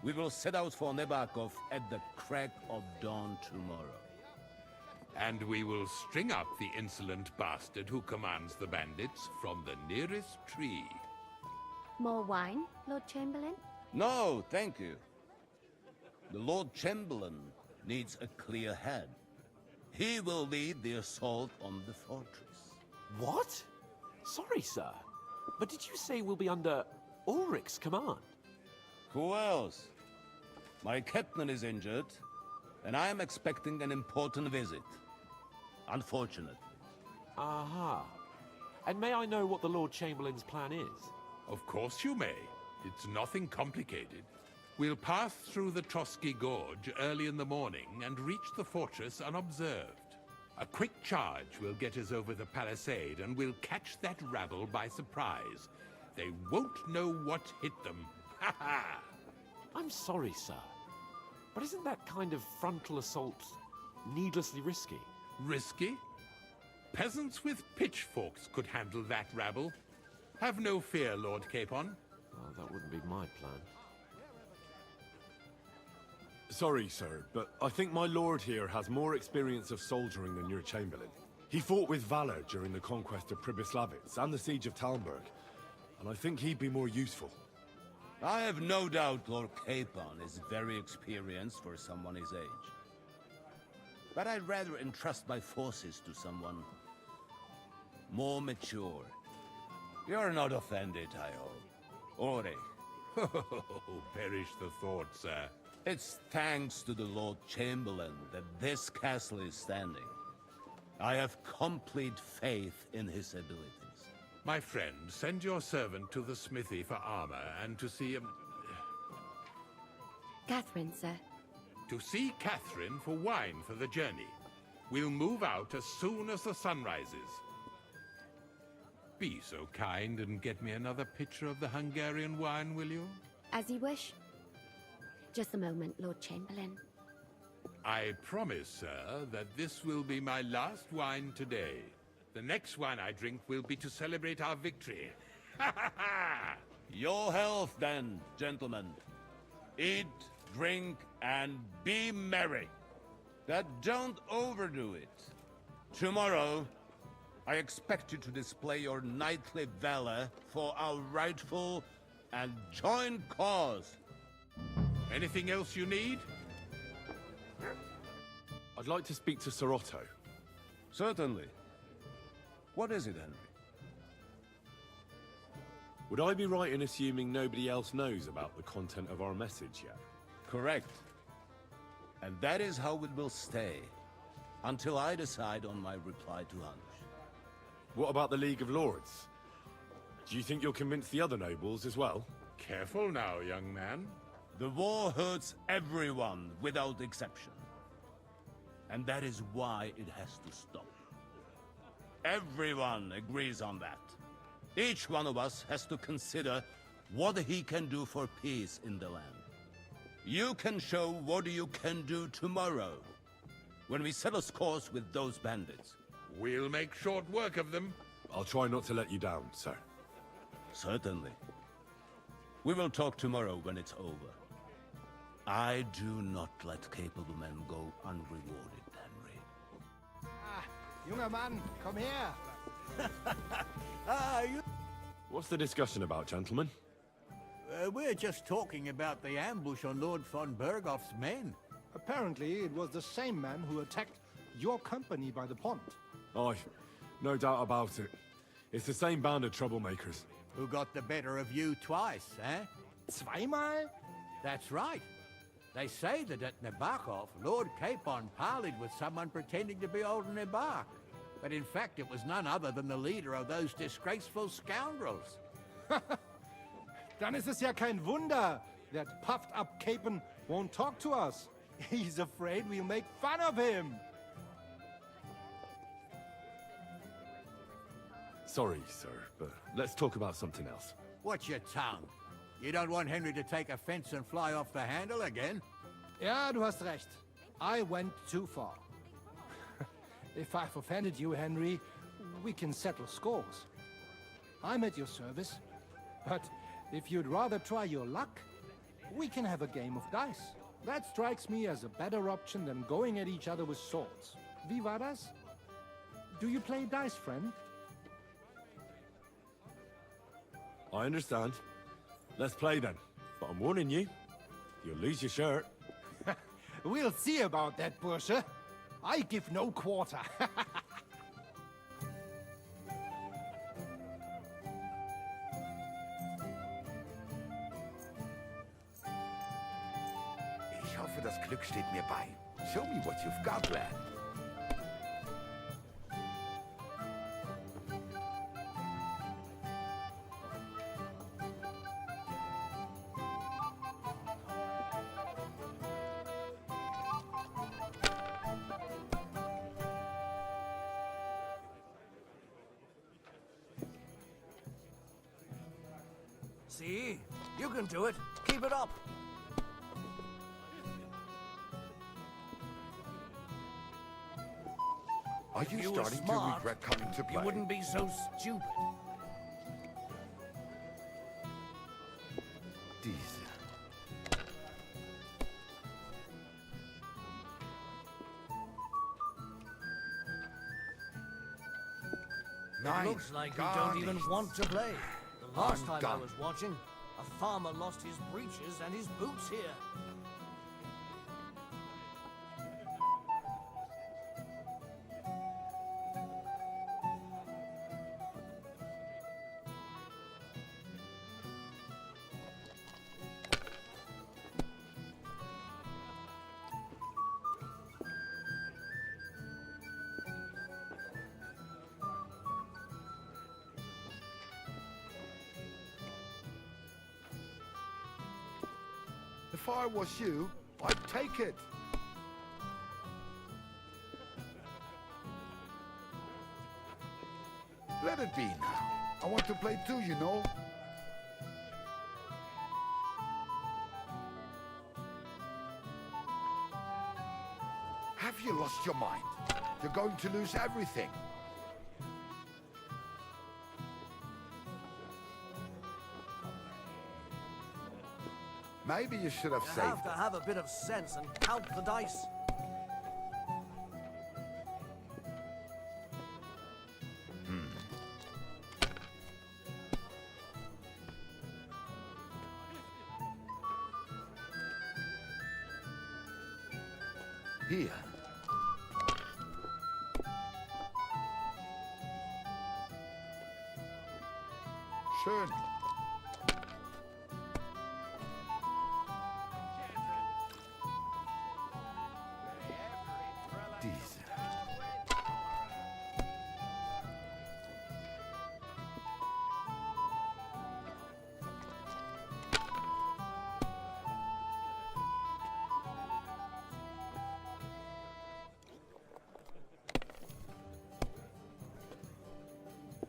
we will set out for Nabokov at the crack of dawn tomorrow. And we will string up the insolent bastard who commands the bandits from the nearest tree. More wine, Lord Chamberlain? No, thank you. The Lord Chamberlain needs a clear head. He will lead the assault on the fortress. What? Sorry, sir, but did you say we'll be under Ulrich's command? Who else? My captain is injured, and I am expecting an important visit. Unfortunately. Aha. And may I know what the Lord Chamberlain's plan is? Of course you may. It's nothing complicated. We'll pass through the Trotsky Gorge early in the morning and reach the fortress unobserved. A quick charge will get us over the palisade, and we'll catch that rabble by surprise. They won't know what hit them. Ha ha! I'm sorry, sir, but isn't that kind of frontal assault needlessly risky? Risky? Peasants with pitchforks could handle that rabble. Have no fear, Lord Capon. Well, that wouldn't be my plan. Sorry, sir, but I think my lord here has more experience of soldiering than your Chamberlain. He fought with valor during the conquest of Pribyslavitz and the siege of Talmberg, and I think he'd be more useful. I have no doubt Lord Capon is very experienced for someone his age. But I'd rather entrust my forces to someone more mature. You're not offended, I hope. Ore. Oh, perish the thought, sir. It's thanks to the Lord Chamberlain that this castle is standing. I have complete faith in his abilities. My friend, send your servant to the smithy for armor and to see Catherine, sir. To see Catherine for wine for the journey. We'll move out as soon as the sun rises. Be so kind and get me another pitcher of the Hungarian wine, will you? As you wish. Just a moment, Lord Chamberlain. I promise, sir, that this will be my last wine today. The next wine I drink will be to celebrate our victory. Ha ha ha! Your health, then, gentlemen. Eat, drink, and be merry. But don't overdo it. Tomorrow, I expect you to display your knightly valor for our rightful and joint cause. Anything else you need? I'd like to speak to Sir Otto. Certainly. What is it, Henry? Would I be right in assuming nobody else knows about the content of our message yet? Correct. And that is how it will stay, until I decide on my reply to Hanush. What about the League of Lords? Do you think you'll convince the other nobles as well? Careful now, young man. The war hurts everyone without exception. And that is why it has to stop. Everyone agrees on that. Each one of us has to consider what he can do for peace in the land. You can show what you can do tomorrow, when we settle scores with those bandits. We'll make short work of them. I'll try not to let you down, sir. Certainly. We will talk tomorrow when it's over. I do not let capable men go unrewarded, Henry. Ah, junger Mann, komm her! What's the discussion about, gentlemen? We're just talking about the ambush on Lord von Bergoff's men. Apparently, it was the same man who attacked your company by the pond. Aye, no doubt about it. It's the same band of troublemakers. Who got the better of you twice, eh? Zweimal? That's right. They say that at Nabokov, Lord Capon parleyed with someone pretending to be old Nebak. But in fact, it was none other than the leader of those disgraceful scoundrels. Dann ist es ja kein Wunder that puffed-up Capon won't talk to us. He's afraid we'll make fun of him. Sorry, sir, but let's talk about something else. Watch your tongue. You don't want Henry to take offense and fly off the handle again? Ja, du hast recht. I went too far. If I've offended you, Henry, we can settle scores. I'm at your service. But if you'd rather try your luck, we can have a game of dice. That strikes me as a better option than going at each other with swords. Wie war das? Do you play dice, friend? I understand. Let's play then. But I'm warning you, you'll lose your shirt. We'll see about that, Bursche. I give no quarter. Ich hoffe, das Glück steht mir bei. Show me what you've got, lad. See? You can do it. Keep it up. Are If you were starting smart, to regret coming to play? You wouldn't be so stupid. Diese. It looks like you don't even want to play. The last time I done. was watching, a farmer lost his breeches and his boots here. If I was you, I'd take it. Let it be now. I want to play too, you know. Have you lost your mind? You're going to lose everything. Maybe you should have You saved have to have a bit of sense and count the dice. Here. Schön. Diese.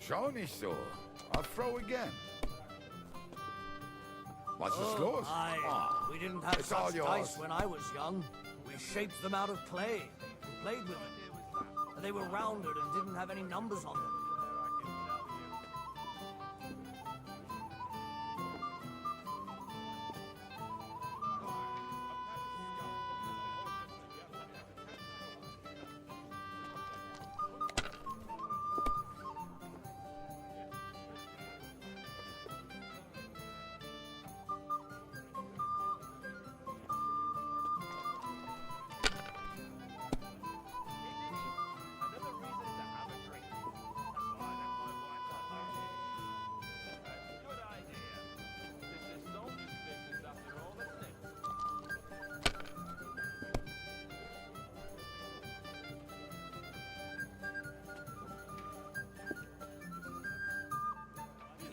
Schau nicht so. I'll throw again. What's the scores? We didn't have it's all such yours. dice when I was young. We shaped them out of clay and played with them. They were rounded and didn't have any numbers on them.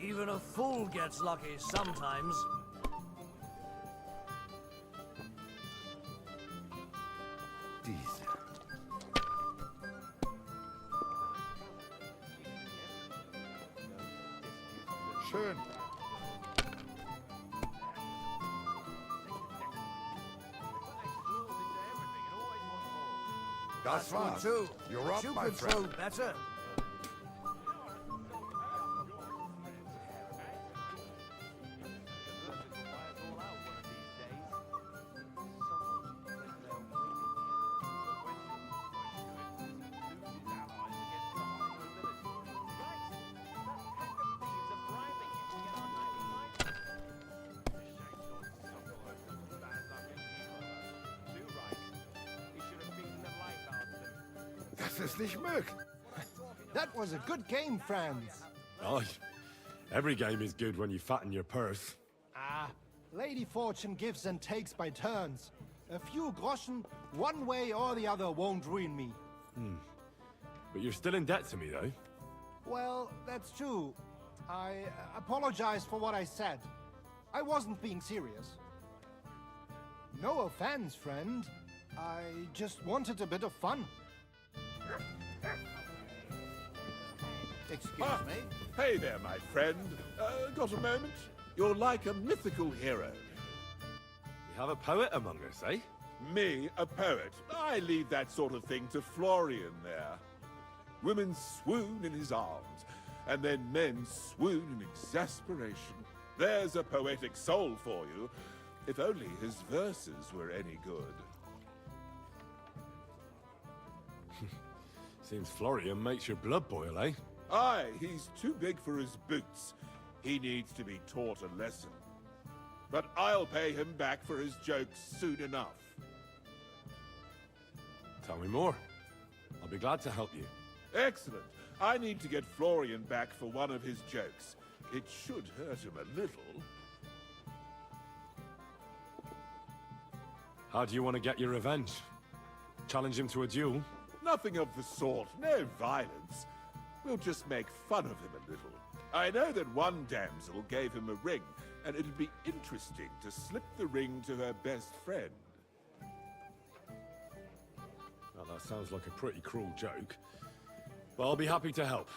Even a fool gets lucky sometimes. Schön. Das war's. Too. You're up, You my could friend. throw better. Das ist nicht möglich. That was a good game, friends. Oh, every game is good when you fatten your purse. Ah, Lady Fortune gives and takes by turns. A few groschen, one way or the other, won't ruin me. But you're still in debt to me, though. Well, that's true. I apologize for what I said. I wasn't being serious. No offense, friend. I just wanted a bit of fun. Excuse me? Hey there, my friend. Got a moment? You're like a mythical hero. We have a poet among us, eh? Me, a poet. I leave that sort of thing to Florian there. Women swoon in his arms, and then men swoon in exasperation. There's a poetic soul for you, if only his verses were any good. Seems Florian makes your blood boil, eh? Aye, he's too big for his boots. He needs to be taught a lesson. But I'll pay him back for his jokes soon enough. Tell me more. I'll be glad to help you. Excellent. I need to get Florian back for one of his jokes. It should hurt him a little. How do you want to get your revenge? Challenge him to a duel? Nothing of the sort. No violence. We'll just make fun of him a little. I know that one damsel gave him a ring, and it'd be interesting to slip the ring to her best friend. Well, that sounds like a pretty cruel joke. But I'll be happy to help.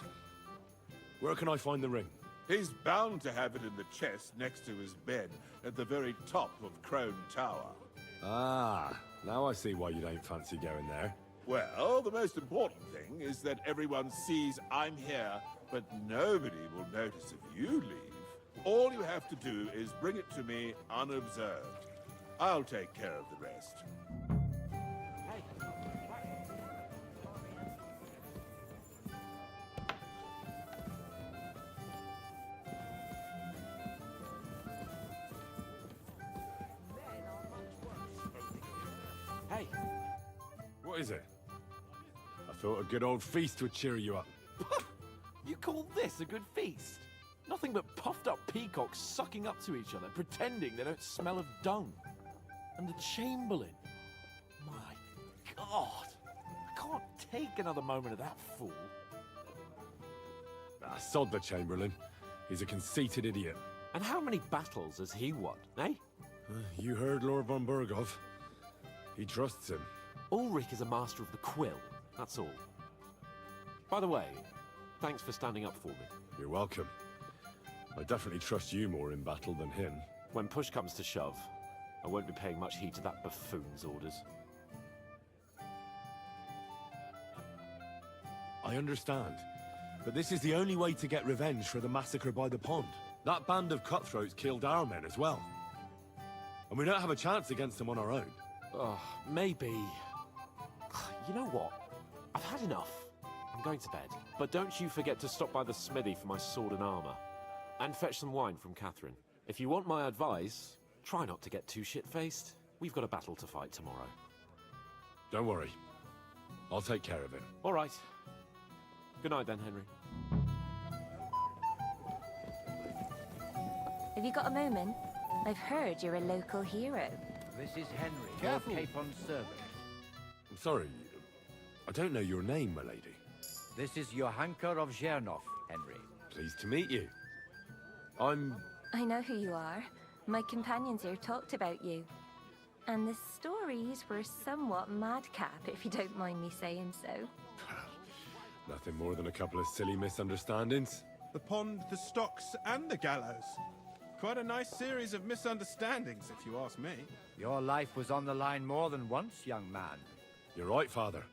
Where can I find the ring? He's bound to have it in the chest next to his bed at the very top of Crone Tower. Ah, now I see why you don't fancy going there. Well, the most important thing is that everyone sees I'm here, but nobody will notice if you leave. All you have to do is bring it to me unobserved. I'll take care of the rest. Hey! What is it? I thought a good old feast would cheer you up. You call this a good feast? Nothing but puffed up peacocks sucking up to each other, pretending they don't smell of dung. And the Chamberlain. My God! I can't take another moment of that fool. Ah, sod the Chamberlain. He's a conceited idiot. And how many battles has he won, eh? You heard Lord von Berghoff. He trusts him. Ulrich is a master of the quill, that's all. By the way, Thanks for standing up for me. You're welcome. I definitely trust you more in battle than him. When push comes to shove, I won't be paying much heed to that buffoon's orders. I understand. But this is the only way to get revenge for the massacre by the pond. That band of cutthroats killed our men as well. And we don't have a chance against them on our own. Oh, maybe... You know what? I've had enough. I'm going to bed. But don't you forget to stop by the smithy for my sword and armor. And fetch some wine from Catherine. If you want my advice, try not to get too shit-faced. We've got a battle to fight tomorrow. Don't worry. I'll take care of it. All right. Good night then, Henry. Have you got a moment? I've heard you're a local hero. This is Henry, Careful. your Capon servant. I'm sorry. I don't know your name, my lady. This is Johanka of Zhernov, Henry. Pleased to meet you. I'm... I know who you are. My companions here talked about you. And the stories were somewhat madcap, if you don't mind me saying so. Nothing more than a couple of silly misunderstandings. The pond, the stocks, and the gallows. Quite a nice series of misunderstandings, if you ask me. Your life was on the line more than once, young man. You're right, Father.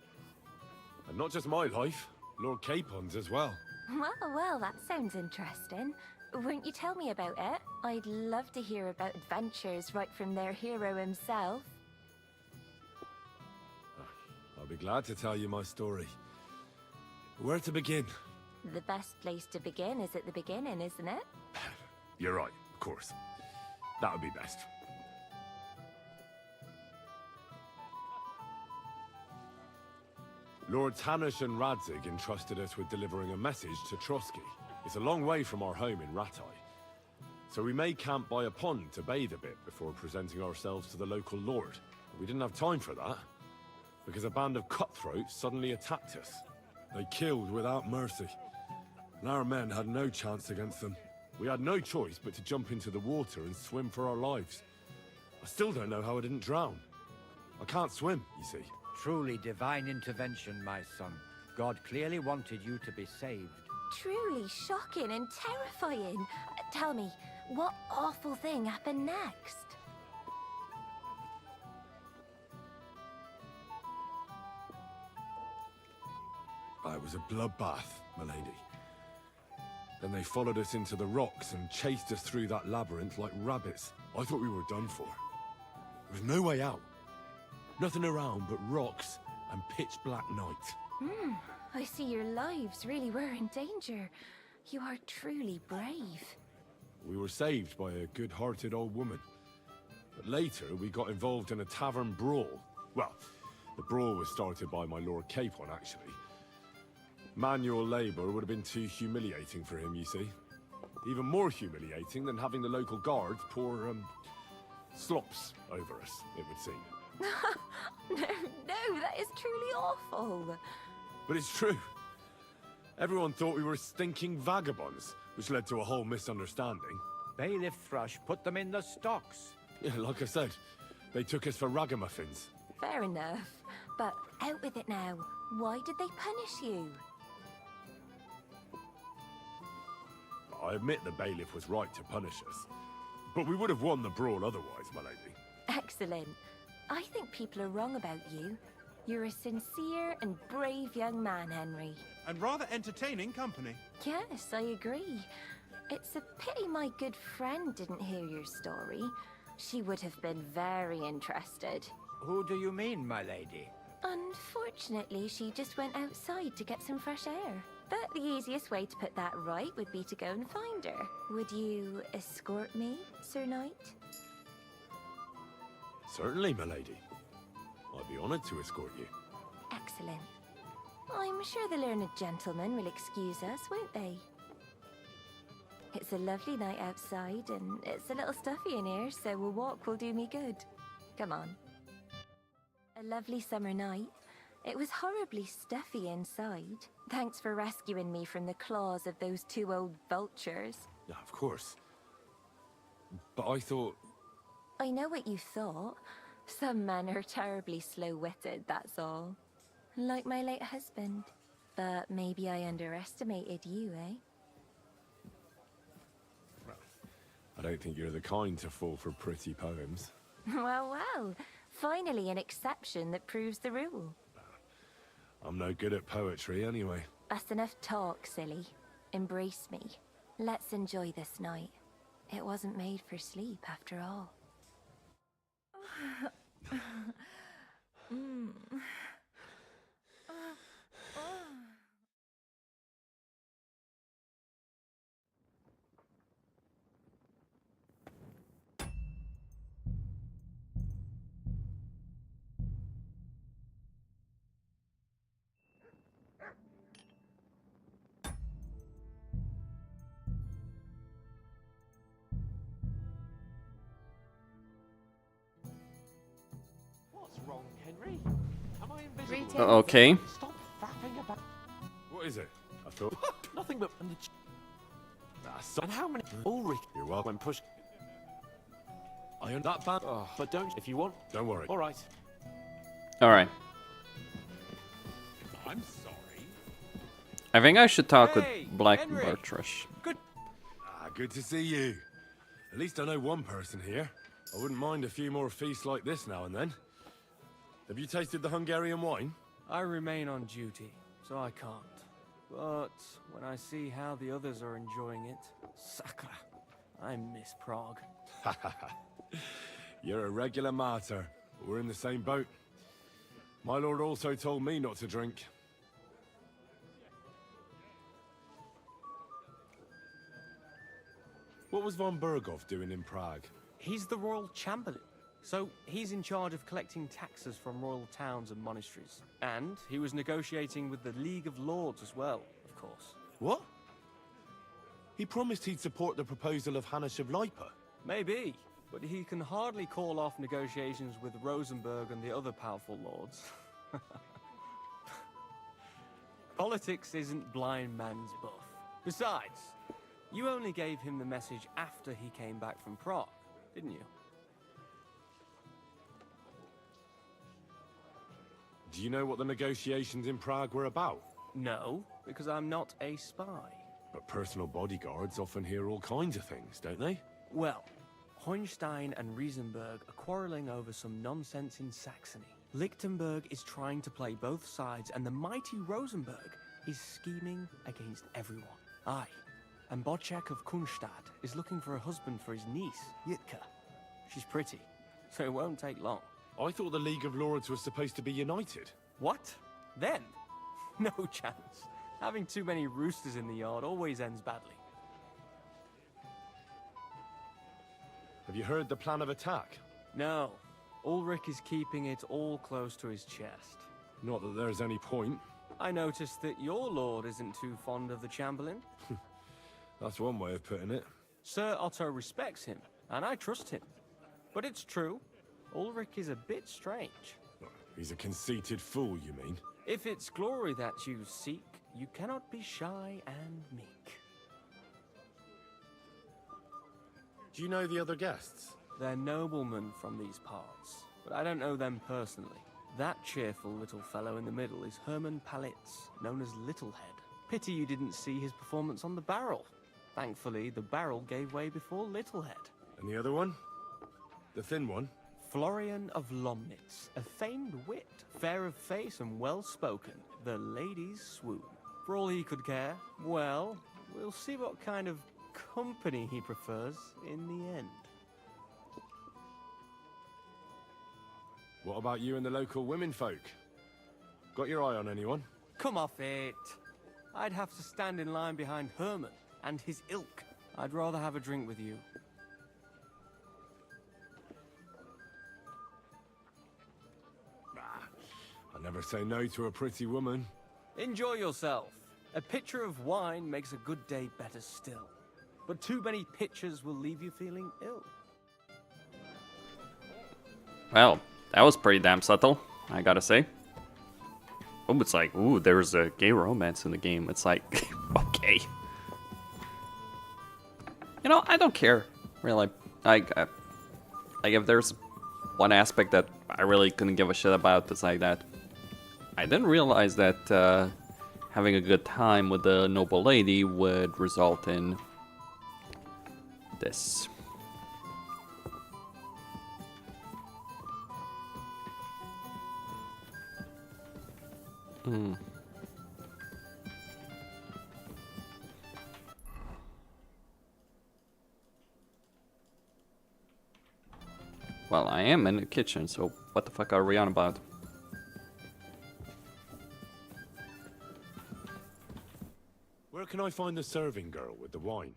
And not just my life, Lord Capon's as well. Well, that sounds interesting. Won't you tell me about it? I'd love to hear about adventures right from their hero himself. I'll be glad to tell you my story. Where to begin? The best place to begin is at the beginning, isn't it? You're right, of course. That would be best. Lords Hanush and Radzig entrusted us with delivering a message to Trotsky. It's a long way from our home in Ratai. So we made camp by a pond to bathe a bit before presenting ourselves to the local lord. But we didn't have time for that, because a band of cutthroats suddenly attacked us. They killed without mercy, and our men had no chance against them. We had no choice but to jump into the water and swim for our lives. I still don't know how I didn't drown. I can't swim, you see. Truly divine intervention, my son. God clearly wanted you to be saved. Truly shocking and terrifying. Tell me, what awful thing happened next? It was a bloodbath, my lady. Then they followed us into the rocks and chased us through that labyrinth like rabbits. I thought we were done for. There was no way out. Nothing around but rocks and pitch black night. I see your lives really were in danger. You are truly brave. We were saved by a good-hearted old woman. But later, we got involved in a tavern brawl. Well, the brawl was started by my Lord Capon, actually. Manual labor would have been too humiliating for him, you see. Even more humiliating than having the local guards pour, slops over us, it would seem. No, that is truly awful. But it's true. Everyone thought we were stinking vagabonds, which led to a whole misunderstanding. Bailiff Thrush put them in the stocks. Yeah, like I said, they took us for ragamuffins. Fair enough. But out with it now. Why did they punish you? I admit the bailiff was right to punish us. But we would have won the brawl otherwise, my lady. Excellent. I think people are wrong about you. You're a sincere and brave young man, Henry. And rather entertaining company. Yes, I agree. It's a pity my good friend didn't hear your story. She would have been very interested. Who do you mean, my lady? Unfortunately, she just went outside to get some fresh air. But the easiest way to put that right would be to go and find her. Would you escort me, Sir Knight? Certainly, my lady. I'd be honored to escort you. Excellent. I'm sure the learned gentlemen will excuse us, won't they? It's a lovely night outside, and it's a little stuffy in here, so a walk will do me good. Come on. A lovely summer night. It was horribly stuffy inside. Thanks for rescuing me from the claws of those two old vultures. Yeah, of course. But I thought... I know what you thought. Some men are terribly slow-witted, that's all. Like my late husband. But maybe I underestimated you, eh? I don't think you're the kind to fall for pretty poems. Well, well. Finally an exception that proves the rule. I'm no good at poetry anyway. That's enough talk, silly. Embrace me. Let's enjoy this night. It wasn't made for sleep, after all. What's wrong, Henry? Am I invisible? Okay. Stop faffing about. What is it? I thought... Nothing but... And how many... Ulrich. You're welcome. When pushed... I own that band. Oh, but don't... If you want... Don't worry. All right. Alright. I'm sorry. I think I should talk Hey, with Black Henry. Bartrish. Good. Good to see you. At least I know one person here. I wouldn't mind a few more feasts like this now and then. Have you tasted the Hungarian wine? I remain on duty, so I can't. But when I see how the others are enjoying it, sakra, I miss Prague. You're a regular martyr. We're in the same boat. My lord also told me not to drink. What was von Berghoff doing in Prague? He's the royal chamberlain, so he's in charge of collecting taxes from royal towns and monasteries. And he was negotiating with the League of Lords as well, of course. What? He promised he'd support the proposal of Hannes of Lipa. Maybe, but he can hardly call off negotiations with Rosenberg and the other powerful lords. Politics isn't blind man's buff. Besides, you only gave him the message after he came back from Prague, didn't you? Do you know what the negotiations in Prague were about? No, because I'm not a spy. But personal bodyguards often hear all kinds of things, don't they? Well, Hohenstein and Riesenberg are quarreling over some nonsense in Saxony. Lichtenberg is trying to play both sides, and the mighty Rosenberg is scheming against everyone. Aye, and Bocek of Kunstadt is looking for a husband for his niece, Yitka. She's pretty, so it won't take long. I thought the League of Lords was supposed to be united. What? Then? No chance. Having too many roosters in the yard always ends badly. Have you heard the plan of attack? No. Ulrich is keeping it all close to his chest. Not that there's any point. I noticed that your lord isn't too fond of the Chamberlain. That's one way of putting it. Sir Otto respects him, and I trust him. But it's true, Ulrich is a bit strange. He's a conceited fool, you mean? If it's glory that you seek, you cannot be shy and meek. Do you know the other guests? They're noblemen from these parts, but I don't know them personally. That cheerful little fellow in the middle is Hermann Palitz, known as Littlehead. Pity you didn't see his performance on the barrel. Thankfully, the barrel gave way before Littlehead. And the other one? The thin one? Florian of Lomnitz, a famed wit, fair of face and well-spoken. The ladies swoon. For all he could care, well, we'll see what kind of company he prefers in the end. What about you and the local women folk? Got your eye on anyone? Come off it. I'd have to stand in line behind Herman and his ilk. I'd rather have a drink with you. I never say no to a pretty woman. Enjoy yourself. A pitcher of wine makes a good day better still. But too many pitchers will leave you feeling ill. Well, that was pretty damn subtle, I gotta say. Oh, it's like, ooh, there's a gay romance in the game. It's like, okay. You know, I don't care, really. Like if there's one aspect that I really couldn't give a shit about, it's like that. I didn't realize that having a good time with the noble lady would result in this. Well, I am in the kitchen, so what the fuck are we on about? Where can I find the serving girl with the wine?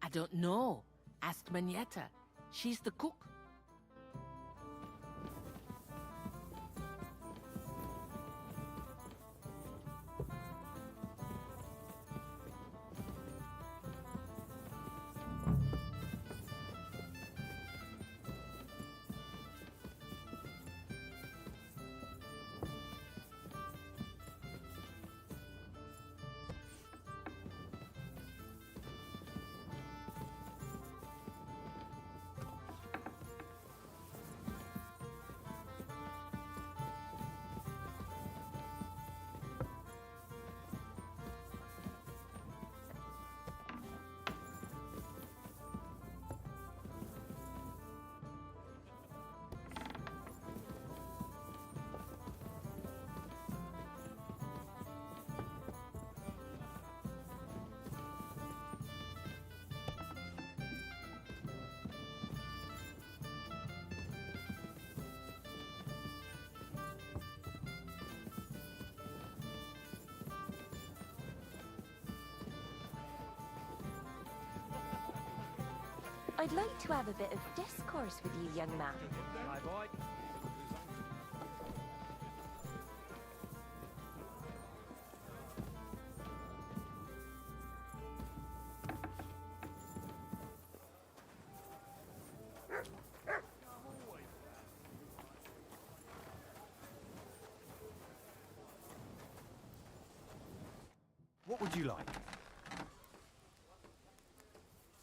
I don't know. Ask Manietta. She's the cook. I'd like to have a bit of discourse with you, young man. Hi, boy. What would you like?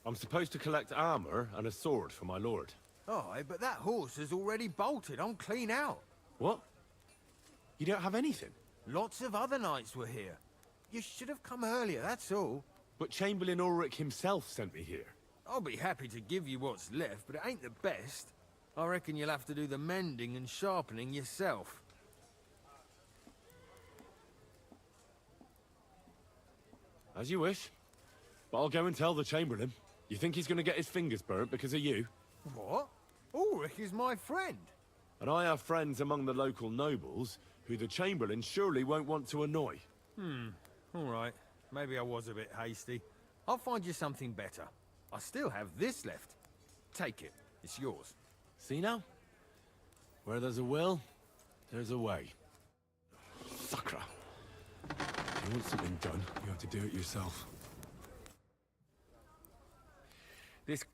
I'm supposed to collect armor and a sword for my lord. Aye, but that horse has already bolted. I'm clean out. What? You don't have anything? Lots of other knights were here. You should have come earlier, that's all. But Chamberlain Ulrich himself sent me here. I'll be happy to give you what's left, but it ain't the best. I reckon you'll have to do the mending and sharpening yourself. As you wish. But I'll go and tell the Chamberlain. You think he's going to get his fingers burnt because of you? What? Ulrich is my friend. And I have friends among the local nobles who the Chamberlain surely won't want to annoy. All right. Maybe I was a bit hasty. I'll find you something better. I still have this left. Take it. It's yours. See now? Where there's a will, there's a way. Sucker. If you want something done, you have to do it yourself. This...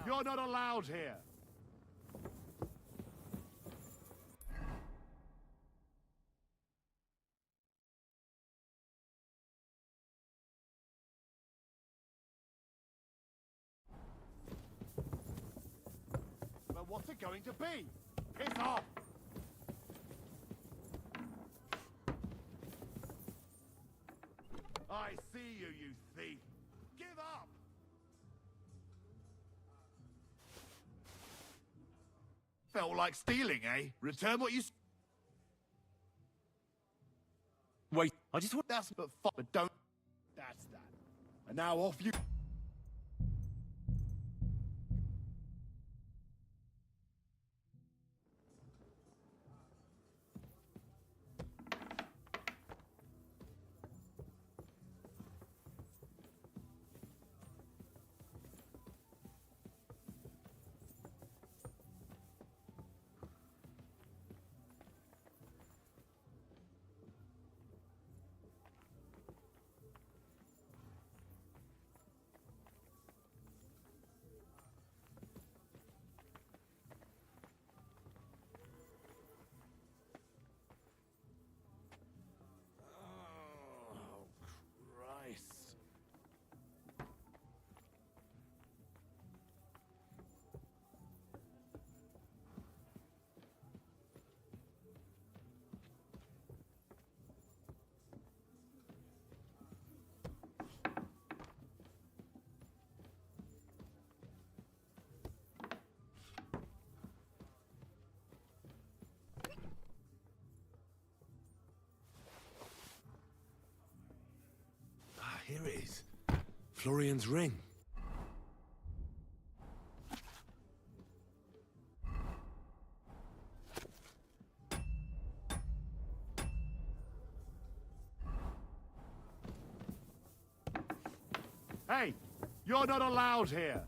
You're not allowed here. What's it going to be? Piss off! I see you, you thief! Give up! Felt like stealing, eh? Return what you... Wait, I just want... That's but fuck, but don't... That's that. And now off you... Here it is. Florian's ring. Hey! You're not allowed here!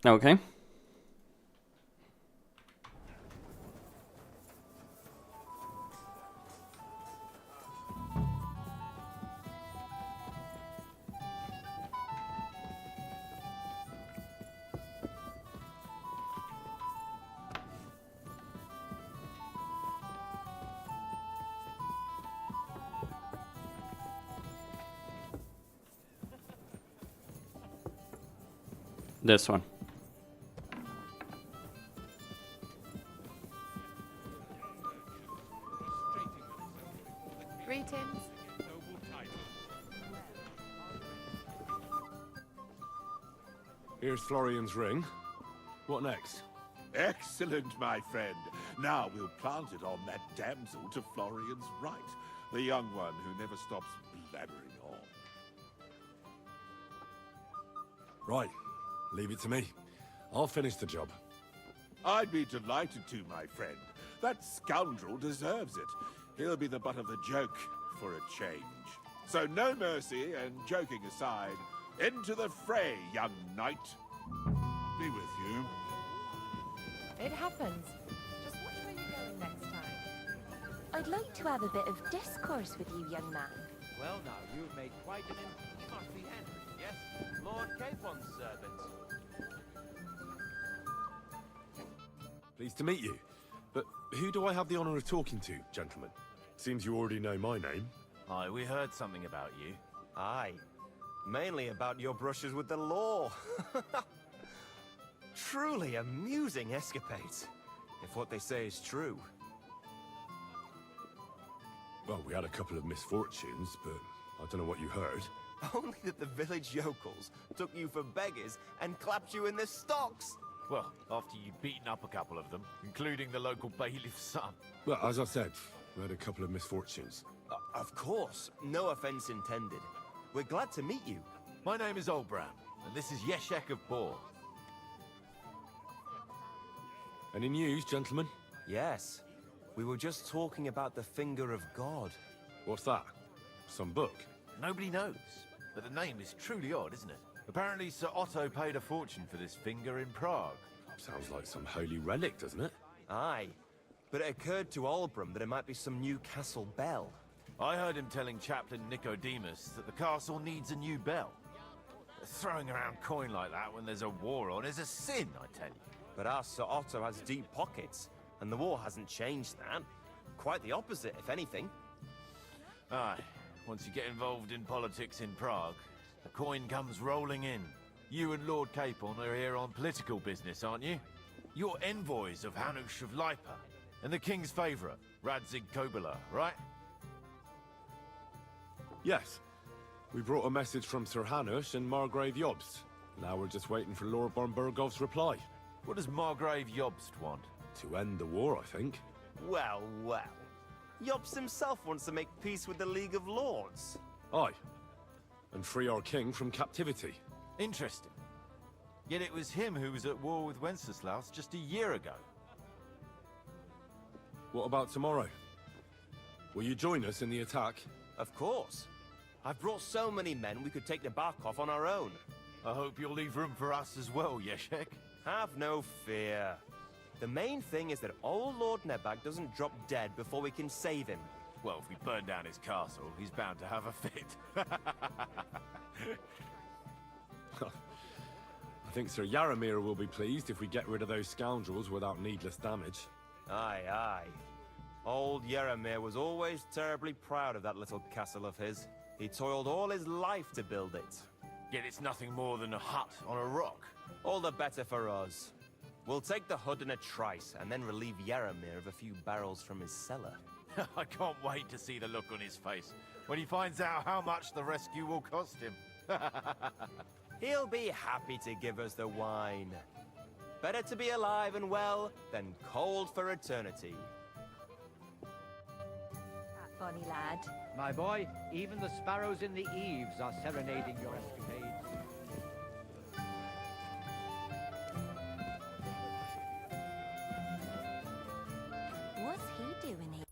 Okay. This one. Greetings. Here's Florian's ring. What next? Excellent, my friend. Now we'll plant it on that damsel to Florian's right. The young one who never stops blabbering on. Right. Leave it to me. I'll finish the job. I'd be delighted to, my friend. That scoundrel deserves it. He'll be the butt of the joke for a change. So no mercy, and joking aside, into the fray, young knight. Be with you. It happens. Just watch where you're going next time. I'd like to have a bit of discourse with you, young man. Well, now, you've made quite an... You must be Henry, yes? Lord Capon's servant. Pleased to meet you. But who do I have the honor of talking to, gentlemen? Seems you already know my name. Aye, we heard something about you. Aye. Mainly about your brushes with the law. Truly amusing escapades, if what they say is true. Well, we had a couple of misfortunes, but I don't know what you heard. Only that the village yokels took you for beggars and clapped you in the stocks. Well, after you'd beaten up a couple of them, including the local bailiff's son. Well, as I said, we had a couple of misfortunes. Of course, no offense intended. We're glad to meet you. My name is Olbram, and this is Yeshek of Boar. Any news, gentlemen? Yes. We were just talking about the Finger of God. What's that? Some book? Nobody knows, but the name is truly odd, isn't it? Apparently Sir Otto paid a fortune for this finger in Prague. Sounds like some holy relic, doesn't it? Aye. But it occurred to Albram that it might be some new castle bell. I heard him telling Chaplain Nicodemus that the castle needs a new bell. Throwing around coin like that when there's a war on is a sin, I tell you. But our Sir Otto has deep pockets, and the war hasn't changed that. Quite the opposite, if anything. Aye. Once you get involved in politics in Prague, the coin comes rolling in. You and Lord Capon are here on political business, aren't you? You're envoys of Hanush of Lipa, and the king's favourite, Radzig Kobyla, right? Yes. We brought a message from Sir Hanush and Margrave Jobst. Now we're just waiting for Lord von Bergov's reply. What does Margrave Jobst want? To end the war, I think. Well, well. Jobst himself wants to make peace with the League of Lords. Aye. And free our king from captivity. Interesting. Yet it was him who was at war with Wenceslaus just a year ago. What about tomorrow? Will you join us in the attack? Of course. I've brought so many men we could take the Barkov on our own. I hope you'll leave room for us as well, Yeshek. Have no fear. The main thing is that old Lord Nebag doesn't drop dead before we can save him. Well, if we burn down his castle, he's bound to have a fit. I think Sir Yaramir will be pleased if we get rid of those scoundrels without needless damage. Aye, aye. Old Yaramir was always terribly proud of that little castle of his. He toiled all his life to build it. Yet it's nothing more than a hut on a rock. All the better for us. We'll take the hood in a trice, and then relieve Yaramir of a few barrels from his cellar. I can't wait to see the look on his face when he finds out how much the rescue will cost him. He'll be happy to give us the wine. Better to be alive and well than cold for eternity. Bonny lad. My boy, even the sparrows in the eaves are serenading your escapades. What's he doing here?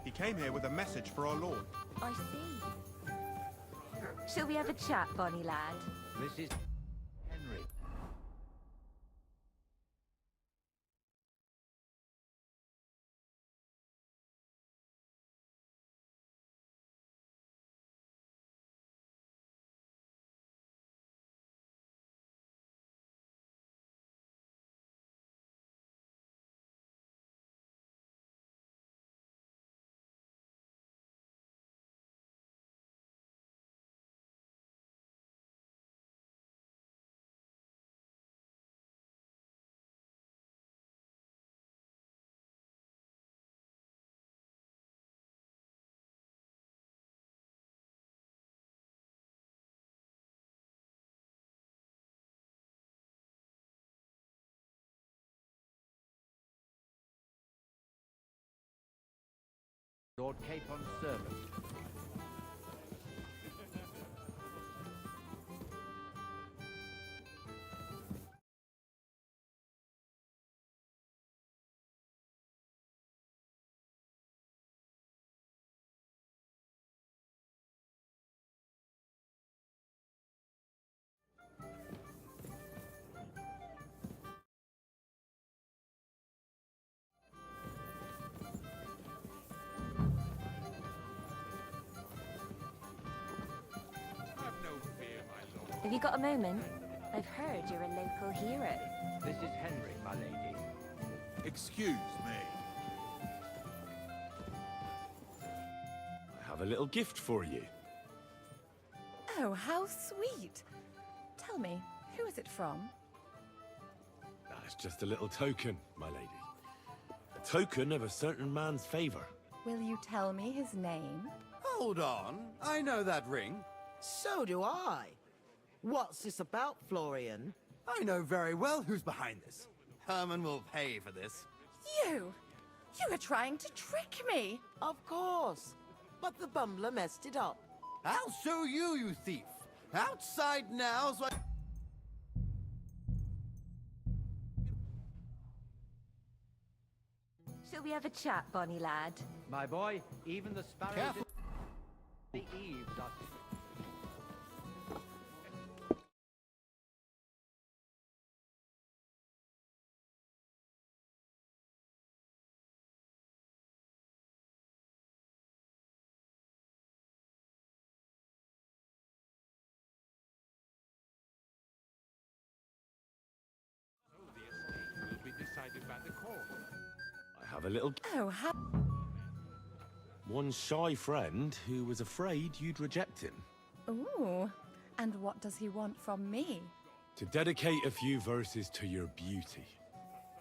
He came here with a message for our lord. I see. Shall we have a chat, Bonny lad? This is Henry. Lord Capon's servant. Have you got a moment? I've heard you're a local hero. This is Henry, my lady. Excuse me. I have a little gift for you. Oh, how sweet. Tell me, who is it from? That's just a little token, my lady. A token of a certain man's favor. Will you tell me his name? Hold on. I know that ring. So do I. What's this about, Florian? I know very well who's behind this. Herman will pay for this. You! You were trying to trick me. Of course. But the bumbler messed it up. I'll show you, you thief. Outside now, so I... Shall we have a chat, bonny lad? My boy, even the sparrows Careful. in the eaves are... Will be decided by the court. I have a little... Oh, how... One shy friend who was afraid you'd reject him. Ooh. And what does he want from me? To dedicate a few verses to your beauty.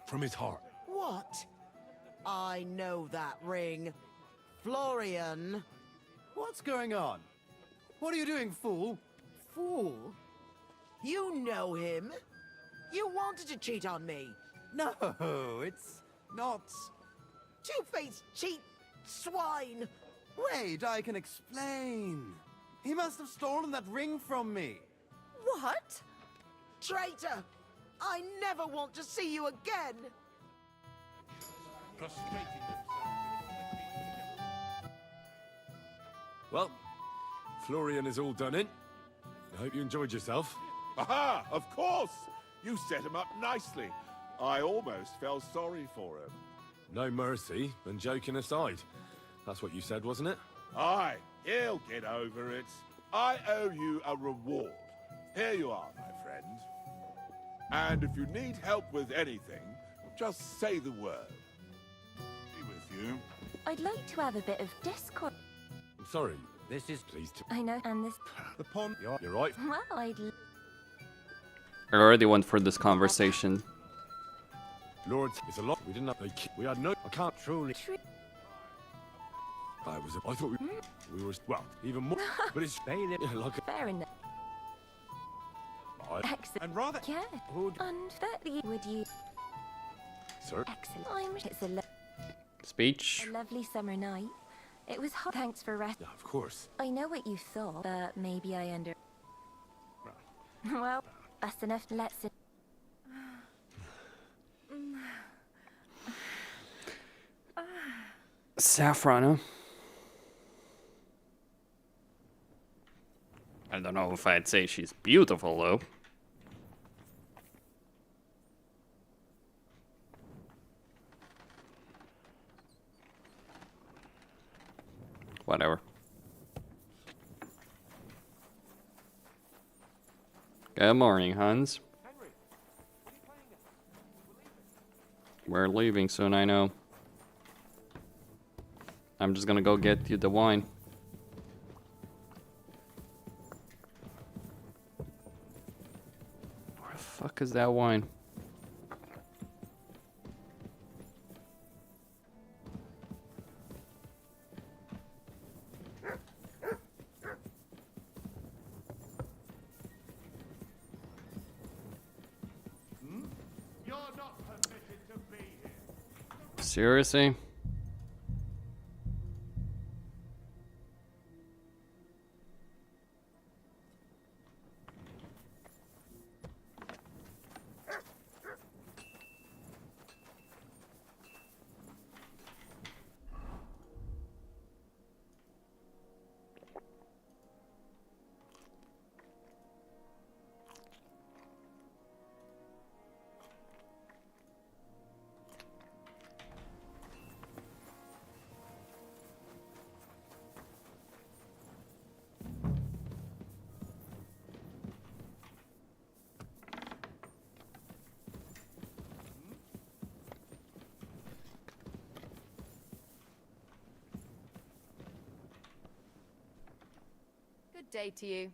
From his heart. What? I know that ring. Florian. What's going on? What are you doing, fool? Fool? You know him. You wanted to cheat on me. No, it's not... Two-faced cheat swine. Wait, I can explain. He must have stolen that ring from me. What? Traitor! I never want to see you again! Prostrating Well, Florian is all done in. I hope you enjoyed yourself. Aha! Of course! You set him up nicely. I almost felt sorry for him. No mercy, and joking aside. That's what you said, wasn't it? Aye, he'll get over it. I owe you a reward. Here you are, my friend. And if you need help with anything, just say the word. Be with you. I'd like to have a bit of discord. I'm sorry. This is... Please to... I know, and this... The pond... You're right. Well, I already went for this conversation. Lord, it's a lot. We didn't have... We had no... I can't truly... I thought we were... Well, even more... But it's... Yeah, like a... Fair enough. Excellent. And rather... Yeah. And that would you... Sir? Excellent. It's Speech. a lovely summer night. It was hot. Thanks for rest. Yeah, of course. I know what you thought, but maybe I under... Well, that's enough. Let's... Saffron, huh? I don't know if I'd say she's beautiful, though. Whatever. Good morning, Hans. We're leaving soon, I know. I'm just gonna go get you the wine. Where the fuck is that wine? You're not permitted to be here. Seriously? Good day to you.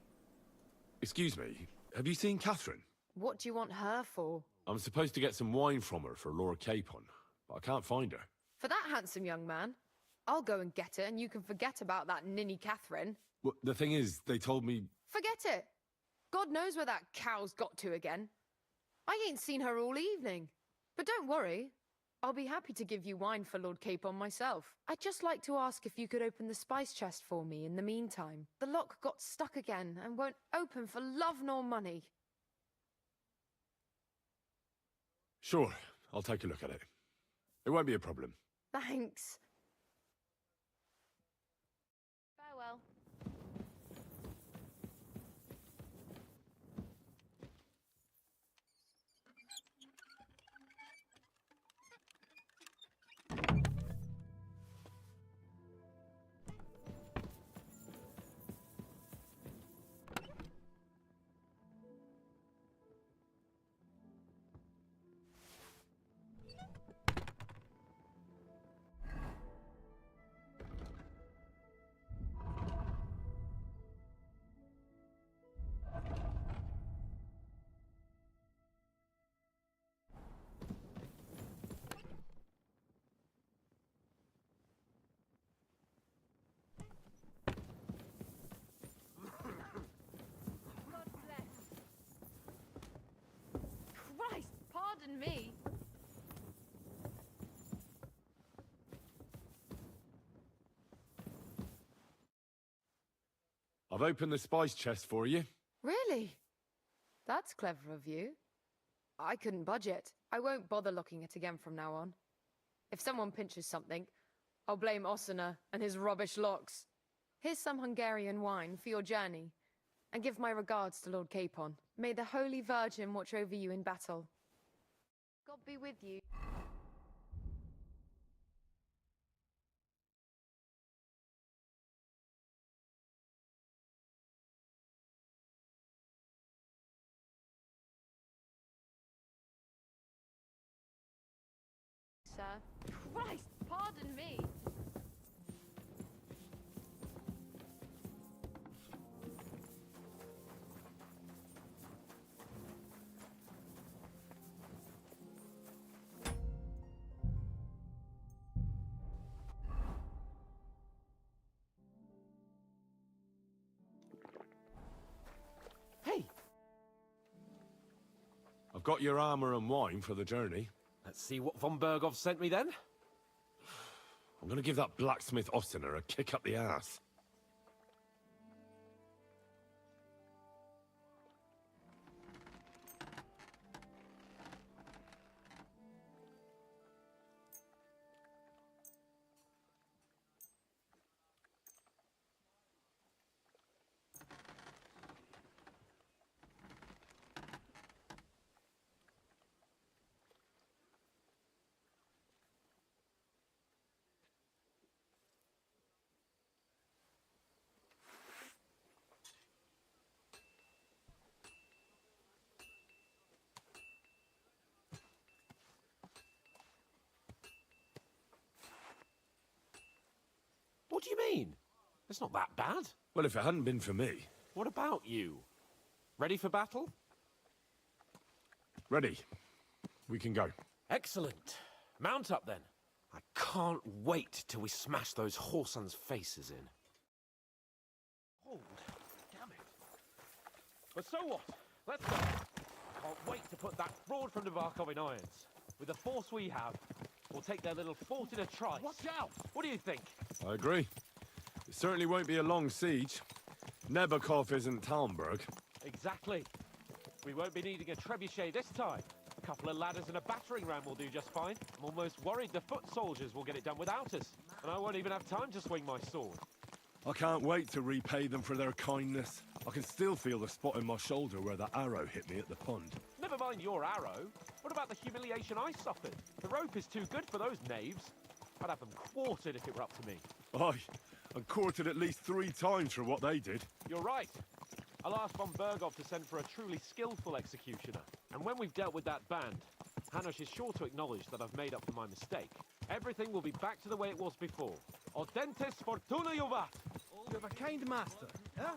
Excuse me, have you seen Catherine? What do you want her for? I'm supposed to get some wine from her for Laura Capon, but I can't find her. For that handsome young man? I'll go and get her, and you can forget about that ninny Catherine. Well, the thing is, they told me... Forget it! God knows where that cow's got to again. I ain't seen her all evening. But don't worry, I'll be happy to give you wine for Lord Capon myself. I'd just like to ask if you could open the spice chest for me in the meantime. The lock got stuck again and won't open for love nor money. Sure, I'll take a look at it. It won't be a problem. Thanks. Farewell. Christ, pardon me. I've opened the spice chest for you. Really? That's clever of you. I couldn't budget. I won't bother locking it again from now on. If someone pinches something, I'll blame Osina and his rubbish locks. Here's some Hungarian wine for your journey, and give my regards to Lord Capon. May the Holy Virgin watch over you in battle. God be with you. Sir. Christ, pardon me. Hey! I've got your armor and wine for the journey. Let's see what von Bergov sent me then. I'm gonna give that blacksmith Osina a kick up the ass. What do you mean? It's not that bad. Well, if it hadn't been for me. What about you? Ready for battle? Ready. We can go. Excellent. Mount up then. I can't wait till we smash those whoresons' faces in. Hold. Damn it. But so what? Let's go. I can't wait to put that fraud from Navarkov in irons. With the force we have, we'll take their little fort in a trice. Watch out! What do you think? I agree. It certainly won't be a long siege. Nebakov isn't Talmberg. Exactly. We won't be needing a trebuchet this time. A couple of ladders and a battering ram will do just fine. I'm almost worried the foot soldiers will get it done without us. And I won't even have time to swing my sword. I can't wait to repay them for their kindness. I can still feel the spot in my shoulder where that arrow hit me at the pond. Never mind your arrow. What about the humiliation I suffered? The rope is too good for those knaves. I'd have them quartered if it were up to me. Aye, and quartered at least 3 times for what they did. You're right. I'll ask von Bergov to send for a truly skillful executioner. And when we've dealt with that band, Hanush is sure to acknowledge that I've made up for my mistake. Everything will be back to the way it was before. Audentes fortuna juvat! You have a kind master. Huh?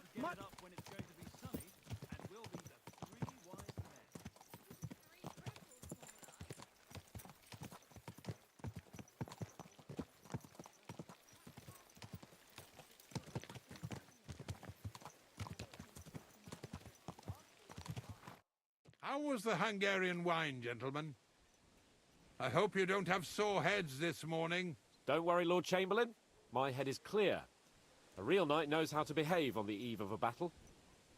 How was the Hungarian wine, gentlemen? I hope you don't have sore heads this morning. Don't worry, Lord Chamberlain. My head is clear. A real knight knows how to behave on the eve of a battle.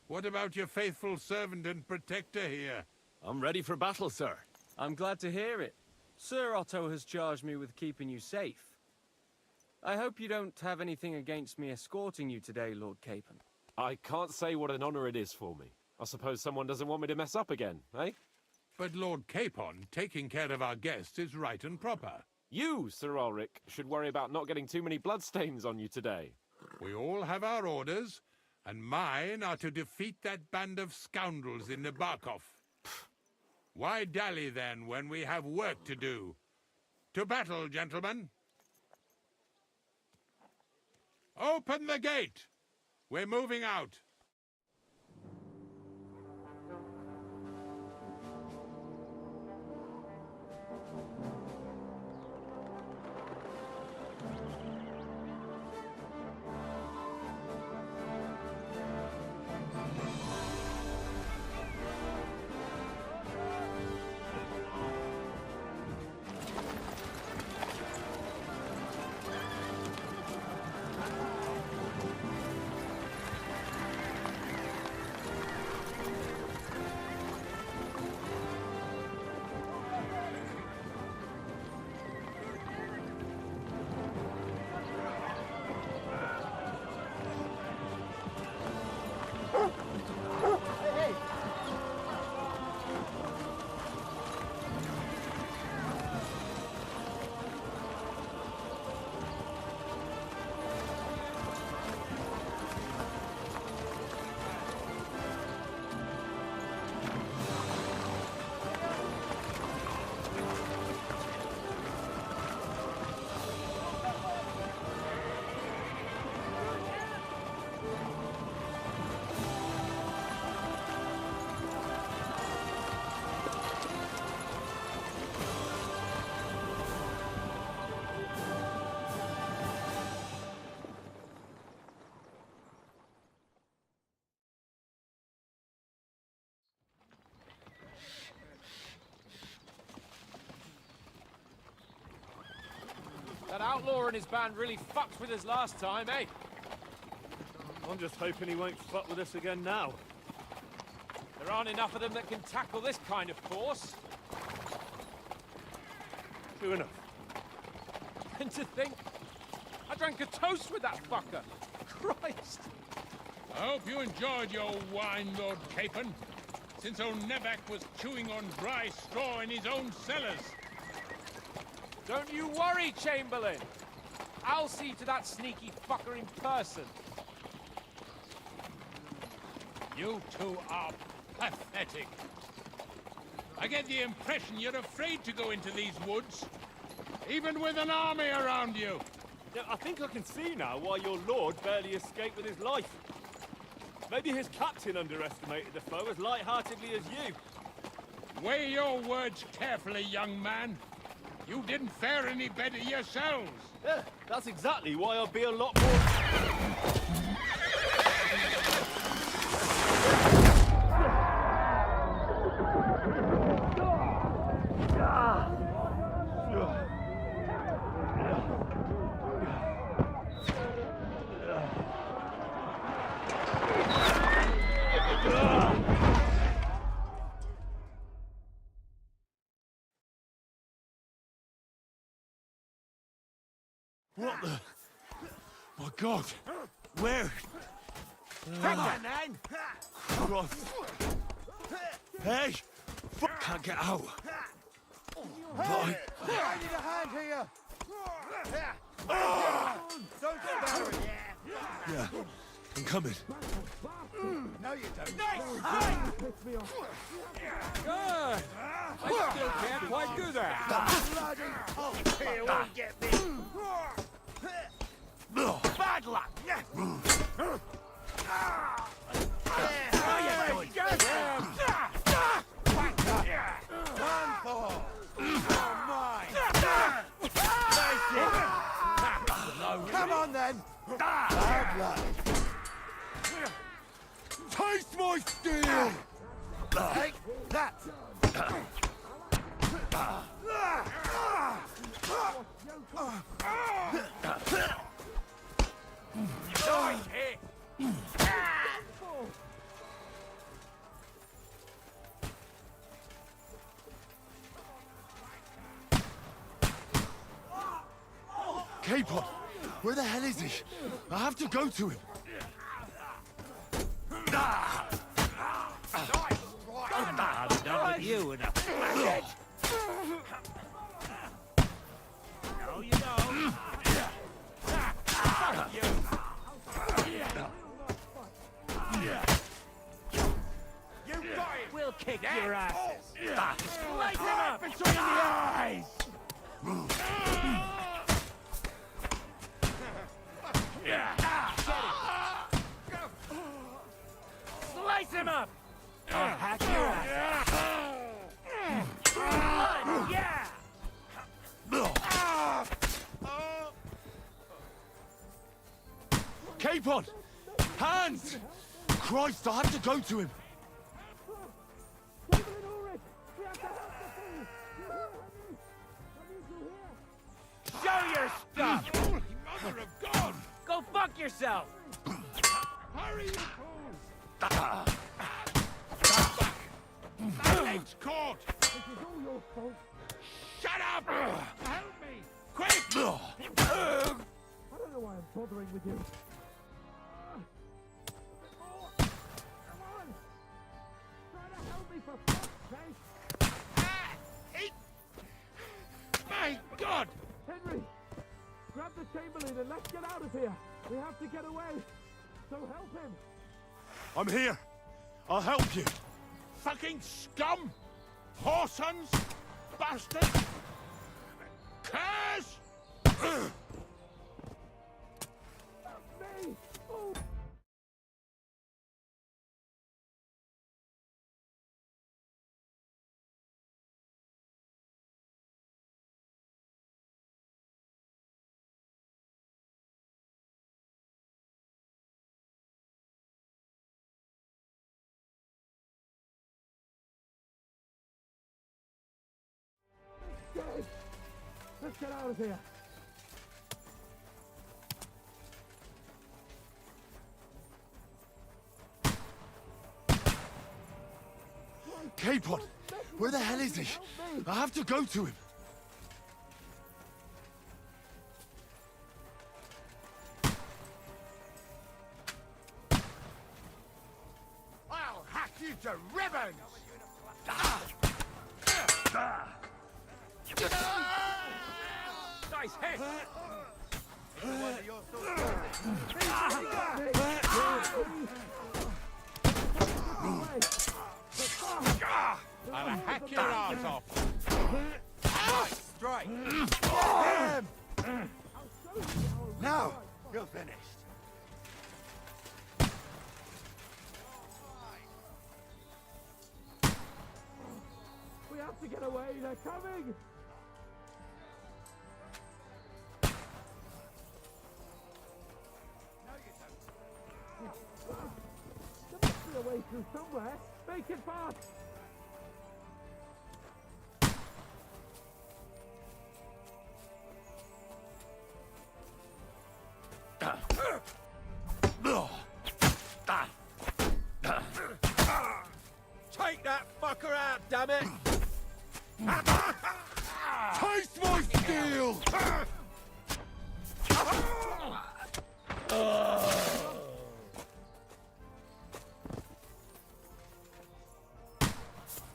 What about your faithful servant and protector here? I'm ready for battle, sir. I'm glad to hear it. Sir Otto has charged me with keeping you safe. I hope you don't have anything against me escorting you today, Lord Capon. I can't say what an honor it is for me. I suppose someone doesn't want me to mess up again, eh? But Lord Capon, taking care of our guests is right and proper. You, Sir Ulrich, should worry about not getting too many bloodstains on you today. We all have our orders, and mine are to defeat that band of scoundrels in Nebarkov. Why dally then when we have work to do? To battle, gentlemen! Open the gate! We're moving out. That outlaw and his band really fucked with us last time, eh? I'm just hoping he won't fuck with us again now. There aren't enough of them that can tackle this kind of force. True enough. And to think, I drank a toast with that fucker. Christ! I hope you enjoyed your wine, Lord Capon, since old Nevak was chewing on dry straw in his own cellars. Don't you worry, Chamberlain. I'll see to that sneaky fucker in person. You two are pathetic. I get the impression you're afraid to go into these woods, even with an army around you. Yeah, I think I can see now why your lord barely escaped with his life. Maybe his captain underestimated the foe as light-heartedly as you. Weigh your words carefully, young man. You didn't fare any better yourselves. Yeah, that's exactly why I'll be a lot more... What the... My God! Where? Take that, man! Cross. Hey! Fuck, can't get out. Right. I need a hand here! Don't spare it! Yeah, I'm coming. No, you don't. Good! I still can't quite do that. Bloody cock here won't get me. Bad luck! One for! Oh, mine! Come on, then! Bad luck! Taste my steel! Take that! Capon, where the hell is he? I have to go to him. I'm done with you in a minute. No, you don't. Fuck you. You got it. We'll kick your asses. Slice him up between the eyes. Slice him up! I'll hack your ass! Yeah! Capon! Hands! Christ, I have to go to him! Show your stuff! Mother of God! Go fuck yourself! Hurry, you fools! My leg's caught! This is all your fault. Shut up! Help me! Quick! I don't know why I'm bothering with you. Come on! Try to help me for fuck's sake! My God! Henry! Grab the Chamberlain and let's get out of here! We have to get away! So help him! I'm here! I'll help you! Fucking scum! Whoresons! Bastards! Curs! Me! Oh. Let's get out of here. Capon, where the hell is he? I have to go to him. I'll hack you to ribbons! Nice hit! I'll hack your arse off! Nice strike! Get him! Now, you're finished. We have to get away, they're coming! There must be a way through somewhere. Make it fast! Take that fucker out, damn it! Taste my steel!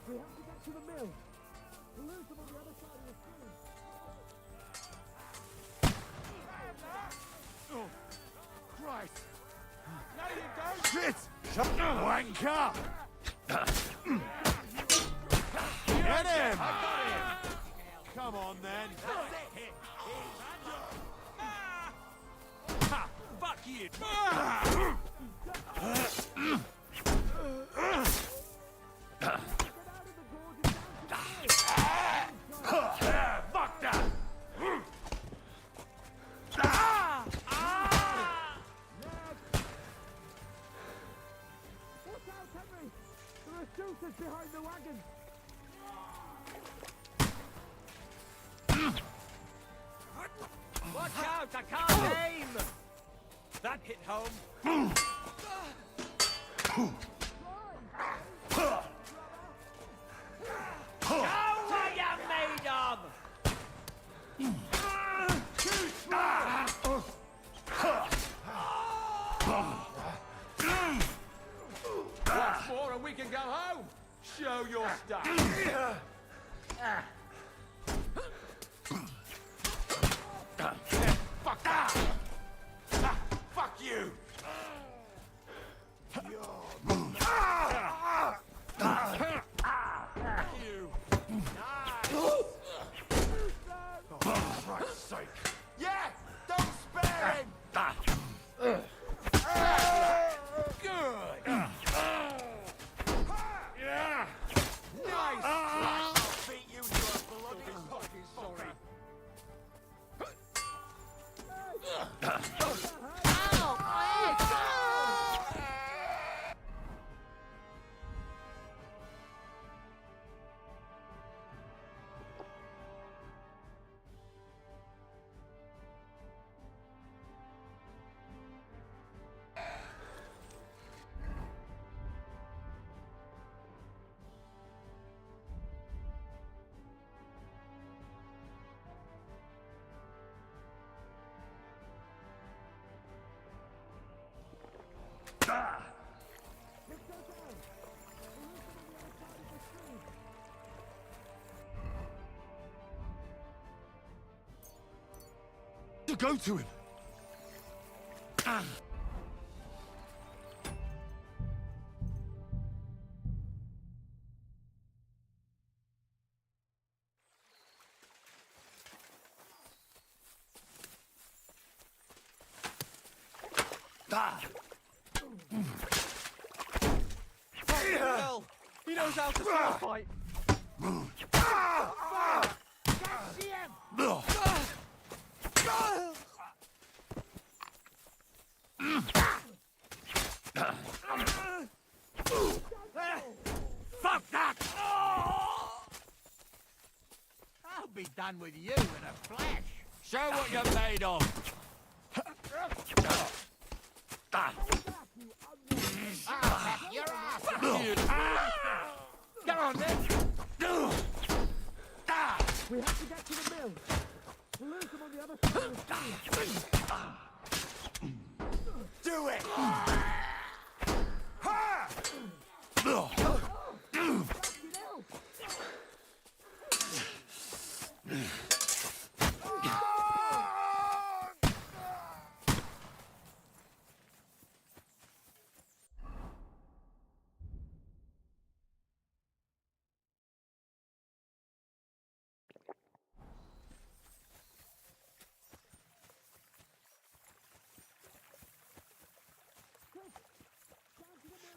We have to get to the mill. We'll lose them on the other side of the stream. Oh, Christ! No, you don't! Shit! Wanker! Get him! Come on, then. Ha! Fuck you! Fuck that! Watch out, Henry! There are shooters behind the wagon! Watch out, I can't aim! That hit home. Show what you're made of! Once more and we can go home. Show your stuff. Fuck that! Fuck you! You. Nice. Oh, for Christ's sake. Yeah! Don't spare him! Good! Yeah! Nice! I'll beat you to a bloody fucking sorry. To go to him. Hell, he knows how to fight. Can't see him. Fuck that! I'll be done with you in a flash. Show what you're made of. Your ass! Get on then! We have to get to the mill. We'll lose them on the other side of the street. Do it!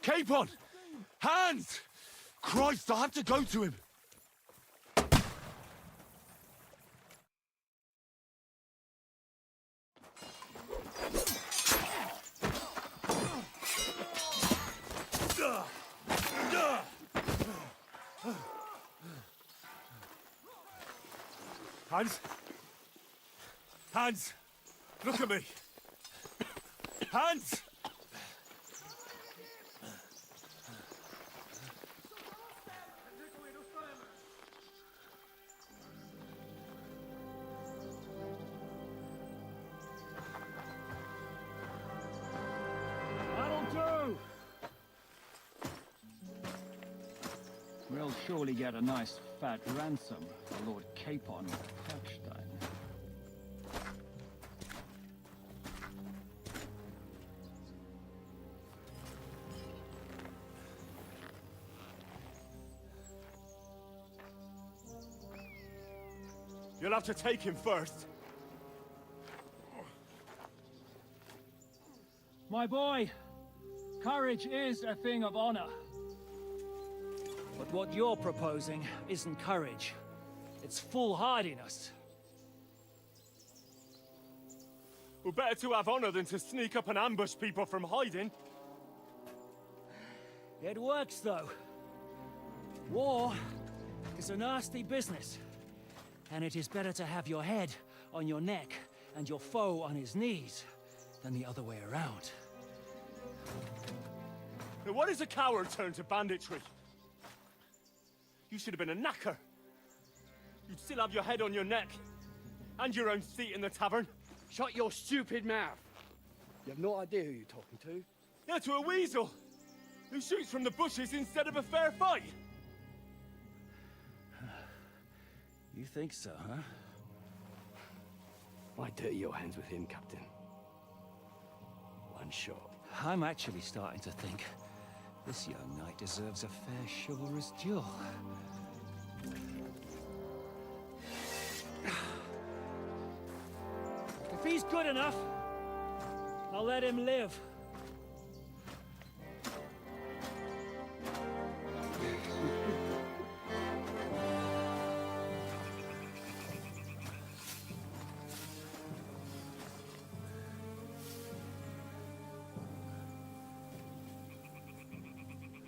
Capon! Hands! Christ, I have to go to him. Hans? Hans! Look at me! Hans! We'll surely get a nice fat ransom for Lord Capon of Kalkstein. You'll have to take him first. My boy, courage is a thing of honor. But what you're proposing isn't courage. It's foolhardiness. Well, better to have honor than to sneak up and ambush people from hiding. It works, though. War is a nasty business. And it is better to have your head on your neck and your foe on his knees than the other way around. Now what is a coward turn to banditry? You should have been a knacker. You'd still have your head on your neck. And your own seat in the tavern. Shut your stupid mouth. You have no idea who you're talking to. Yeah, to a weasel. Who shoots from the bushes instead of a fair fight. You think so, huh? Why dirty your hands with him, Captain? One shot. I'm actually starting to think this young knight deserves a fair chivalrous duel. If he's good enough, I'll let him live.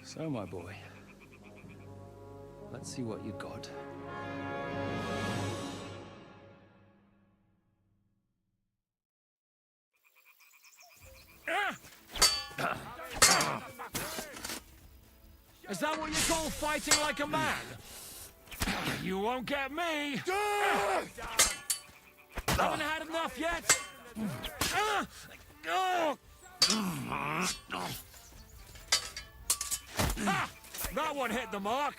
So, my boy, let's see what you got. Is that what you call fighting like a man? You won't get me! Haven't had enough yet? Ha! That one hit the mark!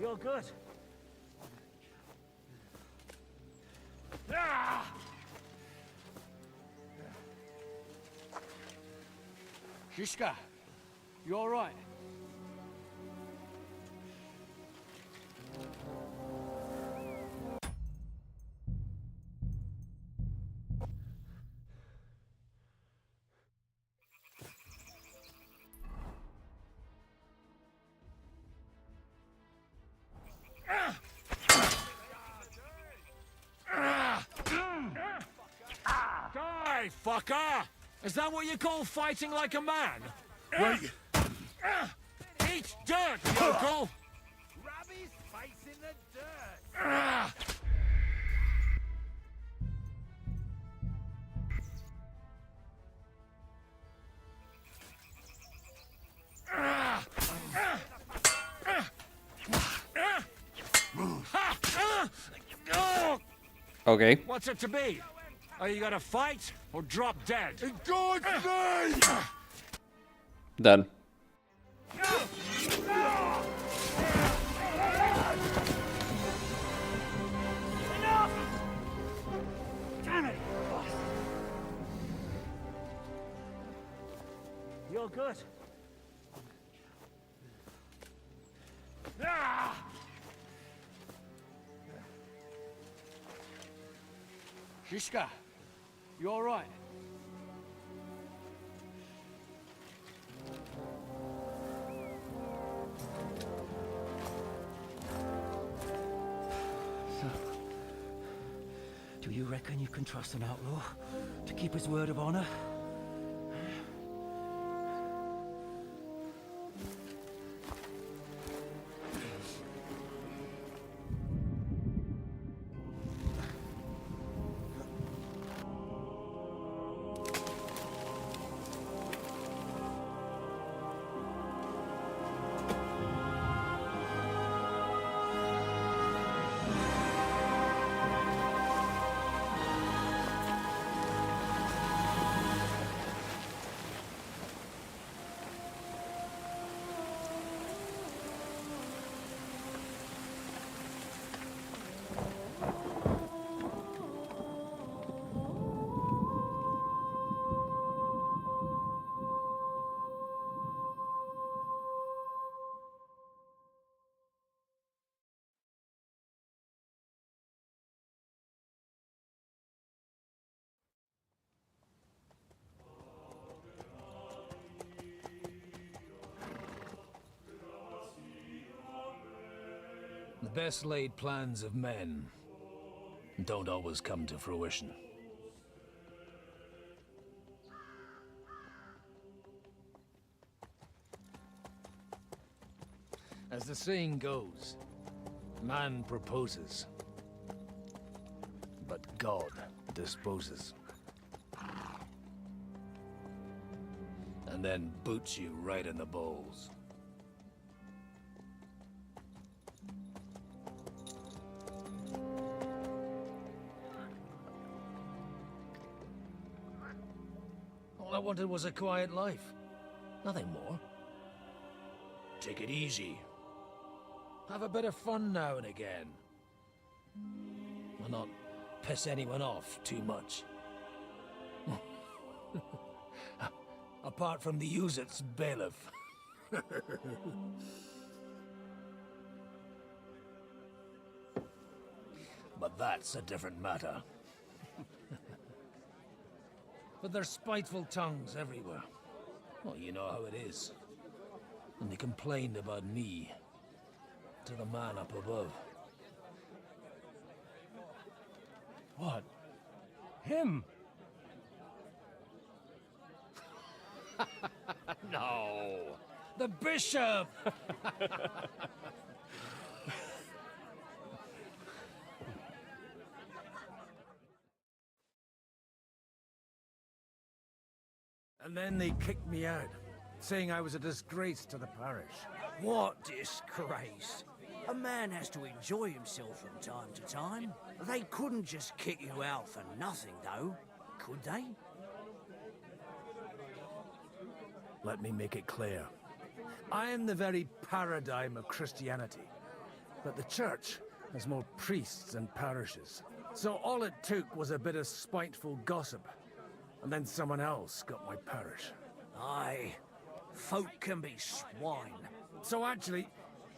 You're good. Shishka, you all right? Die, fucker! Is that what you call fighting like a man? Wait. Eat dirt, yokel! Rub his face in the dirt! Okay. What's it to be? Are you gonna fight or drop dead? God's name! Done. Damn it! You're good. Shishka, you all right? So, do you reckon you can trust an outlaw to keep his word of honor? best laid plans of men don't always come to fruition. As the saying goes, man proposes, but God disposes. And then boots you right in the balls. All I wanted was a quiet life. Nothing more. Take it easy. Have a bit of fun now and again. And not piss anyone off too much. Apart from the Uzit's bailiff. But that's a different matter. But there's spiteful tongues everywhere. Well, you know how it is. And they complained about me to the man up above. What? Him? No! The bishop! And then they kicked me out, saying I was a disgrace to the parish. What disgrace? A man has to enjoy himself from time to time. They couldn't just kick you out for nothing, though, could they? Let me make it clear. I am the very paradigm of Christianity. But the church has more priests and parishes. So all it took was a bit of spiteful gossip. And then someone else got my parish. Aye, folk can be swine. So actually,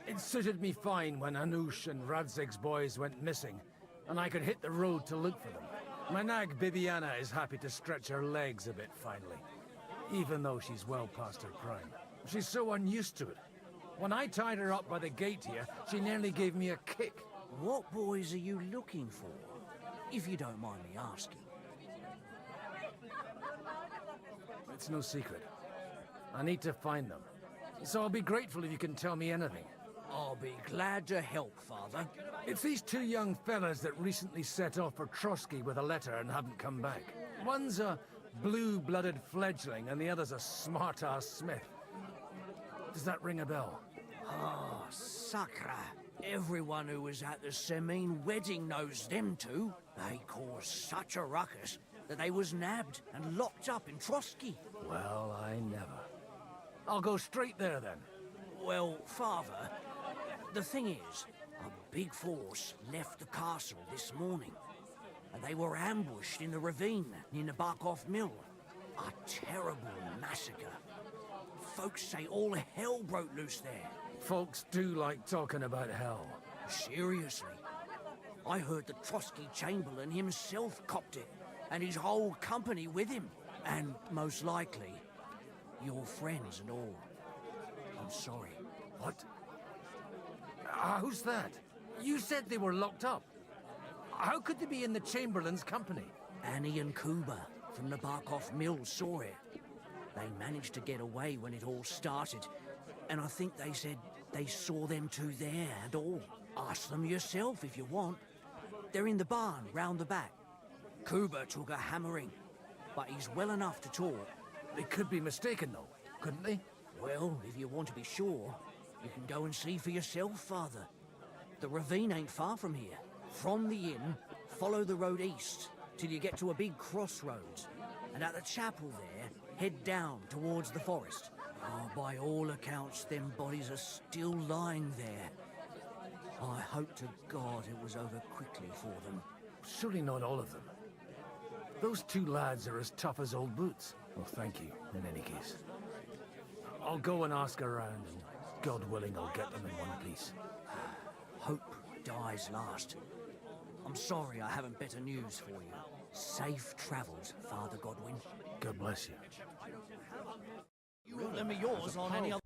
it suited me fine when Anush and Radzig's boys went missing, and I could hit the road to look for them. My nag Bibiana is happy to stretch her legs a bit finally, even though she's well past her prime. She's so unused to it. When I tied her up by the gate here, she nearly gave me a kick. What boys are you looking for, if you don't mind me asking? It's no secret. I need to find them. So I'll be grateful if you can tell me anything. I'll be glad to help, Father. It's these two young fellas that recently set off for Trotsky with a letter and haven't come back. One's a blue-blooded fledgling and the other's a smart-ass smith. Does that ring a bell? Ah, Sakra. Everyone who was at the Semine wedding knows them two. They caused such a ruckus that they was nabbed and locked up in Trotsky. Well, I never. I'll go straight there then. Well, Father, the thing is, a big force left the castle this morning, and they were ambushed in the ravine near the Barkoff Mill. A terrible massacre. Folks say all hell broke loose there. Folks do like talking about hell. Seriously. I heard the Trotsky Chamberlain himself copped it, and his whole company with him. And most likely, your friends and all. I'm sorry. What? Who's that? You said they were locked up. How could they be in the Chamberlain's company? Annie and Kuba from the Barkoff Mill saw it. They managed to get away when it all started, and I think they said they saw them two there and all. Ask them yourself if you want. They're in the barn round the back. Kuba took a hammering, but he's well enough to talk. They could be mistaken though, couldn't they? Well, if you want to be sure, you can go and see for yourself, Father. The ravine ain't far from here. From the inn, follow the road east till you get to a big crossroads. And at the chapel there, head down towards the forest. Oh, by all accounts, them bodies are still lying there. I hope to God it was over quickly for them. Surely not all of them. Those two lads are as tough as old boots. Well, thank you, in any case. I'll go and ask around, and God willing, I'll get them in one piece. Hope dies last. I'm sorry I haven't better news for you. Safe travels, Father Godwin. God bless you. You won't lend me yours on any other...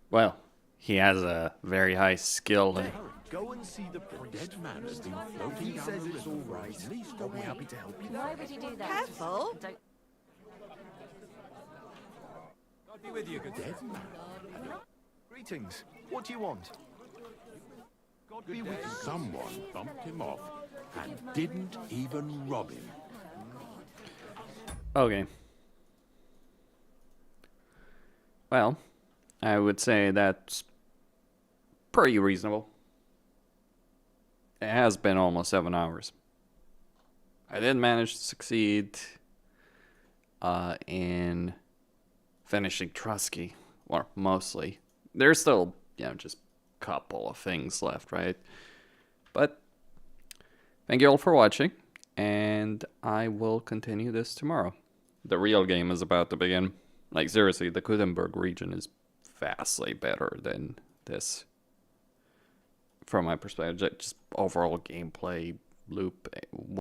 Well, he has a very high skill. Go and see the priest. Dead man has been floating down the river. All right. At least I'll be happy to help you. Why would you do that? Careful. Don't... God be with you, good dead man. Greetings. What do you want? God be with you. Someone bumped him off and didn't even rob him. Okay. Well, I would say that's pretty reasonable. It has been almost 7 hours. I did manage to succeed in finishing Trotsky, or mostly. There's still, just a couple of things left, right? But thank you all for watching, and I will continue this tomorrow. The real game is about to begin. Like, seriously, the Gutenberg region is vastly better than this. From my perspective, just overall gameplay loop.